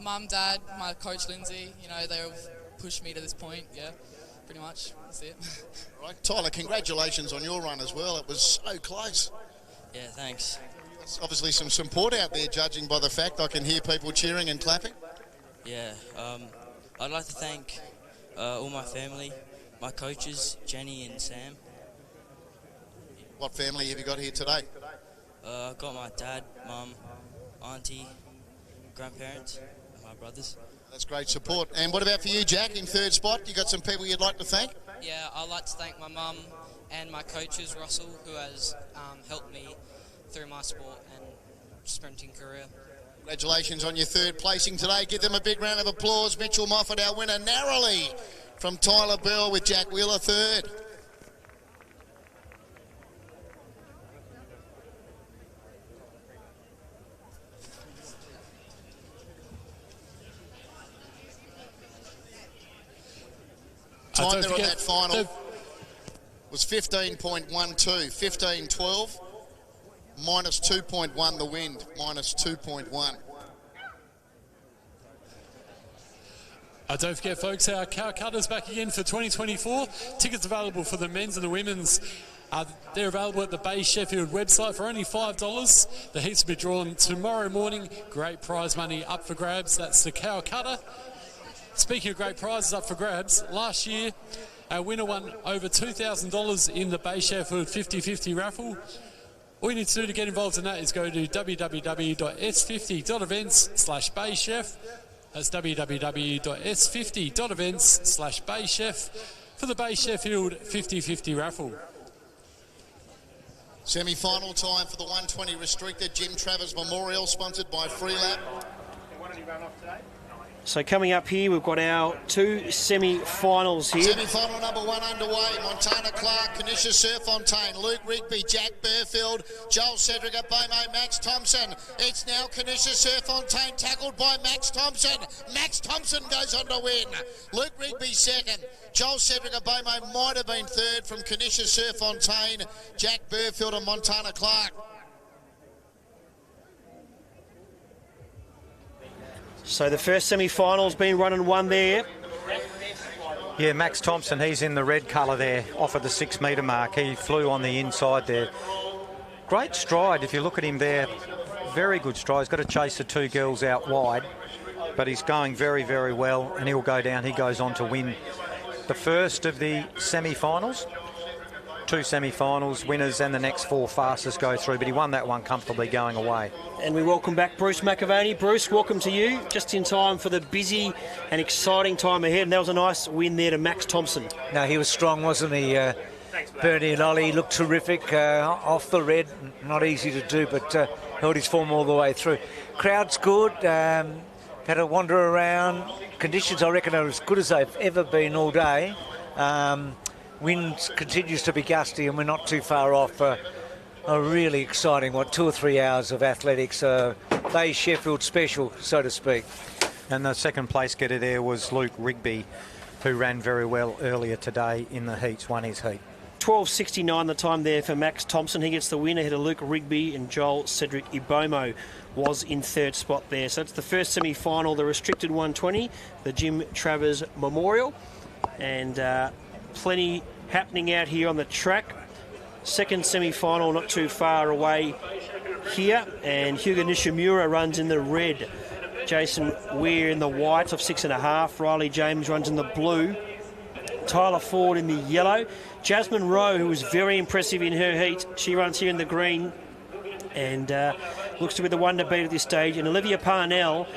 Mum, Dad, my coach Lindsay, they've pushed me to this point, yeah, pretty much, that's it. All right, Tyler, congratulations on your run as well. It was so close. Yeah, thanks. There's obviously some support out there, judging by the fact I can hear people cheering and clapping. Yeah, I'd like to thank all my family, my coaches, Jenny and Sam. What family have you got here today? I've got my dad, mum, auntie, grandparents, and my brothers. That's great support. And what about for you, Jack, in third spot? You got some people you'd like to thank? Yeah, I'd like to thank my mum and my coaches, Russell, who has helped me through my sport and sprinting career. Congratulations on your third placing today. Give them a big round of applause. Mitchell Moffat, our winner, narrowly from Tyler Bell with Jack Wheeler third. Time there on that final was 15.12, 15.12, minus 2.1 the wind, minus 2.1. Don't forget, folks, our Calcutta's back again for 2024. Tickets available for the men's and the women's. They're available at the Bay Sheffield website for only $5. The heats will be drawn tomorrow morning. Great prize money up for grabs. That's the Calcutta. Speaking of great prizes up for grabs, last year our winner won over $2,000 in the Bay Sheffield 50-50 raffle. All you need to do to get involved in that is go to www.s50.events/BayShef. That's www.s50.events/BayShef for the Bay Sheffield 50-50 raffle. Semi-final time for the 120 restricted Jim Travers Memorial, sponsored by Freelab. So coming up here, we've got our two semi-finals here. Semi-final number one underway. Montana Clark, Kanisha Surfontaine, Luke Rigby, Jack Burfield, Joel Cedric, Bomo, Max Thompson. It's now Kanisha Surfontaine tackled by Max Thompson. Max Thompson goes on to win. Luke Rigby second. Joel Cedric, Bomo might have been third from Kanisha Surfontaine, Jack Burfield and Montana Clark. So the first semi-final's been run and won there. Yeah, Max Thompson, he's in the red colour there, off of the 6 metre mark. He flew on the inside there. Great stride, if you look at him there. Very good stride. He's got to chase the two girls out wide, but he's going very, very well, and he'll go down. He goes on to win the first of the semi-finals. 2 semi-finals winners and the next 4 fastest go through, but he won that one comfortably going away. And we welcome back Bruce McAvaney. Bruce, welcome to you, just in time for the busy and exciting time ahead, and that was a nice win there to Max Thompson. No, he was strong, wasn't he? Bernie and Ollie looked terrific off the red. Not easy to do, but held his form all the way through. crowd's good. Had to wander around. Conditions, I reckon, are as good as they've ever been all day. Wind continues to be gusty, and we're not too far off a really exciting, 2 or 3 hours of athletics. Bay Sheffield special, so to speak. And the second place getter there was Luke Rigby, who ran very well earlier today in the heats, won his heat. 12.69 the time there for Max Thompson. He gets the win ahead of Luke Rigby, and Joel Cedric Ibomo was in third spot there. So that's the first semi-final, the restricted 120, the Jim Travers Memorial. And plenty happening out here on the track. Second semi-final not too far away here, and Hugo Nishimura runs in the red. Jason Weir in the white of 6.5. Riley James runs in the blue. Tyler Ford in the yellow. Jasmine Rowe, who was very impressive in her heat, she runs here in the green and looks to be the one to beat at this stage. And Olivia Parnell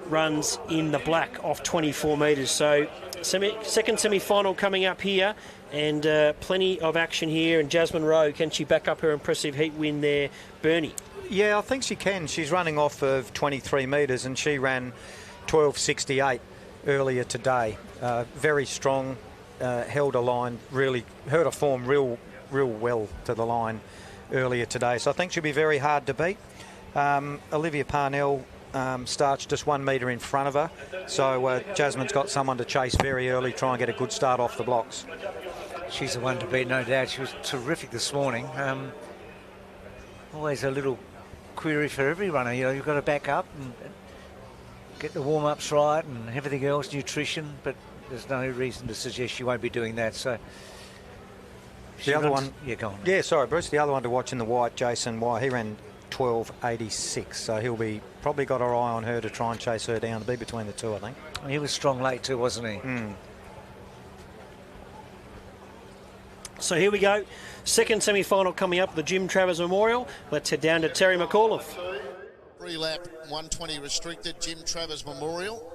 runs in the black off 24 metres. So second semi-final coming up here, and plenty of action here. And Jasmine Rowe, can she back up her impressive heat win there, Bernie? Yeah, I think she can. She's running off of 23 metres, and she ran 12.68 earlier today. Very strong, held a line, really held a form real well to the line earlier today. So I think she'll be very hard to beat. Olivia Parnell starts just 1 metre in front of her. So Jasmine's got someone to chase very early, try and get a good start off the blocks. She's the one to beat, no doubt. She was terrific this morning. Always a little query for every runner. You know, you've got to back up and get the warm-ups right and everything else, nutrition, but there's no reason to suggest she won't be doing that. So the other one, yeah, go on. Yeah, sorry, Bruce. The other one to watch in the white, Jason White. He ran 12.86, so he'll be probably got her eye on her to try and chase her down. To be between the two, I think. He was strong late too, wasn't he? So here we go. Second semi-final coming up, the Jim Travers Memorial. Let's head down to Terry McAuliffe. Pre-lap 120 restricted, Jim Travers Memorial.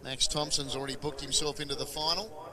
Max Thompson's already booked himself into the final.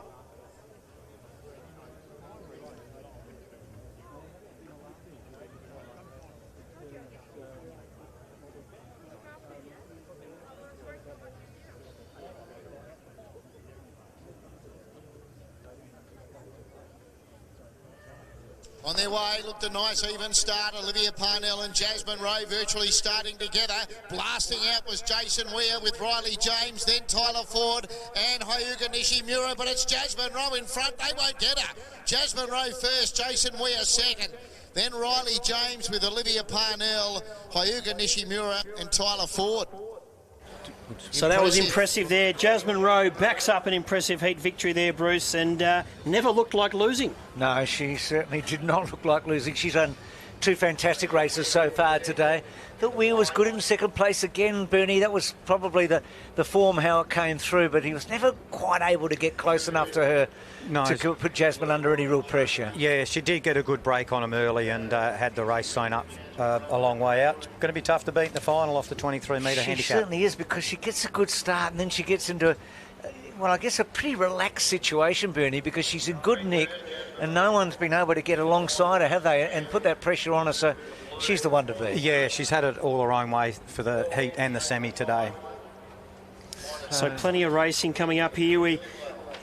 On their way, looked a nice even start. Olivia Parnell and Jasmine Rowe virtually starting together. Blasting out was Jason Weir with Riley James, then Tyler Ford and Hyuga Nishimura, but it's Jasmine Rowe in front. They won't get her. Jasmine Rowe first, Jason Weir second. Then Riley James with Olivia Parnell, Hyuga Nishimura and Tyler Ford. So that was impressive there. Jasmine Rowe backs up an impressive heat victory there, Bruce, and never looked like losing. No, she certainly did not look like losing. She's done 2 fantastic races so far today. The Weir was good in second place again, Bernie. That was probably the form, how it came through, but he was never quite able to get close enough to her to put Jasmine under any real pressure. Yeah, she did get a good break on him early and had the race sewn up a long way out. It's going to be tough to beat in the final off the 23-metre handicap. She certainly is, because she gets a good start and then she gets into, I guess a pretty relaxed situation, Bernie, because she's in good nick and no one's been able to get alongside her, have they, and put that pressure on her, so she's the one to beat. Yeah, she's had it all her own way for the heat and the semi today. So plenty of racing coming up here. We're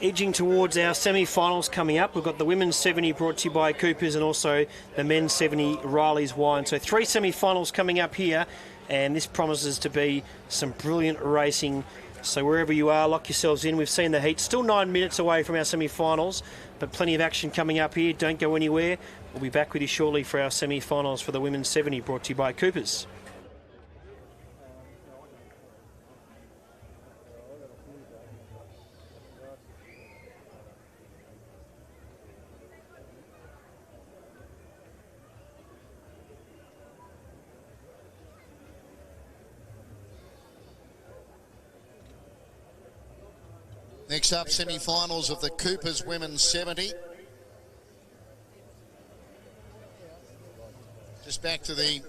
edging towards our semi-finals coming up. We've got the women's 70 brought to you by Coopers and also the men's 70 Riley's Wine. So 3 semi-finals coming up here, and this promises to be some brilliant racing. So wherever you are, lock yourselves in. We've seen the heat. Still 9 minutes away from our semi-finals, but plenty of action coming up here. Don't go anywhere. We'll be back with you shortly for our semi-finals for the women's 70 brought to you by Coopers. Next up, semi-finals of the Coopers Women's 70. Just back to the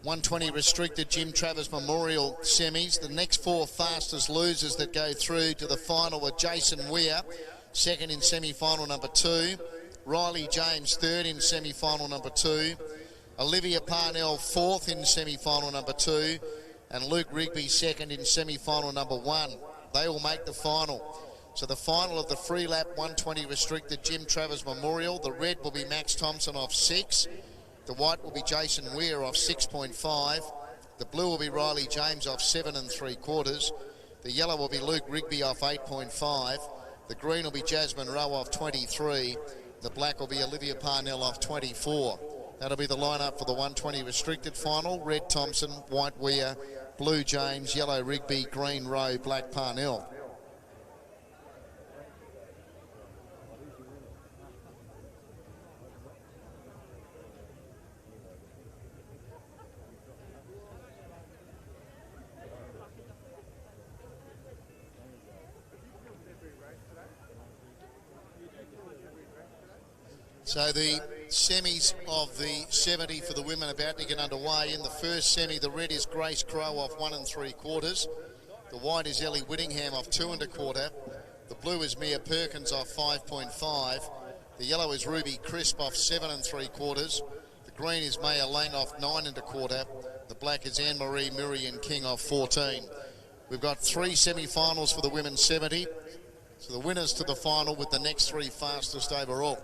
120 restricted Jim Travers Memorial semis. The next 4 fastest losers that go through to the final are Jason Weir, second in semi-final number 2. Riley James, third in semi-final number 2. Olivia Parnell fourth in semi-final number 2, and Luke Rigby second in semi-final number 1. They will make the final. So the final of the free lap 120 restricted Jim Travers Memorial. The red will be Max Thompson off 6. The white will be Jason Weir off 6.5. The blue will be Riley James off 7 3/4. The yellow will be Luke Rigby off 8.5. The green will be Jasmine Rowe off 23. The black will be Olivia Parnell off 24. That'll be the lineup for the 120 restricted final. Red Thompson, white Weir, blue James, yellow Rigby, green Rowe, black Parnell. So the semis of the 70 for the women about to get underway. In the first semi, the red is Grace Crow off 1 3/4. The white is Ellie Whittingham off 2 1/4. The blue is Mia Perkins off 5.5. The yellow is Ruby Crisp off 7 3/4. The green is Maya Lang off 9 1/4. The black is Anne-Marie Miriam King off 14. We've got 3 semi-finals for the women's 70. So the winners to the final with the next 3 fastest overall.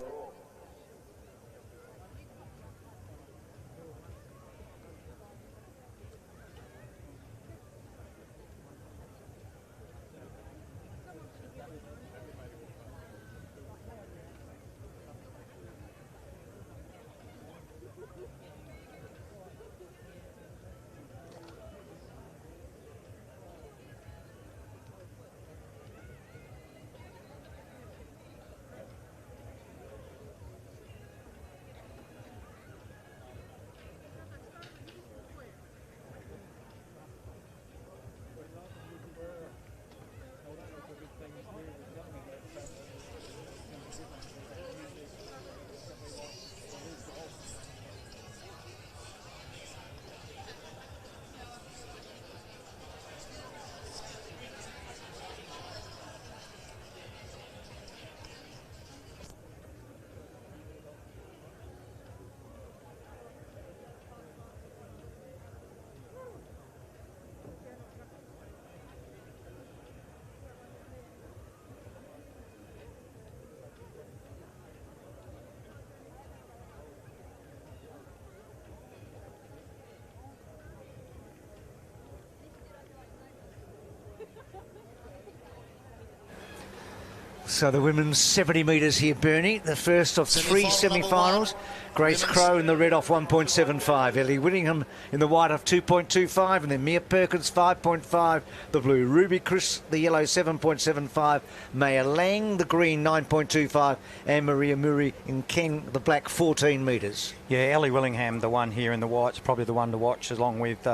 So the women's 70 metres here, Bernie. The first of 3 semi-finals. Grace Crow in the red off 1.75. Ellie Whittingham in the white off 2.25. And then Mia Perkins 5.5. The blue Ruby Chris, the yellow 7.75. Maya Lang, the green 9.25. And Maria Muri in Ken, the black 14 metres. Yeah, Ellie Willingham, the one here in the white's probably the one to watch, along with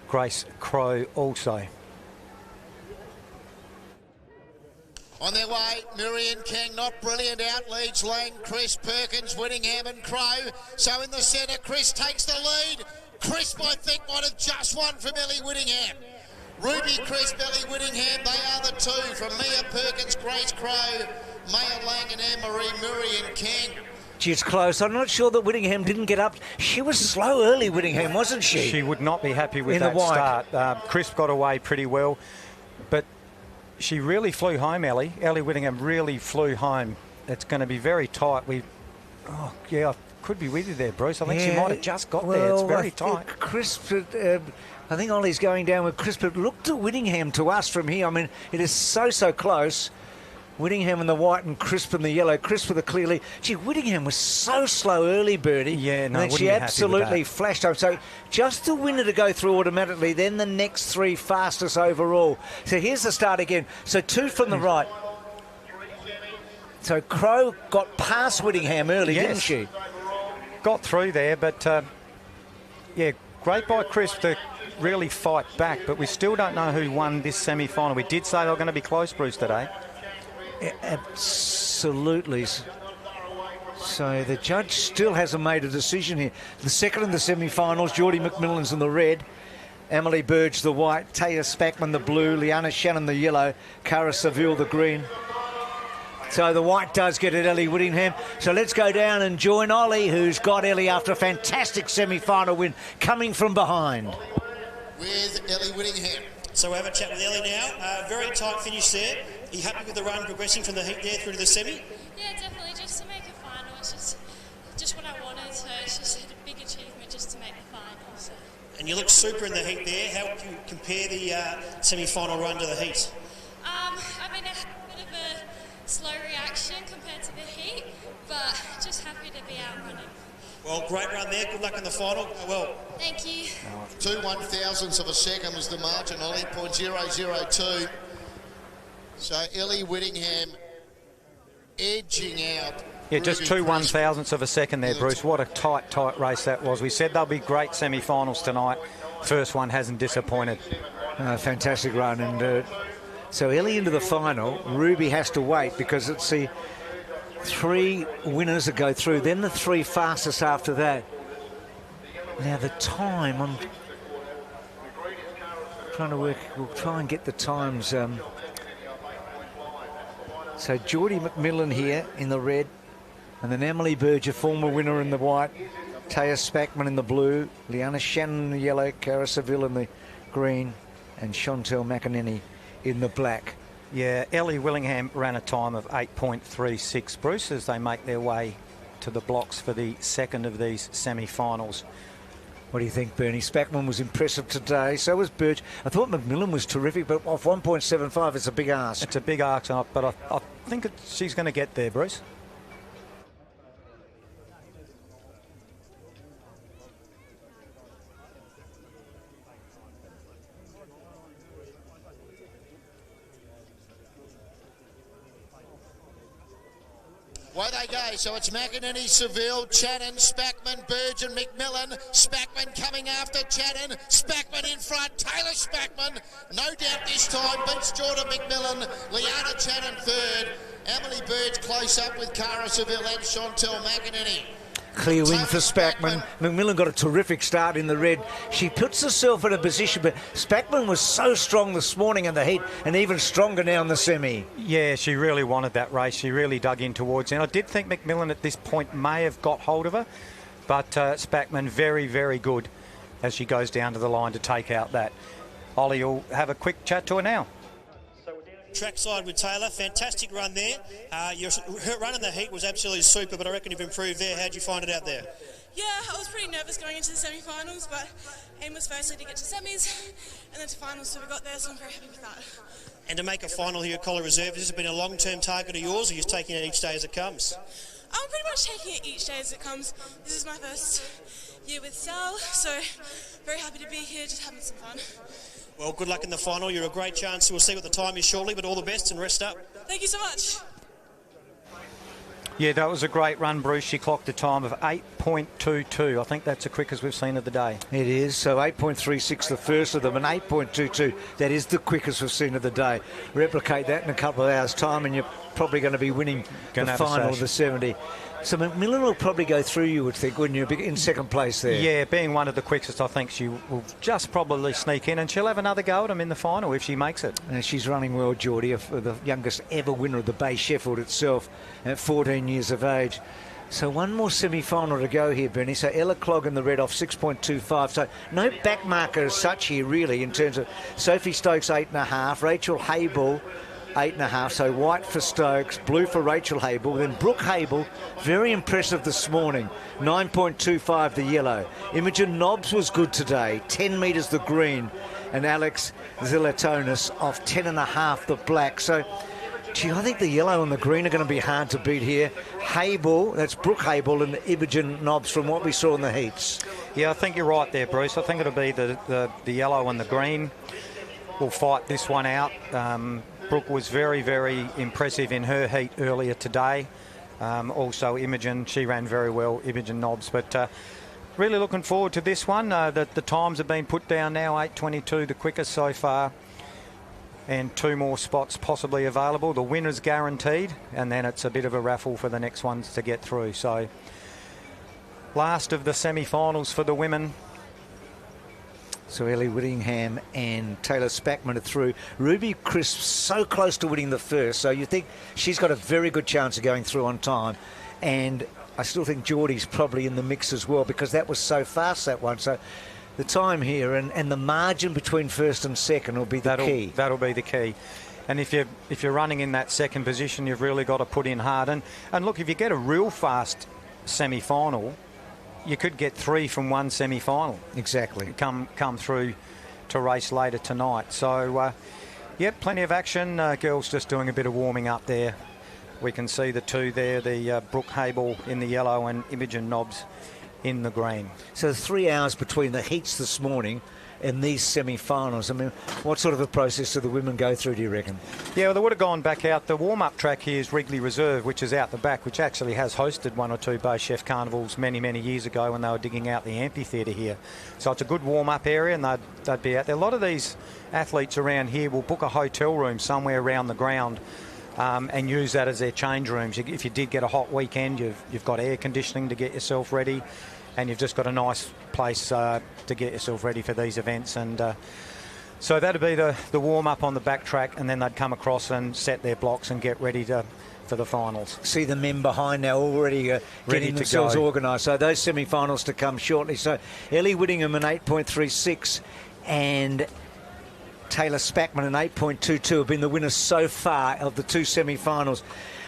Grace Crow also. On their way, Miriam King, not brilliant, out leads Lang, Chris, Perkins, Whittingham and Crow. So in the centre, Chris takes the lead. Crisp, I think, might have just won from Ellie Whittingham. Ruby Crisp, Ellie Whittingham, they are the two from Mia Perkins, Grace Crow, Maya Lang and Anne-Marie Miriam King. She's close. I'm not sure that Whittingham didn't get up. She was slow early, Whittingham, wasn't she? She would not be happy with in that the white start. Crisp got away pretty well, but she really flew home, Ellie. Ellie Whittingham really flew home. It's going to be very tight. Oh, yeah, I could be with you there, Bruce. I think she might have just got there. It's very tight. Crisp, I think Ollie's going down with Crisp, but look to Whittingham to us from here. I mean, it is so close. Whittingham in the white and Crisp in the yellow. Crisp with a clear lead. Gee, Whittingham was so slow early, Bertie. Yeah, no, and then she absolutely flashed up. So just the winner to go through automatically, then the next 3 fastest overall. So here's the start again. So 2 from the right. So Crow got past Whittingham early, didn't she? Got through there, but yeah, great by Crisp to really fight back, but we still don't know who won this semi-final. We did say they were going to be close, Bruce, today. Absolutely. So the judge still hasn't made a decision here. The second in the semi-finals, Geordie McMillan's in the red, Emily Burge the white, Taya Spackman the blue, Liana Shannon the yellow, Cara Seville the green. So the white does get it, Ellie Whittingham. So let's go down and join Ollie, who's got Ellie after a fantastic semi-final win, coming from behind. With Ellie Whittingham. So we have a chat with Ellie now. Very tight finish there. Are you happy with the run progressing from the heat there through to the semi? Yeah, definitely. Just to make a final, it's just what I wanted. So it's just a big achievement just to make the final. So. And you look super in the heat there. How would you compare the semi-final run to the heat? I mean, I had a bit of a slow reaction compared to the heat, but just happy to be out running. Well, great run there. Good luck in the final. Well, thank you. 2 1,000ths of a second was the margin, Ollie, 0.002. So Ellie Whittingham edging out. Yeah, just 2 1,000ths of a second there, Bruce. What a tight race that was. We said there'll be great semi-finals tonight. First one hasn't disappointed. Fantastic run. And so Ellie into the final. Ruby has to wait because it's the 3 winners that go through, then the 3 fastest after that. Now the time, I'm trying to work, we'll try and get the times. So Geordie McMillan here in the red, and then Emily Berger, former winner, in the white, Taya Spackman in the blue, Liana Shannon in the yellow, Cara Seville in the green, and Chantel McEnany in the black. Yeah, Ellie Whittingham ran a time of 8.36, Bruce, as they make their way to the blocks for the second of these semi-finals. What do you think, Bernie? Spackman was impressive today, so was Birch. I thought McMillan was terrific, but off 1.75, it's a big ask. It's a big ask, but I think she's going to get there, Bruce. Away they go. So it's McEnany, Seville, Channon, Spackman, Burgeon, McMillan. Spackman coming after Channon. Spackman in front. Taylor Spackman, no doubt this time, beats Jordan McMillan. Liana Channon third. Emily Burge close up with Cara Seville and Chantel McEnany. Clear win for Spackman. McMillan got a terrific start in the red. She puts herself in a position, but Spackman was so strong this morning in the heat and even stronger now in the semi. Yeah, she really wanted that race. She really dug in towards it. And I did think McMillan at this point may have got hold of her, but Spackman very, very good as she goes down to the line to take out that. Ollie will have a quick chat to her now. Trackside with Taylor, fantastic run there. Your run in the heat was absolutely super, but I reckon you've improved there. How'd you find it out there? Yeah, I was pretty nervous going into the semi-finals, but aim was firstly to get to semis and then to finals, so we got there, so I'm very happy with that. And to make a final here at Collar Reserve, has this been a long-term target of yours, or are you just taking it each day as it comes? I'm pretty much taking it each day as it comes. This is my first year with Sal, so very happy to be here, just having some fun. Well, good luck in the final. You're a great chance. We'll see what the time is shortly, but all the best and rest up. Thank you so much. Yeah, that was a great run, Bruce. She clocked a time of 8.22. I think that's the quickest we've seen of the day. It is. So 8.36 the first of them, and 8.22. That is the quickest we've seen of the day. Replicate that in a couple of hours' time, and you're probably going to be winning the final of the 70. So McMillan will probably go through, you would think, wouldn't you, in second place there? Yeah, being one of the quickest, I think she will just probably sneak in, and she'll have another go at him in the final if she makes it. And she's running well, Geordie, the youngest ever winner of the Bay Sheffield itself at 14 years of age. So one more semi-final to go here, Bernie. So Ella Clogg in the red off 6.25. So no back marker as such here, really, in terms of Sophie Stokes 8.5, Rachel Habel 8.5, so white for Stokes, blue for Rachel Habel. Then Brooke Habel, very impressive this morning, 9.25 the yellow. Imogen Nobbs was good today, 10 metres the green, and Alex Zilatonis off 10.5 the black. So, gee, I think the yellow and the green are going to be hard to beat here. Habel, that's Brooke Habel, and Imogen Nobbs from what we saw in the heats. Yeah, I think you're right there, Bruce. I think it'll be the yellow and the green will fight this one out. Brooke was very, very impressive in her heat earlier today. Also Imogen, she ran very well, Imogen Nobbs. But really looking forward to this one. The times have been put down now, 8.22, the quickest so far. And 2 more spots possibly available. The winner's guaranteed, and then it's a bit of a raffle for the next ones to get through. So last of the semi-finals for the women. So Ellie Whittingham and Taylor Spackman are through. Ruby Crisp so close to winning the first, so you think she's got a very good chance of going through on time. And I still think Geordie's probably in the mix as well, because that was so fast, that one. So the time here and the margin between first and second will be the key. That'll be the key. And if you're running in that second position, you've really got to put in hard. And look, if you get a real fast semi-final, you could get 3 from one semi-final. Exactly. Come through to race later tonight. So, yep, plenty of action. Girls just doing a bit of warming up there. We can see the two there, the Brooke Hable in the yellow and Imogen Nobbs in the green. So 3 hours between the heats this morning and these semi-finals. I mean, what sort of a process do the women go through, do you reckon? Yeah, well, they would have gone back out. The warm-up track here is Wrigley Reserve, which is out the back, which actually has hosted 1 or 2 Bay Chef carnivals many, many years ago when they were digging out the amphitheatre here. So it's a good warm-up area, and they'd be out there. A lot of these athletes around here will book a hotel room somewhere around the ground and use that as their change rooms. If you did get a hot weekend, you've got air conditioning to get yourself ready, and you've just got a nice place to get yourself ready for these events. And so that'd be the warm-up on the back track, and then they'd come across and set their blocks and get ready for the finals. See the men behind now already getting themselves organised. So those semi-finals to come shortly. So Ellie Whittingham in 8.36 and Taylor Spackman in 8.22 have been the winners so far of the 2 semi-finals.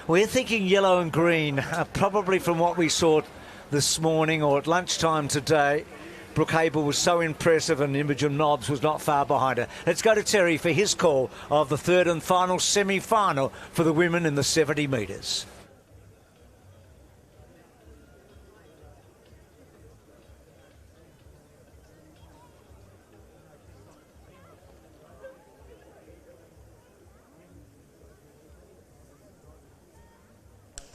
We're thinking yellow and green, probably from what we saw this morning or at lunchtime today. Brooke Hable was so impressive, and Imogen Nobbs was not far behind her. Let's go to Terry for his call of the 3rd and final semi-final for the women in the 70 metres.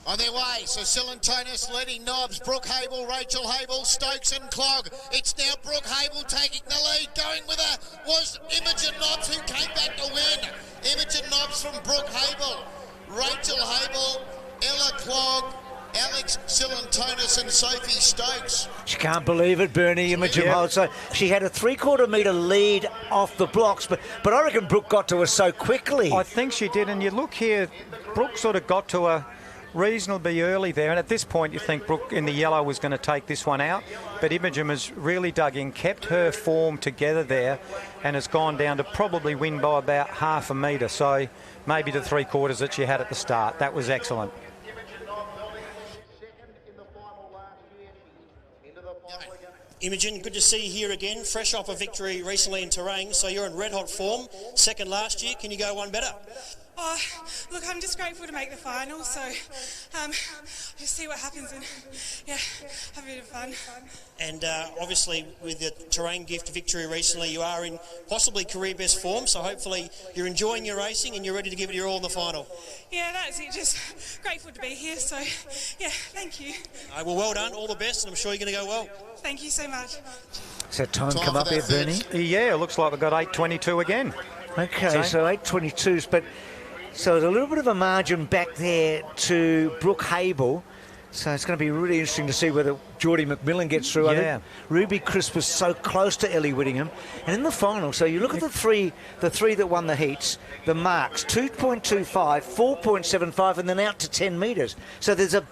On their way, so Silentonus leading Nobbs, Brooke Hable, Rachel Hable, Stokes and Clog. It's now Brooke Hable taking the lead. Going with her was Imogen Nobbs, who came back to win. Imogen Nobbs from Brooke Hable, Rachel Hable, Ella Clog, Alex Silentonus and Sophie Stokes. She can't believe it, Bernie. Imogen Holt. So she had a 3/4 metre lead off the blocks, but I reckon Brooke got to her so quickly. I think she did, and you look here, Brooke sort of got to her reasonably early there, and at this point you think Brooke in the yellow was going to take this one out, but Imogen has really dug in, kept her form together there, and has gone down to probably win by about 1/2 metre, so maybe the 3/4 that she had at the start. That was excellent. Imogen, good to see you here again, fresh off a victory recently in Terrain, so you're in red-hot form, second last year. Can you go one better? Oh, look, I'm just grateful to make the final, so just see what happens and, yeah, have a bit of fun. And obviously with the Terrain Gift victory recently, you are in possibly career best form, so hopefully you're enjoying your racing and you're ready to give it your all in the final. Yeah, that's it, just grateful to be here, so, yeah, thank you. Well done, all the best, and I'm sure you're going to go well. Thank you so much. Is that time come up here, Bernie? Yeah, it looks like we've got 8.22 again. Okay, so 8.22s, but so there's a little bit of a margin back there to Brooke Hable. So it's going to be really interesting to see whether Geordie McMillan gets through. Yeah. I think Ruby Crisp was so close to Ellie Whittingham. And in the final, so you look at the three that won the heats, the marks, 2.25, 4.75, and then out to 10 metres. So there's a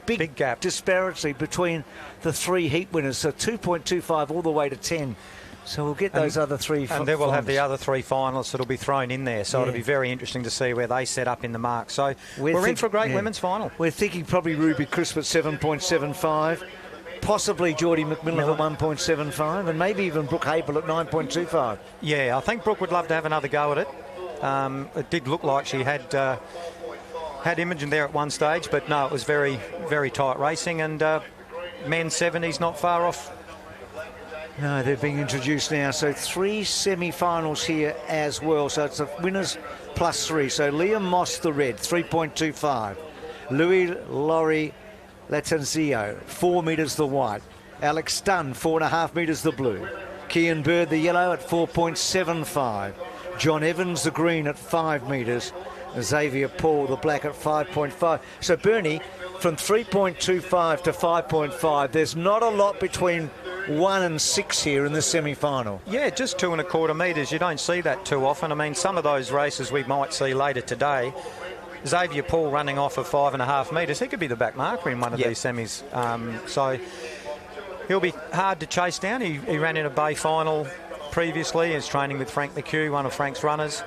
big gap disparity between the 3 heat winners. So 2.25 all the way to 10. So we'll get those other 3 and then we'll have the other 3 finalists that'll be thrown in there. So it'll be very interesting to see where they set up in the mark. So we're in for a great women's final. We're thinking probably Ruby Crisp at 7.75, possibly Geordie McMillan at 1.75, and maybe even Brooke Hable at 9.25. Yeah, I think Brooke would love to have another go at it. It did look like she had Imogen there at one stage, but no, it was very, very tight racing, and men's 70s not far off. No, they're being introduced now. So 3 semi-finals here as well. So it's the winners plus 3. So Liam Moss, the red, 3.25. Louis Laurie Latanzio, 4 metres the white. Alex Dunn, 4.5 metres the blue. Kian Bird, the yellow, at 4.75. John Evans, the green, at 5 metres. Xavier Paul, the black, at 5.5. So Bernie, from 3.25 to 5.5, there's not a lot between 1 and 6 here in the semi-final. Yeah, just 2 1/4 metres. You don't see that too often. I mean, some of those races we might see later today, Xavier Paul running off of 5 1/2 metres, he could be the back marker in one of these semis. So he'll be hard to chase down. He ran in a Bay final previously. He's training with Frank McHugh, one of Frank's runners.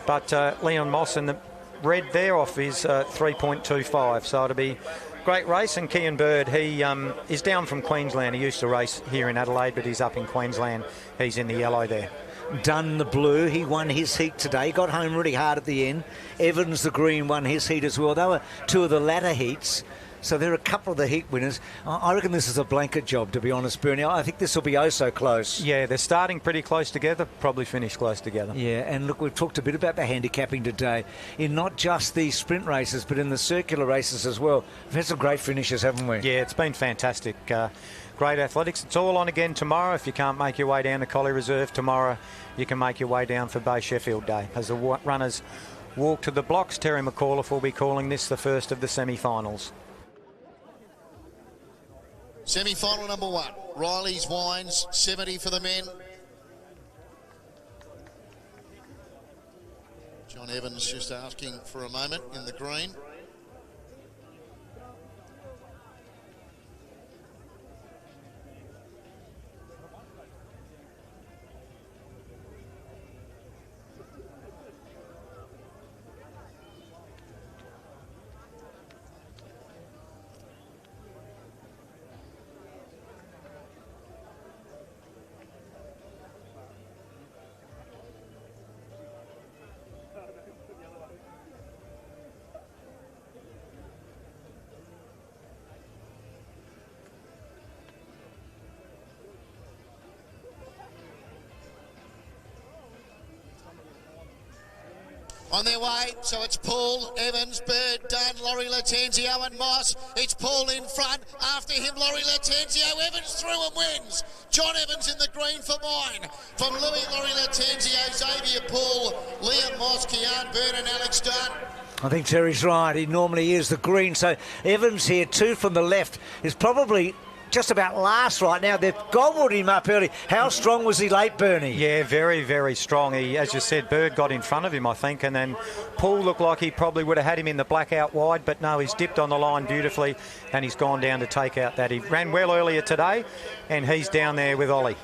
But Leon Moss in the red there off is 3.25. So it'll be a great race. And Kean Bird, he is down from Queensland. He used to race here in Adelaide, but he's up in Queensland. He's in the yellow there. Dunn the blue, he won his heat today, got home really hard at the end. Evans the green won his heat as well. They were 2 of the latter heats, so there are a couple of the heat winners. I reckon this is a blanket job, to be honest, Bernie. I think this will be oh so close. Yeah, they're starting pretty close together, probably finish close together. Yeah, and look, we've talked a bit about the handicapping today in not just the sprint races but in the circular races as well. We've had some great finishes, haven't we? Yeah, it's been fantastic. Great athletics. It's all on again tomorrow. If you can't make your way down to Collie Reserve tomorrow, you can make your way down for Bay Sheffield Day. As the runners walk to the blocks, Terry McAuliffe will be calling this the first of the semi-finals. Semi-final number 1. Riley's Wines, 70 for the men. John Evans just asking for a moment in the green. On their way, so it's Paul, Evans, Bird, Dunn, Laurie Latenzio and Moss. It's Paul in front. After him, Laurie Latenzio. Evans through and wins. John Evans in the green for mine. From Louis, Laurie Latenzio, Xavier Paul, Liam Moss, Kean Bird and Alex Dunn. I think Terry's right. He normally is the green. So Evans here, 2 from the left, is probably just about last right now. They've gobbled him up early. How strong was he late, Bernie? Yeah, very, very strong. He, as you said, Bird got in front of him, I think, and then Paul looked like he probably would have had him in the black out wide, but no, he's dipped on the line beautifully, and he's gone down to take out that. He ran well earlier today, and he's down there with Ollie.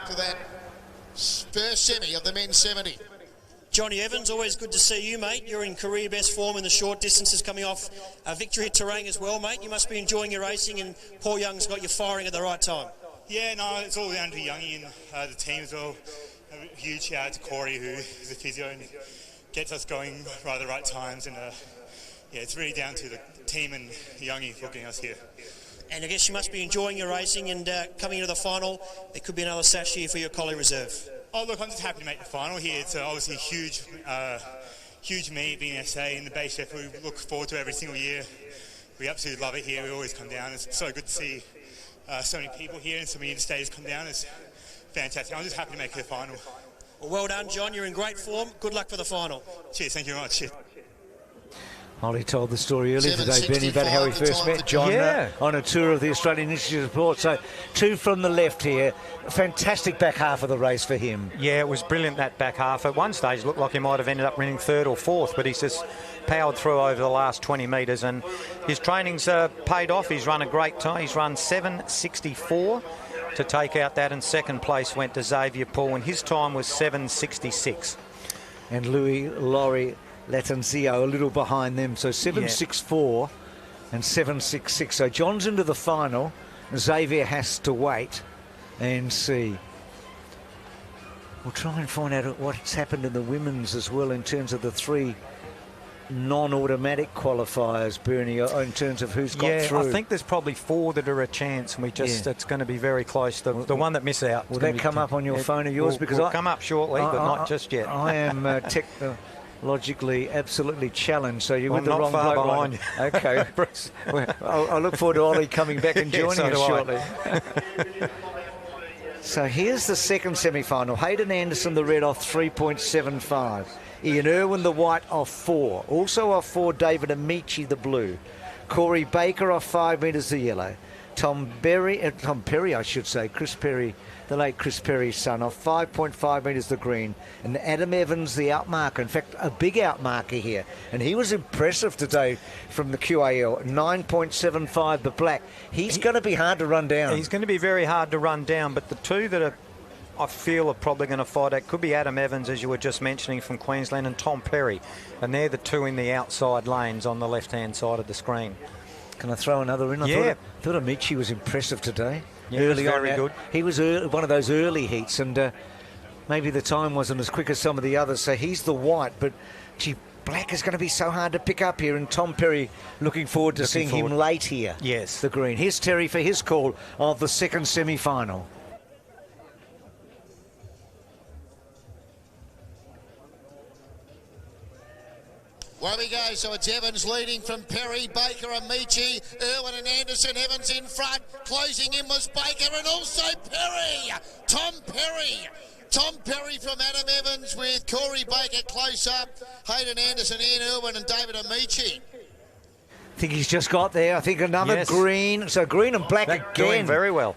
To that first semi of the men's 70. Johnny Evans, always good to see you, mate. You're in career best form in the short distances, coming off a victory at Terang as well, mate. You must be enjoying your racing, and Paul Young's got you firing at the right time. Yeah, no, it's all down to Youngie and the team as well. A huge shout out to Corey, who is a physio and gets us going right at the right times. And yeah, it's really down to the team and Youngie for getting us here. And I guess you must be enjoying your racing, and coming into the final, there could be another sash here for your Collie Reserve. Oh, look, I'm just happy to make the final here. It's obviously a huge meet being SA in the Bay Sheffield. We look forward to every single year. We absolutely love it here. We always come down. It's so good to see so many people here and so many interstaters come down. It's fantastic. I'm just happy to make the final. Well done, John. You're in great form. Good luck for the final. Cheers. Thank you very much. Cheers. Ollie told the story earlier today, Benny, about how he first met John on a tour of the Australian Institute of Sport. So 2 from the left here. Fantastic back half of the race for him. Yeah, it was brilliant, that back half. At one stage, it looked like he might have ended up running 3rd or 4th, but he's just powered through over the last 20 metres, and his training's paid off. He's run a great time. He's run 7.64 to take out that, and second place went to Xavier Paul, and his time was 7.66. And Louis Laurie Latenzio a little behind them, so 7.64 and 7.66. So John's into the final. Xavier has to wait and see. We'll try and find out what's happened in the women's as well in terms of the 3 non-automatic qualifiers, Bernie, in terms of who's got through. I think there's probably 4 that are a chance, and it's going to be very close. The one that miss out. Will that come up on your phone of yours? Because it'll come up shortly, but not just yet. I am technologically absolutely challenged, so you're with the not wrong far bloke. behind you. Okay. Well, I'll look forward to Ollie coming back and joining us shortly. So here's the second semi-final. Hayden Anderson, the red, off 3.75. Ian Irwin, the white, off 4. Also off 4, David Amici, the blue. Corey Baker off 5 metres, the yellow. Tom Perry, I should say, Chris Perry, the late Chris Perry's son, off 5.5 metres the green, and Adam Evans, the outmarker, in fact, a big outmarker here, and he was impressive today from the QAL, 9.75 the black. He's going to be hard to run down. He's going to be very hard to run down, but the two that I feel are probably going to fight it could be Adam Evans, as you were just mentioning, from Queensland, and Tom Perry, and they're the two in the outside lanes on the left-hand side of the screen. Can I throw another in? I thought Amici was impressive today. Yeah, early on, very good. He was one of those early heats, and maybe the time wasn't as quick as some of the others, so he's the white, but gee, black is going to be so hard to pick up here, and Tom Perry looking forward to seeing him late here. Yes. The green. Here's Terry for his call of the second semi-final. Well, we go. So it's Evans leading from Perry, Baker, Amici, Irwin and Anderson. Evans in front. Closing in was Baker and also Perry. Tom Perry. Tom Perry from Adam Evans with Corey Baker close up. Hayden Anderson, Ian Irwin and David Amici. I think he's just got there. I think another green. So green and black again. Doing very well.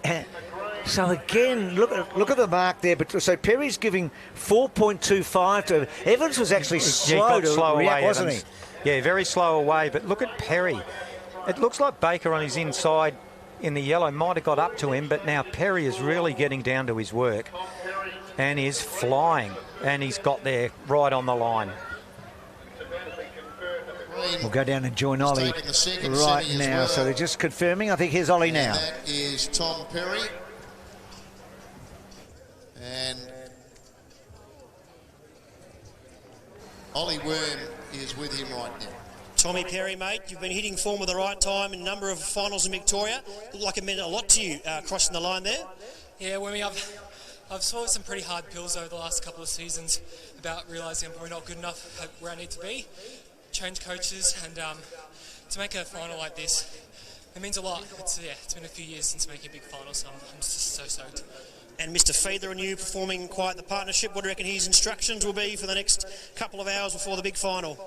So again, look at the mark there. But so Perry's giving 4.25 to Evans. Was actually slow to react, wasn't he? Yeah, very slow away. But look at Perry. It looks like Baker on his inside in the yellow might have got up to him, but now Perry is really getting down to his work and is flying, and he's got there right on the line. We'll go down and join Ollie right now. So they're just confirming. I think here's Ollie now. That is Tom Perry. And Ollie Worm is with him right now. Tommy Perry, mate, you've been hitting form at the right time in a number of finals in Victoria. Looked like it meant a lot to you crossing the line there. Yeah, Wormy, I've swallowed some pretty hard pills over the last couple of seasons about realising I'm probably not good enough where I need to be. Change coaches, and to make a final like this, it means a lot. It's been a few years since making a big final, so I'm just so stoked. And Mr. Feather and you performing quite the partnership. What do you reckon his instructions will be for the next couple of hours before the big final?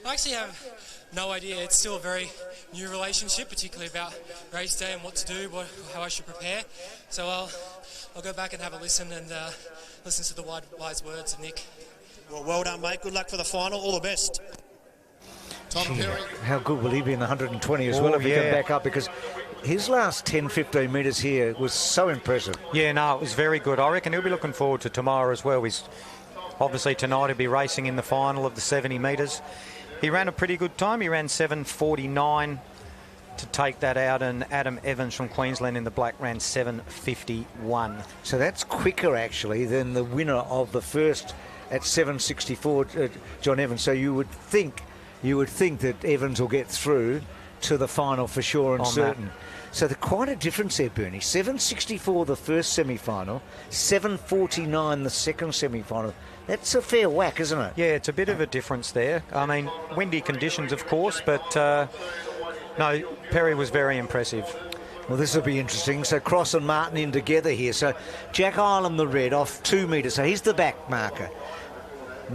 I actually have no idea. It's still a very new relationship, particularly about race day and what to do, how I should prepare. So I'll go back and have a listen and listen to the wise words of Nick. Well done, mate. Good luck for the final. All the best. Tom Perry. How good will he be in the 120 as well if he can back up? Because his last 10-15 metres here was so impressive. Yeah, no, it was very good. I reckon he'll be looking forward to tomorrow as well. He's obviously tonight he'll be racing in the final of the 70 metres. He ran a pretty good time. He ran 7:49 to take that out, and Adam Evans from Queensland in the black ran 7:51. So that's quicker actually than the winner of the first at 7:64, John Evans. So you would think that Evans will get through to the final for sure and certain. So quite a difference there, Bernie. 7:64 the first semi-final, 7:49 the second semi-final. That's a fair whack, isn't it? Yeah, it's a bit of a difference there. I mean, windy conditions, of course, but no, Perry was very impressive. Well, this will be interesting. So Cross and Martin in together here. So Jack Ireland, the red, off 2 metres. So he's the back marker.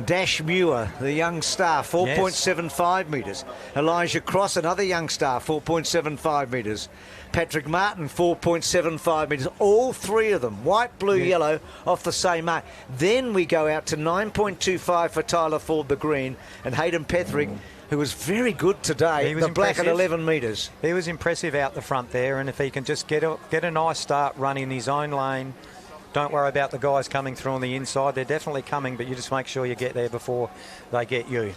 Dash Muir, the young star, 4.75 metres. Elijah Cross, another young star, 4.75 metres. Patrick Martin, 4.75 metres. All three of them, white, blue, yellow, off the same mark. Then we go out to 9.25 for Tyler Ford, the green, and Hayden Petherick, who was very good today, the black at 11 metres. He was impressive out the front there, and if he can just get a nice start running in his own lane, don't worry about the guys coming through on the inside. They're definitely coming, but you just make sure you get there before they get you.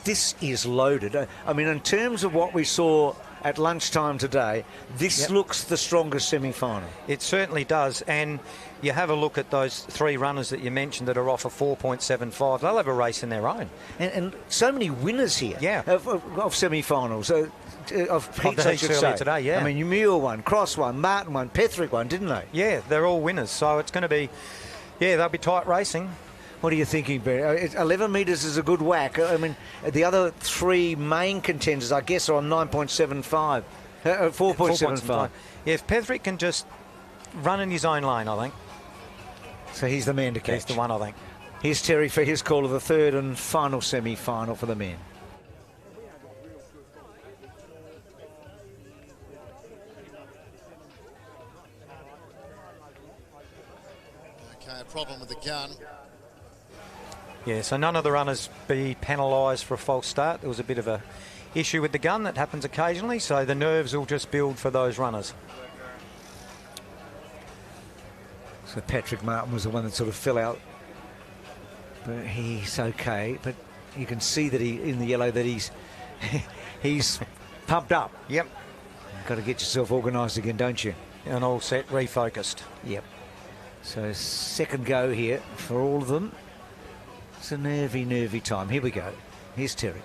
This is loaded. I mean, in terms of what we saw at lunchtime today, this looks the strongest semi-final. It certainly does, and you have a look at those three runners that you mentioned that are off a 4.75. They'll have a race in their own. And so many winners here of semi-finals. Of heats, I should say. Today, yeah. I mean, Muir won, Cross won, Martin won, Petherick won, didn't they? Yeah, they're all winners. So it's going to be, they'll be tight racing. What are you thinking, Barry? 11 metres is a good whack. I mean, the other three main contenders, I guess, are on 9.75, 4.75. Yeah, if Petherick can just run in his own lane, I think. So he's the man to catch. He's the one, I think. Here's Terry for his call of the third and final semi-final for the men. gun. Yeah, so none of the runners be penalised for a false start. There was a bit of a issue with the gun that happens occasionally, so the nerves will just build for those runners. So Patrick Martin was the one that sort of fell out, but he's okay. But you can see that in the yellow that he's pumped up. Yep. You've got to get yourself organised again, don't you? And all set, refocused. Yep. So second go here for all of them. It's a nervy time. Here we go. Here's Terry.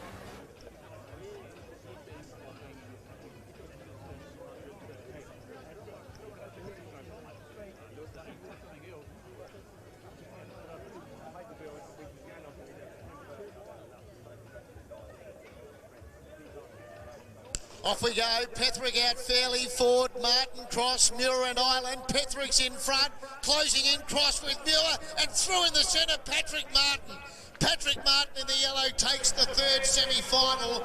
Off we go. Petherick out fairly. Ford, Martin, Cross, Muir and Island. Petherick's in front. Closing in. Cross with Muir. And through in the centre, Patrick Martin. Patrick Martin in the yellow takes the third semi-final.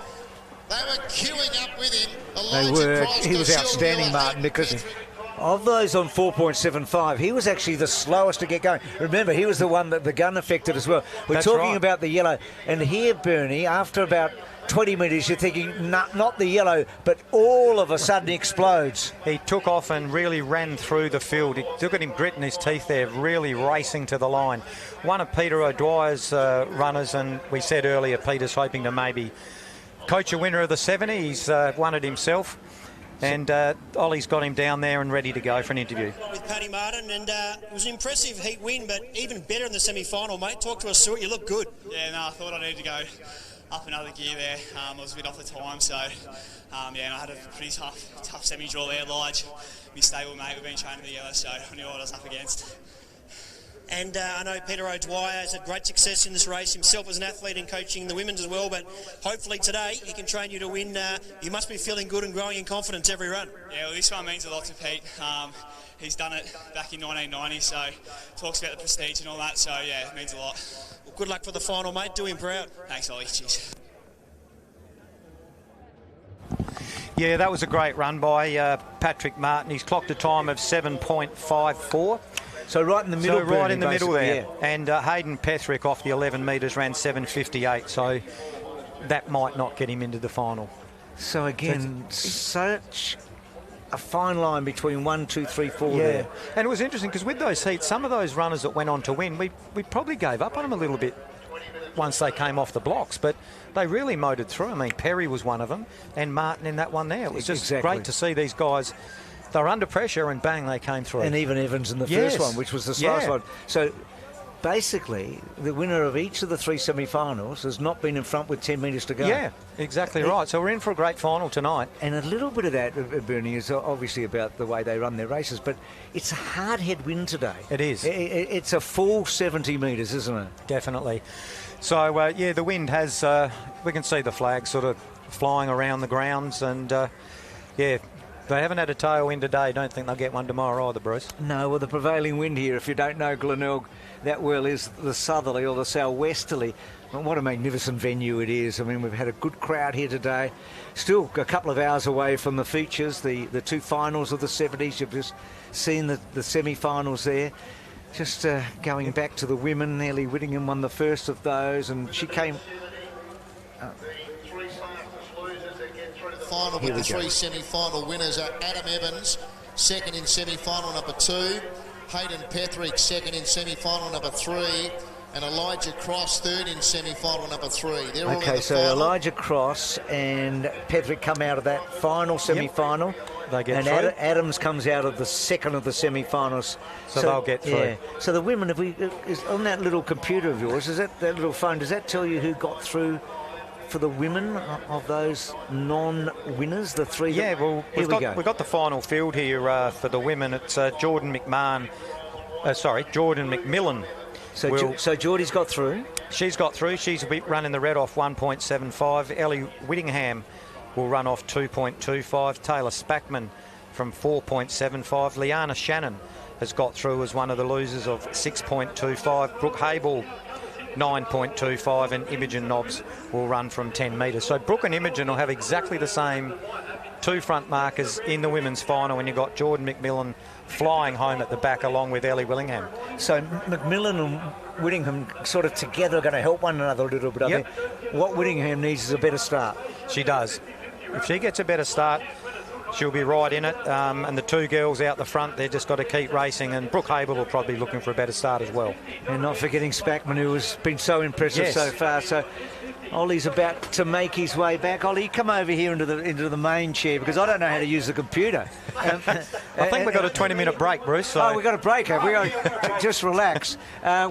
They were queuing up with him. They were. He was outstanding, Martin, because of those on 4.75, he was actually the slowest to get going. Remember, he was the one that the gun affected as well. We're talking about the yellow. And here, Bernie, after about 20 metres, you're thinking, not the yellow, but all of a sudden explodes. He took off and really ran through the field. Look at him gritting his teeth there, really racing to the line. One of Peter O'Dwyer's runners, and we said earlier, Peter's hoping to maybe coach a winner of the 70. He's won it himself. And Ollie's got him down there and ready to go for an interview. With Paddy Martin, and it was an impressive heat win, but even better in the semi-final, mate. Talk to us, Stuart. You look good. Yeah, no, I thought I needed to go up another gear there. I was a bit off the time, so yeah, and I had a pretty tough semi-draw there. Lige, my stable mate, we've been training together, so I knew what I was up against. And I know Peter O'Dwyer has had great success in this race himself as an athlete and coaching the women's as well, but hopefully today he can train you to win. You must be feeling good and growing in confidence every run. Yeah, well, this one means a lot to Pete. He's done it back in 1990, so talks about the prestige and all that, so yeah, it means a lot. Well, good luck for the final, mate. Do him proud. Thanks, Ollie. Cheers. Yeah, that was a great run by Patrick Martin. He's clocked a time of 7.54. So right in the middle. So right in the middle there. Yeah. And Hayden Petherick off the 11 metres ran 7.58. So that might not get him into the final. So again, such a fine line between 1, 2, 3, 4 there. And it was interesting because with those heats, some of those runners that went on to win, we probably gave up on them a little bit once they came off the blocks, but they really motored through. I mean, Perry was one of them, and Martin in that one there. It was just great to see these guys. They were under pressure and bang, they came through. And even Evans in the first one, which was the slowest one. So basically, the winner of each of the 3 semi-finals has not been in front with 10 metres to go. Yeah, exactly right. So we're in for a great final tonight. And a little bit of that, Bernie, is obviously about the way they run their races, but it's a hard headwind today. It is. It's a full 70 metres, isn't it? Definitely. So, yeah, the wind has, we can see the flag sort of flying around the grounds, and, yeah, they haven't had a tailwind today. Don't think they'll get one tomorrow either, Bruce. No, well, the prevailing wind here, if you don't know Glenelg that well, is the southerly or the southwesterly. Well, what a magnificent venue it is. I mean, we've had a good crowd here today. Still a couple of hours away from the features, the 2 finals of the 70s. You've just seen the semi-finals there. Just going back to the women, Nellie Whittingham won the first of those, and she came... Final with the 3 semi-final winners are Adam Evans, second in semi-final number 2, Hayden Petherick, second in semi-final number 3, and Elijah Cross, third in semi-final number 3. They're all in the so final. Elijah Cross and Petherick come out of that final semi-final. Yep. They get through. Adams comes out of the second of the semi-finals. So they'll get through. Yeah. So the women, is on that little computer of yours, that little phone, does that tell you who got through for the women of those non-winners, the 3? Yeah, well, we've got the final field here for the women. It's Jordan McMillan. So Geordie's got through? She's got through. She's running the red off 1.75. Ellie Whittingham will run off 2.25. Taylor Spackman from 4.75. Liana Shannon has got through as one of the losers of 6.25. Brooke Hayball 9.25, and Imogen Nobbs will run from 10 metres. So Brooke and Imogen will have exactly the same two front markers in the women's final, and you've got Jordan McMillan flying home at the back along with Ellie Willingham. So McMillan and Whittingham sort of together are going to help one another a little bit. I think what Whittingham needs is a better start. She does. If she gets a better start, she'll be right in it. And the two girls out the front, they've just got to keep racing. And Brooke Haber will probably be looking for a better start as well. And not forgetting Spackman, who has been so impressive so far. So Ollie's about to make his way back. Ollie, come over here into the main chair, because I don't know how to use the computer. I think we've got a 20-minute break, Bruce. So. Oh, we've got a break, have we? Just relax.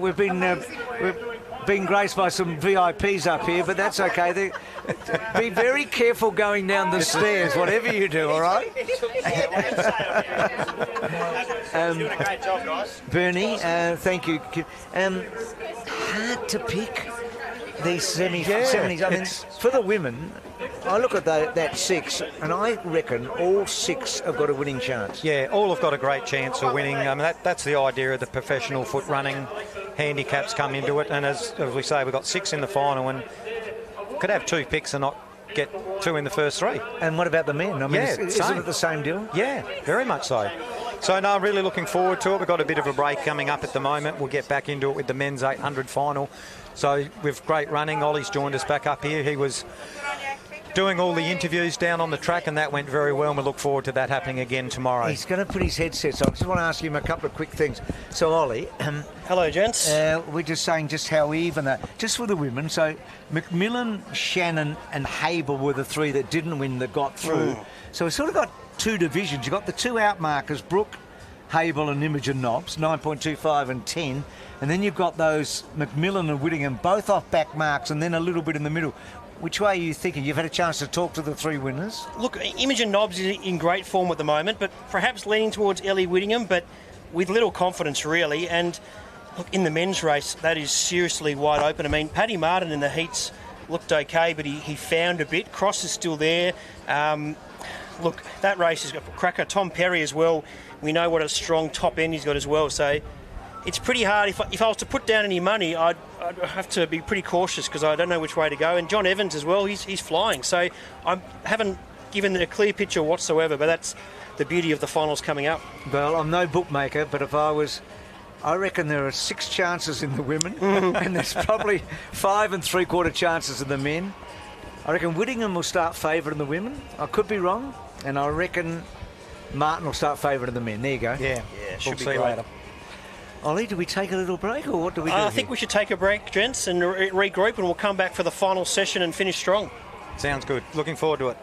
We've been graced by some VIPs up here, but that's okay. Be very careful going down the stairs, whatever you do, all right? Doing a great job, guys. Bernie, thank you. Hard to pick these semis. I mean, for the women, I look at that six, and I reckon all six have got a winning chance. Yeah, all have got a great chance of winning. I mean, that's the idea of the professional foot running. Handicaps come into it, and as we say, we've got six in the final, and could have two picks and not get two in the first three. And what about the men? I mean, isn't it the same deal? Yeah, very much so. So, no, really looking forward to it. We've got a bit of a break coming up at the moment. We'll get back into it with the men's 800 final. So, with great running, Ollie's joined us back up here. He was doing all the interviews down on the track, and that went very well, and we look forward to that happening again tomorrow. He's going to put his headsets on. I just want to ask him a couple of quick things. So, Ollie. Hello, gents. We're just saying just how even that, just for the women. So, McMillan, Shannon and Haber were the three that didn't win that got through. So, we've sort of got two divisions. You've got the two outmarkers, Brooke, Haber and Imogen Nobbs, 9.25 and 10. And then you've got those McMillan and Whittingham, both off back marks, and then a little bit in the middle. Which way are you thinking? You've had a chance to talk to the three winners. Look, Imogen Nobbs is in great form at the moment, but perhaps leaning towards Ellie Whittingham, but with little confidence, really. And look, in the men's race, that is seriously wide open. I mean, Paddy Martin in the heats looked okay, but he found a bit. Cross is still there. Look, that race has got a cracker. Tom Perry as well. We know what a strong top end he's got as well. So it's pretty hard. If I was to put down any money, I'd have to be pretty cautious, because I don't know which way to go. And John Evans as well, he's flying. So I haven't given a clear picture whatsoever, but that's the beauty of the finals coming up. Well, I'm no bookmaker, but if I reckon there are 6 chances in the women, and there's probably 5 3/4 chances in the men. I reckon Whittingham will start favourite in the women. I could be wrong. And I reckon Martin will start favourite in the men. There you go. Yeah, should be see great. later. Ollie, do we take a little break, or what do we do? I think we should take a break, gents, and regroup, and we'll come back for the final session and finish strong. Sounds good. Looking forward to it.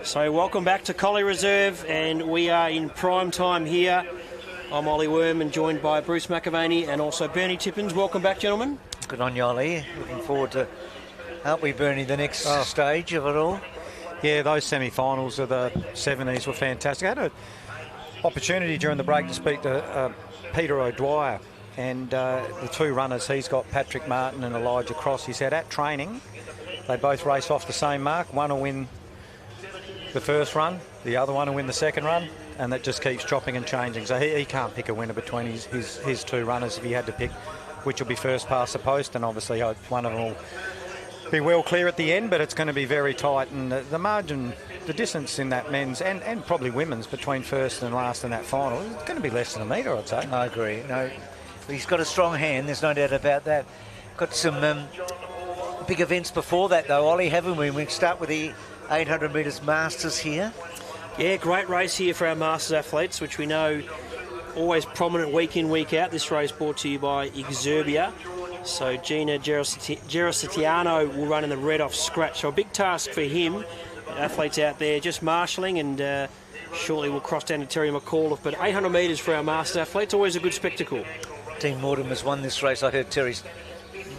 So welcome back to Collie Reserve, and we are in prime time here. I'm Ollie Worm and joined by Bruce McAvaney and also Bernie Tippins. Welcome back, gentlemen. Good on you, Ollie. Looking forward to, aren't we, Bernie, the next stage of it all? Yeah, those semi-finals of the 70s were fantastic. I had an opportunity during the break to speak to Peter O'Dwyer, and the two runners, he's got Patrick Martin and Elijah Cross. He said at training, they both race off the same mark. One will win the first run, the other one will win the second run, and that just keeps chopping and changing. So he can't pick a winner between his two runners if he had to pick which will be first past the post, and obviously one of them will be well clear at the end, but it's going to be very tight, and the margin, the distance in that men's and probably women's between first and last in that final is going to be less than a metre, I'd say. I agree. No, he's got a strong hand, there's no doubt about that. Got some big events before that though, Ollie, haven't we? We start with the 800 metres Masters here. Yeah, great race here for our Masters athletes, which we know always prominent week in, week out. This race brought to you by Exerbia. So Gina Gerositiano will run in the red off scratch. So a big task for him. Athletes out there just marshalling, and shortly we'll cross down to Terry McAuliffe. But 800 metres for our Masters athletes, always a good spectacle. Dean Mortimer's won this race. I heard Terry's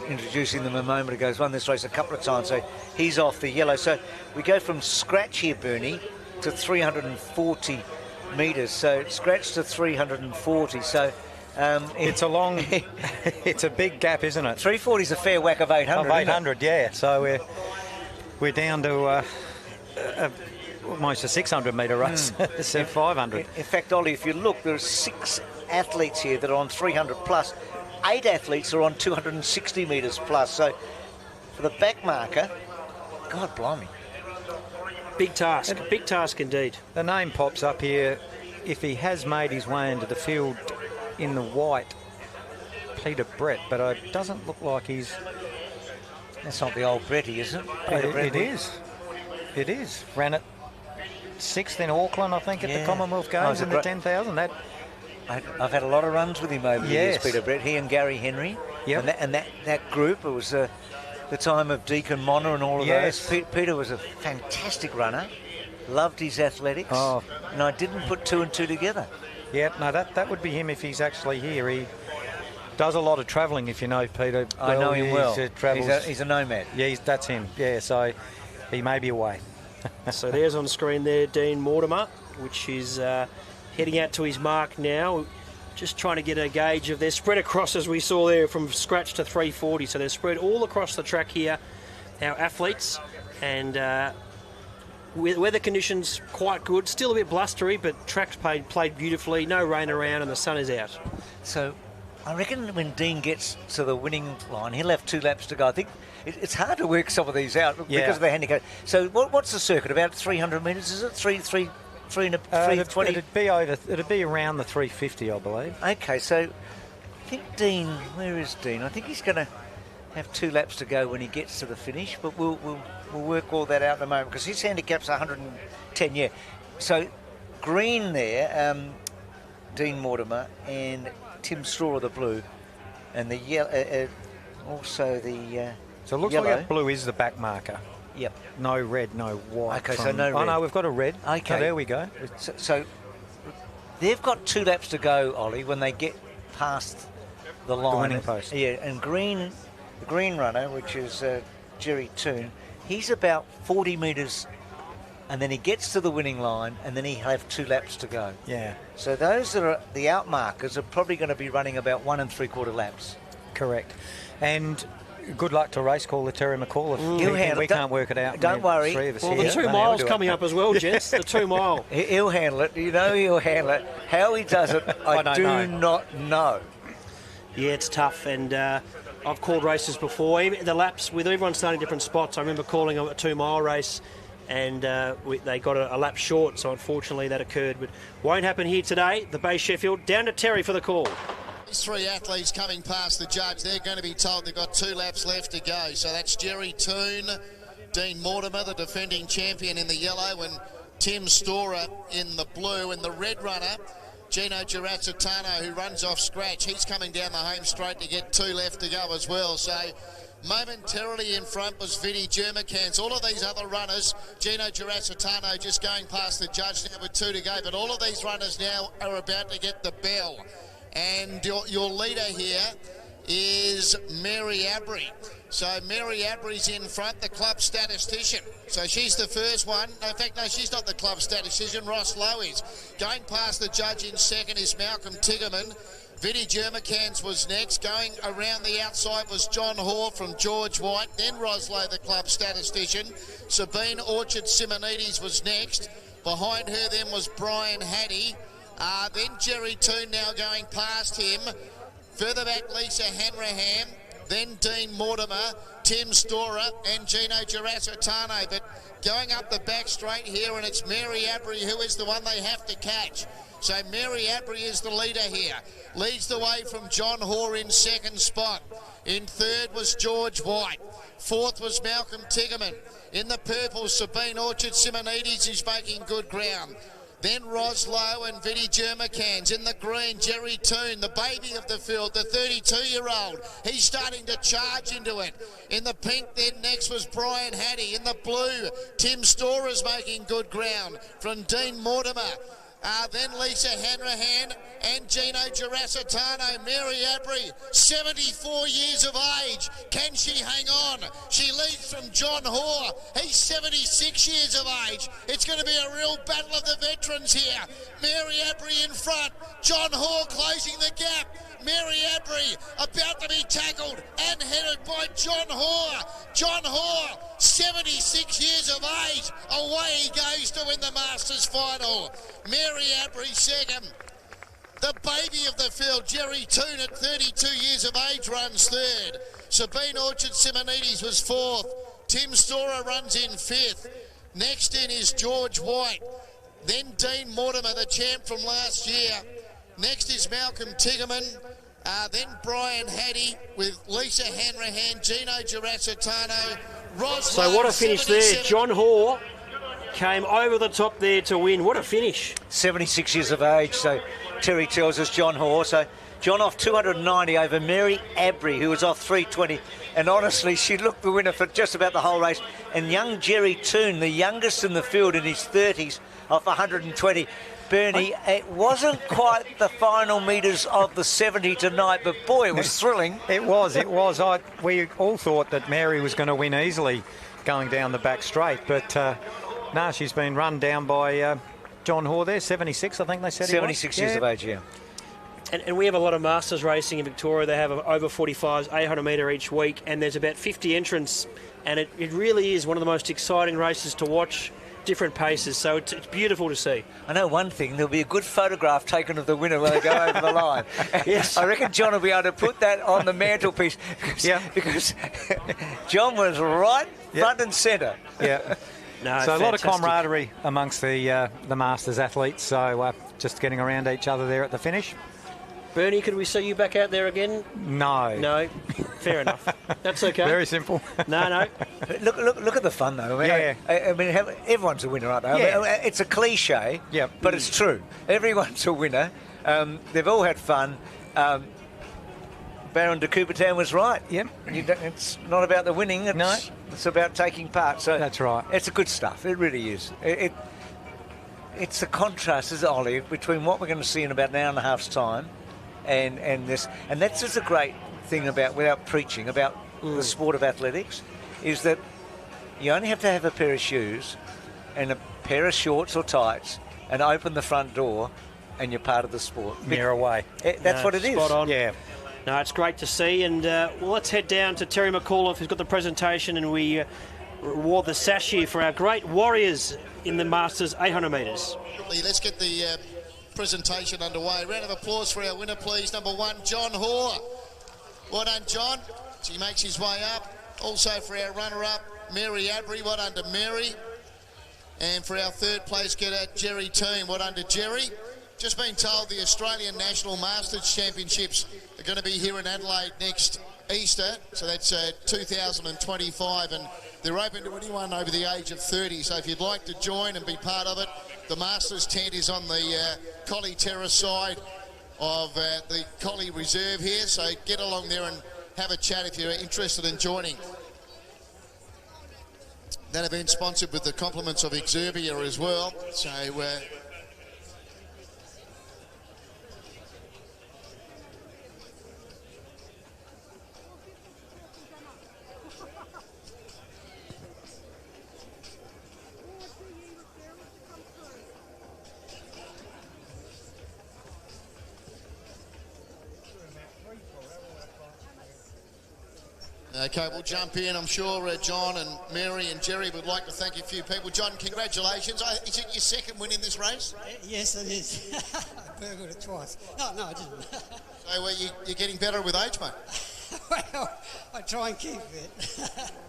introducing them a moment ago. He's won this race a couple of times, so he's off the yellow. So we go from scratch here, Bernie, to 340 metres. So scratch to 340. So it's a long, it's a big gap, isn't it? 340 is a fair whack of 800. Of 800, yeah. So we're down to almost a 600 metre race. It's 500. In fact, Ollie, if you look, there are 6 athletes here that are on 300 plus. 8 athletes are on 260 metres plus. So for the back marker, God blimey. Big task indeed. The name pops up here. If he has made his way into the field in the white, Peter Brett, but it doesn't look like he's... That's not the old Bretty, is it? It is. It is. Ran it 6th in Auckland, I think, at the Commonwealth Games in the 10,000. I've had a lot of runs with him over the years, Peter Brett. He and Gary Henry. Yep. And that group, it was the time of Deacon Mona and all of those. Peter was a fantastic runner. Loved his athletics. And I didn't put 2 and 2 together. Yep, no, that would be him if he's actually here. He does a lot of travelling, if you know Peter. I know him well. He's a nomad. Yeah, that's him. Yeah, so he may be away. So there's on screen there Dean Mortimer, which is heading out to his mark now. Just trying to get a gauge of their spread across, as we saw there, from scratch to 340. So they're spread all across the track here, our athletes, and weather conditions quite good. Still a bit blustery, but track's played beautifully. No rain around and the sun is out. So I reckon when Dean gets to the winning line, he'll have 2 laps to go. I think it's hard to work some of these out because of the handicap. So what's the circuit? About 300 metres, is it? 320? It'd be around the 350, I believe. Okay, so I think Dean, where is Dean? I think he's going to have 2 laps to go when he gets to the finish, but we'll work all that out in a moment because his handicap's 110, yeah. So green there, Dean Mortimer and Tim Straw of the blue, and the yellow, also the so it looks yellow. like that blue is the back marker. Yep. No red, no white. Okay, so no red. Oh, no, we've got a red. Okay. Oh, there we go. So they've got 2 laps to go, Ollie, when they get past the line. The winning post. Yeah, and the green runner, which is Jerry Toon, he's about 40 metres, and then he gets to the winning line, and then he'll have 2 laps to go. Yeah. So those that are the outmarkers are probably going to be running about 1 3/4 laps. Correct. And good luck to race caller Terry McCall. If we can't work it out. Don't worry. Three of us Well, here. the 2 miles coming up as well, gents. The 2 mile. He'll handle it. You know he'll handle it. How he does it, I do not know. Yeah, it's tough, and I've called races before. Even the laps, with everyone starting different spots, I remember calling a 2 mile race, and they got a lap short, so unfortunately that occurred. But won't happen here today. The Bay Sheffield, down to Terry for the call. These 3 athletes coming past the judge, they're going to be told they've got 2 laps left to go. So that's Jerry Toon, Dean Mortimer, the defending champion, in the yellow, and Tim Storer in the blue. And the red runner, Gino Girazzatano, who runs off scratch, he's coming down the home straight to get 2 left to go as well. So momentarily in front was Vinnie Germicans. All of these other runners, Gino Girazzatano just going past the judge now with 2 to go, but all of these runners now are about to get the bell. And your leader here is Mary Abry. So Mary Abry's in front, the club statistician. So she's the first one. In fact, no, she's not the club statistician. Ross Lowe is. Going past the judge in second is Malcolm Tiggerman. Vinnie Germicans was next. Going around the outside was John Hoare from George White. Then Roslow, the club statistician. Sabine Orchard-Simonides was next. Behind her then was Brian Hattie. Then Jerry Toon now going past him. Further back, Lisa Hanrahan. Then Dean Mortimer, Tim Storer and Gino Girazzatano. But going up the back straight here, and it's Mary Abry who is the one they have to catch. So Mary Abry is the leader here. Leads the way from John Hoare in second spot. In third was George White. Fourth was Malcolm Tiggerman. In the purple, Sabine Orchard-Simonides is making good ground. Then Roslow and Vinnie Germicans. In the green, Jerry Toon, the baby of the field, the 32-year-old. He's starting to charge into it. In the pink, then next was Brian Hattie. In the blue, Tim Storer's making good ground from Dean Mortimer. Then Lisa Hanrahan and Gino Girazzatano. Mary Abry, 74 years of age. Can she hang on? She leads from John Hoare. He's 76 years of age. It's going to be a real battle of the veterans here. Mary Abry in front. John Hoare closing the gap. Mary Abry about to be tackled and headed by John Hoare. John Hoare, 76 years of age. Away he goes to win the Masters final. Mary Abry second. The baby of the field, Jerry Toon, at 32 years of age, runs third. Sabine Orchard-Simonides was fourth. Tim Storer runs in fifth. Next in is George White. Then Dean Mortimer, the champ from last year. Next is Malcolm Tiggerman. Then Brian Hattie with Lisa Hanrahan, Gino Girazzatano, Roslow. So what a finish there. John Hoare came over the top there to win. What a finish. 76 years of age, so Terry tells us John Hoare. So John off 290 over Mary Abry, who was off 320. And honestly, she looked the winner for just about the whole race. And young Jerry Toon, the youngest in the field in his 30s, off 120. Bernie, it wasn't quite the final metres of the 70 tonight, but boy, it was thrilling. It was. We all thought that Mary was going to win easily going down the back straight, but no, she's been run down by John Hoare there, 76, I think they said. 76 years of age, yeah. And we have a lot of Masters racing in Victoria. They have over 45s, 800 metre each week, and there's about 50 entrants, and it really is one of the most exciting races to watch different paces, so it's beautiful to see. I know one thing, there'll be a good photograph taken of the winner when they go over the line. Yes. I reckon John will be able to put that on the mantelpiece because John was right front and centre. Yeah. No, so a lot of fantastic. camaraderie amongst the Masters athletes, so just getting around each other there at the finish. Bernie, could we see you back out there again? No. No. Fair enough. That's okay. Very simple. No. Look at the fun though. I mean, everyone's a winner, aren't they? Yeah. I mean, it's a cliche, but it's true. Everyone's a winner. They've all had fun. Baron de Coubertin was right. Yep. It's not about the winning. It's about taking part. So that's right. It's a good stuff. It really is. It's the contrast, is it, Ollie, between what we're going to see in about an hour and a half's time and this. And that's just a great thing about, without preaching, about the sport of athletics, is that you only have to have a pair of shoes and a pair of shorts or tights and open the front door and you're part of the sport. You're away. That's what it is. Spot on. Yeah. No, it's great to see. And well, let's head down to Terry McAuliffe, who's got the presentation, and we reward the sash here for our great warriors in the Masters 800 metres. Let's get the presentation underway. Round of applause for our winner, please. Number 1, John Hoare. Well done, John. So he makes his way up. Also for our runner-up, Mary Abry. Well done to Mary. And for our third place getter, Jerry Toon. Well done to Jerry. Just been told the Australian National Masters Championships are going to be here in Adelaide next Easter, so that's 2025, and they're open to anyone over the age of 30, so if you'd like to join and be part of it, the Masters tent is on the Collie Terrace side of the Collie Reserve here, so get along there and have a chat if you're interested in joining. That event sponsored with the compliments of Exerbia as well, so okay, we'll jump in. I'm sure John and Mary and Jerry would like to thank a few people. John, congratulations. Is it your second win in this race? Yes, it is. I burgled it twice. No, I didn't. So you're getting better with age, mate? Well, I try and keep it.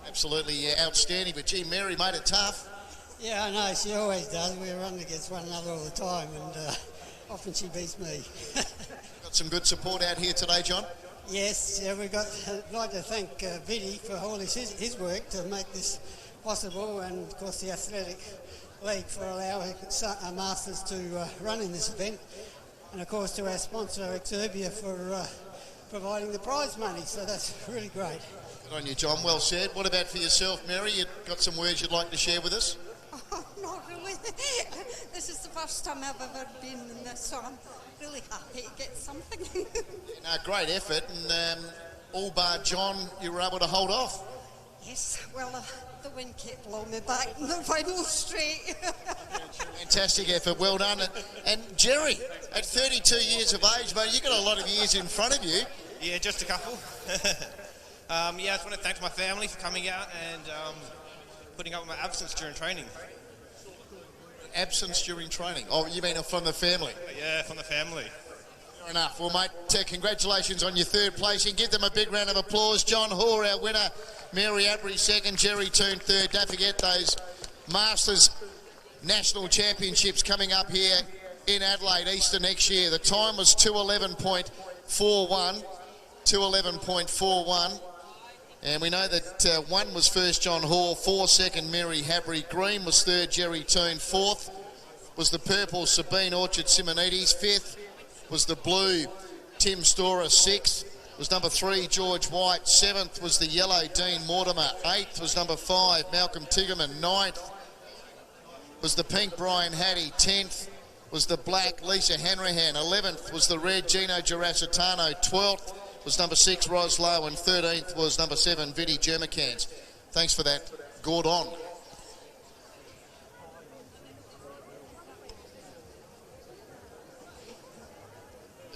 Absolutely outstanding. But, gee, Mary made it tough. Yeah, I know. She always does. We run against one another all the time, and often she beats me. Got some good support out here today, John? Yes, I'd like to thank Vinny for all his work to make this possible, and of course the Athletic League for allowing our Masters to run in this event, and of course to our sponsor Exerbia for providing the prize money, so that's really great. Good on you, John, well said. What about for yourself, Mary? You've got some words you'd like to share with us? Oh, not really. This is the first time I've ever been in this, so I'm really happy to get something. No, great effort, and all bar John, you were able to hold off. Yes, well, the wind kept blowing me back in the final straight. Fantastic effort, well done. And Jerry, at 32 years of age, mate, you've got a lot of years in front of you. Yeah, just a couple. I just want to thank my family for coming out and putting up with my absence during training. Absence during training? Oh, you mean from the family? Yeah, from the family. Fair enough. Well, mate, congratulations on your third place, and give them a big round of applause. John Hoare, our winner. Mary Abry, second. Jerry Toon, third. Don't forget those Masters National Championships coming up here in Adelaide, Easter next year. The time was 2:11.41. 2:11.41. And we know that 1 was first John Hoare, 4 second Mary Habry, green was third Jerry Toon, 4th was the purple Sabine Orchard Simonides, 5th was the blue Tim Storer, 6th was number 3 George White, 7th was the yellow Dean Mortimer, 8th was number 5 Malcolm Tiggerman, 9th was the pink Brian Hattie, 10th was the black Lisa Hanrahan, 11th was the red Gino Girasitano, 12th was number 6 Ros Lowe, and 13th was number 7 Vinnie Germicans. Thanks for that, Gordon.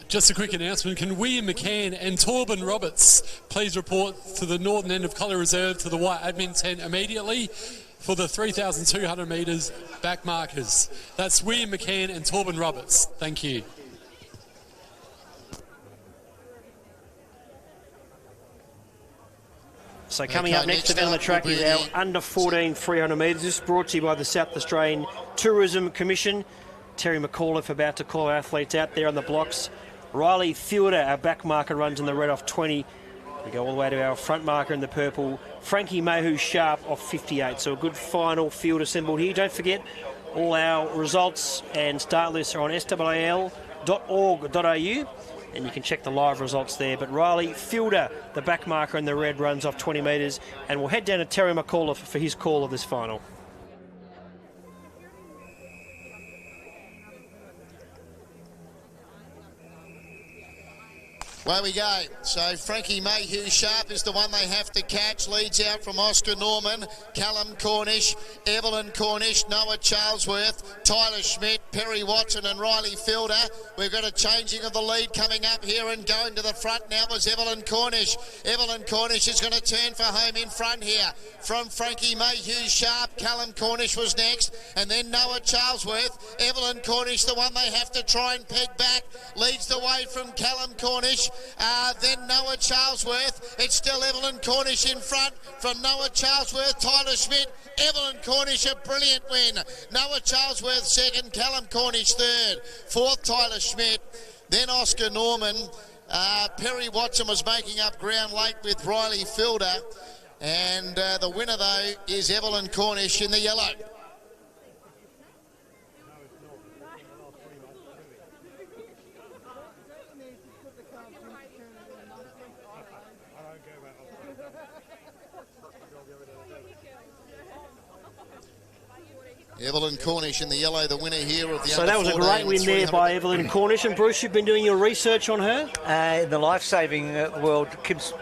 Just a quick announcement. Can William McCann and Torben Roberts please report to the northern end of Collie Reserve to the White Admin tent immediately? for the 3,200 metres back markers. That's William McCann and Torben Roberts. Thank you. So coming up next event on the track is our under 14 300 metres. This is brought to you by the South Australian Tourism Commission. Terry McAuliffe about to call our athletes out there on the blocks. Riley Fielder, our back marker, runs in the red off 20. We go all the way to our front marker in the purple. Frankie Mayhew Sharp off 58. So a good final field assembled here. Don't forget, all our results and start lists are on swal.org.au. And you can check the live results there. But Riley Fielder, the back marker in the red, runs off 20 metres. And we'll head down to Terry McAuliffe for his call of this final. Away we go. So Frankie Mayhew Sharp is the one they have to catch. Leads out from Oscar Norman, Callum Cornish, Evelyn Cornish, Noah Charlesworth, Tyler Schmidt, Perry Watson and Riley Fielder. We've got a changing of the lead coming up here, and going to the front now was Evelyn Cornish. Evelyn Cornish is going to turn for home in front here from Frankie Mayhew Sharp. Callum Cornish was next, and then Noah Charlesworth. Evelyn Cornish, the one they have to try and peg back, leads the way from Callum Cornish. Then Noah Charlesworth. It's still Evelyn Cornish in front from Noah Charlesworth. Tyler Schmidt, Evelyn Cornish, a brilliant win. Noah Charlesworth second, Callum Cornish third. Fourth, Tyler Schmidt. Then Oscar Norman. Perry Watson was making up ground late with Riley Fielder. And the winner, though, is Evelyn Cornish in the yellow. Evelyn Cornish in the yellow, the winner here of the So that was a great win there by Evelyn Cornish. And Bruce, you've been doing your research on her? In the life-saving world, Kim's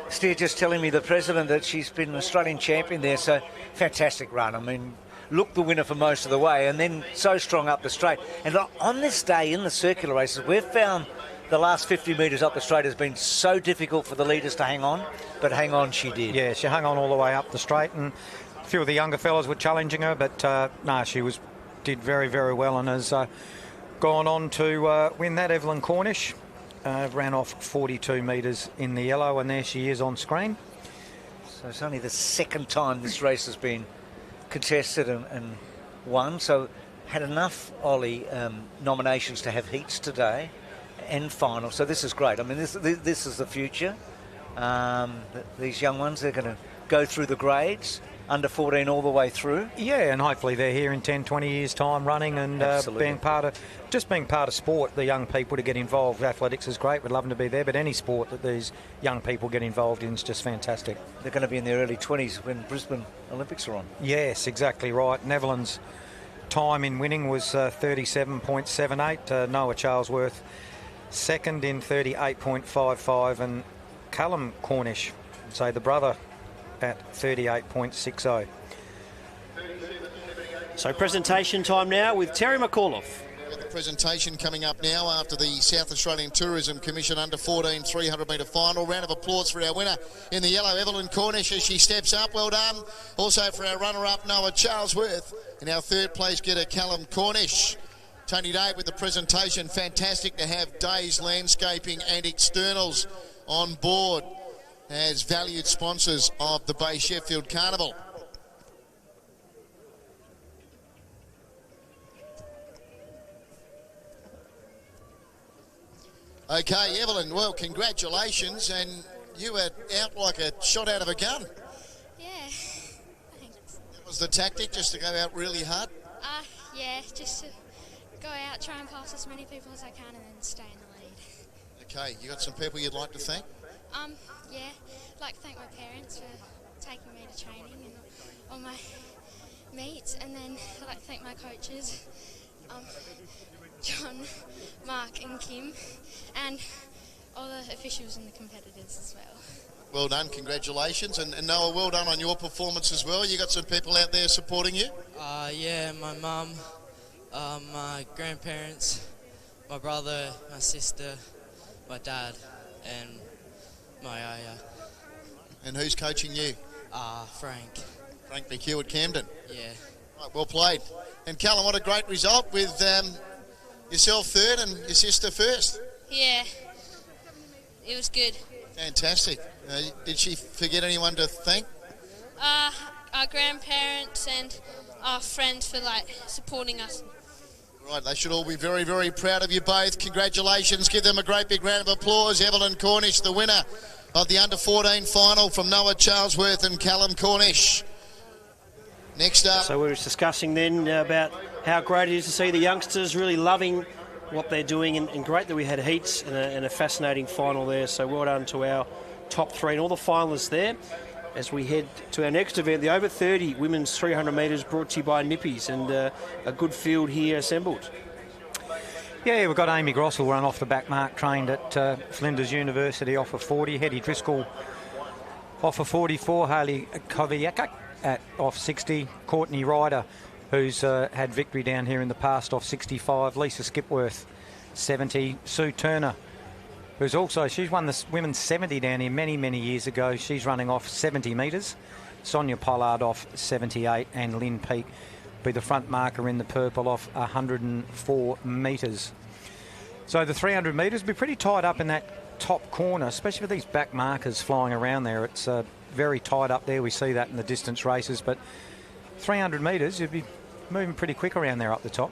Steer just telling me, the president, that she's been an Australian champion there, so fantastic run. I mean, looked the winner for most of the way, and then so strong up the straight. And on this day in the circular races, we've found the last 50 metres up the straight has been so difficult for the leaders to hang on, but hang on she did. Yeah, she hung on all the way up the straight, and a few of the younger fellas were challenging her, but no, she did very, very well, and has gone on to win that. Evelyn Cornish ran off 42 metres in the yellow, and there she is on screen. So it's only the second time this race has been contested and won, so had enough Ollie nominations to have heats today and final, so this is great. I mean, this is the future. These young ones, they're going to go through the grades, under 14 all the way through. Yeah, and hopefully they're here in 10, 20 years' time running and being part of sport, the young people to get involved. Athletics is great, we'd love them to be there, but any sport that these young people get involved in is just fantastic. They're going to be in their early 20s when Brisbane Olympics are on. Yes, exactly right. And Evelyn's time in winning was 37.78. Noah Charlesworth second in 38.55, and Callum Cornish, say the brother, at 38.60. So presentation time now with Terry McAuliffe. The presentation coming up now after the South Australian Tourism Commission under 14 300 metre final. Round of applause for our winner in the yellow, Evelyn Cornish, as she steps up. Well done. Also for our runner-up, Noah Charlesworth, and our third place getter, Callum Cornish. Tony Day with the presentation. Fantastic to have Day's Landscaping and Externals on board as valued sponsors of the Bay Sheffield Carnival. Okay, Evelyn, well, congratulations, and you were out like a shot out of a gun. Yeah, thanks. That was the tactic, just to go out really hard? Yeah, just to go out, try and pass as many people as I can and then stay in the lead. Okay, you got some people you'd like to thank? Yeah, I'd like to thank my parents for taking me to training and all my meets, and then I'd like to thank my coaches, John, Mark and Kim, and all the officials and the competitors as well. Well done, congratulations, and Noah, well done on your performance as well. You got some people out there supporting you? Yeah, my mum, my grandparents, my brother, my sister, my dad, and my And who's coaching you? Frank. Frank McHugh at Camden. Yeah. Right, well played. And Callum, what a great result with yourself third and your sister first. Yeah, it was good. Fantastic. Did she forget anyone to thank? Our grandparents and our friends for supporting us. Right, they should all be very, very proud of you both. Congratulations. Give them a great big round of applause. Evelyn Cornish, the winner of the under-14 final from Noah Charlesworth and Callum Cornish. Next up. So we were discussing then about how great it is to see the youngsters really loving what they're doing, and great that we had heats and a fascinating final there. So well done to our top three and all the finalists there. As we head to our next event, the over 30 women's 300 metres, brought to you by Nippies, and a good field here assembled. Yeah, we've got Amy Grossel run off the back mark, trained at Flinders University off of 40. Hetty Driscoll off of 44. Hayley Kovacic off 60. Courtney Ryder, who's had victory down here in the past, off 65. Lisa Skipworth, 70. Sue Turner, who's also, she's won the women's 70 down here many, many years ago. She's running off 70 metres. Sonia Pollard off 78, and Lynn Peake be the front marker in the purple off 104 metres. So the 300 metres will be pretty tied up in that top corner, especially with these back markers flying around there. It's very tight up there. We see that in the distance races, but 300 metres, you'd be moving pretty quick around there up the top.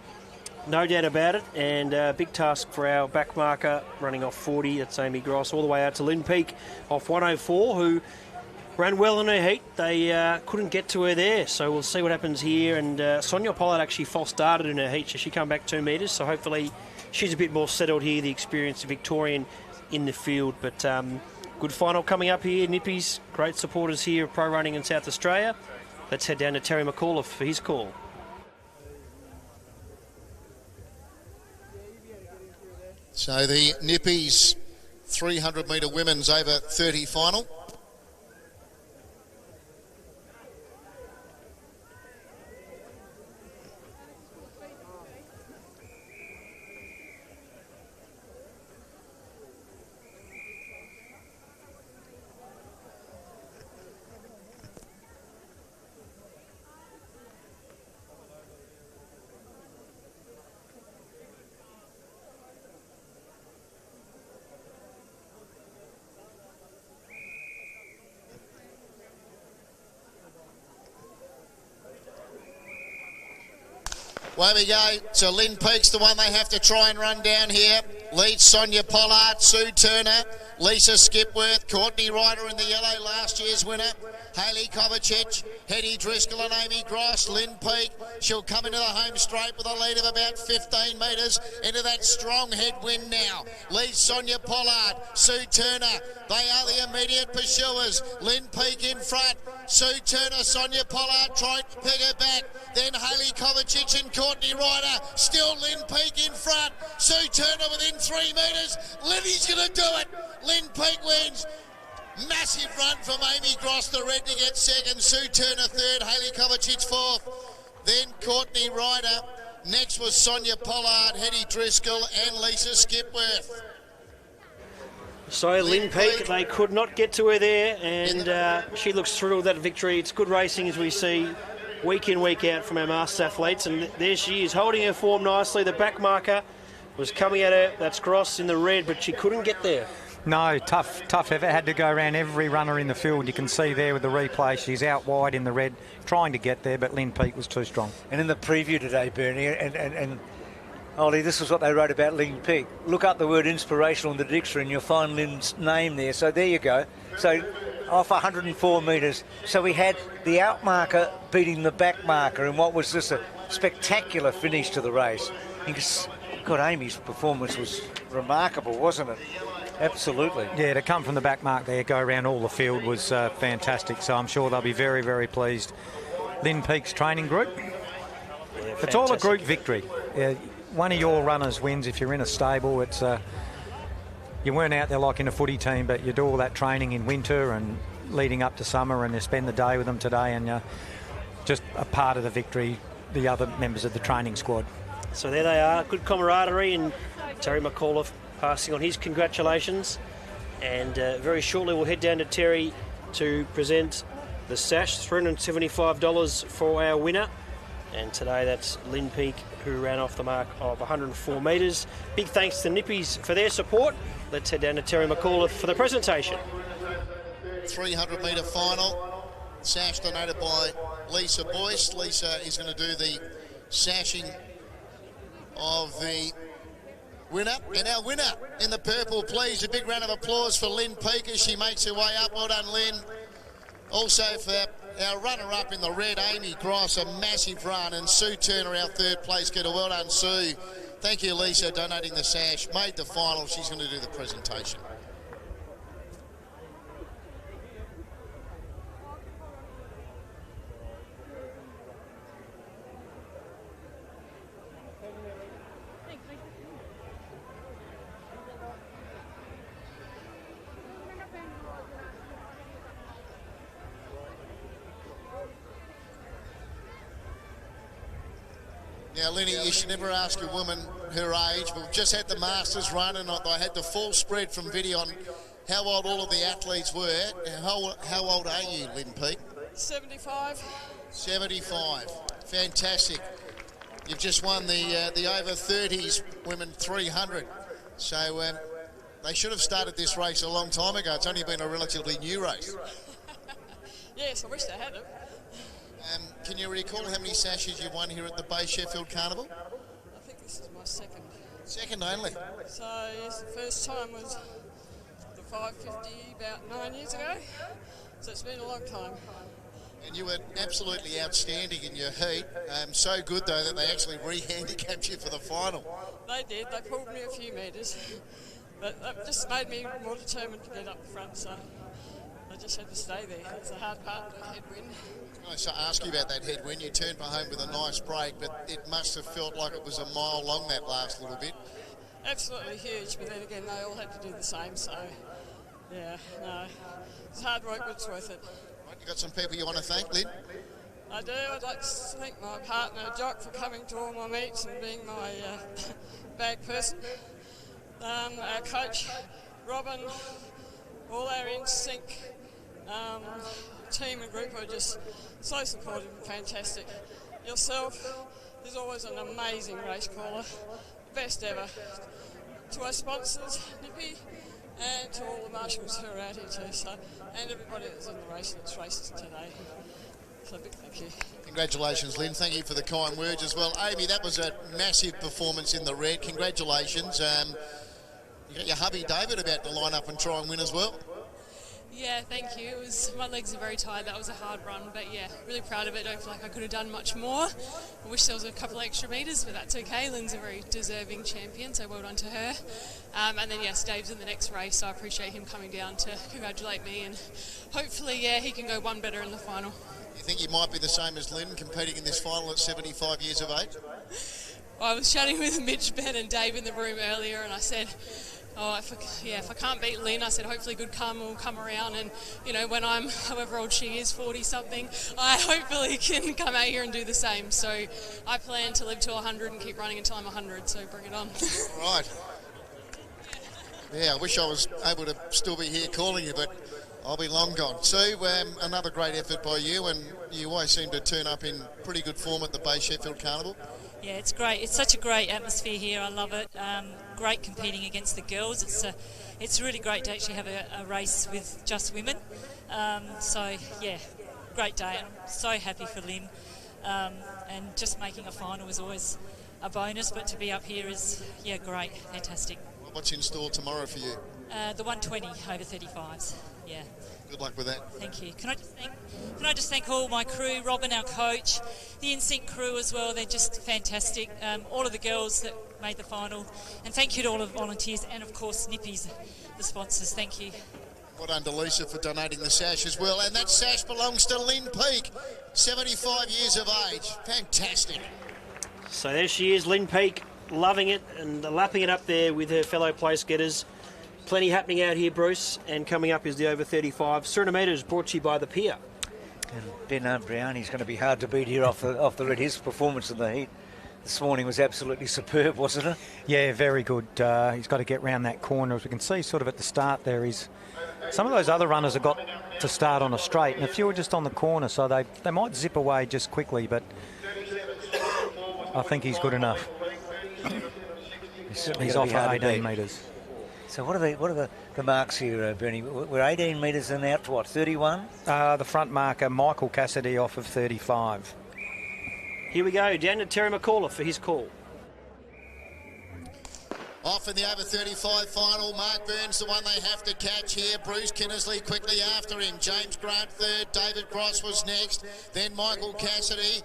No doubt about it, and a big task for our back marker running off 40. That's Amy Gross, all the way out to Lynn Peake off 104, who ran well in her heat. They couldn't get to her there, so we'll see what happens here. And Sonia Pollard actually false started in her heat, so she come back 2 metres, so hopefully she's a bit more settled here, the experienced Victorian in the field. But good final coming up here. Nippies, great supporters here of pro running in South Australia. Let's head down to Terry McAuliffe for his call. So the Nippies 300 metre women's over 30 final. Away we go. So Lynn Peake's the one they have to try and run down here. Leads Sonia Pollard, Sue Turner, Lisa Skipworth, Courtney Ryder in the yellow, last year's winner. Hayley Kovacic, Hetty Driscoll and Amy Gross. Lynn Peake, she'll come into the home straight with a lead of about 15 metres into that strong headwind now. Leads Sonia Pollard, Sue Turner. They are the immediate pursuers. Lynn Peake in front. Sue Turner, Sonia Pollard trying to pick her back. Then Hayley Kovacic and Courtney Ryder. Still Lynn Peake in front. Sue Turner within 3 metres. Liddy's going to do it. Lynn Peake wins. Massive run from Amy Gross, the red, to get second. Sue Turner third. Hayley Kovacic fourth. Then Courtney Ryder. Next was Sonia Pollard, Hetty Driscoll and Lisa Skipworth. So Lynn Peake, they could not get to her there, and she looks through with that victory. It's good racing, as we see week in, week out from our Masters athletes, and there she is, holding her form nicely. The back marker was coming at her. That's Gross in the red, but she couldn't get there. No, tough effort. Had to go around every runner in the field. You can see there with the replay, she's out wide in the red, trying to get there, but Lynn Peake was too strong. And in the preview today, Bernie, and Ollie, this is what they wrote about Lynn Peake. Look up the word inspirational in the dictionary and you'll find Lynn's name there. So there you go. So off 104 metres. So we had the out marker beating the back marker, and what was this, a spectacular finish to the race. God, Amy's performance was remarkable, wasn't it? Absolutely. Yeah, to come from the back mark there, go around all the field was fantastic. So I'm sure they'll be very, very pleased. Lynn Peake's training group. Yeah, it's all a group victory. One of your runners wins if you're in a stable. It's you weren't out there like in a footy team, but you do all that training in winter and leading up to summer, and you spend the day with them today, and you're just a part of the victory, the other members of the training squad. So there they are, good camaraderie, and Terry McAuliffe passing on his congratulations. And very shortly we'll head down to Terry to present the sash, $375 for our winner. And today that's Lynn Peake, who ran off the mark of 104 metres. Big thanks to Nippies for their support. Let's head down to Terry McCullough for the presentation. 300 metre final. Sash donated by Lisa Boyce. Lisa is going to do the sashing of the winner. And our winner in the purple, please, a big round of applause for Lynn Peake as she makes her way up. Well done, Lynn. Also for our runner-up in the red, Amy Gross, a massive run, and Sue Turner, our third place getter. Well done, Sue. Thank you, Lisa, donating the sash. Made the final. She's going to do the presentation. Now, Lenny, you should never ask a woman her age, but we've just had the Masters run, and I had the full spread from video on how old all of the athletes were. How old are you, Lynn Peake? 75. 75. Fantastic. You've just won the over 30s women 300. So they should have started this race a long time ago. It's only been a relatively new race. Yes, I wish they had it. Can you recall how many sashes you won here at the Bay Sheffield Carnival? I think this is my second. Second only? So, yes, the first time was the 550 about 9 years ago. So it's been a long time. And you were absolutely outstanding in your heat. So good, though, that they actually re-handicapped you for the final. They did. They pulled me a few metres. But that just made me more determined to get up the front, so I just had to stay there. It's a hard part, the headwind. I was going to ask you about that headwind. You turned for home with a nice break, but it must have felt like it was a mile long that last little bit. Absolutely huge, but then again, they all had to do the same, so yeah, no. It's hard work, but it's worth it. Right, you got some people you want to thank, Lynn? I do. I'd like to thank my partner, Jock, for coming to all my meets and being my bag person. Our coach, Robin, all our in-sync team and group are just so supportive and fantastic. Yourself is always an amazing race caller, best ever. To our sponsors, Nippy, and to all the marshals who are out here too, so, and everybody that's in the race that's raced today. So big thank you. Congratulations, Lynn. Thank you for the kind words as well. Amy, that was a massive performance in the red. Congratulations. You got your hubby David about to line up and try and win as well. Yeah, thank you. My legs are very tired. That was a hard run, but yeah, really proud of it. Don't feel like I could have done much more. I wish there was a couple extra metres, but that's okay. Lynn's a very deserving champion, so well done to her. And then yes, Dave's in the next race, so I appreciate him coming down to congratulate me, and hopefully, yeah, he can go one better in the final. You think you might be the same as Lynn, competing in this final at 75 years of age? Well, I was chatting with Mitch, Ben and Dave in the room earlier, and I said, if I can't beat Lynn, I said hopefully good karma will come around, and you know, when I'm however old she is, 40 something, I hopefully can come out here and do the same. So I plan to live to 100 and keep running until I'm 100, so bring it on. Right. Yeah, I wish I was able to still be here calling you, but I'll be long gone. Sue, another great effort by you, and you always seem to turn up in pretty good form at the Bay Sheffield Carnival. Yeah, it's great. It's such a great atmosphere here. I love it. Great competing against the girls. It's really great to actually have a race with just women. So, yeah, great day. I'm so happy for Lynn. And just making a final is always a bonus, but to be up here is, yeah, great. Fantastic. What's in store tomorrow for you? The 120 over 35s, yeah. Good luck with that. Thank you. Can I just thank all my crew, Robin, our coach, the NSYNC crew as well. They're just fantastic. All of the girls that made the final. And thank you to all of the volunteers and, of course, Nippies, the sponsors. Thank you. Well done to Lisa for donating the sash as well. And that sash belongs to Lynn Peake, 75 years of age. Fantastic. So there she is, Lynn Peake, loving it and lapping it up there with her fellow place getters. Plenty happening out here, Bruce, and coming up is the over 35 centimetres, brought to you by the Pier. And Ben Briani's going to be hard to beat here off the red. His performance in the heat this morning was absolutely superb, wasn't it? Yeah, very good. He's got to get round that corner. As we can see sort of at the start there, some of those other runners have got to start on a straight, and a few are just on the corner, so they might zip away just quickly, but I think he's good enough. He's off at 18 metres. So what are the marks here, Bernie? We're 18 metres and out to what, 31? The front marker, Michael Cassidy, off of 35. Here we go, down to Terry McAuliffe for his call. Off in the over 35 final, Mark Burns the one they have to catch here. Bruce Kinnersley quickly after him. James Grant third, David Cross was next, then Michael Cassidy.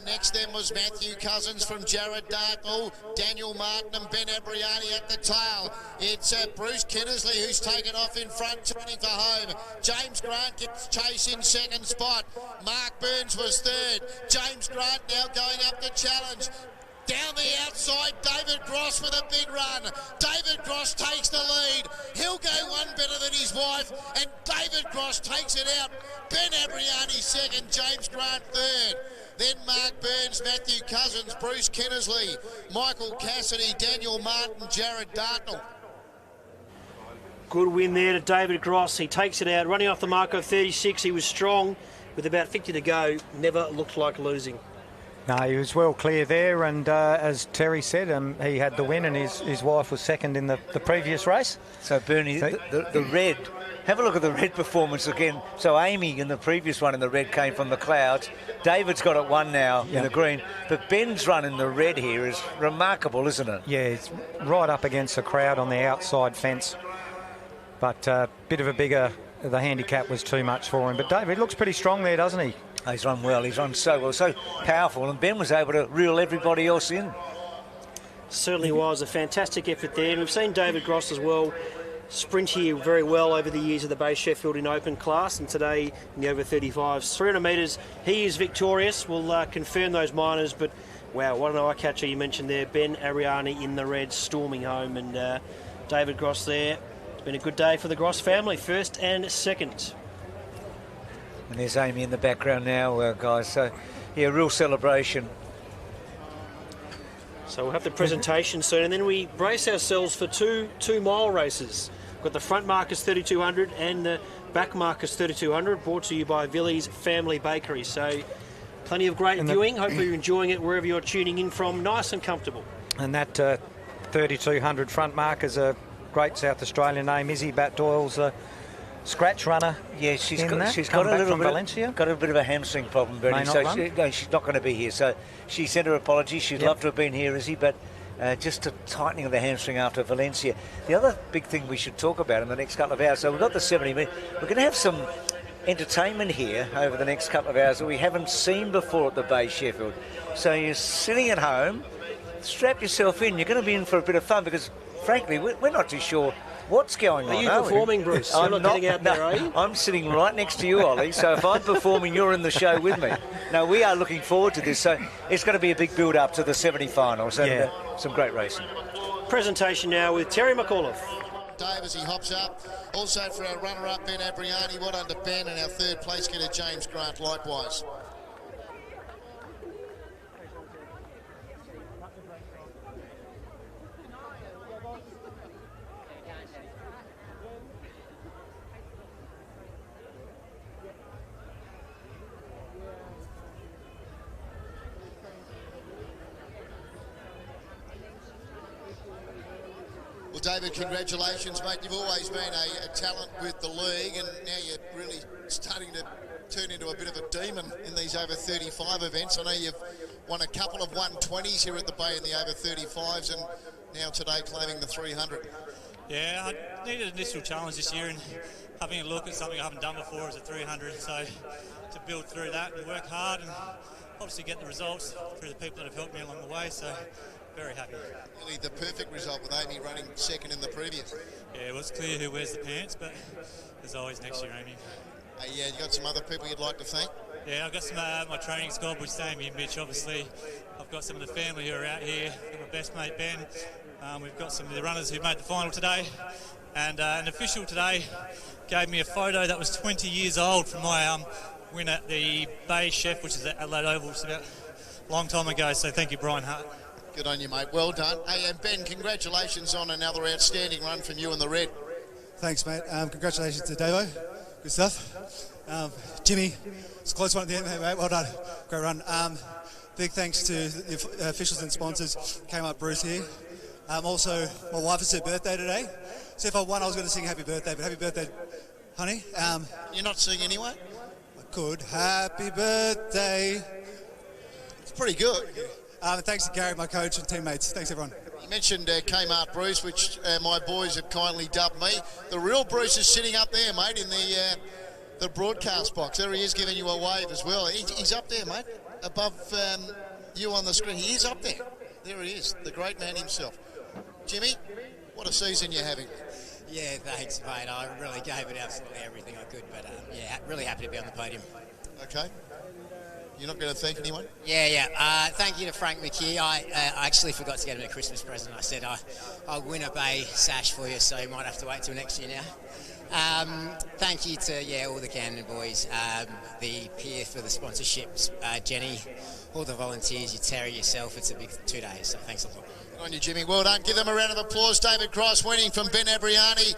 Next then was Matthew Cousins from Jared Dartnell, Daniel Martin and Ben Abriani at the tail. It's Bruce Kinnersley who's taken off in front, turning for home. James Grant gets chase in second spot. Mark Burns was third. James Grant now going up the challenge. Down the outside, David Gross with a big run. David Gross takes the lead. He'll go one better than his wife, and David Gross takes it out. Ben Abriani second, James Grant third. Then Mark Burns, Matthew Cousins, Bruce Kinnersley, Michael Cassidy, Daniel Martin, Jared Dartnell. Good win there to David Gross. He takes it out, running off the mark of 36. He was strong with about 50 to go. Never looked like losing. No, he was well clear there, and as Terry said, he had the win, and his wife was second in the previous race. So, Bernie, the red, have a look at the red performance again. So, Amy in the previous one in the red came from the clouds. David's got it one now in the green, but Ben's run in the red here is remarkable, isn't it? Yeah, it's right up against the crowd on the outside fence, but bit of a bigger, the handicap was too much for him. But David looks pretty strong there, doesn't he? He's run well, he's run so well, so powerful, and Ben was able to reel everybody else in. Certainly was a fantastic effort there, and we've seen David Gross as well sprint here very well over the years of the Bay Sheffield in open class, and today in the over 35s. 300 metres, he is victorious. We'll confirm those minors, but wow, what an eye catcher you mentioned there. Ben Ariani in the red, storming home, and David Gross there. It's been a good day for the Gross family, first and second. And there's Amy in the background now, guys. So, yeah, real celebration. So we'll have the presentation soon, and then we brace ourselves for two mile races. We've got the front markers 3200 and the back markers 3200, brought to you by Villiers Family Bakery. So plenty of great viewing. Hopefully you're enjoying it wherever you're tuning in from, nice and comfortable. And that 3200 front marker's a great South Australian name. Izzy Bat-Doyle's scratch runner. Yeah, she's got a little bit, got a bit of a hamstring problem, Bernie. So she's not going to be here. So she sent her apologies. She'd love to have been here, Izzy, but just a tightening of the hamstring after Valencia. The other big thing we should talk about in the next couple of hours. So we've got the 70 minutes. We're going to have some entertainment here over the next couple of hours that we haven't seen before at the Bay Sheffield. So you're sitting at home, strap yourself in. You're going to be in for a bit of fun because, frankly, we're not too sure what's going on. Are you performing, Bruce? You're not getting out there, are you? I'm sitting right next to you, Ollie, so if I'm performing, you're in the show with me. No, we are looking forward to this, so it's going to be a big build-up to the semi-finals and some great racing. Presentation now with Terry McAuliffe. Dave as he hops up. Also for our runner-up, Ben Abriani, well done to Ben, and our third place getter, James Grant, likewise. Well, David, congratulations, mate. You've always been a talent with the league, and now you're really starting to turn into a bit of a demon in these over 35 events. I know you've won a couple of 120s here at the Bay in the over 35s, and now today claiming the 300. Yeah, I needed an initial challenge this year, and having a look at something I haven't done before is a 300. So to build through that and work hard and obviously get the results through the people that have helped me along the way. So very happy. Really the perfect result with Amy running second in the previous. Yeah, well, it's clear who wears the pants, but there's always next year, Amy. Yeah, you got some other people you'd like to thank? Yeah, I've got some my training squad, which is Amy and Mitch, obviously. I've got some of the family who are out here. I've got my best mate, Ben. We've got some of the runners who made the final today. And an official today gave me a photo that was 20 years old from my win at the Bay Chef, which is at Adelaide Oval, which is about long time ago, so thank you, Brian Hart. Good on you, mate. Well done. Hey, and Ben, congratulations on another outstanding run from you in the red. Thanks, mate. Congratulations to Davo. Good stuff. Jimmy, it's a close one at the end, mate. Well done. Great run. Big thanks to the officials and sponsors. Came up Bruce here. Also, my wife, it's her birthday today. So if I won, I was going to sing happy birthday, but happy birthday, honey. You're not singing anyway? I could. Happy birthday. It's pretty good. Thanks to Gary, my coach, and teammates. Thanks, everyone. You mentioned Kmart Bruce, which my boys have kindly dubbed me. The real Bruce is sitting up there, mate, in the broadcast box. There he is, giving you a wave as well. He's up there, mate, above you on the screen. He is up there. There he is, the great man himself. Jimmy, what a season you're having. Yeah, thanks, mate. I really gave it absolutely everything I could, but yeah, really happy to be on the podium. Okay. You're not going to thank anyone? Yeah. Thank you to Frank McKee. I actually forgot to get him a Christmas present. I said I'll win a Bay sash for you, so you might have to wait till next year now. Thank you to all the Camden boys, the peer for the sponsorships, Jenny, all the volunteers, you Terry, yourself. It's a big 2 days, so thanks a lot. Good on you, Jimmy. Well done. Give them a round of applause. David Cross winning from Ben Abriani.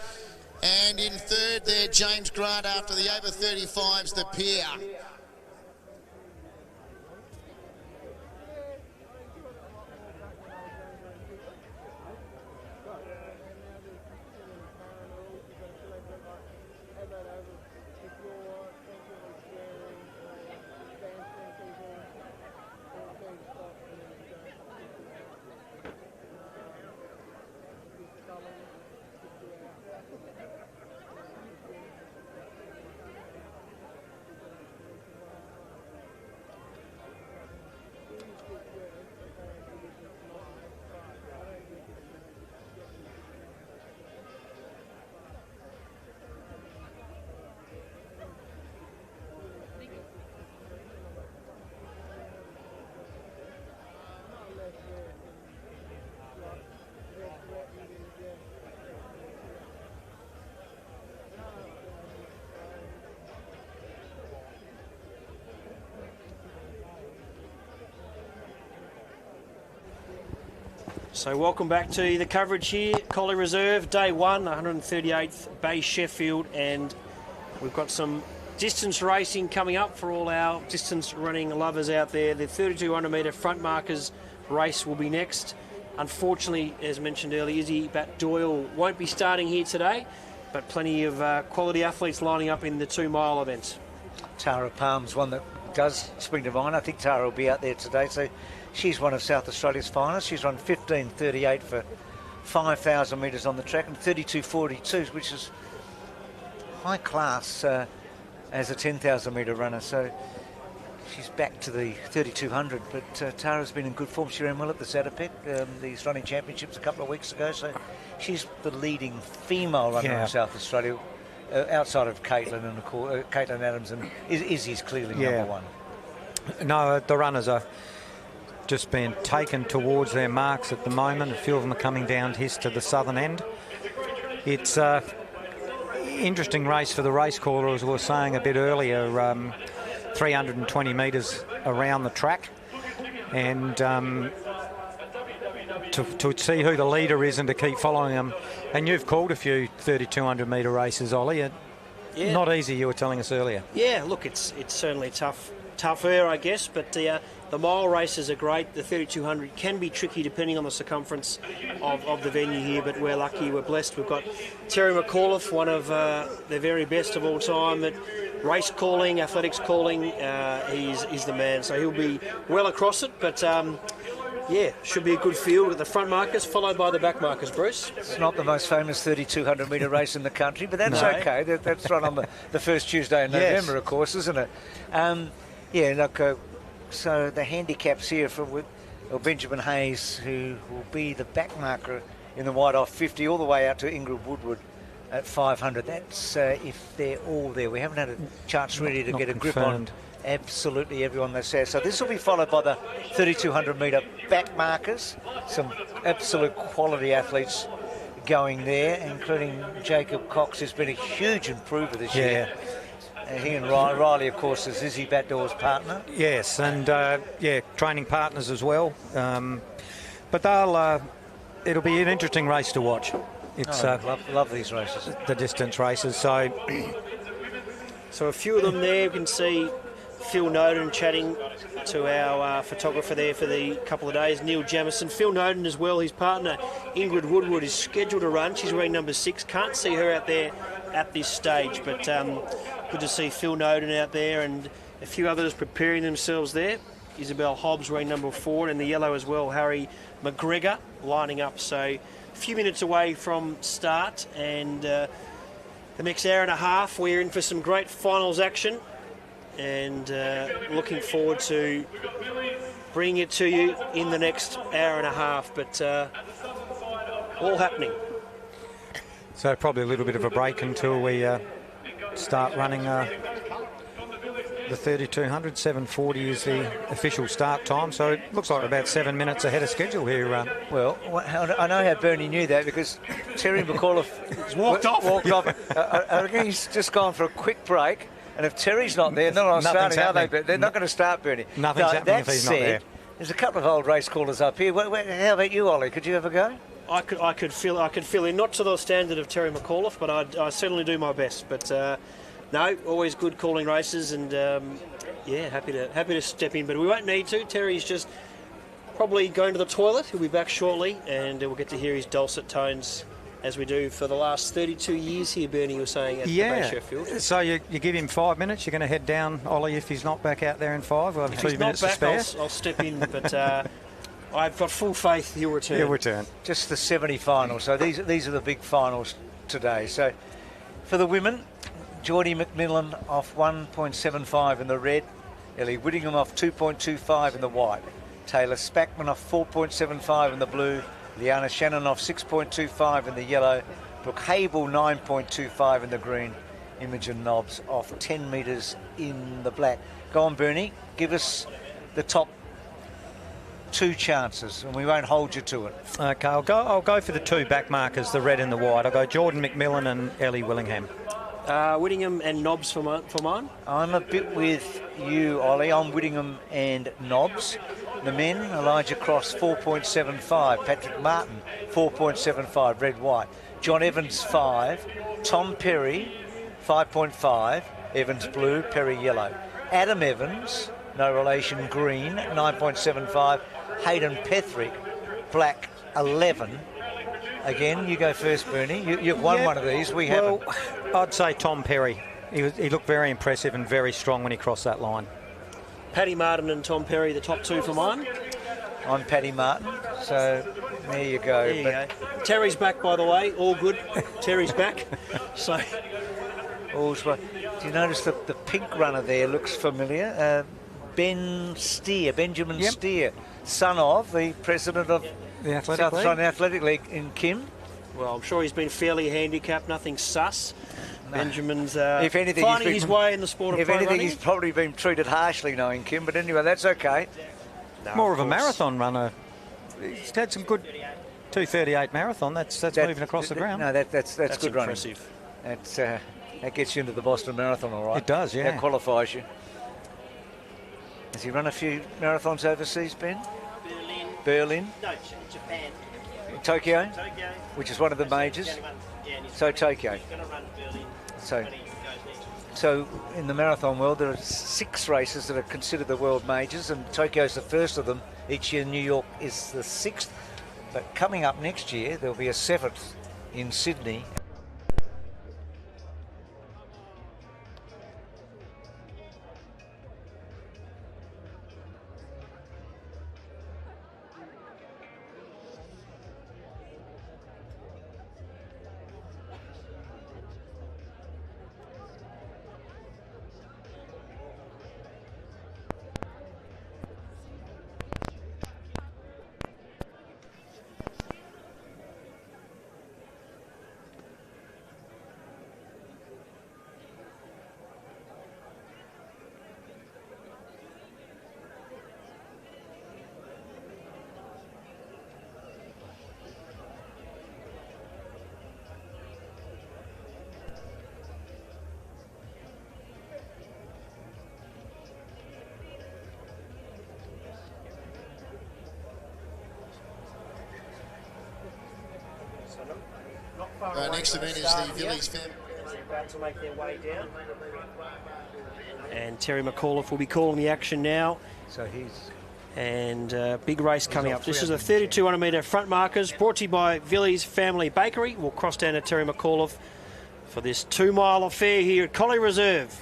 And in third there, James Grant after the over 35s, the peer. So welcome back to the coverage here. Collie Reserve, day one, 138th Bay Sheffield, and we've got some distance racing coming up for all our distance running lovers out there. The 3200 metre front markers race will be next. Unfortunately, as mentioned earlier, Izzy Bat-Doyle won't be starting here today, but plenty of quality athletes lining up in the 2 mile events. Tara Palm's one that does spring to mind. I think Tara will be out there today, so she's one of South Australia's finalists. She's run 15.38 for 5,000 metres on the track and 32.42, which is high class as a 10,000 metre runner. So she's back to the 3,200, but Tara's been in good form. She ran well at the Zatopek, these running championships a couple of weeks ago. So she's the leading female runner in South Australia, outside of Caitlin and Caitlin Adams, and Izzy's clearly number one. No, the runners are just being taken towards their marks at the moment. A few of them are coming down to the southern end. It's an interesting race for the race caller, as we were saying a bit earlier, 320 metres around the track, and to see who the leader is and to keep following them. And you've called a few 3,200 metre races, Ollie. Yeah. Not easy, you were telling us earlier. Yeah, look, it's certainly tougher, I guess, but the mile races are great. The 3,200 can be tricky depending on the circumference of the venue here, but we're lucky, we're blessed. We've got Terry McAuliffe, one of the very best of all time at race calling, athletics calling. He's the man, so he'll be well across it, but yeah, should be a good field with the front markers followed by the back markers, Bruce. It's not the most famous 3,200 metre race in the country, but that's okay. That's right on the first Tuesday in November, of course, isn't it? Yeah, look, so the handicaps here for Benjamin Hayes, who will be the back marker in the wide off 50, all the way out to Ingrid Woodward at 500. That's if they're all there. We haven't had a chance really to get a grip on absolutely everyone that's there. So this will be followed by the 3,200 metre back markers. Some absolute quality athletes going there, including Jacob Cox, who's been a huge improver this year. He and Riley, of course, is Izzy Batdor's partner. Yes, and training partners as well. But it'll be an interesting race to watch. It's love these races, the distance races. So a few of them there. We can see Phil Noden chatting to our photographer there for the couple of days, Neil Jamison. Phil Noden as well, his partner Ingrid Woodward is scheduled to run. She's wearing number 6. Can't see her out there at this stage, but good to see Phil Noden out there and a few others preparing themselves there. Isabel Hobbs wearing number 4, and the yellow as well, Harry McGregor lining up. So a few minutes away from start, and the next hour and a half we're in for some great finals action, and looking forward to bringing it to you in the next hour and a half, but all happening. So probably a little bit of a break until we start running the 3200. 7:40 is the official start time, so it looks like about 7 minutes ahead of schedule here. Well, I know how Bernie knew that because Terry McAuliffe walked off. I reckon he's just gone for a quick break, and if Terry's not there, they're not starting, are they? They're not going to start, Bernie. Nothing's happening if he's not there. There's a couple of old race callers up here. How about you, Ollie? Could you have a go? I could fill in, not to the standard of Terry McAuliffe, but I certainly do my best. But no, always good calling races, and happy to step in. But we won't need to. Terry's just probably going to the toilet. He'll be back shortly, and we'll get to hear his dulcet tones as we do for the last 32 years here. Bernie, you were saying at Bay Sheffield. So you give him 5 minutes. You're going to head down, Ollie, if he's not back out there in 5. We'll have 2 minutes to spare. I'll step in, but I've got full faith he'll return. He'll return. Just the semi-finals. So these are the big finals today. So for the women, Geordie McMillan off 1.75 in the red, Ellie Whittingham off 2.25 in the white, Taylor Spackman off 4.75 in the blue, Liana Shannon off 6.25 in the yellow, Brooke Hable 9.25 in the green, Imogen Nobbs off 10 metres in the black. Go on, Bernie, give us the top 2 chances, and we won't hold you to it. Okay, I'll go for the 2 back markers, the red and the white. I'll go Jordan McMillan and Ellie Willingham. Whittingham and Nobbs for mine. I'm a bit with you, Ollie. I'm Whittingham and Nobbs. The men, Elijah Cross 4.75, Patrick Martin 4.75, red-white, John Evans 5, Tom Perry 5.5, Evans blue, Perry yellow, Adam Evans, no relation, green 9.75, Hayden Petherick black 11. Again, you go first, Bernie. You've won one of these. We haven't. I'd say Tom Perry. He looked very impressive and very strong when he crossed that line. Paddy Martin and Tom Perry, the top 2 for mine. I'm Paddy Martin, so there you go. There you go. Terry's back, by the way. All good. Terry's back. So, do you notice that the pink runner there looks familiar? Benjamin Steer, son of the president of the Athletic South League. Australian Athletic League in Kim. Well, I'm sure he's been fairly handicapped, nothing sus. No. Benjamin's if anything, finding his way in the sport of pro running. If anything, he's probably been treated harshly knowing Kim, but anyway, that's okay. No, more of a marathon runner. He's had some good 2:38 marathon. That's moving across the ground. No, that's good impressive. Running. That gets you into the Boston Marathon, all right. It does, yeah. That qualifies you. Has he run a few marathons overseas, Ben? Berlin. No, Japan. Tokyo, which is one of the majors. So Tokyo. So in the marathon world, there are 6 races that are considered the world majors, and Tokyo's the first of them. Each year, New York is the 6th. But coming up next year, there'll be a 7th in Sydney. Next event is the Villiers family. About to make their way down. And Terry McAuliffe will be calling the action now. So big race coming up. This is a 3,200 metre front markers brought to you by Villiers Family Bakery. We'll cross down to Terry McAuliffe for this 2 mile affair here at Collie Reserve.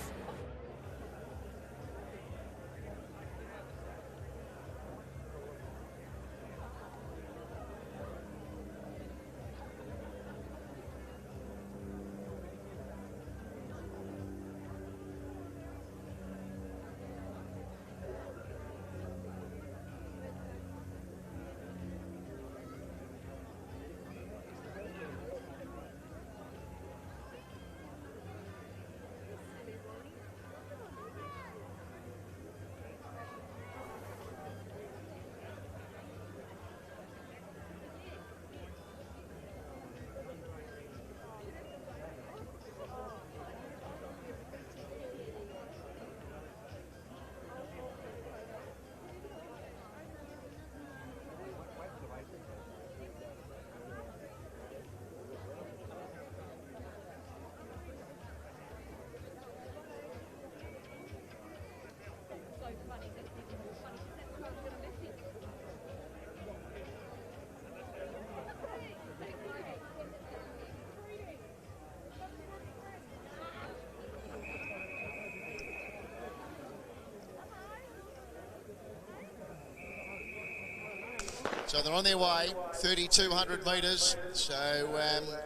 So they're on their way, 3,200 metres. So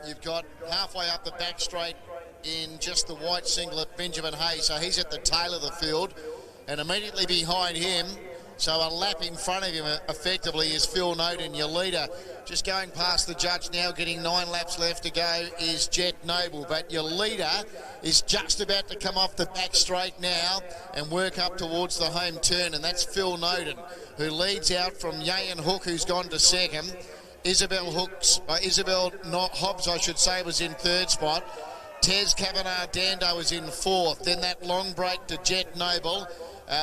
you've got halfway up the back straight in just the white singlet, Benjamin Hayes. So he's at the tail of the field. And immediately behind him, so a lap in front of him effectively, is Phil Noden, your leader. Just going past the judge now, getting 9 laps left to go, is Jet Noble. But your leader is just about to come off the back straight now and work up towards the home turn, and that's Phil Noden, who leads out from Yayan Hook, who's gone to second. Isabel Hobbs, I should say, was in third spot. Tez Kavanagh Dando was in fourth. Then that long break to Jet Noble.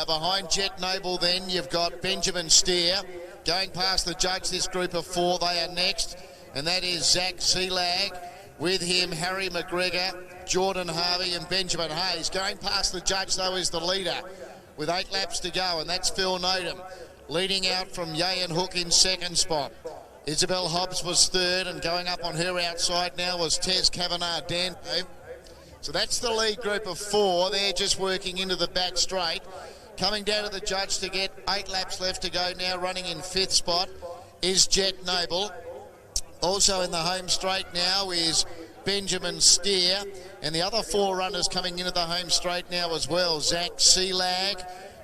Behind Jet Noble then you've got Benjamin Steer. Going past the judge, this group of 4, they are next. And that is Zach Zelag. With him, Harry McGregor, Jordan Harvey and Benjamin Hayes. Going past the judge, though, is the leader with 8 laps to go, and that's Phil Noden. Leading out from Yayan Hook in second spot. Isabel Hobbs was third, and going up on her outside now was Tez Kavanagh Dando. So that's the lead group of 4. They're just working into the back straight. Coming down to the judge to get 8 laps left to go now, running in 5th spot, is Jet Noble. Also in the home straight now is Benjamin Steer. And the other 4 runners coming into the home straight now as well. Zach Sealag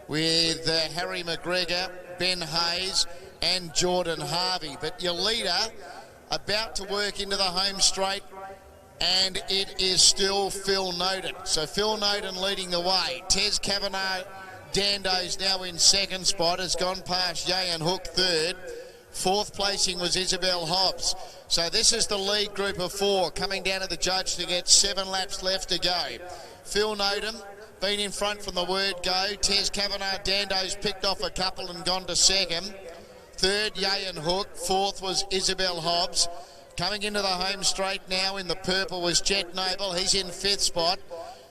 with Harry McGregor, Ben Hayes and Jordan Harvey. But your leader about to work into the home straight, and it is still Phil Noden. So Phil Noden leading the way. Tez Kavanagh Dando's now in second spot, has gone past Yayan Hook third. 4th placing was Isabel Hobbs. So this is the lead group of 4 coming down to the judge to get 7 laps left to go. Phil Noden been in front from the word go. Tez Kavanagh Dando's picked off a couple and gone to second. 3rd, Yayan Hook. 4th was Isabel Hobbs. Coming into the home straight now in the purple was Jet Noble. He's in 5th spot.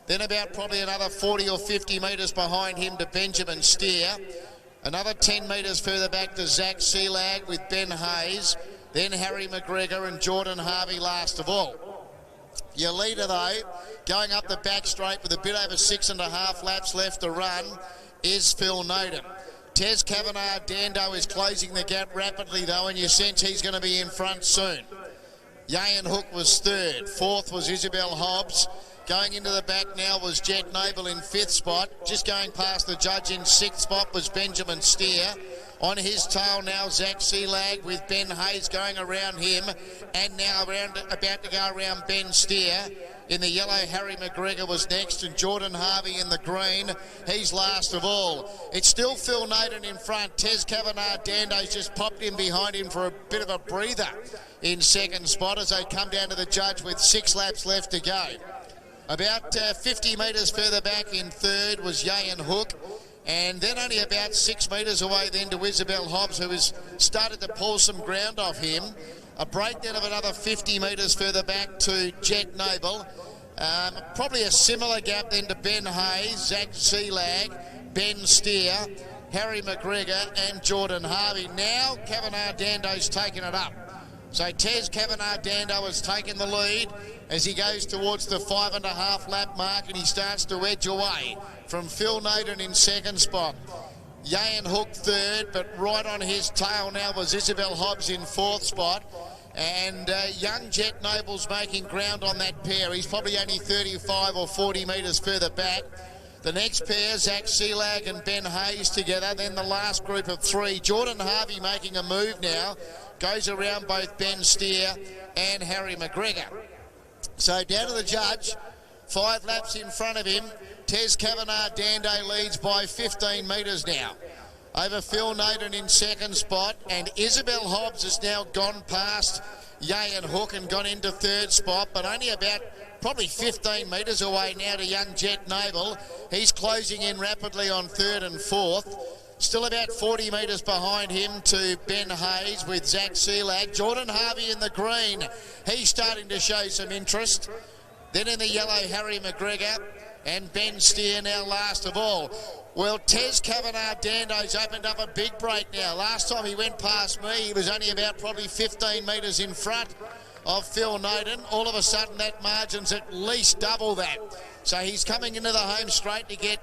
Then about probably another 40 or 50 metres behind him to Benjamin Steer. Another 10 metres further back to Zach Sealag with Ben Hayes. Then Harry McGregor and Jordan Harvey last of all. Your leader, though, going up the back straight with a bit over 6.5 laps left to run, is Phil Noden. Tez Kavanagh Dando is closing the gap rapidly, though, and you sense he's going to be in front soon. Yayan Hook was 3rd. 4th was Isabel Hobbs. Going into the back now was Jet Noble in 5th spot. Just going past the judge in 6th spot was Benjamin Steer. On his tail now, Zach Sealag with Ben Hayes going around him, and now about to go around Ben Steer. In the yellow, Harry McGregor was next, and Jordan Harvey in the green. He's last of all. It's still Phil Noden in front. Tez Kavanagh Dando's just popped in behind him for a bit of a breather in second spot as they come down to the judge with 6 laps left to go. About 50 metres further back in 3rd was Yayan Hook. And then only about 6 metres away then to Isabel Hobbs, who has started to pull some ground off him. A breakdown of another 50 metres further back to Jet Noble. Probably a similar gap then to Ben Hayes, Zach Sealag, Ben Steer, Harry McGregor and Jordan Harvey. Now Kavanagh Dando's taken it up. So Tez Kavanagh Dando has taken the lead as he goes towards the 5.5 lap mark, and he starts to edge away from Phil Naden in second spot. Yayan Hook third, but right on his tail now was Isabel Hobbs in fourth spot. And young Jet Noble's making ground on that pair. He's probably only 35 or 40 metres further back. The next pair, Zach Sealag and Ben Hayes together. Then the last group of three. Jordan Harvey making a move now. Goes around both Ben Steer and Harry McGregor. So down to the judge. 5 laps in front of him. Tez Kavanagh Dando leads by 15 metres now. Over Phil Naden in second spot. And Isabel Hobbs has now gone past Yayan Hook and gone into third spot. But only about probably 15 metres away now to young Jet Noble. He's closing in rapidly on third and fourth. Still about 40 metres behind him to Ben Hayes with Zach Sealag. Jordan Harvey in the green. He's starting to show some interest. Then in the yellow, Harry McGregor and Ben Steer now last of all. Well, Tez Kavanagh Dando's opened up a big break now. Last time he went past me, he was only about probably 15 metres in front of Phil Naden. All of a sudden that margin's at least double that. So he's coming into the home straight to get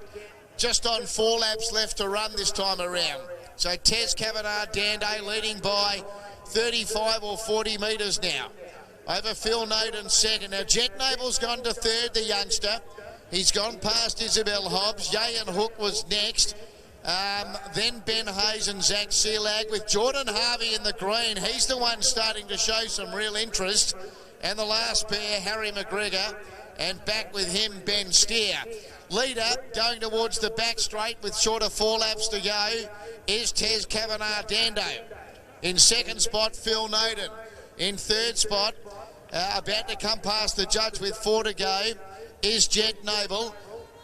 just on 4 laps left to run this time around. So Tez Kavanagh Dando leading by 35 or 40 metres now. Over Phil Naden second. Now Jet Noble's gone to third, the youngster. He's gone past Isabel Hobbs. Yayan Hook was next. Then Ben Hayes and Zach Sealag with Jordan Harvey in the green. He's the one starting to show some real interest. And the last pair, Harry McGregor, and back with him, Ben Steer. Leader going towards the back straight with short of 4 laps to go is Tez Kavanagh Dando. In second spot, Phil Naden. In third spot, about to come past the judge with 4 to go, is Jet Noble.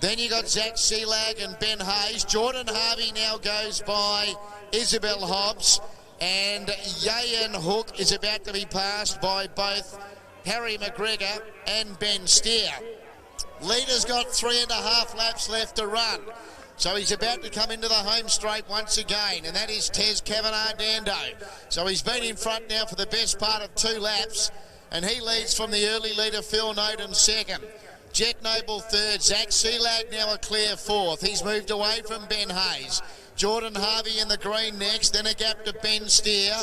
Then you got Zach Sealag and Ben Hayes. Jordan Harvey now goes by Isabel Hobbs, and Yayan Hook is about to be passed by both Harry McGregor and Ben Steer. Leader's got 3.5 laps left to run. So he's about to come into the home straight once again, and that is Tez Kavanagh Dando. So he's been in front now for the best part of 2 laps, and he leads from the early leader, Phil Naden, second. Jet Noble third. Zach Sealag now a clear fourth. He's moved away from Ben Hayes. Jordan Harvey in the green next, then a gap to Ben Steer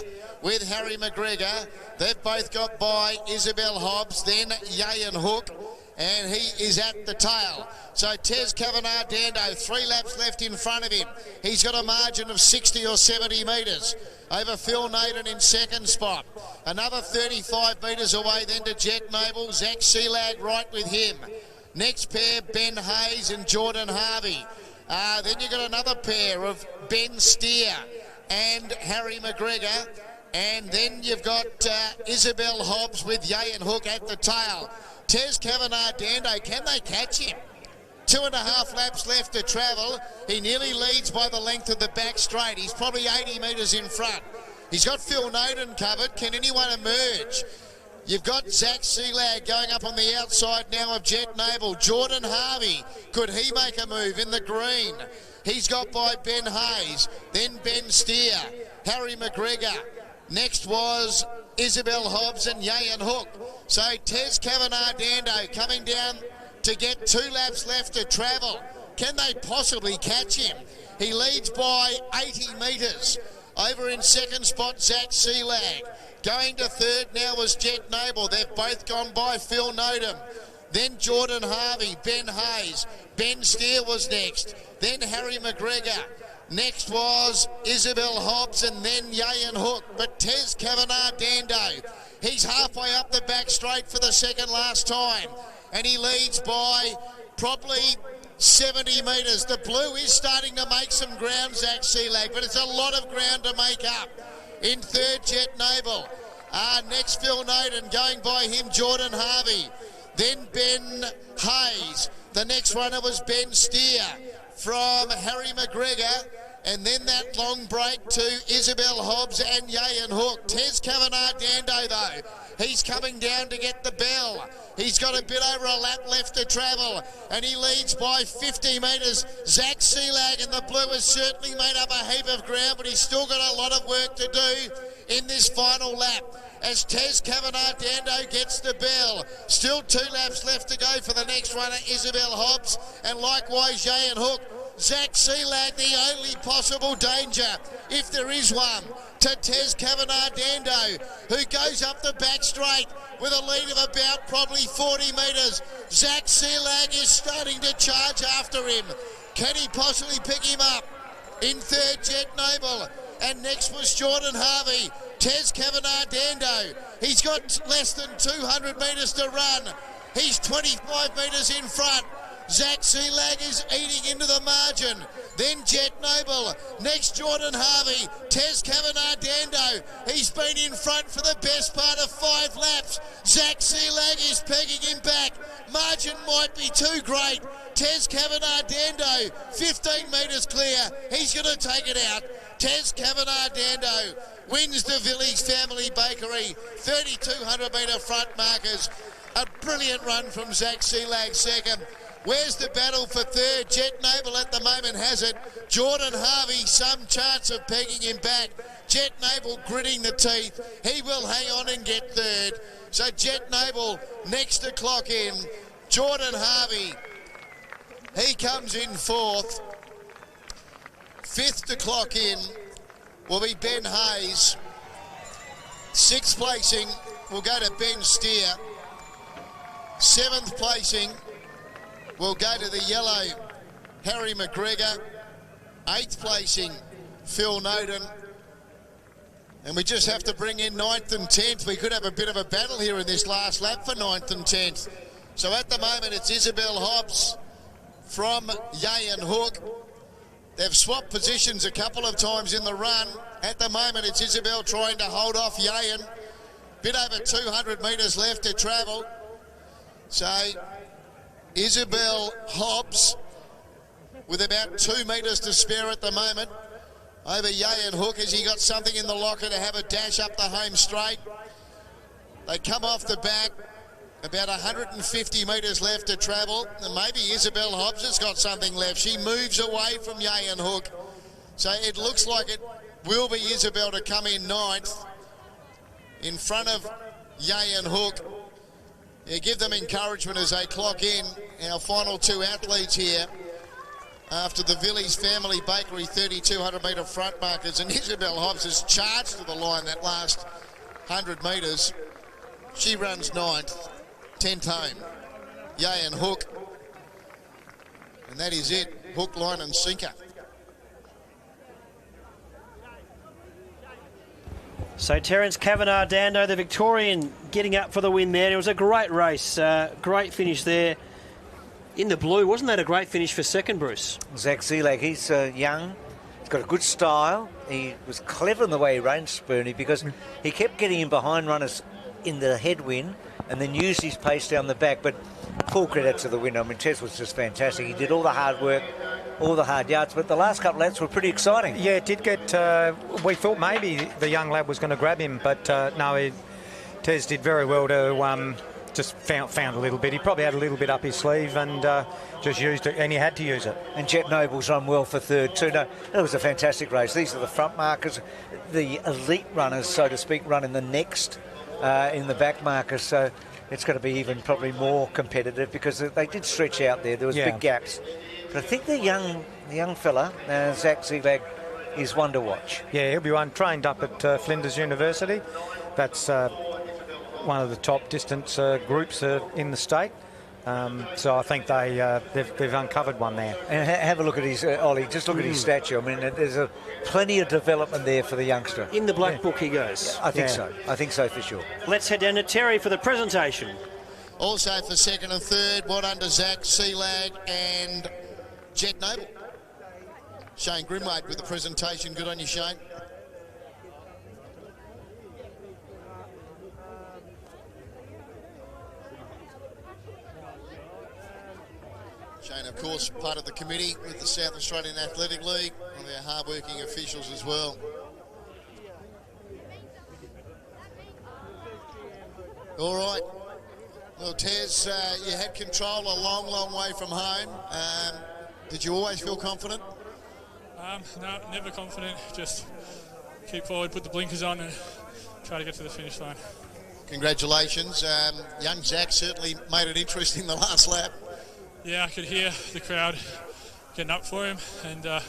with Harry McGregor. They've both got by Isabel Hobbs, then Yayan Hook, and he is at the tail. So Tez Kavanagh Dando, 3 laps left in front of him. He's got a margin of 60 or 70 metres over Phil Naden in second spot. Another 35 metres away then to Jet Noble. Zach Sealag right with him. Next pair, Ben Hayes and Jordan Harvey. Then you've got another pair of Ben Steer and Harry McGregor. And then you've got Isabel Hobbs with Yayan Hook at the tail. Tez Kavanagh Dando, can they catch him? 2.5 laps left to travel. He nearly leads by the length of the back straight. He's probably 80 metres in front. He's got Phil Naden covered. Can anyone emerge? You've got Zach Sealag going up on the outside now of Jet Noble. Jordan Harvey, could he make a move in the green? He's got by Ben Hayes, then Ben Steer, Harry McGregor. Next was Isabel Hobbs and Yayan Hook. So Tez Kavanagh Dando coming down to get 2 laps left to travel. Can they possibly catch him? He leads by 80 metres. Over in second spot, Zach Sealag. Going to third now was Jet Noble. They've both gone by Phil Naden. Then Jordan Harvey, Ben Hayes. Ben Steer was next. Then Harry McGregor. Next was Isabel Hobbs and then Yayan Hook. But Tez Kavanagh Dando, he's halfway up the back straight for the second last time. And he leads by probably 70 metres. The blue is starting to make some ground, Zach Sealag, but it's a lot of ground to make up. In third, Jet Noble. Next, Phil Naden, going by him, Jordan Harvey. Then Ben Hayes. The next runner was Ben Steer from Harry McGregor. And then that long break to Isabel Hobbs and Yayan Hook. Tez Kavanagh-Dando, though. He's coming down to get the bell. He's got a bit over a lap left to travel, and he leads by 50 metres. Zach Seelag in the blue has certainly made up a heap of ground, but he's still got a lot of work to do in this final lap. As Tez Kavanagh-Dando gets the bell. Still 2 laps left to go for the next runner, Isabel Hobbs, and likewise Yayan Hook. Zach Seelag, the only possible danger, if there is one, to Tez Kavanagh-Dando, who goes up the back straight with a lead of about probably 40 metres. Zach Seelag is starting to charge after him. Can he possibly pick him up? In third, Jet Noble, and next was Jordan Harvey. Tez Kavanagh-Dando, he's got less than 200 metres to run. He's 25 metres in front. Zach Seelag is eating into the margin. Then Jet Noble. Next Jordan Harvey. Tez Kavanagh-Dando. He's been in front for the best part of 5 laps. Zach Seelag is pegging him back. Margin might be too great. Tez Kavanagh-Dando, 15 metres clear. He's going to take it out. Tez Kavanagh-Dando wins the Village Family Bakery. 3,200 metre front markers. A brilliant run from Zach Seelag second. Where's the battle for third? Jet Noble at the moment has it. Jordan Harvey, some chance of pegging him back. Jet Noble gritting the teeth. He will hang on and get third. So Jet Noble next to clock in. Jordan Harvey, he comes in fourth. Fifth to clock in will be Ben Hayes. Sixth placing will go to Ben Steer. Seventh placing will go to the yellow Harry McGregor. Eighth placing, Phil Noden. And we just have to bring in 9th and 10th. We could have a bit of a battle here in this last lap for 9th and 10th. So at the moment it's Isabel Hobbs from Yayan Hook. They've swapped positions a couple of times in the run. At the moment it's Isabel trying to hold off Yayan. Bit over 200 metres left to travel. So Isabel Hobbs with about 2 metres to spare at the moment over Yayan Hook. Has he got something in the locker to have a dash up the home straight? They come off the back, about 150 metres left to travel, and maybe Isabel Hobbs has got something left. She moves away from Yayan Hook, so it looks like it will be Isabel to come in 9th in front of Yayan Hook. Yeah, give them encouragement as they clock in. Our final 2 athletes here after the Villies Family Bakery 3,200 metre front markers, and Isabel Hobbs has charged to the line that last 100 metres. She runs 9th, 10th home. Yayan Hook, and that is it. Hook, line and sinker. So Terence Kavanagh-Dando, the Victorian, getting up for the win there. It was a great race, great finish there. In the blue, wasn't that a great finish for second, Bruce? Zach Seelag, he's young, he's got a good style. He was clever in the way he raced, Bernie, because he kept getting in behind runners in the headwind and then used his pace down the back. But full credit to the winner. I mean, Tess was just fantastic. He did all the hard work, all the hard yards, but the last couple of laps were pretty exciting. Yeah, it did get... we thought maybe the young lad was going to grab him, but no, Tez did very well to just found a little bit. He probably had a little bit up his sleeve and just used it, and he had to use it. And Jet Noble's run well for third too. No, it was a fantastic race. These are the front markers. The elite runners, so to speak, run in the next in the back markers, so it's going to be even probably more competitive because they did stretch out there. There was big gaps. But I think the young fella, Zach Seelag, is one to watch. Yeah, he'll be one trained up at Flinders University. That's one of the top distance groups in the state. So I think they've uncovered one there. And have a look at his, Ollie, just look at his statue. I mean, there's plenty of development there for the youngster. In the black book he goes. I think so. I think so for sure. Let's head down to Terry for the presentation. Also for second and third, well done to Zach Seelag and Jet Noble. Shane Grimwade with the presentation. Good on you, Shane. Shane, of course, part of the committee with the South Australian Athletic League, on of their hard-working officials as well. All right. Well, Tez, you had control a long, long way from home. Did you always feel confident? No, never confident. Just keep forward, put the blinkers on and try to get to the finish line. Congratulations. Young Zach certainly made it interesting the last lap. Yeah, I could hear the crowd getting up for him, and I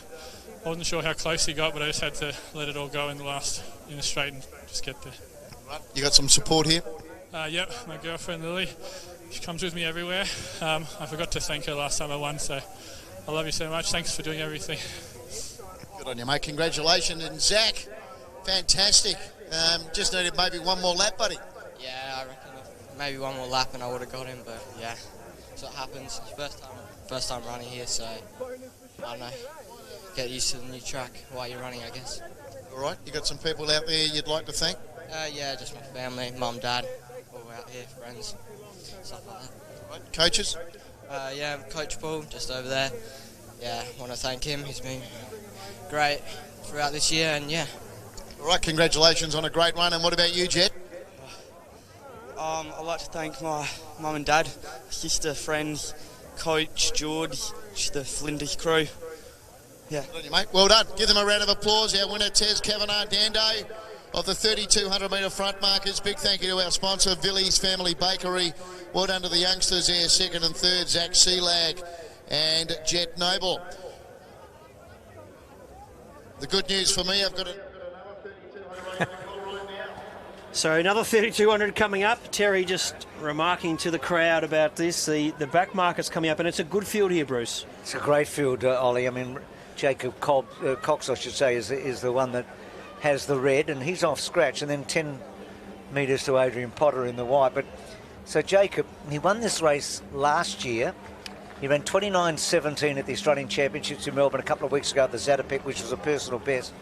wasn't sure how close he got, but I just had to let it all go in the straight and just get there. Right. You got some support here? Yep, my girlfriend Lily, she comes with me everywhere. I forgot to thank her last time I won, so I love you so much. Thanks for doing everything. Good on you, mate. Congratulations. And Zach, fantastic. Just needed maybe one more lap, buddy. Yeah, I reckon maybe one more lap and I would have got him, but yeah, that's what happens. First time running here, so I don't know. Get used to the new track while you're running, I guess. All right, you got some people out there you'd like to thank? Yeah, just my family, mum, dad, all out here, friends, stuff like that. All right, coaches? Yeah, Coach Paul, just over there. Yeah, I want to thank him. He's been great throughout this year, and yeah. All right, congratulations on a great run. And what about you, Jet? I'd like to thank my mum and dad, sister, friends, coach, George, just the Flinders crew. Yeah. Good on you, mate. Well done. Give them a round of applause. Our winner, Tez Kavanagh Dando of the 3,200 metre front markers. Big thank you to our sponsor, Villiers Family Bakery. Well done to the youngsters there, second and third, Zach Sealag and Jet Noble. The good news for me, I've got a... So another 3,200 coming up. Terry just remarking to the crowd about this. The back market's coming up, and it's a good field here, Bruce. It's a great field, Ollie. I mean, Jacob Cox, I should say, is the one that has the red, and he's off scratch, and then 10 metres to Adrian Potter in the white. But so Jacob, he won this race last year. He ran 29.17 at the Australian Championships in Melbourne a couple of weeks ago at the Zatopek, which was a personal best.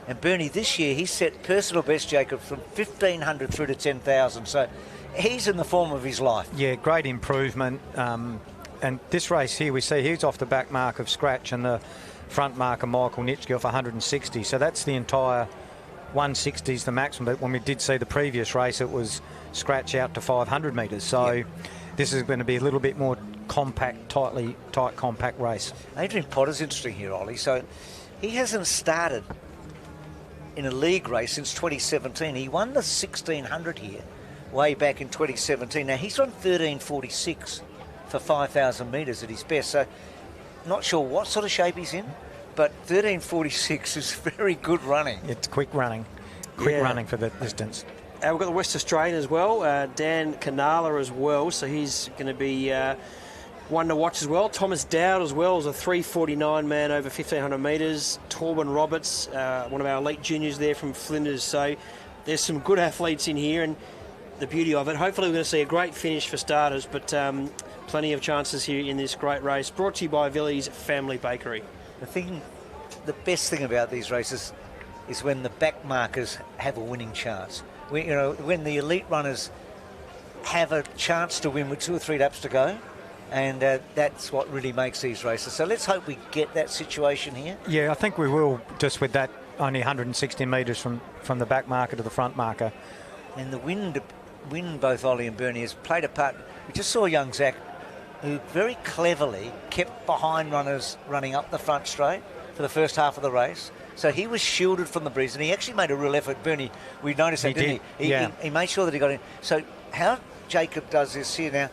And Bernie, this year, he set personal best, Jacob, from 1,500 through to 10,000. So he's in the form of his life. Yeah, great improvement. And this race here, we see he's off the back mark of scratch and the front marker, Michael Nitschke, off 160. So that's the entire 160 is the maximum. But when we did see the previous race, it was scratch out to 500 metres. So this is going to be a little bit more compact, tight compact race. Adrian Potter's interesting here, Ollie. So he hasn't started in a league race since 2017. He won the 1,600 here way back in 2017. Now he's on 13.46 for 5,000 metres at his best. So not sure what sort of shape he's in, but 13.46 is very good running. It's quick running for the distance. We've got the West Australian as well, Dan Canala as well, so he's going to be one to watch as well. Thomas Dowd as well is a 3:49 man over 1,500 metres. Torben Roberts, one of our elite juniors there from Flinders. So there's some good athletes in here, and the beauty of it, hopefully we're going to see a great finish for starters, but plenty of chances here in this great race. Brought to you by Villiers Family Bakery. The best thing about these races is when the back markers have a winning chance. When the elite runners have a chance to win with 2 or 3 laps to go, and that's what really makes these races. So let's hope we get that situation here. Yeah, I think we will, just with that only 160 metres from the back marker to the front marker. And the wind, both Ollie and Bernie, has played a part. We just saw young Zach, who very cleverly kept behind runners running up the front straight for the first half of the race. So he was shielded from the breeze, and he actually made a real effort. Bernie, we noticed that, didn't he? He made sure that he got in. So how Jacob does this here now,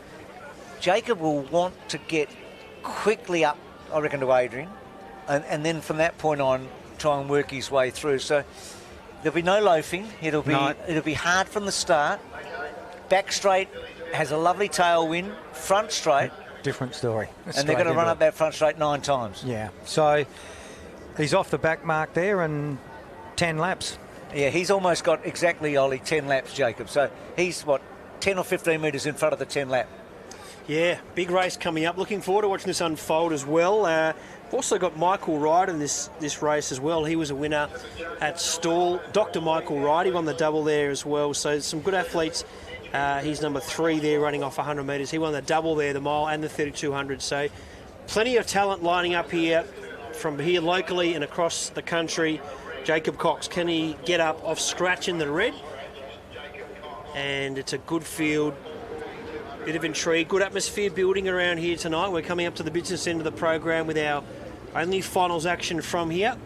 Jacob will want to get quickly up, I reckon, to Adrian, and then from that point on try and work his way through. So there'll be no loafing. It'll be hard from the start. Back straight has a lovely tailwind. Front straight, different story. And they're going to run up that front straight 9 times. Yeah. So he's off the back mark there and 10 laps. Yeah, he's almost got exactly, Ollie, 10 laps, Jacob. So he's, 10 or 15 metres in front of the 10 lap. Yeah, big race coming up. Looking forward to watching this unfold as well. We've also got Michael Wright in this race as well. He was a winner at Stawell. Dr. Michael Wright, he won the double there as well. So some good athletes. He's number 3 there, running off 100 metres. He won the double there, the mile and the 3,200. So plenty of talent lining up here from here locally and across the country. Jacob Cox, can he get up off scratch in the red? And it's a good field, bit of intrigue, good atmosphere building around here tonight. We're coming up to the business end of the program with our only finals action from here.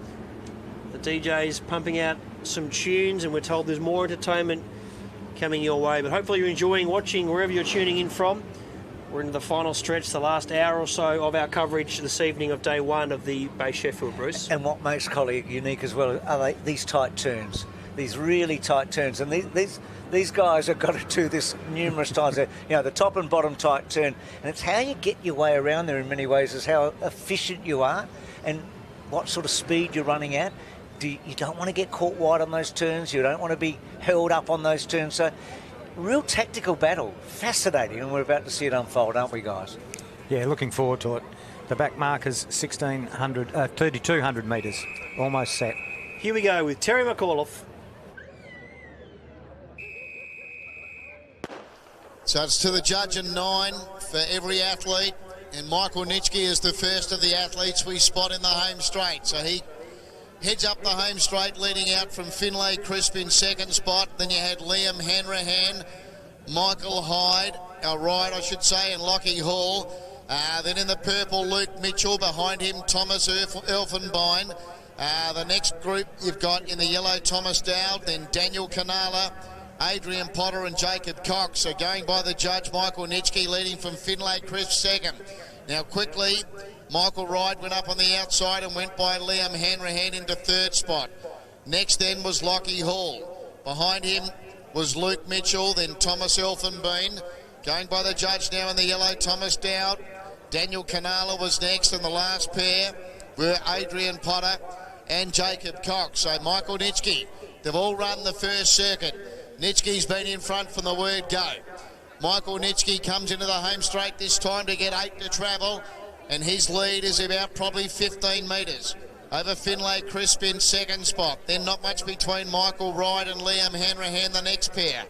The DJ's pumping out some tunes, and we're told there's more entertainment coming your way. But hopefully you're enjoying watching wherever you're tuning in from. We're into the final stretch, the last hour or so of our coverage this evening of day one of the Bay Sheffield, Bruce. And what makes Collie unique as well are these tight turns, these really tight turns. And these guys have got to do this numerous times. You know, the top and bottom tight turn. And it's how you get your way around there in many ways, is how efficient you are and what sort of speed you're running at. You don't want to get caught wide on those turns. You don't want to be held up on those turns. So real tactical battle, fascinating, and we're about to see it unfold, aren't we, guys? Yeah, looking forward to it. The back marker's 3,200 metres, almost set. Here we go with Terry McAuliffe. So it's to the judge and 9 for every athlete, and Michael Nitschke is the first of the athletes we spot in the home straight. So he heads up the home straight, leading out from Finlay Crisp in second spot. Then you had Liam Hanrahan, Michael Hyde, I should say, and Lockie Hall. Then in the purple, Luke Mitchell. Behind him, Thomas Elfenbein. The next group you've got in the yellow, Thomas Dowd, then Daniel Canala, Adrian Potter and Jacob Cox. So going by the judge, Michael Nitschke leading from Finlay Crisp second. Now quickly, Michael Wright went up on the outside and went by Liam Hanrahan into third spot. Next then was Lockie Hall. Behind him was Luke Mitchell, then Thomas Elfenbein. Going by the judge now in the yellow, Thomas Dowd. Daniel Canala was next, and the last pair were Adrian Potter and Jacob Cox. So Michael Nitschke, they've all run the first circuit. Nitschke's been in front from the word go. Michael Nitschke comes into the home straight this time to get 8 to travel, and his lead is about probably 15 metres over Finlay Crisp in second spot. Then not much between Michael Wright and Liam Hanrahan, the next pair.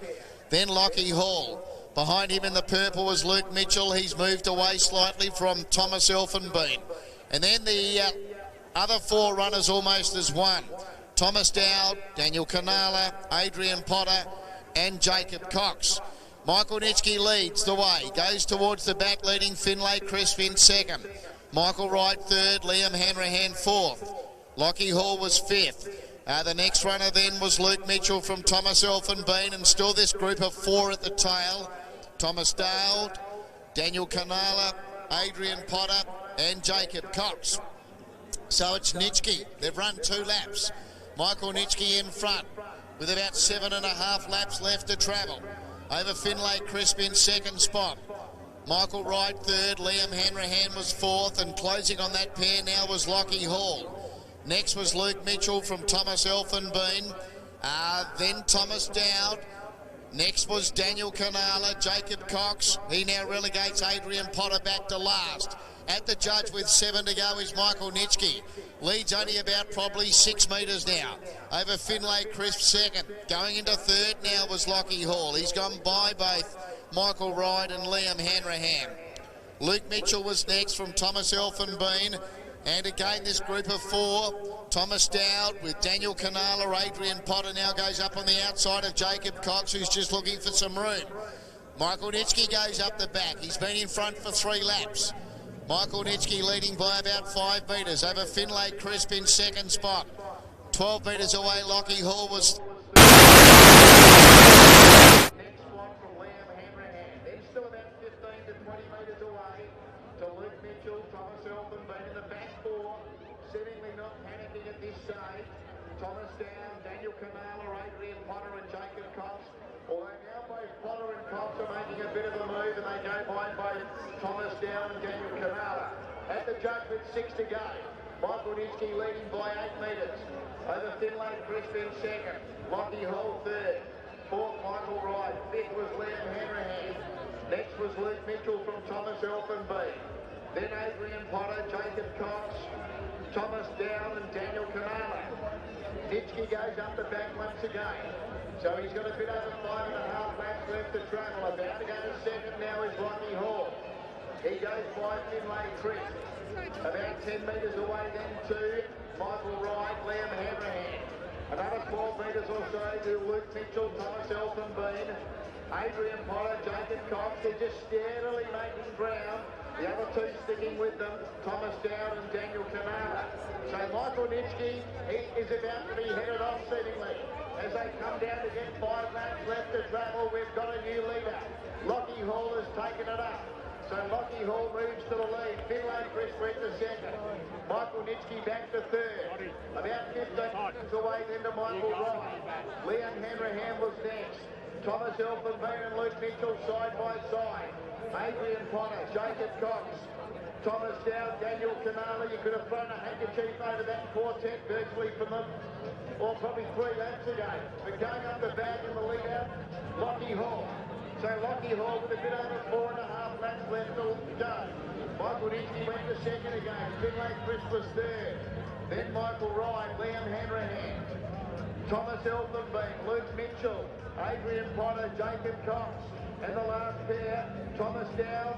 Then Lockie Hall. Behind him in the purple was Luke Mitchell. He's moved away slightly from Thomas Elfenbein. And then the other 4 runners almost as one. Thomas Dowd, Daniel Canala, Adrian Potter and Jacob Cox. Michael Nitschke leads the way, goes towards the back, leading Finlay Crisp in second. Michael Wright third, Liam Hanrahan fourth. Lockie Hall was fifth. The next runner then was Luke Mitchell from Thomas Elfenbein, and still this group of 4 at the tail. Thomas Dowd, Daniel Canala, Adrian Potter and Jacob Cox. So it's Nitschke. They've run 2 laps. Michael Nitschke in front with about 7.5 laps left to travel. Over Finlay Crisp in second spot. Michael Wright third, Liam Hanrahan was fourth, and closing on that pair now was Lockie Hall. Next was Luke Mitchell from Thomas Elfenbein, then Thomas Dowd. Next was Daniel Canala, Jacob Cox. He now relegates Adrian Potter back to last. At the judge with 7 to go is Michael Nitschke. Leads only about probably 6 metres now. Over Finlay Crisp second. Going into third now was Lockie Hall. He's gone by both Michael Wright and Liam Hanrahan. Luke Mitchell was next from Thomas Elfenbein. And again, this group of 4, Thomas Dowd with Daniel Canala, Adrian Potter now goes up on the outside of Jacob Cox, who's just looking for some room. Michael Nitschke goes up the back. He's been in front for 3 laps. Michael Nitschke leading by about 5 metres over Finlay Crisp in second spot. 12 metres away, Lockie Hall was... Next one from Liam Hanrahan. Then still about 15 to 20 metres away to Luke Mitchell, Thomas Elfenbein in the back 4, seemingly not panicking at this stage. Thomas Down, Daniel Canala, Adrian Potter and Jacob Cox. Although now both Potter and Cox are making a bit of a move, and they go by both Thomas Down and Daniel Canala. At the judge with 6 to go. Michael Nitschke leading by 8 metres. Over Finlay Crisp in second. Lockie Hall third. Fourth, Michael Wright. Fifth was Liam Hanrahan. Next was Luke Mitchell from Thomas Elfenbein. Then Adrian Potter, Jacob Cox, Thomas Down and Daniel Canala. Nitschke goes up the back once again. So he's got a bit over 5.5 laps left to travel. About to go to second now is Lockie Hall. He goes by Finlay Chris. About 10 metres away then to Michael Wright, Liam Hanrahan. Another 12 metres or so to Luke Mitchell, Thomas Elfenbean, Adrian Potter, Jacob Cox. They're just steadily making ground. The other two sticking with them, Thomas Dowd and Daniel Canala. So Michael Nitschke, he is about to be headed off seemingly. As they come down to get 5 laps left to travel, we've got a new leader. Lockie Hall has taken it up. So Lockie Hall moves to the lead. Finlay Chris went to second. Michael Nitschke back to third. About 15 minutes away then to Michael Wright. Liam Hanrahan was next. Thomas Elfenbean and Luke Mitchell side by side. Adrian Potter, Jacob Cox, Thomas Dowd, Daniel Canala. You could have thrown a handkerchief over that quartet virtually from them, or probably 3 laps ago. But going up the back in the leader, Lockie Hall. So Lockie Hall with a bit over 4.5 laps left to go. Michael Nitschke went to second again. Finlay Chris was third. Then Michael Wright, Liam Hanrahan, Thomas Elfenbean, Luke Mitchell, Adrian Potter, Jacob Cox. And the last pair, Thomas Dowd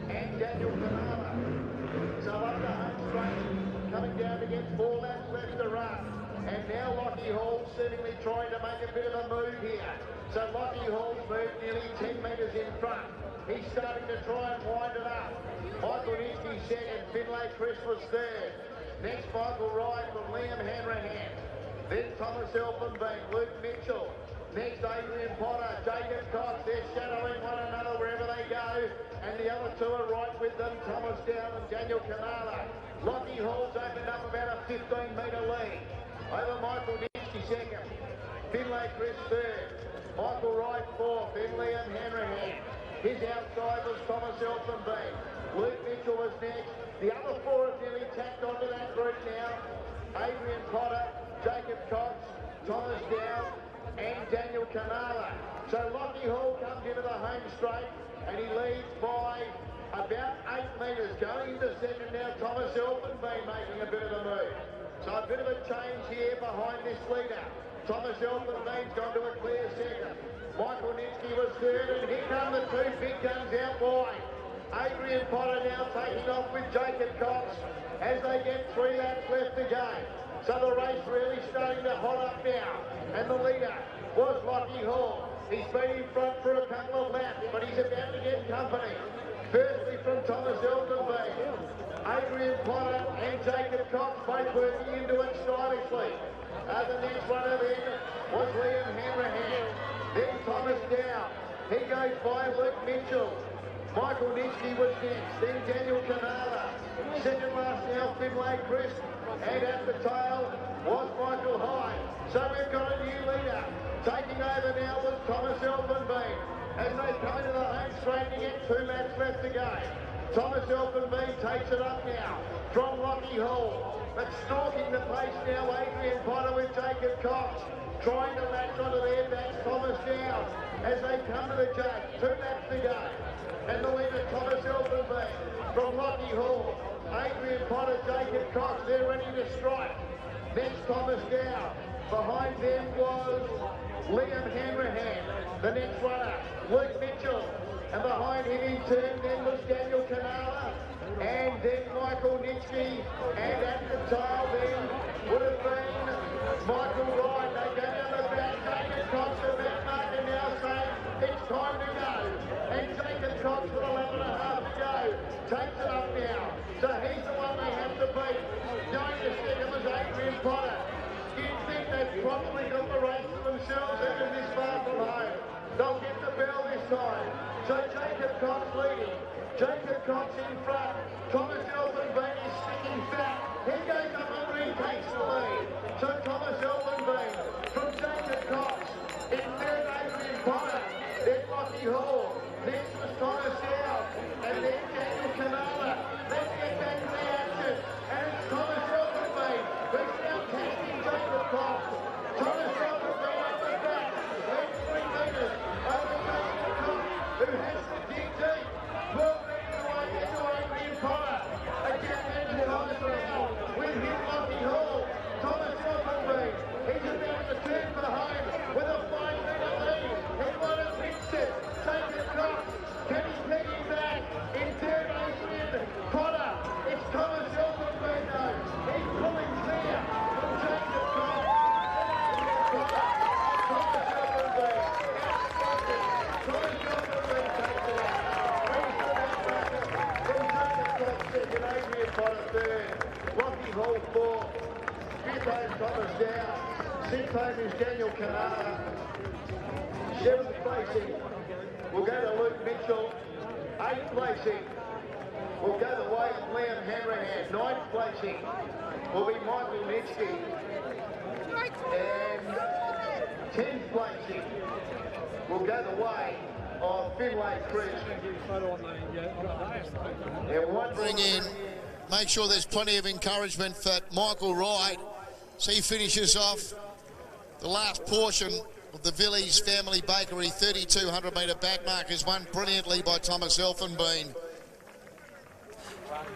and Daniel Canala. So up the home straight, coming down to get 4 laps left to run. And now Lockie Hall seemingly trying to make a bit of a move here. So Lockie Hall's moved nearly 10 metres in front. He's starting to try and wind it up. Michael Nitschke second, Finlay Chris was third. Next, Michael Wright from Liam Hanrahan. Then Thomas Elfenbean, Luke Mitchell. Next, Adrian Potter, Jacob Cox. They're shadowing one another wherever they go. And the other two are right with them, Thomas Dowd and Daniel Canala. Lockie Hall's opened up about a 15-metre lead over Michael Nitschke second. Finlay Chris third. Michael Wright fourth. Then Liam Hanrahan. His outside was Thomas Elfenbean. Luke Mitchell was next. The other 4 have nearly tacked onto that group now. Adrian Potter, Jacob Cox, Thomas Dowd, and Daniel Canala. So Lockie Hall comes into the home straight and he leads by about 8 metres. Going into second now, Thomas Elfenbean making a bit of a move. So a bit of a change here behind this leader. Thomas Elfenbean's gone to a clear second. Michael Nitschke was third, and here come the 2 big guns out wide. Adrian Potter now taking off with Jacob Cox as they get 3 laps left to go. So the race really starting to hot up now. And the leader was Lockie Hall. He's been in front for a couple of laps, but he's about to get company. Firstly from Thomas Elfenbean, Adrian Potter and Jacob Cox both working into it stylishly. The next runner then was Liam Hanrahan. Then Thomas Dowd. He goes by Luke Mitchell. Michael Nitschke was next. Then Daniel Canala. Second last now, Finlay Chris. And at the tail was Michael Hyde. So we've got a new leader. Taking over now was Thomas Elfenbean. As they come into the home straight to get 2 laps left to go. Thomas Elfenbean takes it up now from Lockie Hall. But stalking the pace now, Adrian Potter with Jacob Cox. Trying to latch onto their backs, Thomas Dowd. As they come to the judge, 2 laps to go. And the leader, Thomas Elfenbean from Lockie Hall. Adrian Potter, Jacob Cox, they're ready to strike. Next, Thomas Dowd. Behind them was Liam Hanrahan. The next runner, Luke Mitchell. And behind him in turn then was Daniel Canala. And then Michael Nitschke. And at the tail then would have been Michael Wright. They go down the back. Jacob Cox about marking now saying it's time to go. And Jacob Cox with 11.5 to go. Takes it up now. So he's the one they have to beat. Going to second was Adrian Potter. You'd think they've probably got the race to themselves even this far from home. They'll get the bell this time. So Jacob Cox leading. Jacob Cox in front. Thomas Elfenbean is sticking fat. He goes up under, he takes the lead. So Thomas Elfenbean from Jacob Cox. In third, Adrian Potter. Then Lockie Hall. Next was Thomas Dowd. And then Daniel Canala. Let's get back to the action. And it's Thomas Elfenbean who's now testing Jacob Cox. Thomas Elfenbean up the back. Left 3 metres over Jacob Cox, who has to dig deep. 12 metres away into Adrian Potter. Again, then Thomas Dowd with him, Lockie Hall. Thomas Elfenbean. He's about to turn for home with a 5-metre lead. He might have mixed it. Jacob Cox. Can he peg him 7th placing will go to Luke Mitchell. 8th placing will go the way of Liam Hanrahan. 9th placing will be Michael Nitsky. And 10th placing will go the way of Finlay Chris. Bring in, make sure there's plenty of encouragement for Michael Wright. So he finishes off the last portion of the Villiers Family Bakery 3,200 metre back markers, won brilliantly by Thomas Elfenbein.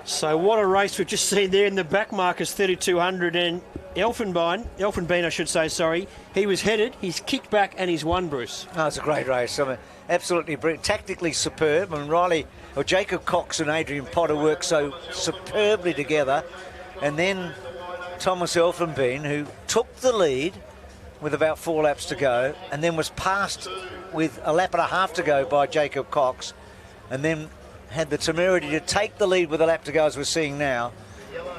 So what a race we've just seen there in the back markers 3,200, and Elfenbein I should say, sorry, he was headed, he's kicked back and he's won, Bruce. Oh, it's a great race. I mean, absolutely brilliant, tactically superb, and Jacob Cox and Adrian Potter worked so superbly together, and then Thomas Elfenbein, who took the lead with about 4 laps to go, and then was passed with a lap and a half to go by Jacob Cox, and then had the temerity to take the lead with a lap to go, as we're seeing now.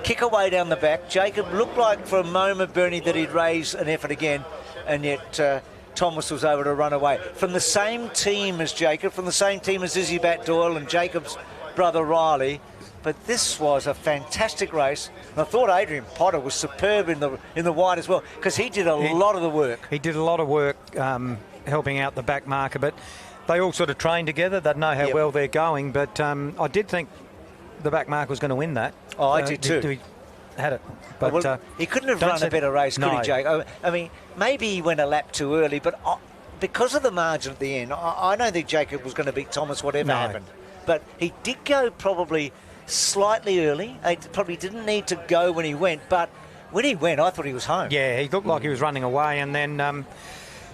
Kick away down the back. Jacob looked like for a moment, Bernie, that he'd raise an effort again, and yet Thomas was able to run away. From the same team as Jacob, from the same team as Izzy Bat-Doyle and Jacob's brother Riley. But this was a fantastic race. And I thought Adrian Potter was superb in the white as well, because he did a lot of the work. He did a lot of work helping out the back marker, but they all sort of trained together. They know how well they're going, but I did think the back marker was going to win that. Oh, I did too. He had it. But he couldn't have run a better race, could he, Jake? I mean, maybe he went a lap too early, but because of the margin at the end, I don't think Jacob was going to beat Thomas whatever happened. But he did go probably slightly early. He probably didn't need to go when he went, but when he went, I thought he was home. Yeah, he looked like he was running away, and then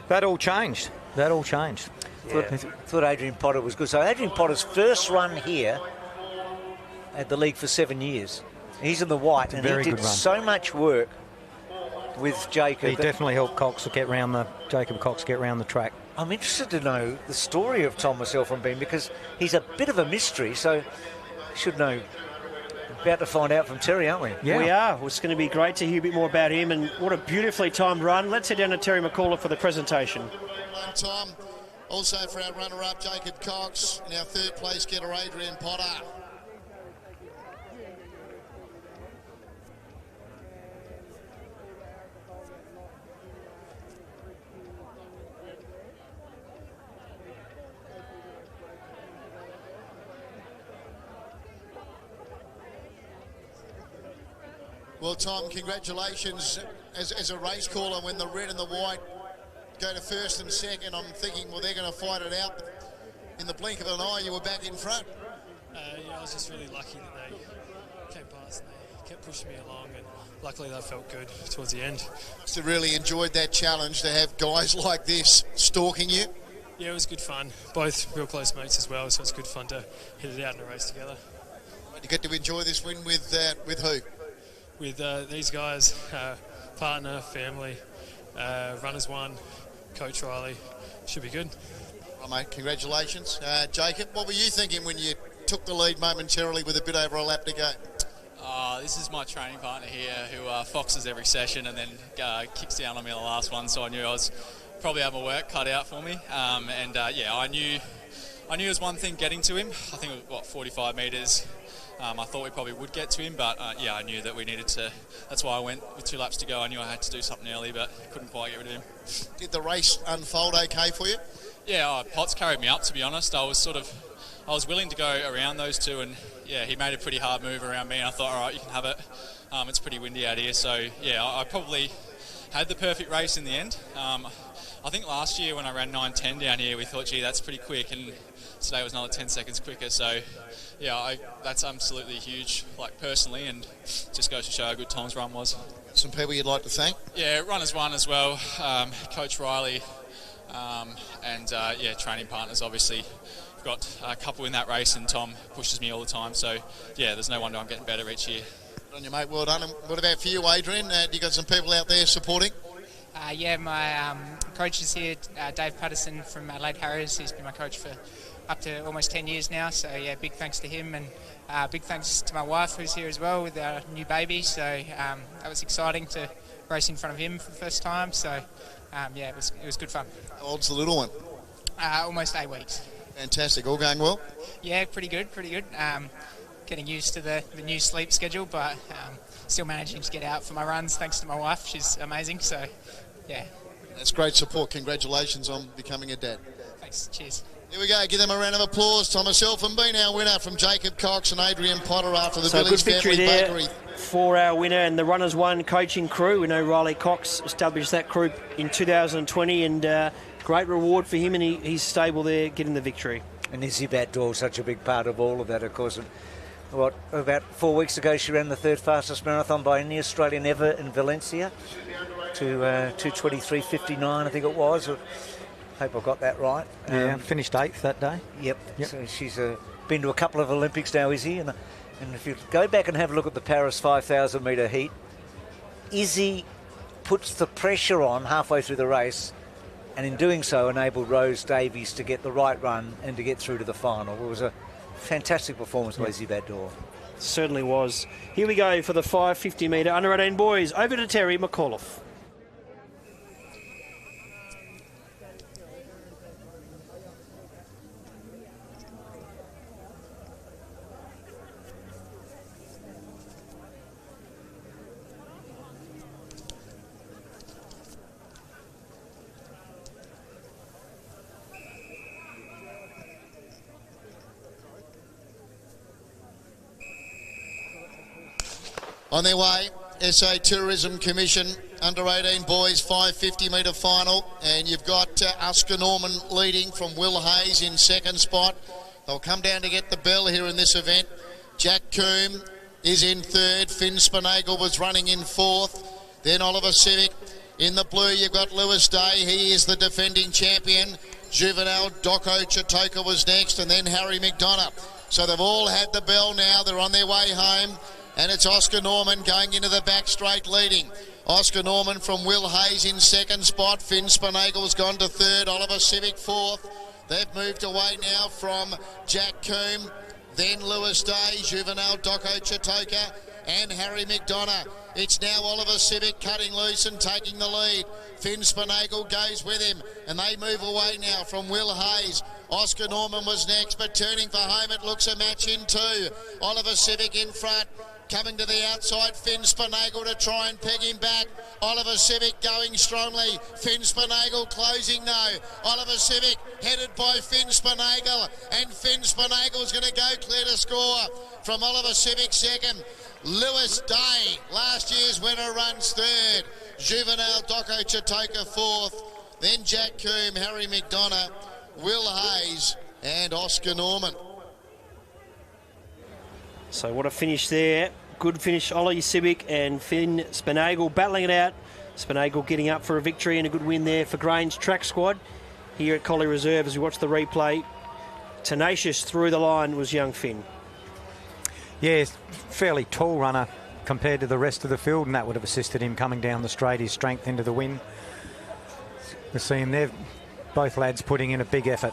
that all changed. Thought Adrian Potter was good. So Adrian Potter's first run here at the league for 7 years. He's in the white, and he did so much work with Jacob. He definitely helped Jacob Cox get round the track. I'm interested to know the story of Thomas Elfenbein, because he's a bit of a mystery, so should know. About to find out from Terry, aren't we? Yeah, we are. Well, it's going to be great to hear a bit more about him, and what a beautifully timed run. Let's head down to Terry McCullough for the presentation. Time also for our runner-up Jacob Cox, and our third place getter Adrian Potter. Well, Tom, congratulations as a race caller when the red and the white go to first and second. I'm thinking, well, they're going to fight it out. In the blink of an eye, you were back in front. Yeah, I was just really lucky that they came past and they kept pushing me along, and luckily they felt good towards the end. So really enjoyed that challenge to have guys like this stalking you. Yeah, it was good fun. Both real close mates as well, so it's good fun to hit it out in a race together. You get to enjoy this win with who? With these guys, partner, family, runners one, Coach Riley. Should be good. Well, mate, congratulations. Jacob, what were you thinking when you took the lead momentarily with a bit over a lap to go? This is my training partner here who foxes every session and then kicks down on me on the last one, so I knew I was probably having my work cut out for me. Yeah, I knew it was one thing getting to him. I think it was, 45 metres. I thought we probably would get to him, but yeah, I knew that we needed to. That's why I went with 2 laps to go. I knew I had to do something early, but couldn't quite get rid of him. Did the race unfold okay for you? Yeah, Potts carried me up, to be honest. I was willing to go around those two, and yeah, he made a pretty hard move around me, and I thought, all right, you can have it. It's pretty windy out here, so yeah, I probably had the perfect race in the end. I think last year when I ran 9:10 down here, we thought, gee, that's pretty quick, and today was another 10 seconds quicker. So yeah, that's absolutely huge, like personally, and just goes to show how good Tom's run was. Some people you'd like to thank? Yeah, runners one as well, Coach Riley, and yeah, training partners obviously. We've got a couple in that race, and Tom pushes me all the time. So yeah, there's no wonder I'm getting better each year. Good on you, mate. Well done. And what about for you, Adrian? You got some people out there supporting? Yeah, my coach is here, Dave Patterson from Adelaide Harriers. He's been my coach for up to almost 10 years now, so yeah, big thanks to him, and big thanks to my wife who's here as well with our new baby, so that was exciting to race in front of him for the first time, so yeah, it was good fun. How old's the little one? Almost 8 weeks. Fantastic. All going well? Yeah, pretty good. Getting used to the new sleep schedule, but still managing to get out for my runs thanks to my wife. She's amazing, so yeah. That's great support. Congratulations on becoming a dad. Thanks. Cheers. Here we go. Give them a round of applause. Thomas Elfenbein, our winner, from Jacob Cox and Adrian Potter after the So Billy's good victory Family there Bakery. for our winner and the Runners One coaching crew. We know Riley Cox established that group in 2020, and great reward for him, and he's stable there getting the victory. And Izzy Batdor, such a big part of all of that, of course. About 4 weeks ago, she ran the third fastest marathon by any Australian ever in Valencia to 2:23:59, I think it was. I hope I got that right. Yeah, finished 8th that day. Yep. So she's been to a couple of Olympics now, Izzy. And if you go back and have a look at the Paris 5,000 metre heat, Izzy puts the pressure on halfway through the race, and in doing so enabled Rose Davies to get the right run and to get through to the final. It was a fantastic performance by Izzy Batdor. Certainly was. Here we go for the 550 metre under 18 boys. Over to Terry McAuliffe. On their way, SA Tourism Commission, under 18 boys, 550 metre final. And you've got Oscar Norman leading from Will Hayes in second spot. They'll come down to get the bell here in this event. Jack Coombe is in third. Finn Spinagle was running in fourth. Then Oliver Civic. In the blue, you've got Lewis Day. He is the defending champion. Juvenile Doko Chitoka was next, and then Harry McDonough. So they've all had the bell now. They're on their way home. And it's Oscar Norman going into the back straight leading. Oscar Norman from Will Hayes in second spot. Finn Spinagle's gone to third. Oliver Civic fourth. They've moved away now from Jack Coombe. Then Lewis Day, Juvenile Doko Chitoka and Harry McDonough. It's now Oliver Civic cutting loose and taking the lead. Finn Spinagle goes with him, and they move away now from Will Hayes. Oscar Norman was next, but turning for home, it looks a match in two. Oliver Civic in front. Coming to the outside, Finn Spinagle to try and peg him back. Oliver Civic going strongly. Finn Spinagle closing though. Oliver Civic headed by Finn Spinagle, and Finn Spinagle's going to go clear to score from Oliver Civic second. Lewis Day, last year's winner, runs third. Juvenile Doko Chitoka fourth. Then Jack Coombe, Harry McDonough, Will Hayes and Oscar Norman. So what a finish there. Good finish, Ollie Civic and Finn Spinagle battling it out. Spinagle getting up for a victory and a good win there for Grange Track Squad here at Collie Reserve as we watch the replay. Tenacious through the line was young Finn. Yeah, fairly tall runner compared to the rest of the field, and that would have assisted him coming down the straight, his strength into the win. We're seeing there, both lads putting in a big effort.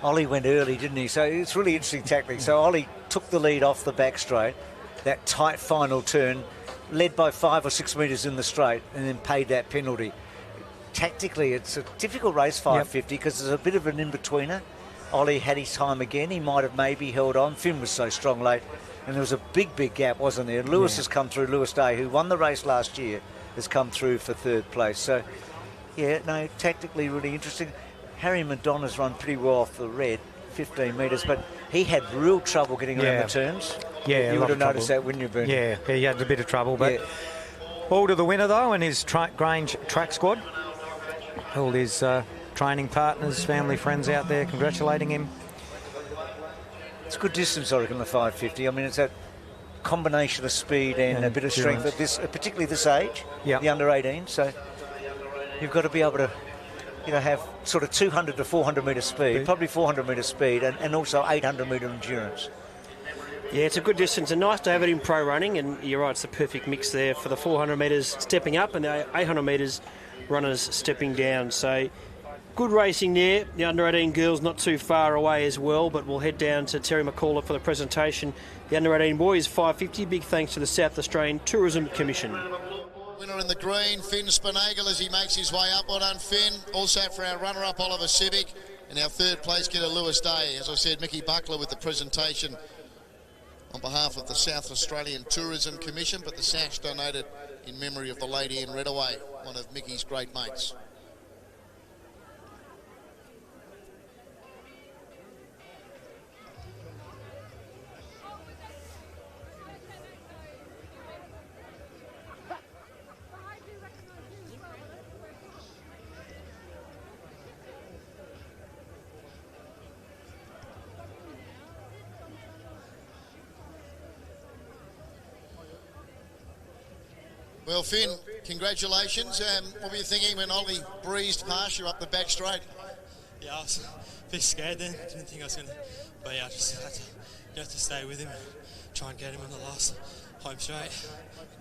Ollie went early, didn't he? So it's really interesting tactic. So Ollie took the lead off the back straight, that tight final turn, led by 5 or 6 metres in the straight, and then paid that penalty. Tactically, it's a difficult race, 550, because there's a bit of an in-betweener. Ollie had his time again. He might have maybe held on. Finn was so strong late, and there was a big, big gap, wasn't there? Lewis has come through. Lewis Day, who won the race last year, has come through for third place. So, yeah, no, tactically really interesting. Harry McDonough's run pretty well off the red, 15 metres, but he had real trouble getting around the turns. Yeah, you would have noticed that, wouldn't you, Bernie? Yeah, he had a bit of trouble, but all to the winner, though, and his Grange Track Squad. All his training partners, family, friends out there congratulating him. It's a good distance, I reckon, the 550. I mean, it's that combination of speed and a bit of strength at this, particularly this age, the under 18. So you've got to be able to, you know, have sort of 200 to 400 metre speed, probably 400 metre speed, and also 800 metre endurance. Yeah, it's a good distance and nice to have it in pro running, and you're right, it's the perfect mix there for the 400 metres stepping up and the 800 metres runners stepping down. So good racing there. The under 18 girls not too far away as well, but we'll head down to Terry McAuliffe for the presentation. The under 18 boys 550. Big thanks to the South Australian Tourism Commission. Winner in the green, Finn Spinagle, as he makes his way up. Well done, Finn. Also for our runner-up, Oliver Civic. And our third place getter, Lewis Day. As I said, Mickey Buckler with the presentation on behalf of the South Australian Tourism Commission, but the sash donated in memory of the lady in Redaway, one of Mickey's great mates. Well, Finn, congratulations. What were you thinking when Ollie breezed past you up the back straight? Yeah, I was a bit scared then. Didn't think I was going to. But yeah, I just had to stay with him and try and get him in the last home straight.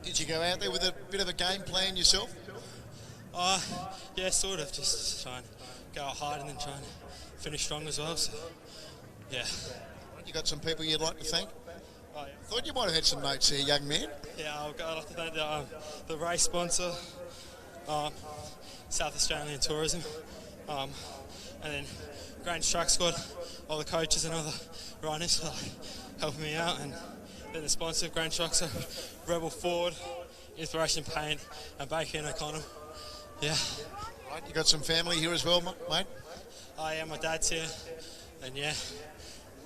Did you go out there with a bit of a game plan yourself? Yeah, sort of. Just trying to go hard and then trying to finish strong as well. So, yeah. You got some people you'd like to thank? Oh, yeah. Thought you might have had some notes here, young man. Yeah, I'd like to thank the race sponsor, South Australian Tourism, and then Grange Truck Squad, all the coaches and all the runners for helping me out, and then the sponsor of Grange Truck, so Rebel Ford, Inspiration Paint, and Baker and O'Connell. Yeah. Right, you got some family here as well, mate? Oh yeah, my dad's here, and yeah,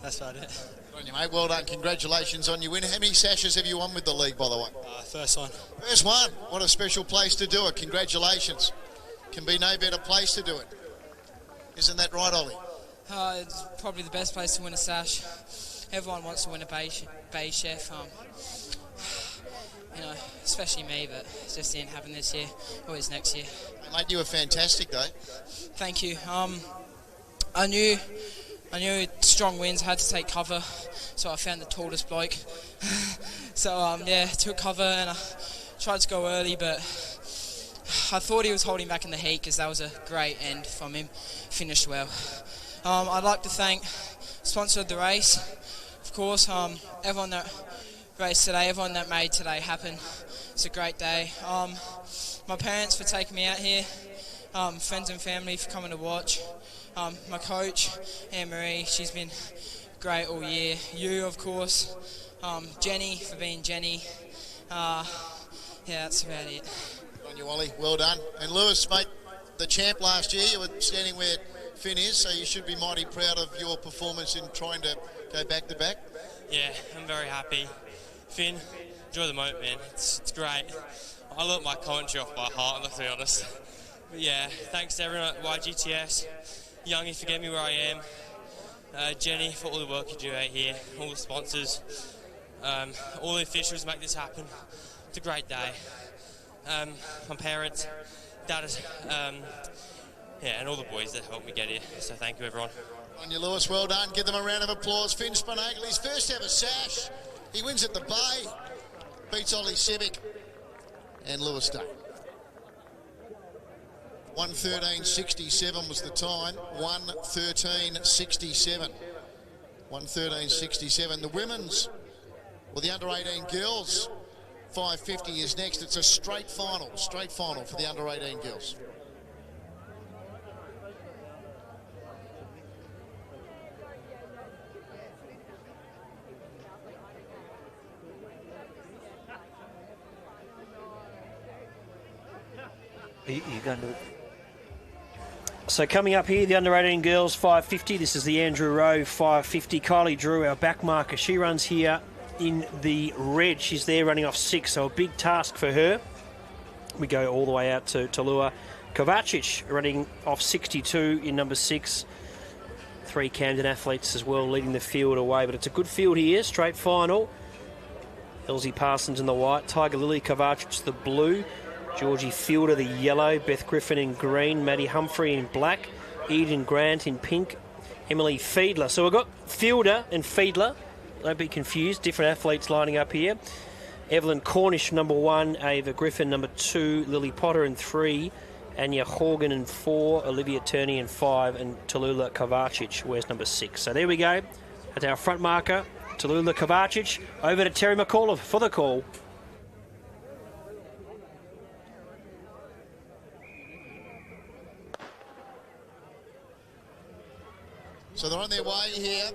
that's about it. Good on you, mate. Well done. Congratulations on your win. How many sashes have you won with the league, by the way? First one. First one. What a special place to do it. Congratulations. Can be no better place to do it. Isn't that right, Ollie? It's probably the best place to win a sash. Everyone wants to win a Bay Chef. You know, especially me, but it just didn't happen this year. Always next year. Mate, you were fantastic, though. Thank you. I knew strong winds, had to take cover, so I found the tallest bloke. So yeah, took cover and I tried to go early, but I thought he was holding back in the heat because that was a great end from him. Finished well. I'd like to thank sponsor of the race, of course, everyone that raced today, everyone that made today happen. It's a great day. My parents for taking me out here, friends and family for coming to watch. My coach, Anne-Marie, she's been great all year. You, of course. Jenny for being Jenny. Yeah, that's about it. On you, Ollie. Well done. And Lewis, mate, the champ last year, you were standing where Finn is, so you should be mighty proud of your performance in trying to go back to back. Yeah, I'm very happy. Finn, enjoy the moment, man. It's great. I learnt my commentary off by heart, let's be honest. But yeah, thanks to everyone at YGTS. Youngie, for getting me where I am. Jenny, for all the work you do out here. All the sponsors. All the officials make this happen. It's a great day. My parents, Dad, yeah, and all the boys that helped me get here. So thank you, everyone. On you, Lewis. Well done. Give them a round of applause. Finn Spinagle, his first ever sash. He wins at the Bay. Beats Ollie Sevic and Lewis Day. 1:13.67 was the time. 1:13.67. 1:13.67. The women's, well, the under-18 girls, 550 is next. It's a straight final for the under-18 girls. Are you going to... So coming up here, the under-18 girls 550. This is the Andrew Rowe 550. Kylie Drew, our back marker, she runs here in the red. She's there running off 6, so a big task for her. We go all the way out to Tallulah Kovacic running off 62 in number 6. 3 Camden athletes as well leading the field away, but it's a good field here, straight final. Elsie Parsons in the white, Tiger Lily Kovacic the blue, Georgie Fielder the yellow, Beth Griffin in green, Maddie Humphrey in black, Eden Grant in pink, Emily Fiedler. So we've got Fielder and Fiedler, don't be confused, different athletes lining up here. Evelyn Cornish number 1, Ava Griffin number 2, Lily Potter in 3, Anya Horgan in 4, Olivia Turney in 5, and Tallulah Kovacic wears number 6. So there we go, that's our front marker, Tallulah Kovacic. Over to Terry McAuliffe for the call. So they're on their way here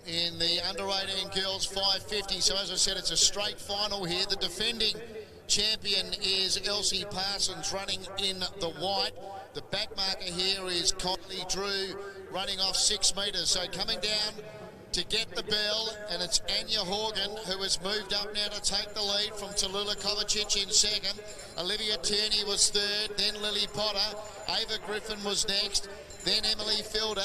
in the under-18 girls 550. So as I said, it's a straight final here. The defending champion is Elsie Parsons running in the white. The back marker here is Kylie Drew running off 6 metres. So coming down to get the bell, and it's Anya Horgan who has moved up now to take the lead from Tallulah Kovacic in second. Olivia Tierney was third, then Lily Potter. Ava Griffin was next, then Emily Fielder.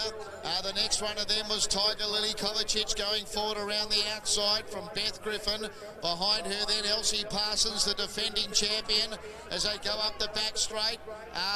The next one of them was Tiger Lily Kovacic going forward around the outside from Beth Griffin. Behind her then Elsie Parsons, the defending champion, as they go up the back straight.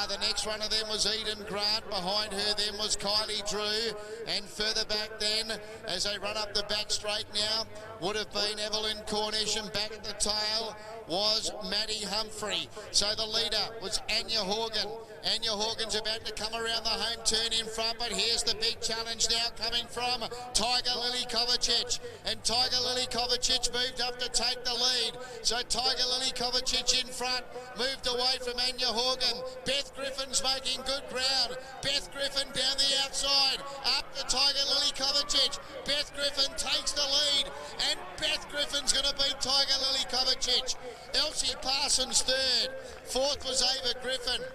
The next one of them was Eden Grant. Behind her then was Kylie Drew. And further back then, as they run up the back straight now, would have been Evelyn Cornish, and back at the tail was Maddie Humphrey. So the leader was Anya Horgan. Anya Horgan's about to come around the home turn in front, but here's the big challenge now coming from Tiger Lily Kovacic. And Tiger Lily Kovacic moved up to take the lead. So Tiger Lily Kovacic in front, moved away from Anya Horgan. Beth Griffin's making good ground. Beth Griffin down the outside, up to Tiger Lily Kovacic. Beth Griffin takes the lead, and Beth Griffin's going to beat Tiger Lily Kovacic. Elsie Parsons third. Fourth was Ava Griffin.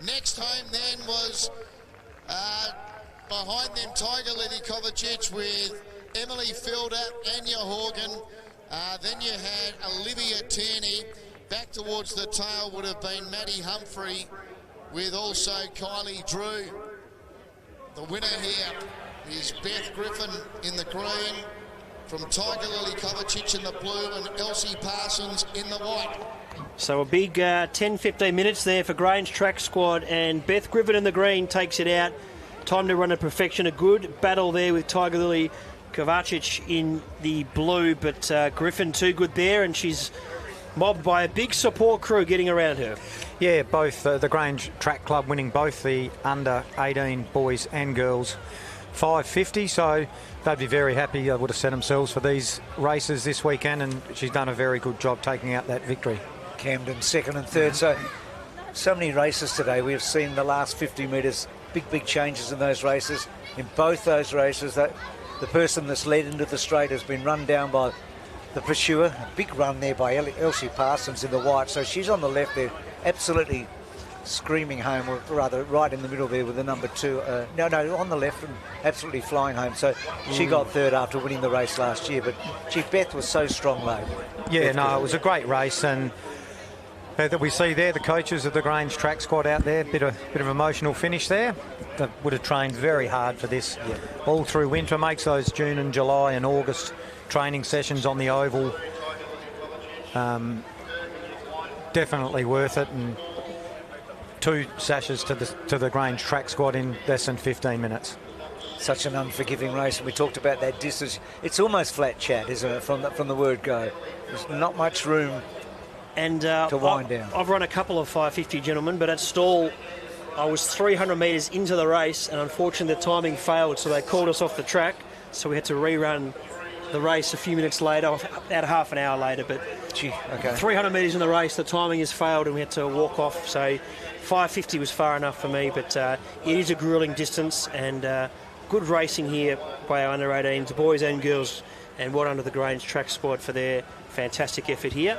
Next home then was behind them Tiger Lily Kovacic with Emily Fielder, Anya Horgan. Then you had Olivia Tierney. Back towards the tail would have been Maddie Humphrey with also Kylie Drew. The winner here is Beth Griffin in the green, from Tiger Lily Kovacic in the blue, and Elsie Parsons in the white. So a big 10-15 minutes there for Grange Track Squad, and Beth Griffin in the green takes it out. Time to run to perfection. A good battle there with Tiger Lily Kovacic in the blue, but Griffin too good there, and she's mobbed by a big support crew getting around her. Yeah, both the Grange Track Club winning both the under-18 boys and girls 550, so they'd be very happy. They would have set themselves for these races this weekend, and she's done a very good job taking out that victory. Camden second and third. So many races today. We have seen the last 50 metres, big changes in those races. In both those races, that the person that's led into the straight has been run down by the pursuer. A big run there by Elsie Parsons in the white. So she's on the left there, absolutely screaming home, or rather right in the middle there with the number 2. No, on the left and absolutely flying home. So she got third after winning the race last year. But Beth was so strong, though. Yeah, it was a great race, and that we see there, the coaches of the Grange Track Squad out there, bit of emotional finish there. They would have trained very hard for this all through winter. Makes those June and July and August training sessions on the oval definitely worth it, and 2 sashes to the Grange Track Squad in less than 15 minutes. Such an unforgiving race, and we talked about that distance. It's almost flat chat, isn't it, from the word go? There's not much room to wind down. I've run a couple of 550, gentlemen, but at Stall I was 300 metres into the race, and unfortunately the timing failed, so they called us off the track, so we had to rerun the race a few minutes later, about half an hour later. But 300 metres in the race, the timing has failed, and we had to walk off. So 550 was far enough for me, but it is a gruelling distance, and good racing here by our under-18s, boys and girls, and well done to the Grange Track Squad for their fantastic effort here.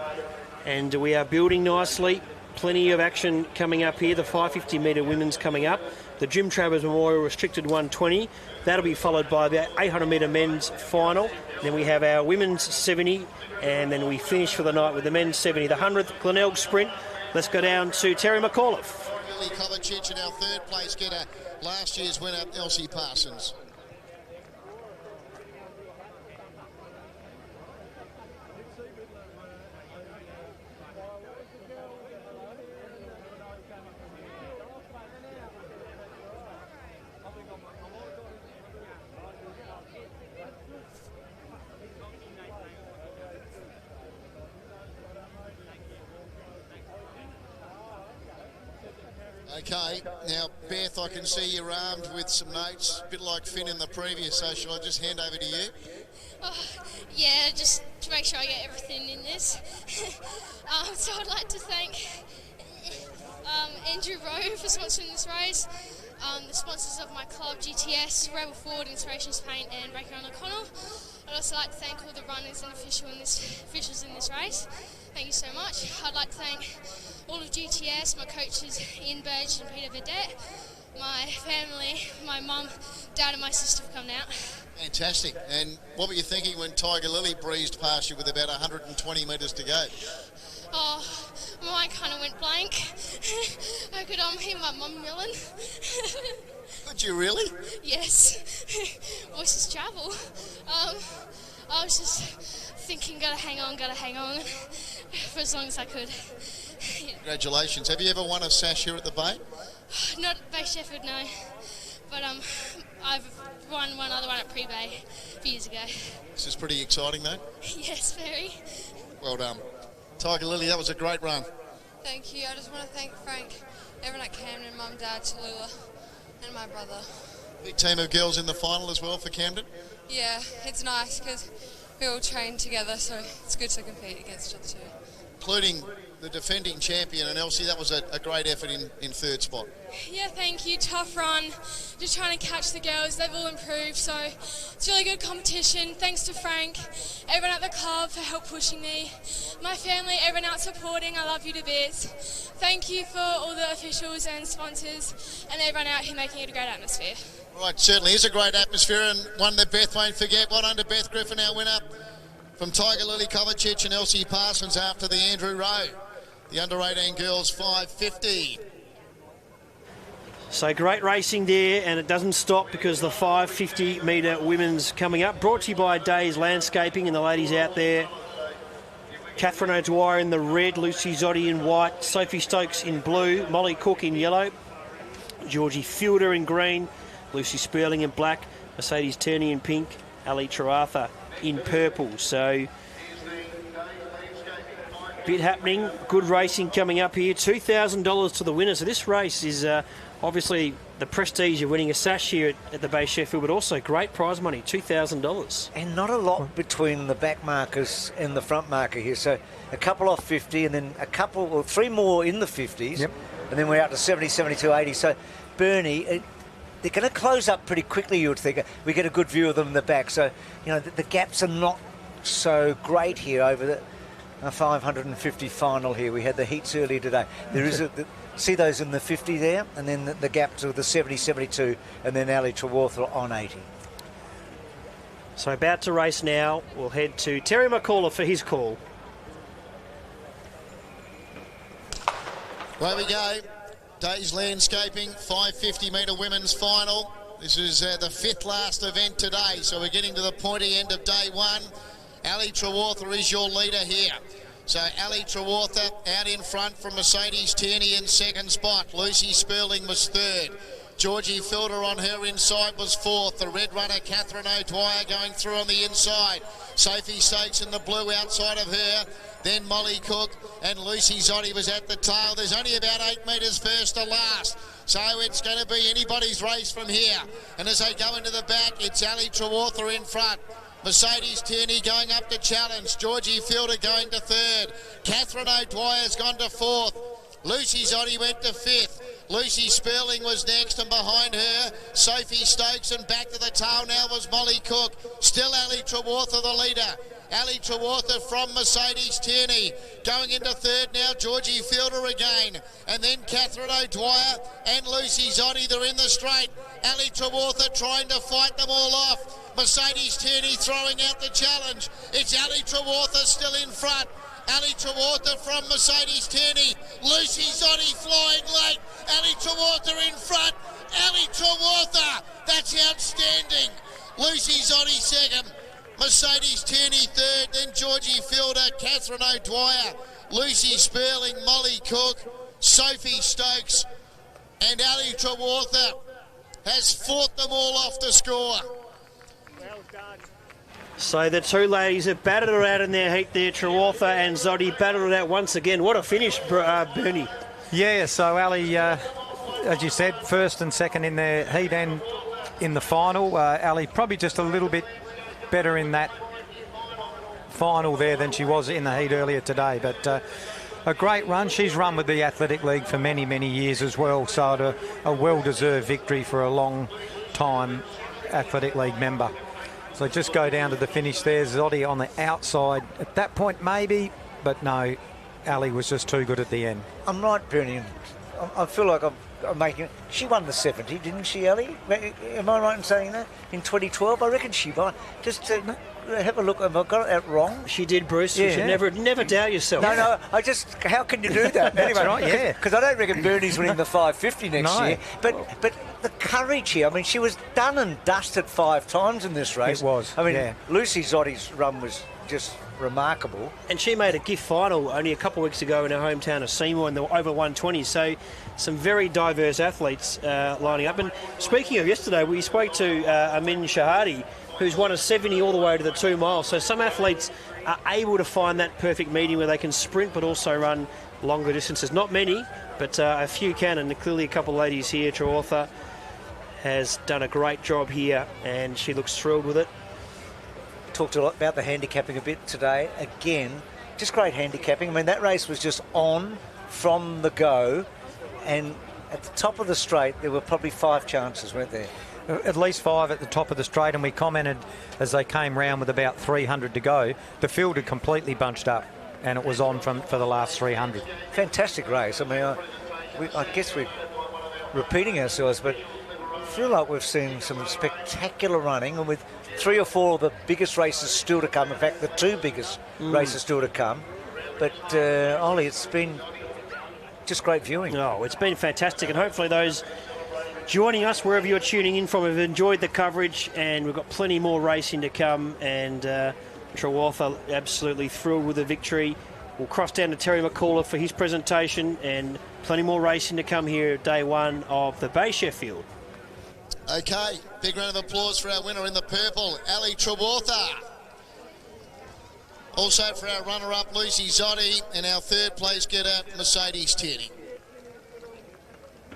And we are building nicely. Plenty of action coming up here. The 550 metre women's coming up. The Jim Travers Memorial Restricted 120. That'll be followed by the 800 metre men's final. Then we have our women's 70, and then we finish for the night with the men's 70. The 100th Glenelg Sprint. Let's go down to Terry McAuliffe. Lily Kovacic and our third place getter, last year's winner, Elsie Parsons. Okay, now Beth, I can see you're armed with some notes, a bit like Finn in the previous, so shall I just hand over to you? Yeah, just to make sure I get everything in this. So I'd like to thank Andrew Rowe for sponsoring this race, the sponsors of my club, GTS, Rebel Ford, Inspirations Paint and Baker & O'Connell. I'd also like to thank all the runners and officials in this race. Thank you so much. I'd like to thank all of GTS, my coaches Ian Burge and Peter Vedette, my family, my mum, dad and my sister have come out. Fantastic. And what were you thinking when Tiger Lily breezed past you with about 120 metres to go? Oh, my mind kind of went blank. I could hear my mum yelling. Could you really? Yes. Voices travel. I was just thinking, gotta hang on for as long as I could. Yeah. Congratulations. Have you ever won a sash here at the Bay? Not at Bay Sheffield, no. But I've won one other one at Pre-Bay a few years ago. This is pretty exciting, though. Yes, very. Well done. Tiger Lily, that was a great run. Thank you. I just want to thank Frank, everyone at Camden, Mum, Dad, Tallulah, and my brother. Big team of girls in the final as well for Camden. Yeah, it's nice because we all train together, so it's good to compete against each other too. Including the defending champion, and Elsie, that was a great effort in third spot. Yeah, thank you. Tough run. Just trying to catch the girls. They've all improved, so it's really good competition. Thanks to Frank, everyone at the club for help pushing me. My family, everyone out supporting. I love you to bits. Thank you for all the officials and sponsors and everyone out here making it a great atmosphere. Right, certainly is a great atmosphere, and one that Beth won't forget. Well done to Beth Griffin, our winner, from Tiger Lily Kovacic and Elsie Parsons after the Andrew Rowe. The under-18 girls 5:50. So great racing there, and it doesn't stop because the 550 metre women's coming up. Brought to you by Days Landscaping and the ladies out there. Catherine O'Dwyer in the red, Lucy Zotti in white, Sophie Stokes in blue, Molly Cook in yellow, Georgie Fielder in green, Lucy Sperling in black, Mercedes Turney in pink, Ali Trawartha in purple. So bit happening, good racing coming up here. $2,000 to the winner. So this race is obviously the prestige of winning a sash here at the Bay Sheffield, but also great prize money, $2,000. And not a lot between the back markers and the front marker here. So a couple off 50 and then a couple or three more in the 50s. Yep. And then we're out to 70, 72, 80. So Bernie, they're going to close up pretty quickly, you would think. We get a good view of them in the back. So, you know, the gaps are not so great here over the 550 final here. We had the heats earlier today. There is see those in the 50 there, and then the gap to the 70, 72, and then Ali Trawartha on 80. So about to race now. We'll head to Terry McCullough for his call. There we go. Days Landscaping, 550 metre women's final. This is the fifth last event today, so we're getting to the pointy end of day one. Ali Trawartha is your leader here. So Ali Trawartha out in front from Mercedes Tierney in second spot. Lucy Sperling was third. Georgie Fielder on her inside was fourth. The red runner Catherine O'Dwyer going through on the inside. Sophie Stokes in the blue outside of her. Then Molly Cook and Lucy Zotti was at the tail. There's only about 8 metres first to last. So it's going to be anybody's race from here. And as they go into the back, it's Ali Trawartha in front. Mercedes Tierney going up to challenge. Georgie Fielder going to third. Catherine O'Dwyer's gone to fourth. Lucy Zotti went to fifth. Lucy Sperling was next, and behind her, Sophie Stokes, and back to the tail now was Molly Cook. Still Ali Trawartha the leader. Ali Trawartha from Mercedes Tierney. Going into third now, Georgie Fielder again. And then Catherine O'Dwyer and Lucy Zotti, they're in the straight. Ali Trawartha trying to fight them all off. Mercedes Tierney throwing out the challenge. It's Ali Trawartha still in front. Ali Trawartha from Mercedes Tierney. Lucy Zotti flying late. Ali Trawartha in front. Ali Trawartha, that's outstanding. Lucy Zotti second. Mercedes Tierney third. Then Georgie Fielder, Catherine O'Dwyer, Lucy Sperling, Molly Cook, Sophie Stokes, and Ali Trawartha has fought them all off to score. So the two ladies have battled it out in their heat there. Trawartha and Zotti battled it out once again. What a finish, Bernie. Yeah, so Ali, as you said, first and second in their heat and in the final. Ali probably just a little bit better in that final there than she was in the heat earlier today. But a great run. She's run with the Athletic League for many, many years as well, so a well-deserved victory for a long-time Athletic League member. So just go down to the finish there. Zoddy on the outside at that point maybe, but no, Ali was just too good at the end. I'm right, Bernie. I feel like I'm making it. She won the 70, didn't she, Ali? Am I right in saying that? In 2012, I reckon she won. Just to have a look. Have I got that wrong? She did, Bruce. Yeah. You should never doubt yourself. No, how can you do that? Anyway, That's right, yeah. Because I don't reckon Bernie's winning the 550 next year. But the courage here, I mean, she was done and dusted 5 times in this race. It was, I mean, yeah. Lucy Zoddy's run was just remarkable. And she made a gift final only a couple of weeks ago in her hometown of Seymour in the over 120. So some very diverse athletes lining up. And speaking of yesterday, we spoke to Amin Shahadi, who's won a 70 all the way to the 2 miles. So some athletes are able to find that perfect medium where they can sprint but also run longer distances. Not many, but a few can, and clearly a couple of ladies here. Traortha has done a great job here, and she looks thrilled with it. Talked a lot about the handicapping a bit today. Again, just great handicapping. I mean, that race was just on from the go, and at the top of the straight, there were probably 5 chances, weren't there? At least 5 at the top of the straight, and we commented as they came round with about 300 to go, the field had completely bunched up, and it was on for the last 300. Fantastic race. I mean, I guess we're repeating ourselves, but I feel like we've seen some spectacular running, and with 3 or 4 of the biggest races still to come. In fact, the 2 biggest races still to come. But, Ollie, it's been just great viewing. Oh, it's been fantastic, and hopefully those joining us wherever you're tuning in from have enjoyed the coverage, and we've got plenty more racing to come, and Traortha absolutely thrilled with the victory. We'll cross down to Terry McCullough for his presentation, and plenty more racing to come here at day 1 of the Bay Sheffield. Okay, big round of applause for our winner in the purple, Ali Traortha. Also for our runner-up, Lucy Zoddy, and our 3rd place getter, Mercedes Tierney.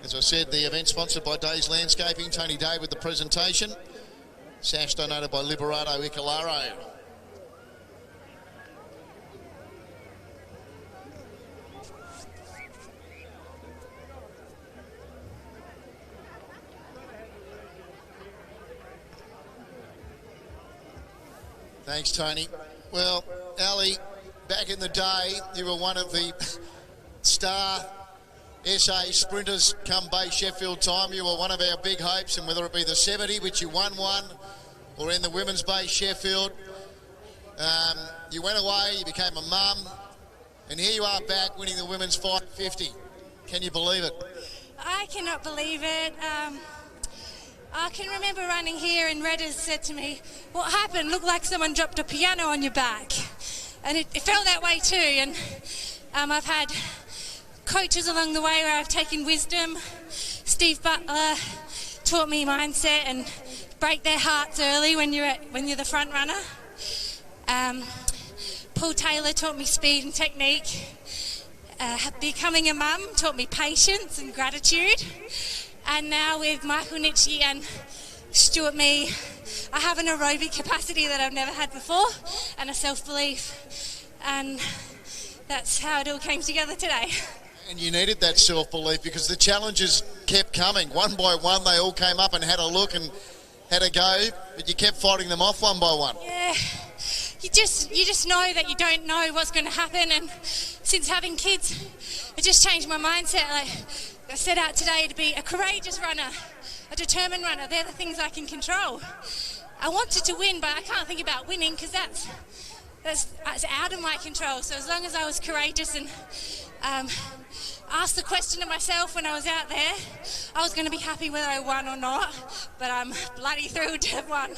As I said, the event sponsored by Days Landscaping, Tony Day with the presentation. Sash donated by Liberato Icolaro. Thanks, Tony. Well, Ali, back in the day, you were one of the star SA sprinters come Bay Sheffield time. You were one of our big hopes, and whether it be the 70, which you won one, or in the women's Bay Sheffield, you went away, you became a mum, and here you are back winning the women's 550. Can you believe it? I cannot believe it. I can remember running here and Red has said to me, what happened? Looked like someone dropped a piano on your back. And it felt that way too. And I've had coaches along the way where I've taken wisdom. Steve Butler taught me mindset and break their hearts early when you're the front runner. Paul Taylor taught me speed and technique. Becoming a mum taught me patience and gratitude. And now with Michael Nitchie and Stuart Mee, I have an aerobic capacity that I've never had before and a self-belief. And that's how it all came together today. And you needed that self-belief because the challenges kept coming. One by one, they all came up and had a look and had a go, but you kept fighting them off one by one. Yeah, you just know that you don't know what's going to happen. And since having kids, it just changed my mindset. Like, I set out today to be a courageous runner, a determined runner. They're the things I can control. I wanted to win, but I can't think about winning because that's out of my control. So as long as I was courageous and asked the question of myself when I was out there, I was going to be happy whether I won or not, but I'm bloody thrilled to have won.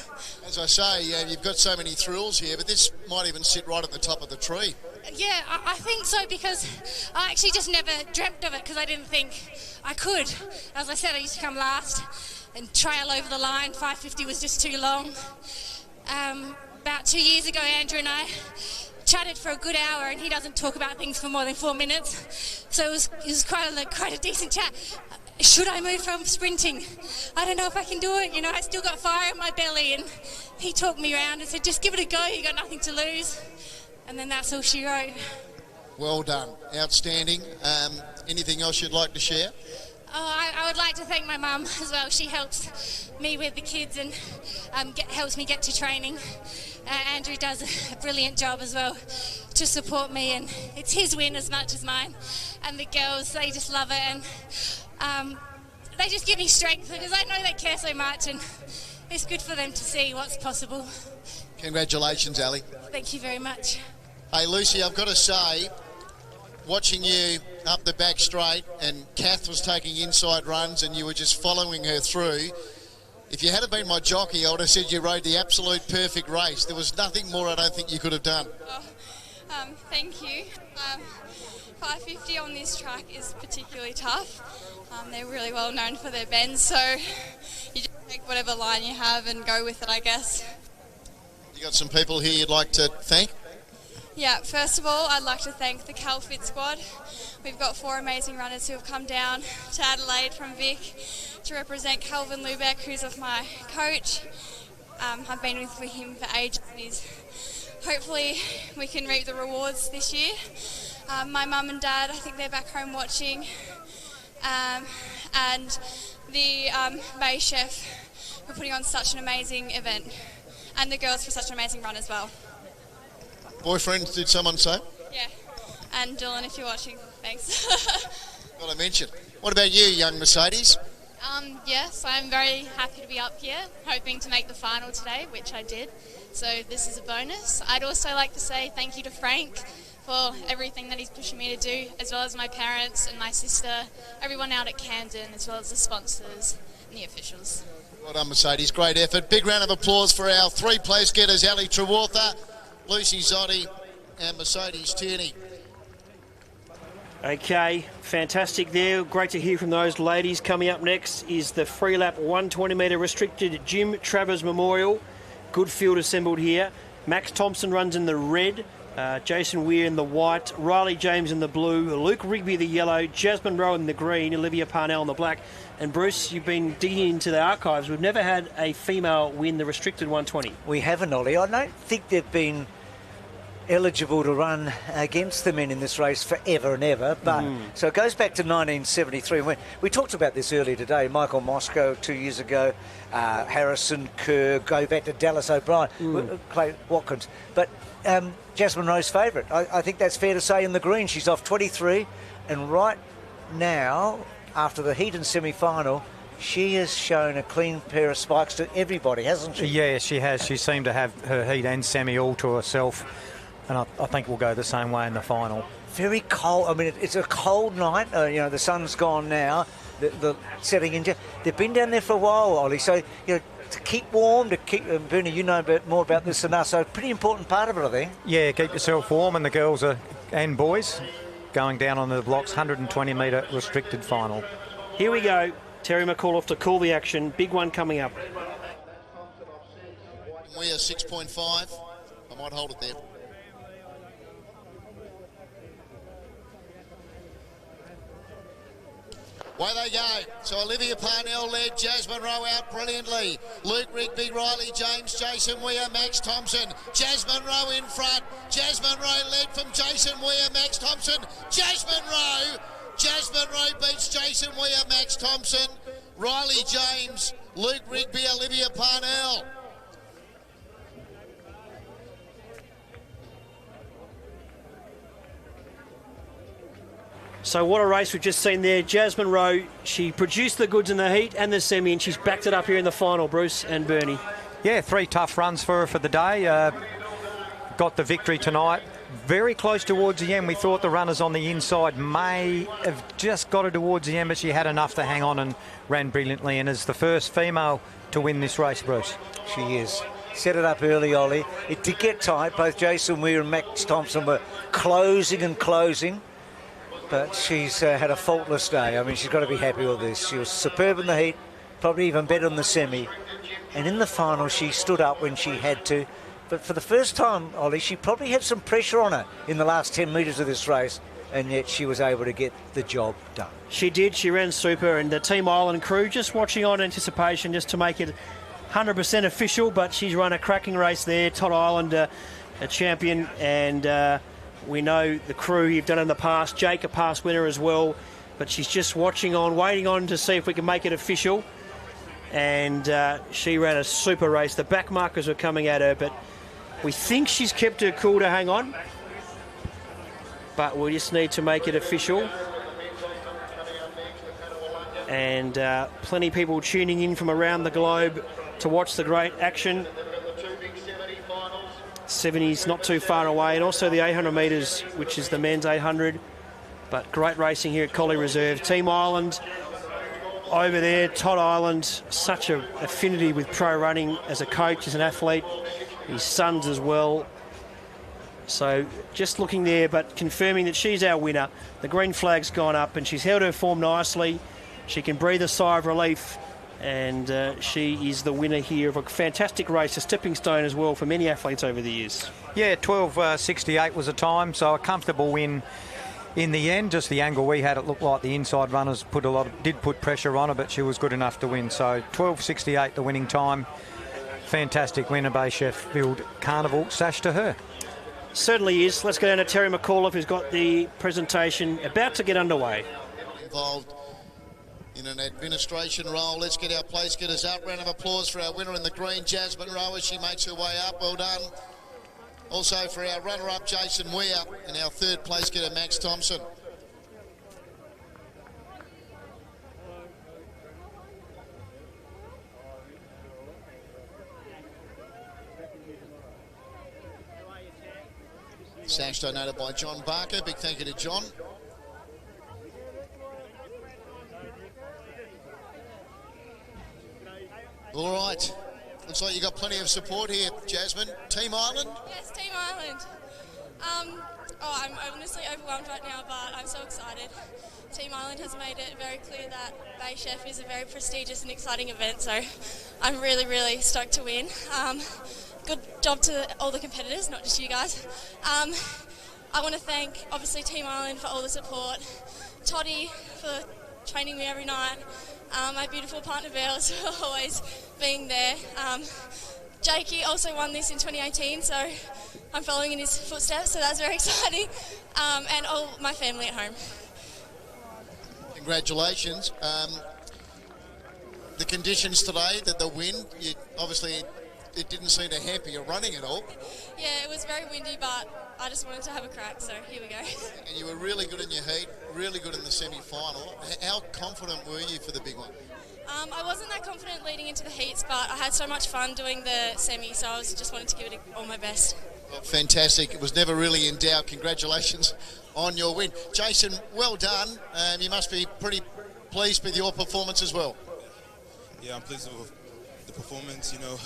As I say, you've got so many thrills here, but this might even sit right at the top of the tree. Yeah, I think so, because I actually just never dreamt of it because I didn't think I could. As I said, I used to come last and trail over the line. 550 was just too long. About 2 years ago, Andrew and I chatted for a good hour, and he doesn't talk about things for more than 4 minutes. So it was quite a decent chat. Should I move from sprinting? I don't know if I can do it. You know, I still got fire in my belly, and he talked me around and said, just give it a go. You got nothing to lose. And then that's all she wrote. Well done. Outstanding. Anything else you'd like to share? Oh, I would like to thank my mum as well. She helps me with the kids and helps me get to training. Andrew does a brilliant job as well to support me, and it's his win as much as mine. And the girls, they just love it, and they just give me strength because I know they care so much, and it's good for them to see what's possible. Congratulations, Ali. Thank you very much. Hey, Lucy, I've got to say, watching you up the back straight and Kath was taking inside runs and you were just following her through, if you hadn't been my jockey, I would have said you rode the absolute perfect race. There was nothing more I don't think you could have done. Thank you. 550 on this track is particularly tough. They're really well known for their bends, so you just take whatever line you have and go with it, I guess. You got some people here you'd like to thank? Yeah, first of all, I'd like to thank the CalFit squad. We've got 4 amazing runners who have come down to Adelaide from Vic to represent Calvin Lubeck, who's my coach. I've been with him for ages. Hopefully we can reap the rewards this year. My mum and dad, I think they're back home watching. And the Bay Chef for putting on such an amazing event. And the girls for such an amazing run as well. Boyfriend, did someone say? Yeah, and Dylan, if you're watching, thanks. Got to mention. What about you, young Mercedes? Yes, I'm very happy to be up here, hoping to make the final today, which I did. So this is a bonus. I'd also like to say thank you to Frank for everything that he's pushing me to do, as well as my parents and my sister, everyone out at Camden, as well as the sponsors and the officials. Well done, Mercedes. Great effort. Big round of applause for our 3 place getters, Ali Trewartha, Lucy Zotti and Mercedes Tierney. Okay, fantastic there. Great to hear from those ladies. Coming up next is the free lap 120 metre restricted Jim Travers Memorial. Good field assembled here. Max Thompson runs in the red, Jason Weir in the white, Riley James in the blue, Luke Rigby the yellow, Jasmine Rowe in the green, Olivia Parnell in the black. And Bruce, you've been digging into the archives. We've never had a female win the restricted 120. We haven't, Ollie. I don't think they've been eligible to run against the men in this race forever and ever, but so it goes back to 1973. We talked about this earlier today. Michael Moscow 2 years ago, Harrison Kerr, go back to Dallas O'Brien, Clay Watkins, but Jasmine Rowe's favourite. I think that's fair to say in the green. She's off 23, and right now, after the heat and semi-final, she has shown a clean pair of spikes to everybody, hasn't she? Yeah, she has. She seemed to have her heat and semi all to herself. And I think we'll go the same way in the final. Very cold. I mean, it's a cold night. The sun's gone now. The setting in. They've been down there for a while, Ollie. So, to keep warm, to keep... Bernie, you know more about this than us. So, pretty important part of it, I think. Yeah, keep yourself warm. And the girls and boys going down on the blocks. 120 metre restricted final. Here we go. Terry McAuliffe to call the action. Big one coming up. We are 6.5. I might hold it there. Away they go. So Olivia Parnell led, Jasmine Rowe out brilliantly. Luke Rigby, Riley James, Jason Weir, Max Thompson. Jasmine Rowe in front. Jasmine Rowe led from Jason Weir, Max Thompson. Jasmine Rowe beats Jason Weir, Max Thompson. Riley James, Luke Rigby, Olivia Parnell. So what a race we've just seen there. Jasmine Rowe, she produced the goods in the heat and the semi, and she's backed it up here in the final, Bruce and Bernie. Yeah, 3 tough runs for her for the day. Got the victory tonight. Very close towards the end. We thought the runners on the inside may have just got her towards the end, but she had enough to hang on and ran brilliantly, and is the first female to win this race, Bruce. She is. Set it up early, Ollie. It did get tight. Both Jason Weir and Max Thompson were closing. But she's had a faultless day. I mean, she's got to be happy with this. She was superb in the heat, probably even better in the semi. And in the final, she stood up when she had to. But for the first time, Ollie, she probably had some pressure on her in the last 10 metres of this race, and yet she was able to get the job done. She did. She ran super, and the Team Island crew just watching on anticipation just to make it 100% official, but she's run a cracking race there. Todd Island, a champion, and... We know the crew you've done in the past. Jake, a past winner as well. But she's just watching on, waiting on to see if we can make it official. And she ran a super race. The back markers were coming at her, but we think she's kept her cool to hang on. But we just need to make it official. And plenty of people tuning in from around the globe to watch the great action. 70's not too far away, and also the 800 metres, which is the men's 800. But great racing here at Collie Reserve. Team Ireland over there. Todd Ireland, such an affinity with pro running as a coach, as an athlete. His sons as well. So just looking there, but confirming that she's our winner. The green flag's gone up, and she's held her form nicely. She can breathe a sigh of relief, and she is the winner here of a fantastic race, a stepping stone as well for many athletes over the years. Yeah, 12.68 was the time, so a comfortable win in the end. Just the angle we had, it looked like the inside runners did put pressure on her, but she was good enough to win. So 12.68 the winning time. Fantastic winner, Bay Sheffield Carnival. Sash to her. Certainly is. Let's go down to Terry McAuliffe, who's got the presentation about to get underway. Involved in an administration role. Let's get our place getters up. Round of applause for our winner in the green, Jasmine Rowe, as she makes her way up. Well done. Also for our runner-up, Jason Weir, and our third place getter, Max Thompson. Sash donated by John Barker. Big thank you to John. All right. Looks like you got plenty of support here, Jasmine. Team Ireland? Yes, Team Ireland. I'm honestly overwhelmed right now, but I'm so excited. Team Ireland has made it very clear that Bay Chef is a very prestigious and exciting event, so I'm really, really stoked to win. Good job to all the competitors, not just you guys. I want to thank, obviously, Team Ireland for all the support. Toddy for training me every night. My beautiful partner Bells for always being there. Jakey also won this in 2018, so I'm following in his footsteps, so that's very exciting. And all my family at home. Congratulations. The conditions today, the wind, obviously it didn't seem to hamper your running at all. Yeah, it was very windy, but I just wanted to have a crack, so here we go. And you were really good in your heat, really good in the semi-final. How confident were you for the big one? I wasn't that confident leading into the heats, but I had so much fun doing the semi, so I was just wanted to give it all my best. Well, fantastic. It was never really in doubt. Congratulations on your win. Jason, well done. You must be pretty pleased with your performance as well. Yeah, I'm pleased with the performance, you know.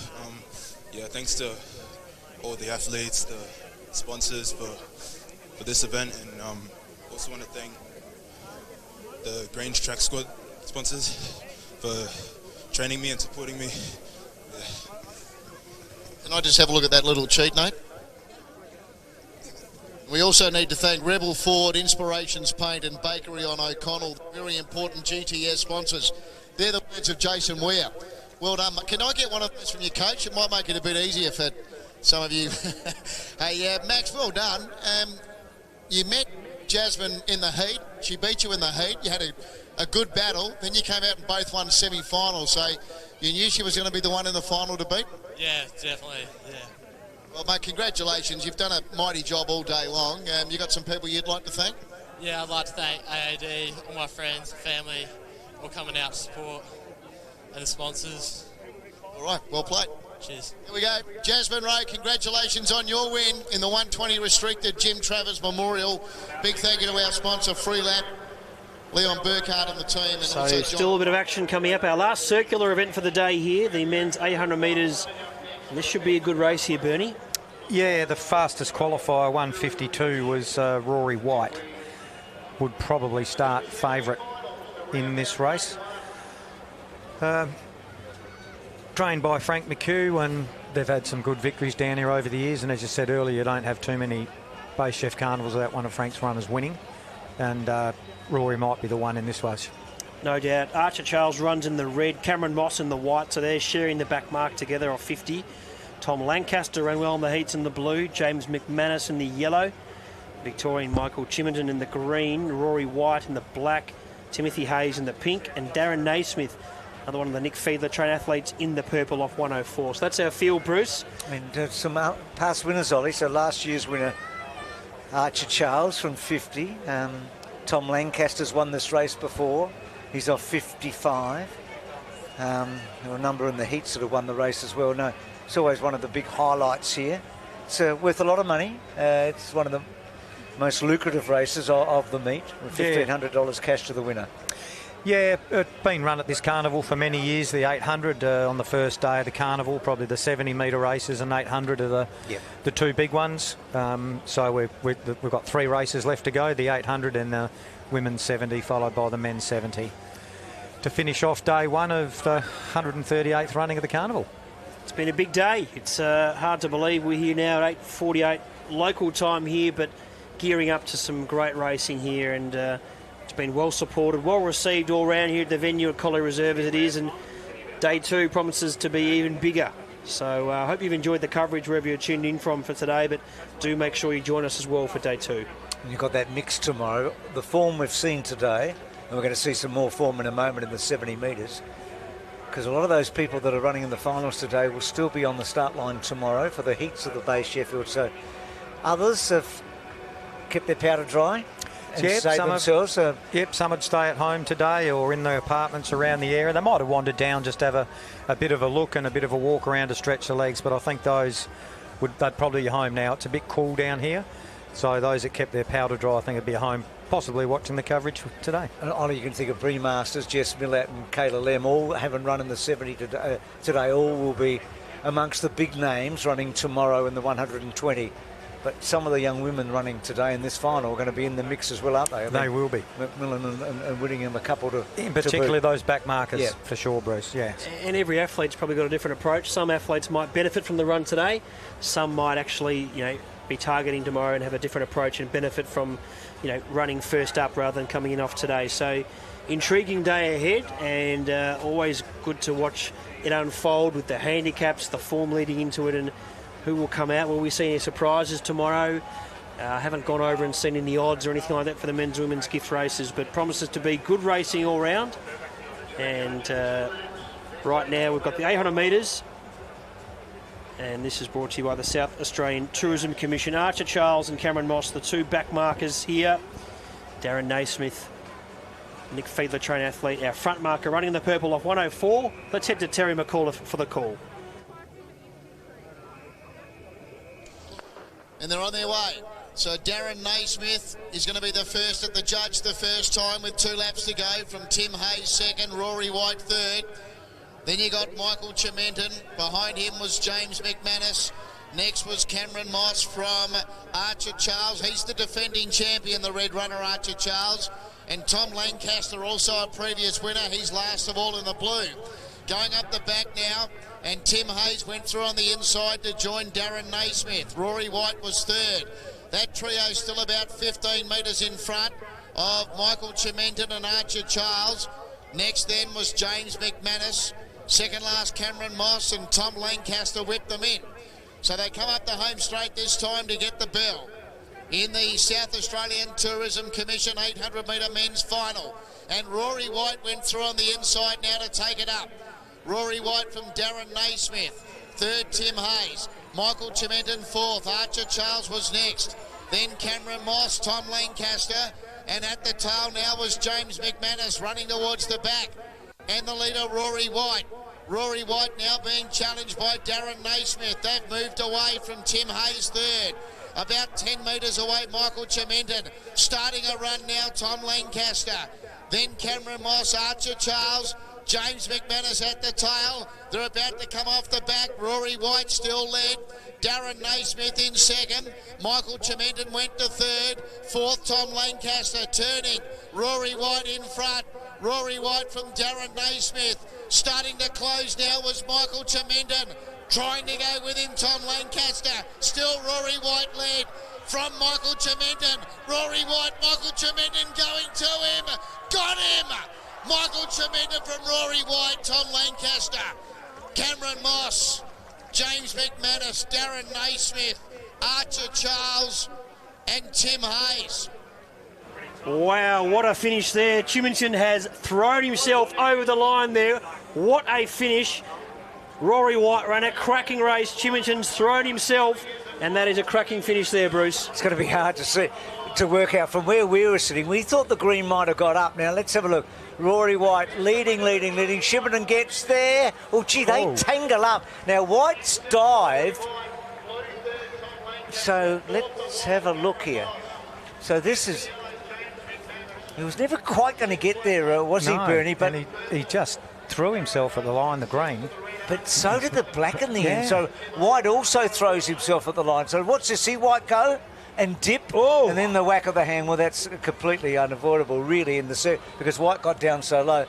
Thanks to all the athletes, the sponsors for this event, and also want to thank the Grange Track Squad sponsors for training me and supporting me. Yeah. Can I just have a look at that little cheat note? We also need to thank Rebel Ford, Inspirations Paint and Bakery on O'Connell, very important GTS sponsors. They're the words of Jason Weir. Well done. Can I get one of those from your coach? It might make it a bit easier for some of you. Hey, Max, well done. You met Jasmine in the heat. She beat you in the heat. You had a good battle. Then you came out and both won semi-finals. So you knew she was going to be the one in the final to beat? Yeah, definitely, yeah. Well, mate, congratulations. You've done a mighty job all day long. You got some people you'd like to thank? Yeah, I'd like to thank AAD, all my friends, family, all coming out to support, and the sponsors. All right, well played. Cheers. Here we go. Jasmine Rowe, congratulations on your win in the 120 restricted Jim Travers Memorial. Big thank you to our sponsor, Freelap, Leon Burkhardt and the team. And So also still a bit of action coming up. Our last circular event for the day here, the men's 800 metres. This should be a good race here, Bernie. Yeah, the fastest qualifier, 1:52, was Rory White. Would probably start favourite in this race. Trained by Frank McHugh, and they've had some good victories down here over the years. And as you said earlier, you don't have too many Bay Chef Carnivals without one of Frank's runners winning. And Rory might be the one in this race. No doubt. Archer Charles runs in the red, Cameron Moss in the white, so they're sharing the back mark together off 50. Tom Lancaster ran well in the heats in the blue, James McManus in the yellow. Victorian Michael Chimmington in the green, Rory White in the black, Timothy Hayes in the pink, and Darren Naismith, another one of the Nick Fiedler train athletes, in the purple off 104. So that's our field, Bruce. And some past winners, Ollie. So last year's winner, Archer Charles from 50. Tom Lancaster's won this race before. He's off 55. There were a number in the heats that have won the race as well. No, it's always one of the big highlights here. It's worth a lot of money. It's one of the most lucrative races of the meet, with $1,500 cash to the winner. Yeah, it's been run at this carnival for many years. The 800 on the first day of the carnival, probably the 70-metre races, and 800 are the two big ones. So we've got 3 races left to go, the 800 and the women's 70, followed by the men's 70, to finish off day 1 of the 138th running of the carnival. It's been a big day. It's hard to believe we're here now at 8:48 local time here, but gearing up to some great racing here, and it's been well supported, well received all round here at the venue at Collie Reserve as it is, and day 2 promises to be even bigger. So I hope you've enjoyed the coverage wherever you're tuned in from for today, but do make sure you join us as well for day 2. And you've got that mix tomorrow. The form we've seen today, and we're going to see some more form in a moment in the 70 metres, because a lot of those people that are running in the finals today will still be on the start line tomorrow for the heats of the Bay Sheffield. So others have kept their powder dry and saved themselves. Some would stay at home today or in their apartments around the area. They might have wandered down just to have a bit of a look and a bit of a walk around to stretch the legs, but I think they'd probably be home now. It's a bit cool down here, so those that kept their powder dry, I think, would be at home, possibly watching the coverage today. And Ollie, you can think of Bree Masters, Jess Millett and Kayla Lem, all haven't run in the 70 today. All will be amongst the big names running tomorrow in the 120. But some of the young women running today in this final are going to be in the mix as well, aren't they? They will be. McMillan and Whittingham, a couple to... In particular, those back markers, for sure, Bruce, yeah. And every athlete's probably got a different approach. Some athletes might benefit from the run today. Some might actually, be targeting tomorrow and have a different approach and benefit from, running first up rather than coming in off today. So, intriguing day ahead, and always good to watch it unfold with the handicaps, the form leading into it, and who will come out. Will we see any surprises tomorrow? I haven't gone over and seen any odds or anything like that for the men's and women's gift races, but promises to be good racing all round. And right now we've got the 800 metres, and this is brought to you by the South Australian Tourism Commission. Archer Charles and Cameron Moss, the 2 back markers here. Darren Naismith, Nick Fiedler, train athlete, our front marker, running in the purple off 104. Let's head to Terry McAuliffe for the call. And they're on their way. So Darren Naismith is going to be the first at the judge the first time, with 2 laps to go, from Tim Hayes second, Rory White third. Then you got Michael Chimenton. Behind him was James McManus. Next was Cameron Moss from Archer Charles. He's the defending champion, the red runner, Archer Charles. And Tom Lancaster, also a previous winner. He's last of all in the blue. Going up the back now, and Tim Hayes went through on the inside to join Darren Naismith. Rory White was third. That trio still about 15 metres in front of Michael Chimenton and Archer Charles. Next then was James McManus. Second last Cameron Moss, and Tom Lancaster whipped them in. So they come up the home straight this time to get the bell in the South Australian Tourism Commission 800 metre men's final. And Rory White went through on the inside now to take it up. Rory White from Darren Naismith. Third, Tim Hayes. Michael Chimenton fourth. Archer Charles was next. Then Cameron Moss, Tom Lancaster. And at the tail now was James McManus running towards the back. And the leader, Rory White. Rory White now being challenged by Darren Naismith. They've moved away from Tim Hayes third. About 10 metres away, Michael Chimenton. Starting a run now, Tom Lancaster. Then Cameron Moss, Archer Charles. James McManus at the tail. They're about to come off the back. Rory White still led. Darren Naismith in second. Michael Chimenton went to third. Fourth, Tom Lancaster turning. Rory White in front. Rory White from Darren Naismith. Starting to close now was Michael Chimenton. Trying to go with him, Tom Lancaster. Still Rory White led from Michael Chimenton. Rory White, Michael Chimenton going to him. Got him! Michael Chimenton from Rory White, Tom Lancaster, Cameron Moss, James McManus, Darren Naismith, Archer Charles and Tim Hayes. Wow, what a finish there. Chimington has thrown himself over the line there. What a finish. Rory White ran a cracking race. Chimington's thrown himself, and that is a cracking finish there, Bruce. It's going to be hard to see, to work out from where we were sitting. We thought the green might have got up. Now, let's have a look. Rory White leading. Shipperton gets there. Oh, gee, they tangle up. Now, White's dived. So, let's have a look here. So, this is... He was never quite going to get there, was he, Bernie? But he just threw himself at the line, the green. But so did the black in the end. So White also throws himself at the line. So watch this, see White go and dip, and then the whack of the hand. Well, that's completely unavoidable, really, in the set, because White got down so low.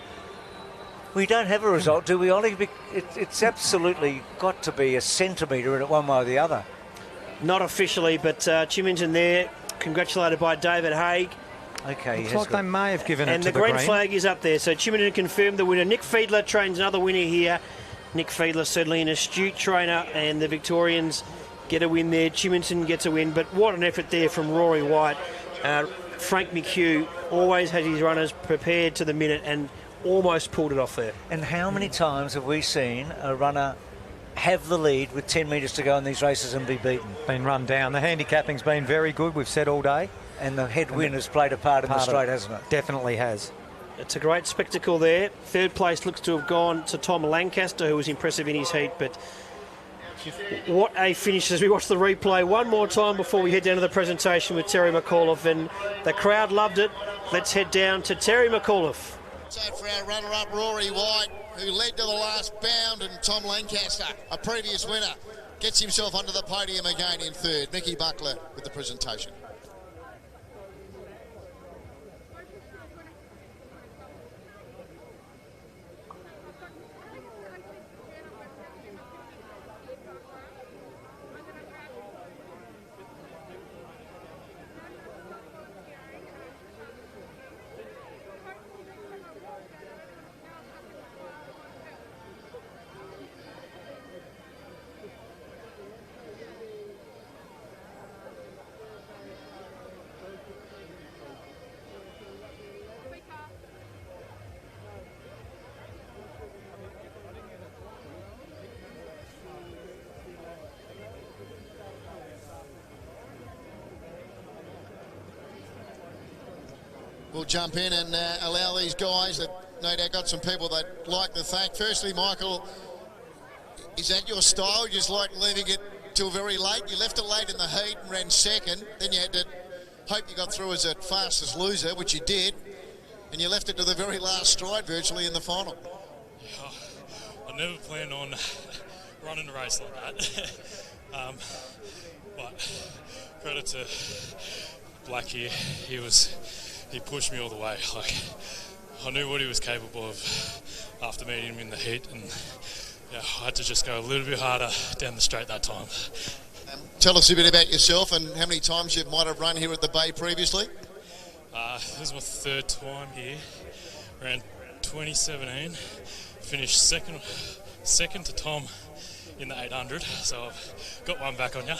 We don't have a result, do we, Ollie? It's absolutely got to be a centimetre in it one way or the other. Not officially, but Chimington there, congratulated by David Haig. Okay, looks like they may have given it to and the green green. flag is up there. So Chimington confirmed the winner. Nick Fiedler trains another winner here. Nick Fiedler, certainly an astute trainer, and the Victorians get a win there. Chimington gets a win, but what an effort there from Rory White. Frank McHugh always has his runners prepared to the minute and almost pulled it off there. And how many times have we seen a runner have the lead with 10 metres to go in these races and be beaten? Been run down. The handicapping's been very good, we've said all day. And the headwind has played a part in the straight, hasn't it? Definitely has. It's a great spectacle there. Third place looks to have gone to Tom Lancaster, who was impressive in his heat, but what a finish as we watch the replay one more time before we head down to the presentation with Terry McAuliffe, and the crowd loved it. Let's head down to Terry McAuliffe. So for our runner-up, Rory White, who led to the last bound, and Tom Lancaster, a previous winner, gets himself onto the podium again in third. Mickey Buckler with the presentation. We'll jump in and allow these guys that no doubt got some people that like to thank. Firstly, Michael, is that your style? You just like leaving it till very late? You left it late in the heat and ran second. Then you had to hope you got through as a fastest loser, which you did. And you left it to the very last stride virtually in the final. Yeah, I never planned on running a race like that. But credit to Black here. He pushed me all the way. Like, I knew what he was capable of after meeting him in the heat, and yeah, I had to just go a little bit harder down the straight that time. Tell us a bit about yourself and how many times you might have run here at the Bay previously. This is my third time here. Around 2017, finished second to Tom in the 800, so I've got one back on you.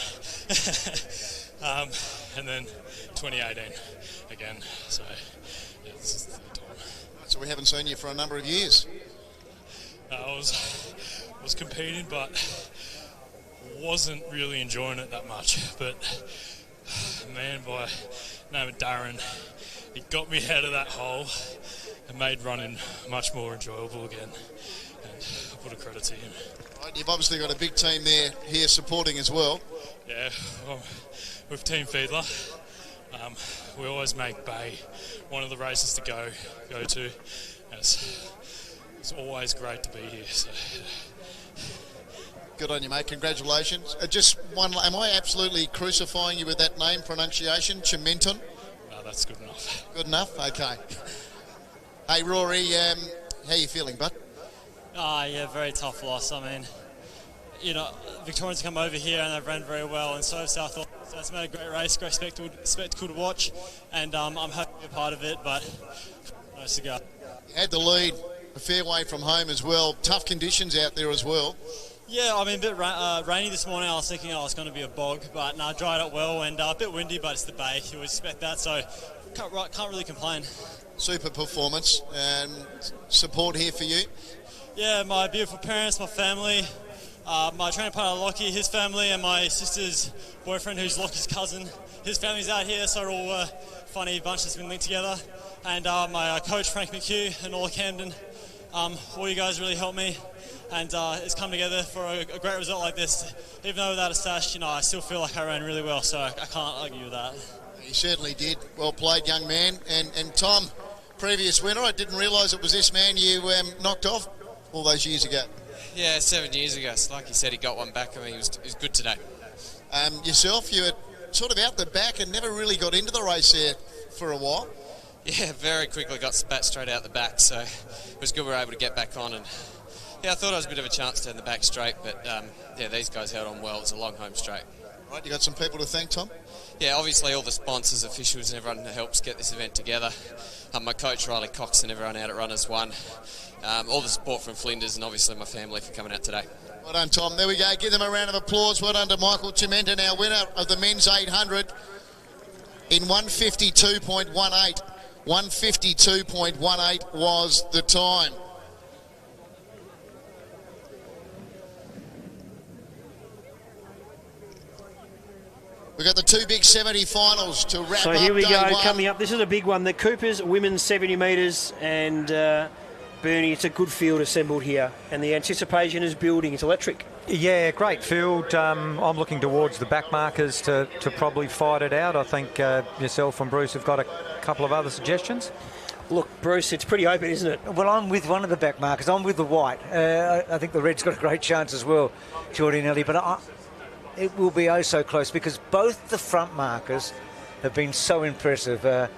And then 2018 again, so yeah, this is the third time. So we haven't seen you for a number of years. I was competing, but wasn't really enjoying it that much. But a man by the name of Darren, he got me out of that hole and made running much more enjoyable again. And I put a credit to him. Right, you've obviously got a big team there here supporting as well. Yeah, well, with Team Fiedler, we always make Bay one of the races to go to. And it's always great to be here. So. Good on you, mate. Congratulations. Just one. Am I absolutely crucifying you with that name pronunciation, Chimington? No, that's good enough. Good enough. Okay. Hey, Rory, how you feeling, bud? Yeah, very tough loss. I mean, you know, Victorians come over here and they've ran very well, and so have South. So it's made a great race, great spectacle to watch, and I'm happy to be a part of it, but nice to go. You had the lead a fair way from home as well. Tough conditions out there as well. Yeah, I mean, a bit rainy this morning. I was thinking it's going to be a bog, but no, dried up well, and a bit windy, but it's the Bay. You would expect that, so can't really complain. Super performance. And support here for you? Yeah, my beautiful parents, my family, my training partner Lockie, his family, and my sister's boyfriend, who's Lockie's cousin. His family's out here, so we're all a funny bunch that's been linked together. And my coach, Frank McHugh, and all of Camden. All you guys really helped me, and it's come together for a great result like this. Even though without a stash, I still feel like I ran really well, so I can't argue with that. You certainly did. Well played, young man. And Tom, previous winner, I didn't realise it was this man you knocked off all those years ago. Yeah, 7 years ago. So like you said, he got one back. I mean, he was good today. Yourself, you were sort of out the back and never really got into the race there for a while. Yeah, very quickly got spat straight out the back, so it was good we were able to get back on. And yeah, I thought I was a bit of a chance to turn the back straight, but yeah, these guys held on well. It was a long home straight. Right, you got some people to thank, Tom? Yeah, obviously all the sponsors, officials, and everyone that helps get this event together. My coach Riley Cox and everyone out at Runners One. All the support from Flinders, and obviously my family for coming out today. Well done, Tom. There we go. Give them a round of applause. Well done to Michael Chimenta, our winner of the men's 800 in 152.18. 152.18 was the time. We've got the two big semi-finals to wrap up. So here we day go, one. coming up. This is a big one. The Coopers women's 70 metres, and Bernie, it's a good field assembled here, and the anticipation is building. It's electric. Yeah, great field. I'm looking towards the back markers to probably fight it out. I think yourself and Bruce have got a couple of other suggestions. Look, Bruce, it's pretty open, isn't it? Well, I'm with one of the back markers. I'm with the white. I think the red's got a great chance as well, Geordie and Ellie. But it will be oh so close because both the front markers have been so impressive.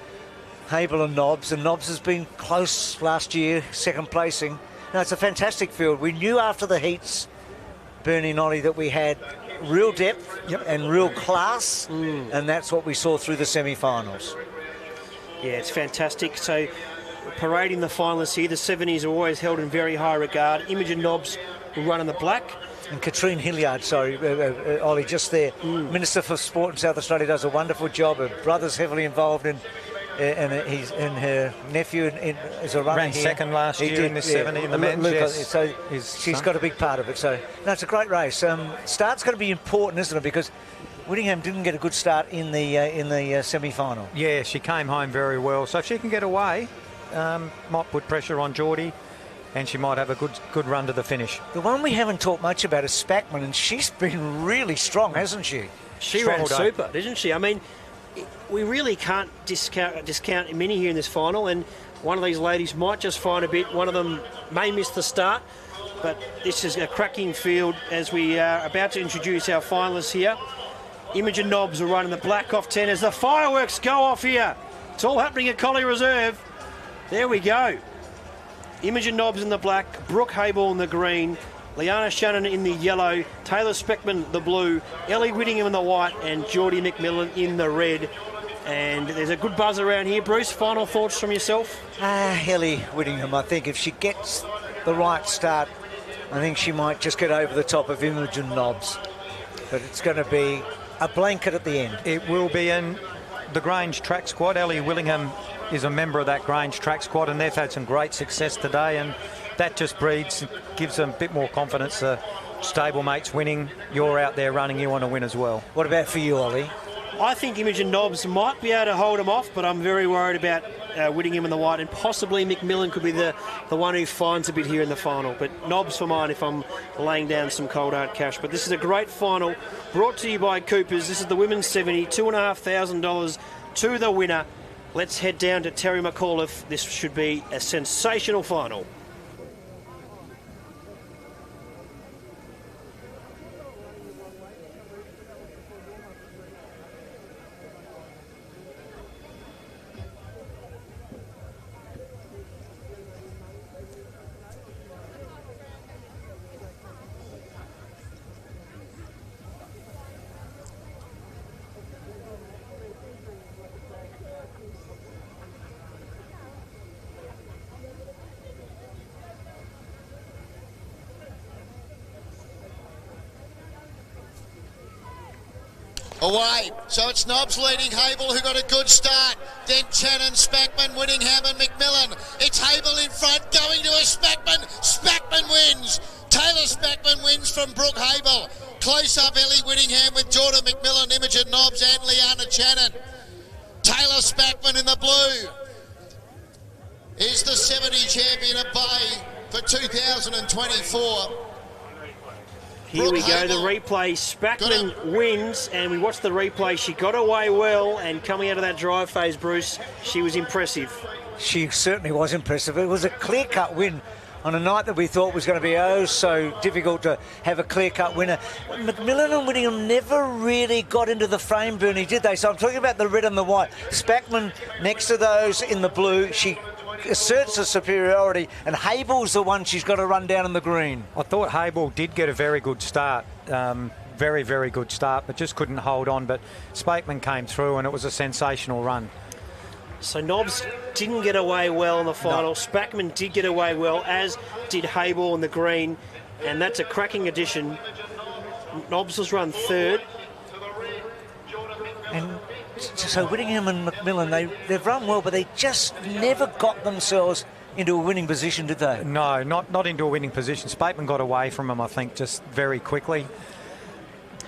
Hable and Nobbs has been close last year, second placing. No, it's a fantastic field. We knew after the heats, Bernie and Ollie, that we had real depth and real class, and that's what we saw through the semi-finals. Yeah, it's fantastic. So, parading the finalists here, the 70s are always held in very high regard. Imogen Nobbs will run in the black. And Katrine Hilliard, Ollie, just there. Minister for Sport in South Australia does a wonderful job. Her brother's heavily involved in, and her nephew is a runner Ran here. second last year in this 70 in the men's. Yes. So she's got a big part of it. So no, it's a great race. Start's going to be important, isn't it? Because Whittingham didn't get a good start in the semi-final. Yeah, she came home very well. So if she can get away, might put pressure on Geordie, and she might have a good run to the finish. The one we haven't talked much about is Spackman, and she's been really strong, hasn't she? She ran super, didn't she? I mean, we really can't discount many here in this final, and one of these ladies might just find a bit. One of them may miss the start, but this is a cracking field as we are about to introduce our finalists here. Imogen Nobbs will run in the black off 10 as the fireworks go off here. It's all happening at Collie Reserve. There we go. Imogen Nobbs in the black, Brooke Hable in the green, Liana Shannon in the yellow, Taylor Speckman the blue, Ellie Whittingham in the white, and Geordie McMillan in the red. And there's a good buzz around here. Bruce, final thoughts from yourself? Ellie Whittingham, I think if she gets the right start, I think she might just get over the top of Imogen Nobbs. But it's going to be a blanket at the end. It will be in the Grange track squad. Ellie Willingham is a member of that Grange track squad, and they've had some great success today, and that just gives them a bit more confidence. Stablemates winning, you're out there running, you want to win as well. What about for you, Ollie? I think Imogen Nobbs might be able to hold them off, but I'm very worried about Whittingham in the white, and possibly McMillan could be the one who finds a bit here in the final. But Nobbs for mine if I'm laying down some cold hard cash. But this is a great final brought to you by Coopers. This is the women's 70, $2,500 to the winner. Let's head down to Terry McAuliffe. This should be a sensational final. away. So it's Nobbs leading Hable, who got a good start. Then Channon, Spackman, Whittingham and McMillan. It's Hable in front, going to a Spackman. Spackman wins. Taylor Spackman wins from Brooke Hable. Close up Ellie Whittingham with Jordan McMillan, Imogen Nobbs and Leanna Channon. Taylor Spackman in the blue is the 70 champion of Bay for 2024. Here we go, the replay. Spackman wins, and we watched the replay. She got away well, and coming out of that drive phase, Bruce, she was impressive. She certainly was impressive. It was a clear-cut win on a night that we thought was going to be oh so difficult to have a clear-cut winner. McMillan and Whittingham never really got into the frame, Bernie, did they? So I'm talking about the red and the white. Spackman next to those in the blue. She asserts her superiority, and Hable's the one she's got to run down in the green. I thought Hable did get a very good start, very, very good start, but just couldn't hold on. But Spackman came through, and it was a sensational run. So Nobbs didn't get away well in the final. No. Spackman did get away well, as did Hable in the green, and that's a cracking addition. Nobbs was run third. And so Whittingham and McMillan, they've run well, but they just never got themselves into a winning position, did they? No, not into a winning position. Spackman got away from them, I think, just very quickly.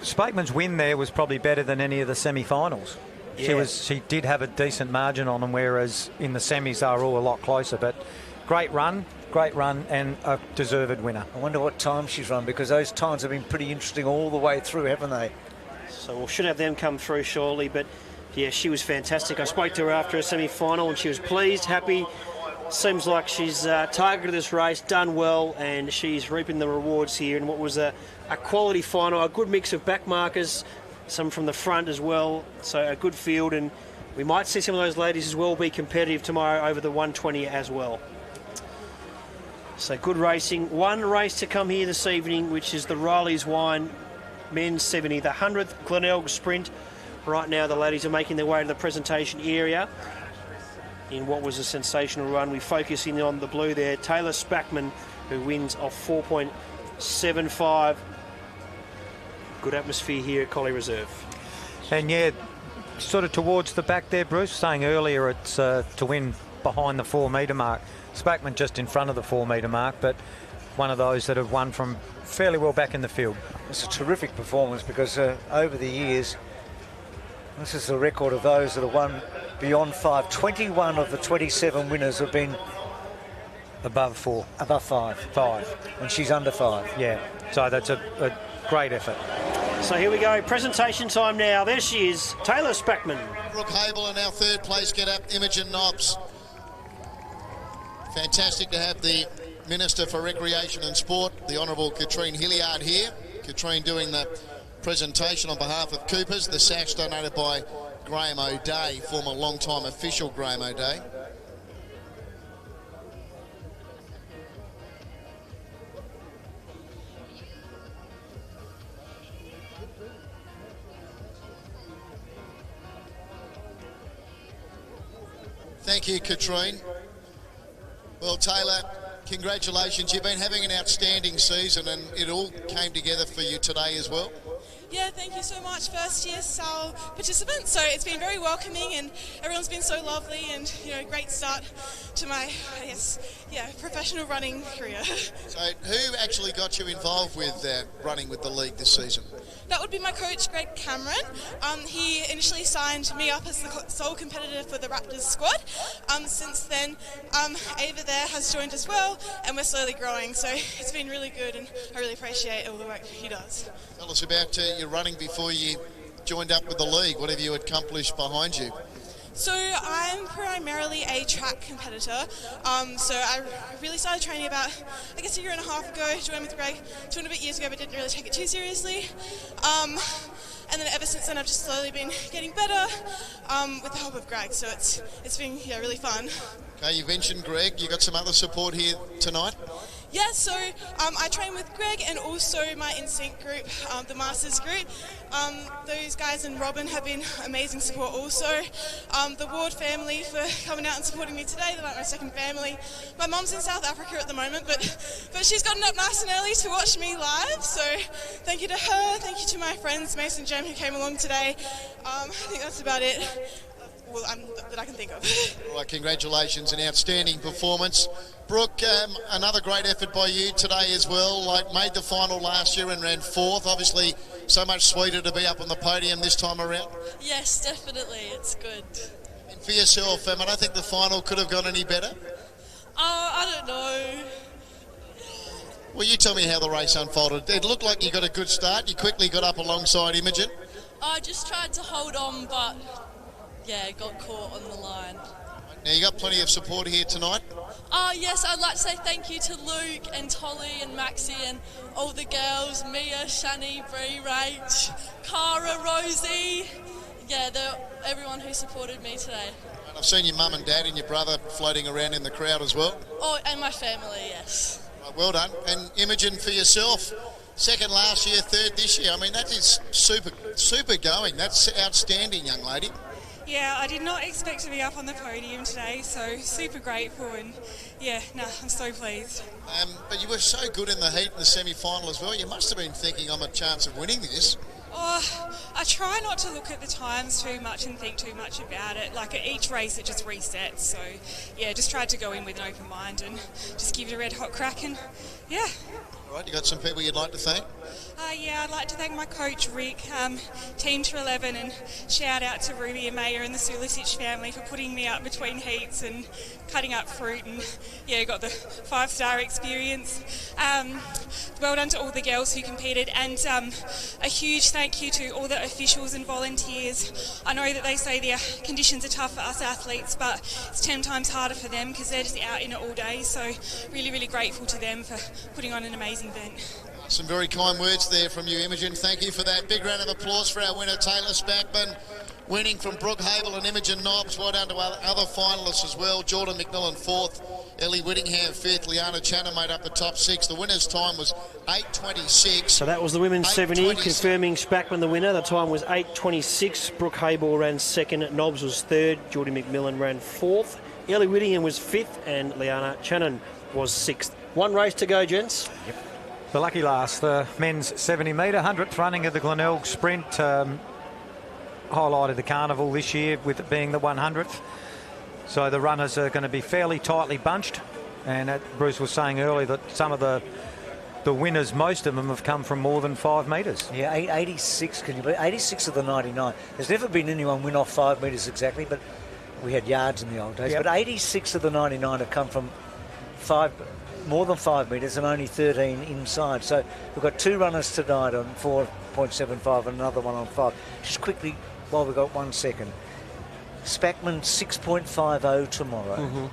Spackman's win there was probably better than any of the semi-finals. Yeah. She did have a decent margin on them, whereas in the semis they were all a lot closer. But great run, and a deserved winner. I wonder what time she's run, because those times have been pretty interesting all the way through, haven't they? So we should have them come through shortly, but yeah, she was fantastic. I spoke to her after a semi-final and she was pleased, happy. Seems like she's targeted this race, done well, and she's reaping the rewards here in what was a quality final, a good mix of back markers, some from the front as well, so a good field, and we might see some of those ladies as well be competitive tomorrow over the 120 as well. So good racing. One race to come here this evening, which is the Riley's Wine Men's 70, the 100th Glenelg Sprint. Right now the ladies are making their way to the presentation area in what was a sensational run. We focus in on the blue there, Taylor Spackman, who wins off 4.75. Good atmosphere here at Collie Reserve. And yeah, sort of towards the back there, Bruce, saying earlier it's to win behind the 4 metre mark. Spackman just in front of the 4 metre mark, but one of those that have won from fairly well back in the field. It's a terrific performance, because over the years, this is the record of those that have won beyond 5. 21 of the 27 winners have been above 4. Above 5. 5. And she's under 5. Yeah, so that's a great effort. So here we go, presentation time now. There she is, Taylor Spackman. Brooke Hable in our third place get up, Imogen Nobbs. Fantastic to have the Minister for Recreation and Sport, the Honourable Katrine Hilliard here. Katrine doing the presentation on behalf of Coopers. The sash donated by Graham O'Day, former long-time official Graham O'Day. Thank you, Katrine. Well, Taylor, congratulations. You've been having an outstanding season, and it all came together for you today as well. Yeah, thank you so much. First year SAL participants, so it's been very welcoming and everyone's been so lovely, and great start to my, professional running career. So who actually got you involved with running with the league this season? That would be my coach, Greg Cameron. He initially signed me up as the sole competitor for the Raptors squad. Since then, Ava there has joined as well, and we're slowly growing, so it's been really good, and I really appreciate all the work he does. Tell us about your running before you joined up with the league. What have you accomplished behind you? So I'm primarily a track competitor. So I really started training about, a year and a half ago, joined with Greg 2 and a bit years ago, but didn't really take it too seriously. And then ever since then I've just slowly been getting better with the help of Greg, so it's been really fun. Okay, you mentioned Greg, you got some other support here tonight? Yeah, so I train with Greg and also my Instinct group, the Masters group. Those guys and Robin have been amazing support also. The Ward family for coming out and supporting me today. They're like my second family. My mum's in South Africa at the moment, but she's gotten up nice and early to watch me live. So thank you to her. Thank you to my friends, Mason and Jem, who came along today. I think that's about it. Well, that I can think of. Well, congratulations, an outstanding performance. Brooke, another great effort by you today as well. Like, made the final last year and ran 4th. Obviously, so much sweeter to be up on the podium this time around. Yes, definitely. It's good. And for yourself, I don't think the final could have gone any better. I don't know. Well, you tell me how the race unfolded. It looked like you got a good start. You quickly got up alongside Imogen. I just tried to hold on, but yeah, got caught on the line. Now, you got plenty of support here tonight. Yes, I'd like to say thank you to Luke and Tolly and Maxie and all the girls, Mia, Shani, Bree, Rach, Cara, Rosie. Yeah, everyone who supported me today. And I've seen your mum and dad and your brother floating around in the crowd as well. Oh, and my family, yes. Right, well done. And Imogen, for yourself, 2nd last year, 3rd this year. I mean, that is super going. That's outstanding, young lady. Yeah, I did not expect to be up on the podium today, so super grateful, and yeah, I'm so pleased. But you were so good in the heat in the semi-final as well. You must have been thinking, I'm a chance of winning this. Oh, I try not to look at the times too much and think too much about it. Like, at each race it just resets, so yeah, just tried to go in with an open mind and just give it a red hot crack, and yeah. All right, you got some people you'd like to thank? Yeah, I'd like to thank my coach Rick, Team to 11, and shout out to Ruby and Maya and the Sulisic family for putting me up between heats and cutting up fruit, and yeah, got the 5-star experience. Well done to all the girls who competed, and a huge thank you to all the officials and volunteers. I know that they say the conditions are tough for us athletes, but it's 10 times harder for them because they're just out in it all day, so really, really grateful to them for putting on an amazing event. Some very kind words there from you, Imogen. Thank you for that. Big round of applause for our winner, Taylor Spackman, winning from Brooke Habel and Imogen Nobbs. Well done to other finalists as well. Jordan McMillan 4th, Ellie Whittingham 5th, Liana Channer made up the top 6. The winner's time was 8:26. So that was the women's 70, confirming Spackman the winner. The time was 8:26. Brooke Habel ran 2nd, Nobbs was 3rd, Jordan McMillan ran 4th, Ellie Whittingham was 5th, and Liana Channer was 6th. One race to go, gents. Yep. The lucky last, the men's 70-metre, 100th running of the Glenelg Sprint. Highlighted the Carnival this year with it being the 100th. So the runners are going to be fairly tightly bunched. And Bruce was saying earlier that some of the winners, most of them have come from more than 5 metres. Yeah, 86, can you believe? 86 of the 99. There's never been anyone win off 5 metres exactly, but we had yards in the old days. Yep. But 86 of the 99 have come from more than 5 metres and only 13 inside. So we've got 2 runners tonight on 4.75 and another one on 5. Just quickly, while we've got 1 second. Spackman 6.50 tomorrow.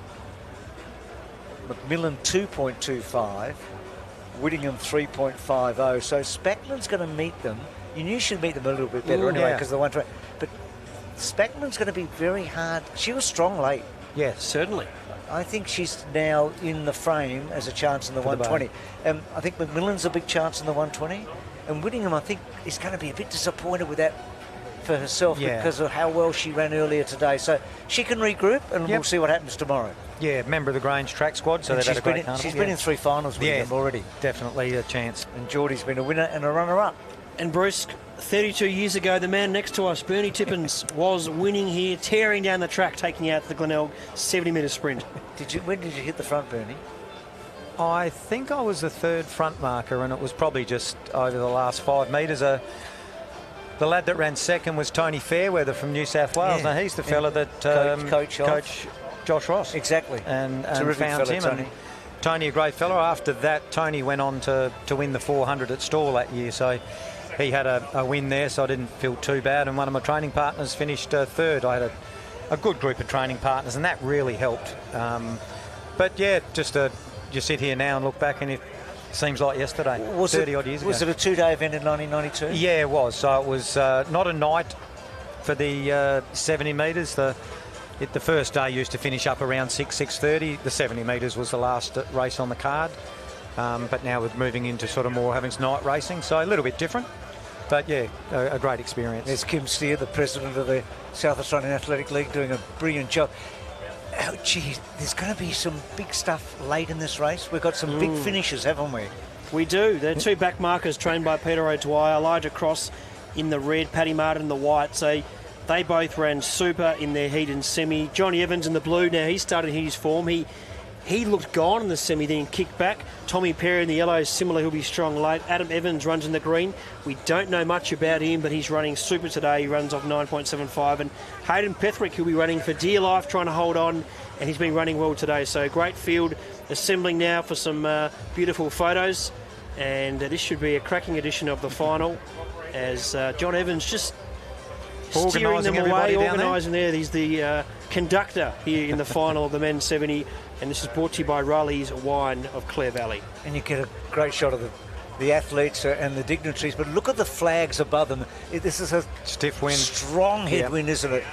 McMillan 2.25. Whittingham 3.50. So Spackman's going to meet them. You knew she'd meet them a little bit better anyway because of the 120. But Spackman's going to be very hard. She was strong late. Yeah, certainly. I think she's now in the frame as a chance in the 120. I think McMillan's a big chance in the 120. And Whittingham, I think, is going to be a bit disappointed with that for herself because of how well she ran earlier today. So she can regroup and we'll see what happens tomorrow. Yeah, member of the Grange track squad, so they've had a great carnival. She's been in 3 finals with them already. Definitely a chance. And Geordie's been a winner and a runner-up. And Bruce, 32 years ago, the man next to us, Bernie Tippins, was winning here, tearing down the track, taking out the Glenelg 70-metre sprint. When did you hit the front, Bernie? I think I was the 3rd front marker, and it was probably just over the last 5 metres. The lad that ran 2nd was Tony Fairweather from New South Wales. Now he's the fella that Coach Josh Ross. Exactly. And fella, found him. Tony. And Tony, a great fella. After that, Tony went on to win the 400 at Stawell that year. So he had a win there, so I didn't feel too bad. And one of my training partners finished 3rd. I had a good group of training partners, and that really helped. But yeah, just you sit here now and look back, and it seems like yesterday, 30-odd years ago. Was it a 2-day event in 1992? Yeah, it was. So it was not a night for the 70 metres. The first day used to finish up around 6:30. The 70 metres was the last race on the card. but now we're moving into sort of more having night racing, so a little bit different. But yeah, a great experience. There's Kim Steer, the president of the South Australian Athletic League, doing a brilliant job. Oh, gee, there's going to be some big stuff late in this race. We've got some big finishes, haven't we? We do. They're two back markers trained by Peter O'Dwyer, Elijah Cross in the red, Paddy Martin in the white. So they both ran super in their heat and semi. Johnny Evans in the blue. Now he's started his form. He looked gone in the semi, then kicked back. Tommy Perry in the yellow is similar. He'll be strong late. Adam Evans runs in the green. We don't know much about him, but he's running super today. He runs off 9.75. And Hayden Petherick, who'll be running for dear life, trying to hold on, and he's been running well today. So great field assembling now for some beautiful photos. And this should be a cracking edition of the final as John Evans just steering them away, organising there. He's the conductor here in the final of the men's 70. And this is brought to you by Riley's Wine of Clare Valley. And you get a great shot of the athletes and the dignitaries, but look at the flags above them. This is a stiff wind, strong headwind, isn't it?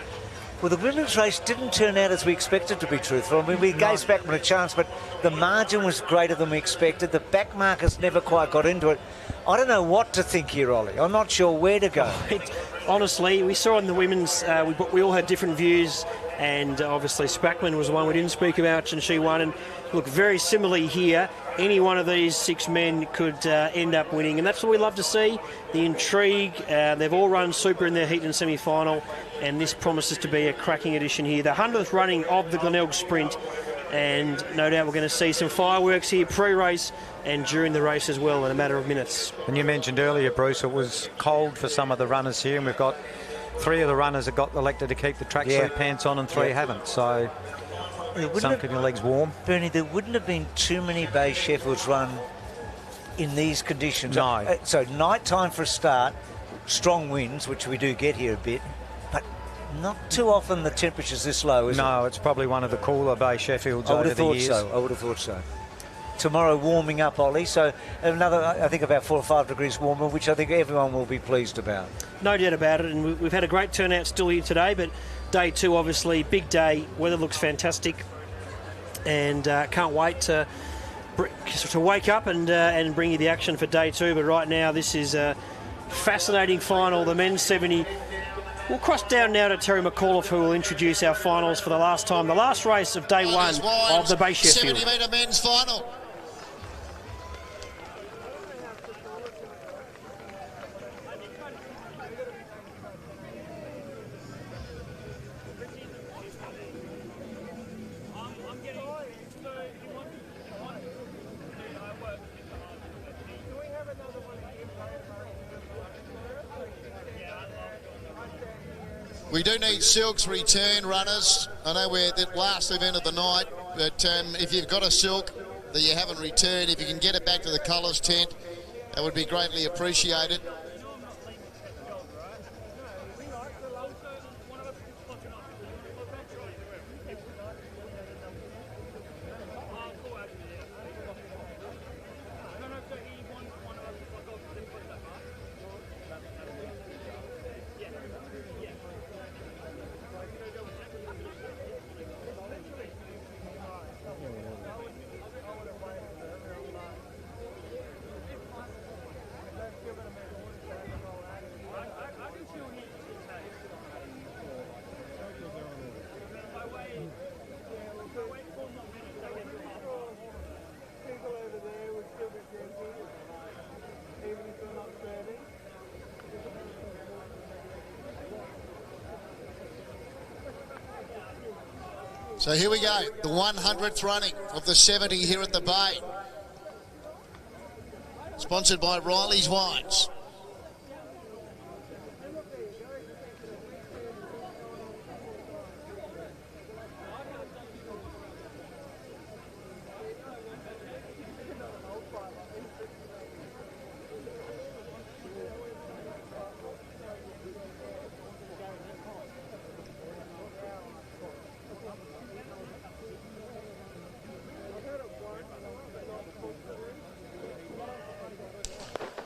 Well, the women's race didn't turn out as we expected, to be truthful. I mean, we gave Spackman a chance, but the margin was greater than we expected. The back markers never quite got into it. I don't know what to think here, Ollie. I'm not sure where to go. Honestly, we saw in the women's, we all had different views, and obviously Spackman was the one we didn't speak about, and she won. And look, very similarly here, any one of these six men could end up winning, and that's what we love to see, the intrigue. They've all run super in their heat and semi-final, and this promises to be a cracking edition here. The 100th running of the Glenelg Sprint, and no doubt we're going to see some fireworks here pre-race and during the race as well in a matter of minutes. And you mentioned earlier, Bruce, it was cold for some of the runners here, and we've got 3 of the runners that got elected to keep the tracksuit pants on and 3 haven't, so some keeping their legs warm. Bernie, there wouldn't have been too many Bay Sheffields run in these conditions. No. So night time for a start, strong winds, which we do get here a bit, but not too often the temperature's this low, is it? No, it's probably one of the cooler Bay Sheffields over the years. I would have thought so. Tomorrow warming up, Ollie, so another, I think, about 4 or 5 degrees warmer, which I think everyone will be pleased about. No doubt about it, and we've had a great turnout still here today, but day 2, obviously, big day, weather looks fantastic, and can't wait to wake up and bring you the action for day 2. But right now, this is a fascinating final, the men's 70. We'll cross down now to Terry McAuliffe, who will introduce our finals for the last time, the last race of day 1 of the Bay Sheffield. 70-metre men's final. We do need silks return runners. I know we're at the last event of the night, but if you've got a silk that you haven't returned, if you can get it back to the colours tent, that would be greatly appreciated. So here we go, the 100th running of the 70 here at the Bay. Sponsored by Riley's Wines.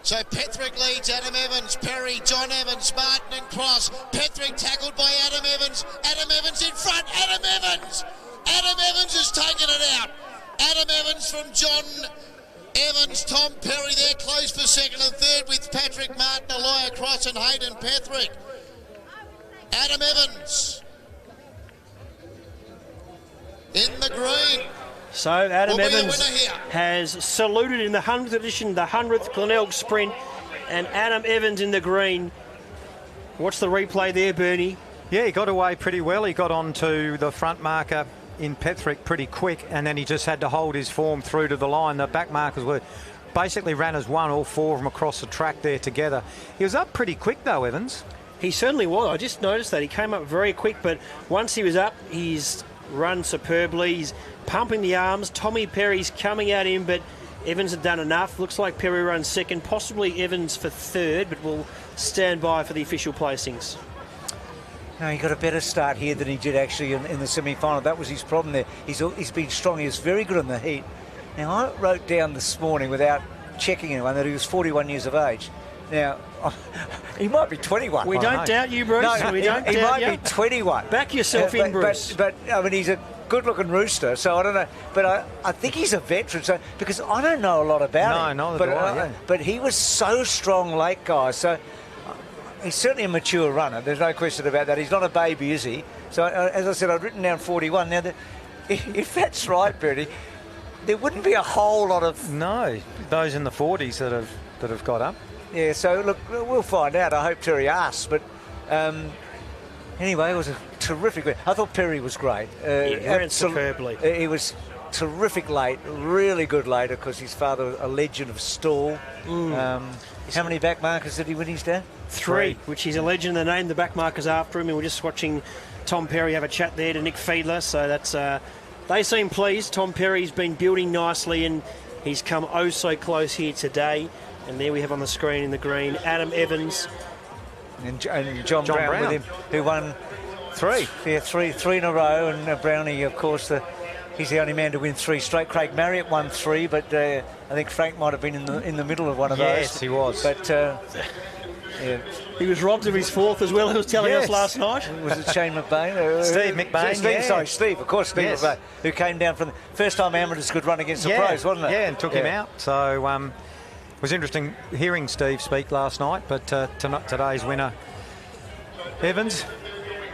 So Petherick leads Adam Evans, Perry, John Evans, Martin and Cross. Petherick tackled by Adam Evans. Adam Evans in front. Adam Evans! Adam Evans has taken it out. Adam Evans from John Evans, Tom Perry there, close for second and third with Patrick Martin, Aloya Cross and Hayden Petherick. Adam Evans in the green. So Adam Evans has saluted in the 100th edition, the 100th Glenelg Sprint, and Adam Evans in the green. Watch the replay there, Bernie. Yeah, he got away pretty well. He got onto the front marker in Petherick pretty quick, and then he just had to hold his form through to the line. The back markers were basically ran as one, all four of them across the track there together. He was up pretty quick though, Evans. He certainly was. I just noticed that. He came up very quick, but once he was up, he's run superbly. He's pumping the arms. Tommy Perry's coming at him, but Evans had done enough. Looks like Perry runs second, possibly Evans for third, but we'll stand by for the official placings. No, he got a better start here than he did actually in the semi-final. That was his problem there. He's been strong. He was very good in the heat. Now, I wrote down this morning without checking anyone that he was 41 years of age. Now, he might be 21. We don't doubt you, Bruce. No, we don't doubt he might you. be 21. Back yourself in, Bruce. But I mean, he's a good-looking rooster, so I don't know. But I think he's a veteran, so because I don't know a lot about him. No, neither do I. But he was so strong late, guys. So he's certainly a mature runner. There's no question about that. He's not a baby, is he? So as I said, I've written down 41. Now, if that's right, Bertie, there wouldn't be a whole lot of those in the 40s that have got up. Yeah, so look, we'll find out. I hope Terry asks, but anyway, it was a terrific win. I thought Perry was great. He ran superbly. He was terrific late, really good later, because his father was a legend of stall. How many back markers did he win his dad? 3, which he's a legend. They named the back markers after him, and we're just watching Tom Perry have a chat there to Nick Fiedler, so that's they seem pleased. Tom Perry's been building nicely, and he's come oh so close here today. And there we have on the screen in the green, Adam Evans. And John Brown with him, who won 3. Yeah, three in a row. And Brownie, of course, he's the only man to win 3 straight. Craig Marriott won 3, but I think Frank might have been in the middle of one of those. Yes, he was. But yeah. He was robbed of his 4th as well, he was telling us last night. Was it Shane McBain? Steve McBain, Sorry, Steve, of course, Steve McBain, who came down from the first time amateurs could run against the pros, wasn't it? Yeah, and took him out. So it was interesting hearing Steve speak last night, but today's winner, Evans.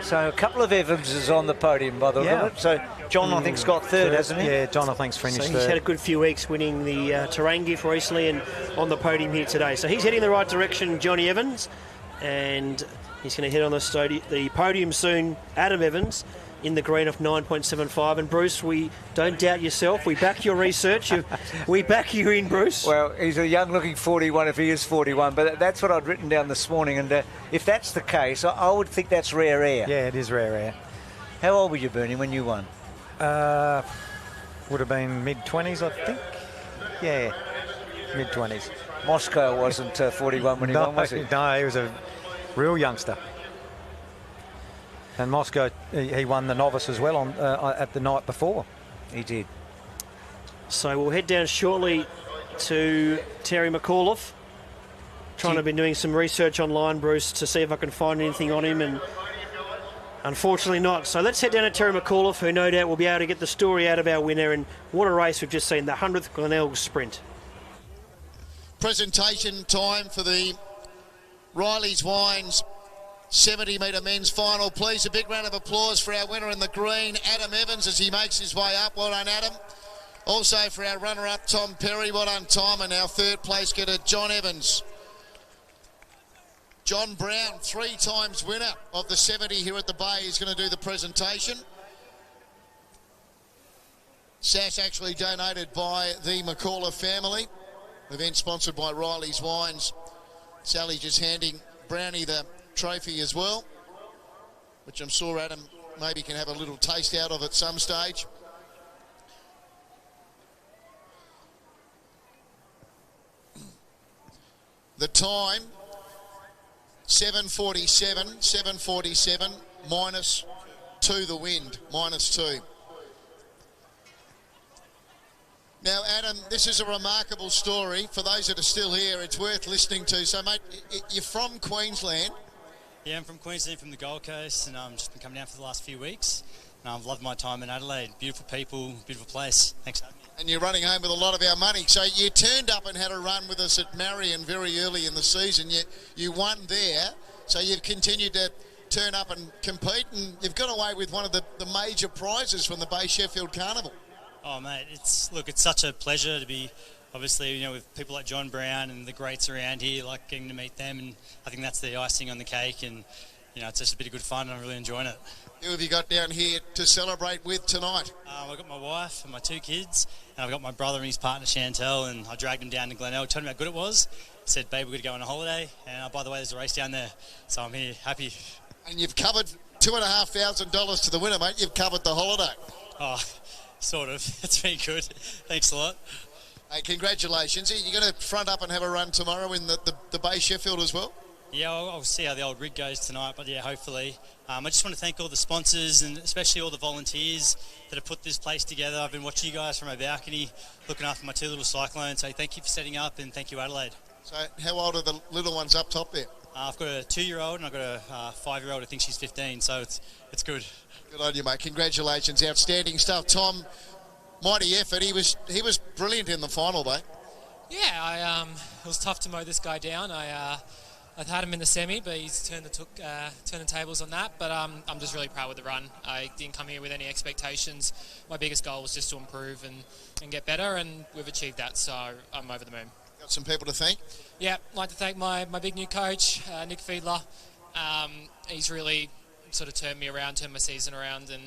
So a couple of Evanses on the podium, by the way. Yeah. So John, I think, has got third, hasn't he? Yeah, John, I think, finished third. He's had a good few weeks winning the terrain gift recently and on the podium here today. So he's heading in the right direction, Johnny Evans, and he's going to head on the podium soon, Adam Evans, in the green of 9.75. And Bruce, we don't doubt yourself. We back your research. We back you in, Bruce. Well, he's a young-looking 41 if he is 41, but that's what I'd written down this morning. And if that's the case, I would think that's rare air. Yeah, it is rare air. How old were you, Bernie, when you won? Would have been mid-20s, I think. Yeah, mid-20s. Moscow wasn't 41 when he won, was he? No, he was a real youngster. And Moscow, he won the novice as well at the night before. He did. So we'll head down shortly to Terry McAuliffe. Trying to be doing some research online, Bruce, to see if I can find anything on him, and unfortunately not. So let's head down to Terry McAuliffe, who no doubt will be able to get the story out of our winner. And what a race we've just seen, the 100th Glenelg Sprint. Presentation time for the Riley's Wines 70-metre men's final. Please, a big round of applause for our winner in the green, Adam Evans, as he makes his way up. Well done, Adam. Also for our runner-up, Tom Perry. Well done, Tom. And our third place getter, John Evans. John Brown, 3 times winner of the 70 here at the Bay, is going to do the presentation. Sash actually donated by the McAuliffe family. Event sponsored by Riley's Wines. Sally just handing Brownie the trophy as well, which I'm sure Adam maybe can have a little taste out of at some stage. The time, 7:47, -2 the wind, -2. Now, Adam, this is a remarkable story. For those that are still here, it's worth listening to. So, mate, you're from Queensland. Yeah, I'm from Queensland, from the Gold Coast, and I've just been coming down for the last few weeks. I've loved my time in Adelaide. Beautiful people, beautiful place. Thanks. And you're running home with a lot of our money. So you turned up and had a run with us at Marion very early in the season. You won there, so you've continued to turn up and compete, and you've got away with one of the major prizes from the Bay Sheffield Carnival. Oh, mate, it's such a pleasure to be, obviously, you know, with people like John Brown and the greats around here, like getting to meet them, and I think that's the icing on the cake, and, you know, it's just a bit of good fun, and I'm really enjoying it. Who have you got down here to celebrate with tonight? I've got my wife and my 2 kids, and I've got my brother and his partner Chantel, and I dragged him down to Glenelg, told him how good it was, said, babe, we're going to go on a holiday, and by the way, there's a race down there, so I'm here, happy. And you've covered $2,500 to the winner, mate. You've covered the holiday. Oh, sort of. It's been good. Thanks a lot. Hey, congratulations. Are you going to front up and have a run tomorrow in the Bay Sheffield as well? Yeah, I'll see how the old rig goes tonight, but yeah, hopefully. I just want to thank all the sponsors and especially all the volunteers that have put this place together. I've been watching you guys from my balcony, looking after my 2 little Cyclones, so thank you for setting up, and thank you, Adelaide. So how old are the little ones up top there? I've got a 2-year-old and I've got a 5-year-old. I think she's 15, so it's good. Good on you, mate. Congratulations. Outstanding stuff. Tom, mighty effort. He was brilliant in the final, mate. Yeah, it was tough to mow this guy down. I'd had him in the semi, but he's turned the tables on that. But I'm just really proud with the run. I didn't come here with any expectations. My biggest goal was just to improve and get better, and we've achieved that, so I'm over the moon. Got some people to thank? Yeah, I'd like to thank my big new coach, Nick Fiedler. He's really sort of turned my season around, and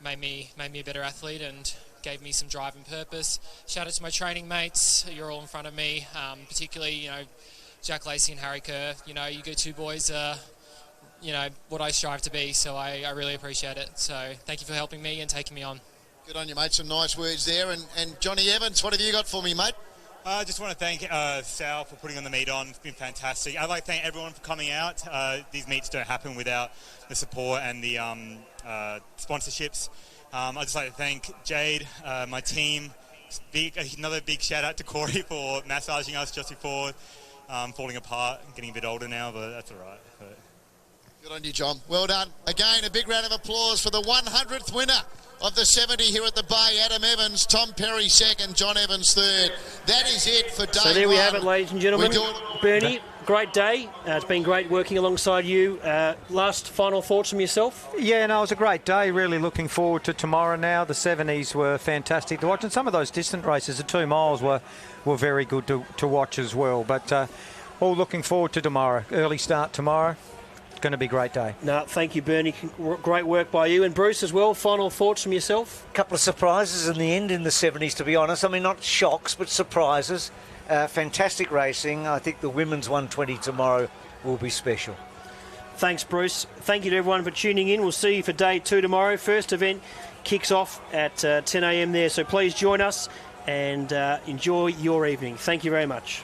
made me a better athlete, and gave me some drive and purpose. Shout out to my training mates. You're all in front of me, particularly, you know, Jack Lacey and Harry Kerr. You know, you 2 boys are, you know, what I strive to be, so I really appreciate it. So thank you for helping me and taking me on. Good on you, mate. Some nice words there. And Johnny Evans, what have you got for me, mate? I just want to thank Sal for putting on the meet on. It's been fantastic. I'd like to thank everyone for coming out. These meets don't happen without the support and the sponsorships. I'd just like to thank Jade, my team. Another big shout out to Corey for massaging us just before falling apart. I'm getting a bit older now, but that's all right. Good on you, John. Well done. Again, a big round of applause for the 100th winner of the 70 here at the Bay. Adam Evans, Tom Perry second, John Evans third. That is it for day one. So there we have it, ladies and gentlemen. Bernie, great day. It's been great working alongside you. Last final thoughts from yourself? Yeah, no, it was a great day. Really looking forward to tomorrow now. The 70s were fantastic to watch, and some of those distant races, the 2 miles, were very good to watch as well. But all looking forward to tomorrow. Early start tomorrow. It's going to be a great day. No, thank you, Bernie. Great work by you. And Bruce as well, final thoughts from yourself? A couple of surprises in the end in the 70s, to be honest. I mean, not shocks, but surprises. Fantastic racing. I think the women's 120 tomorrow will be special. Thanks, Bruce. Thank you to everyone for tuning in. We'll see you for day 2 tomorrow. First event kicks off at 10 a.m. there, so please join us and enjoy your evening. Thank you very much.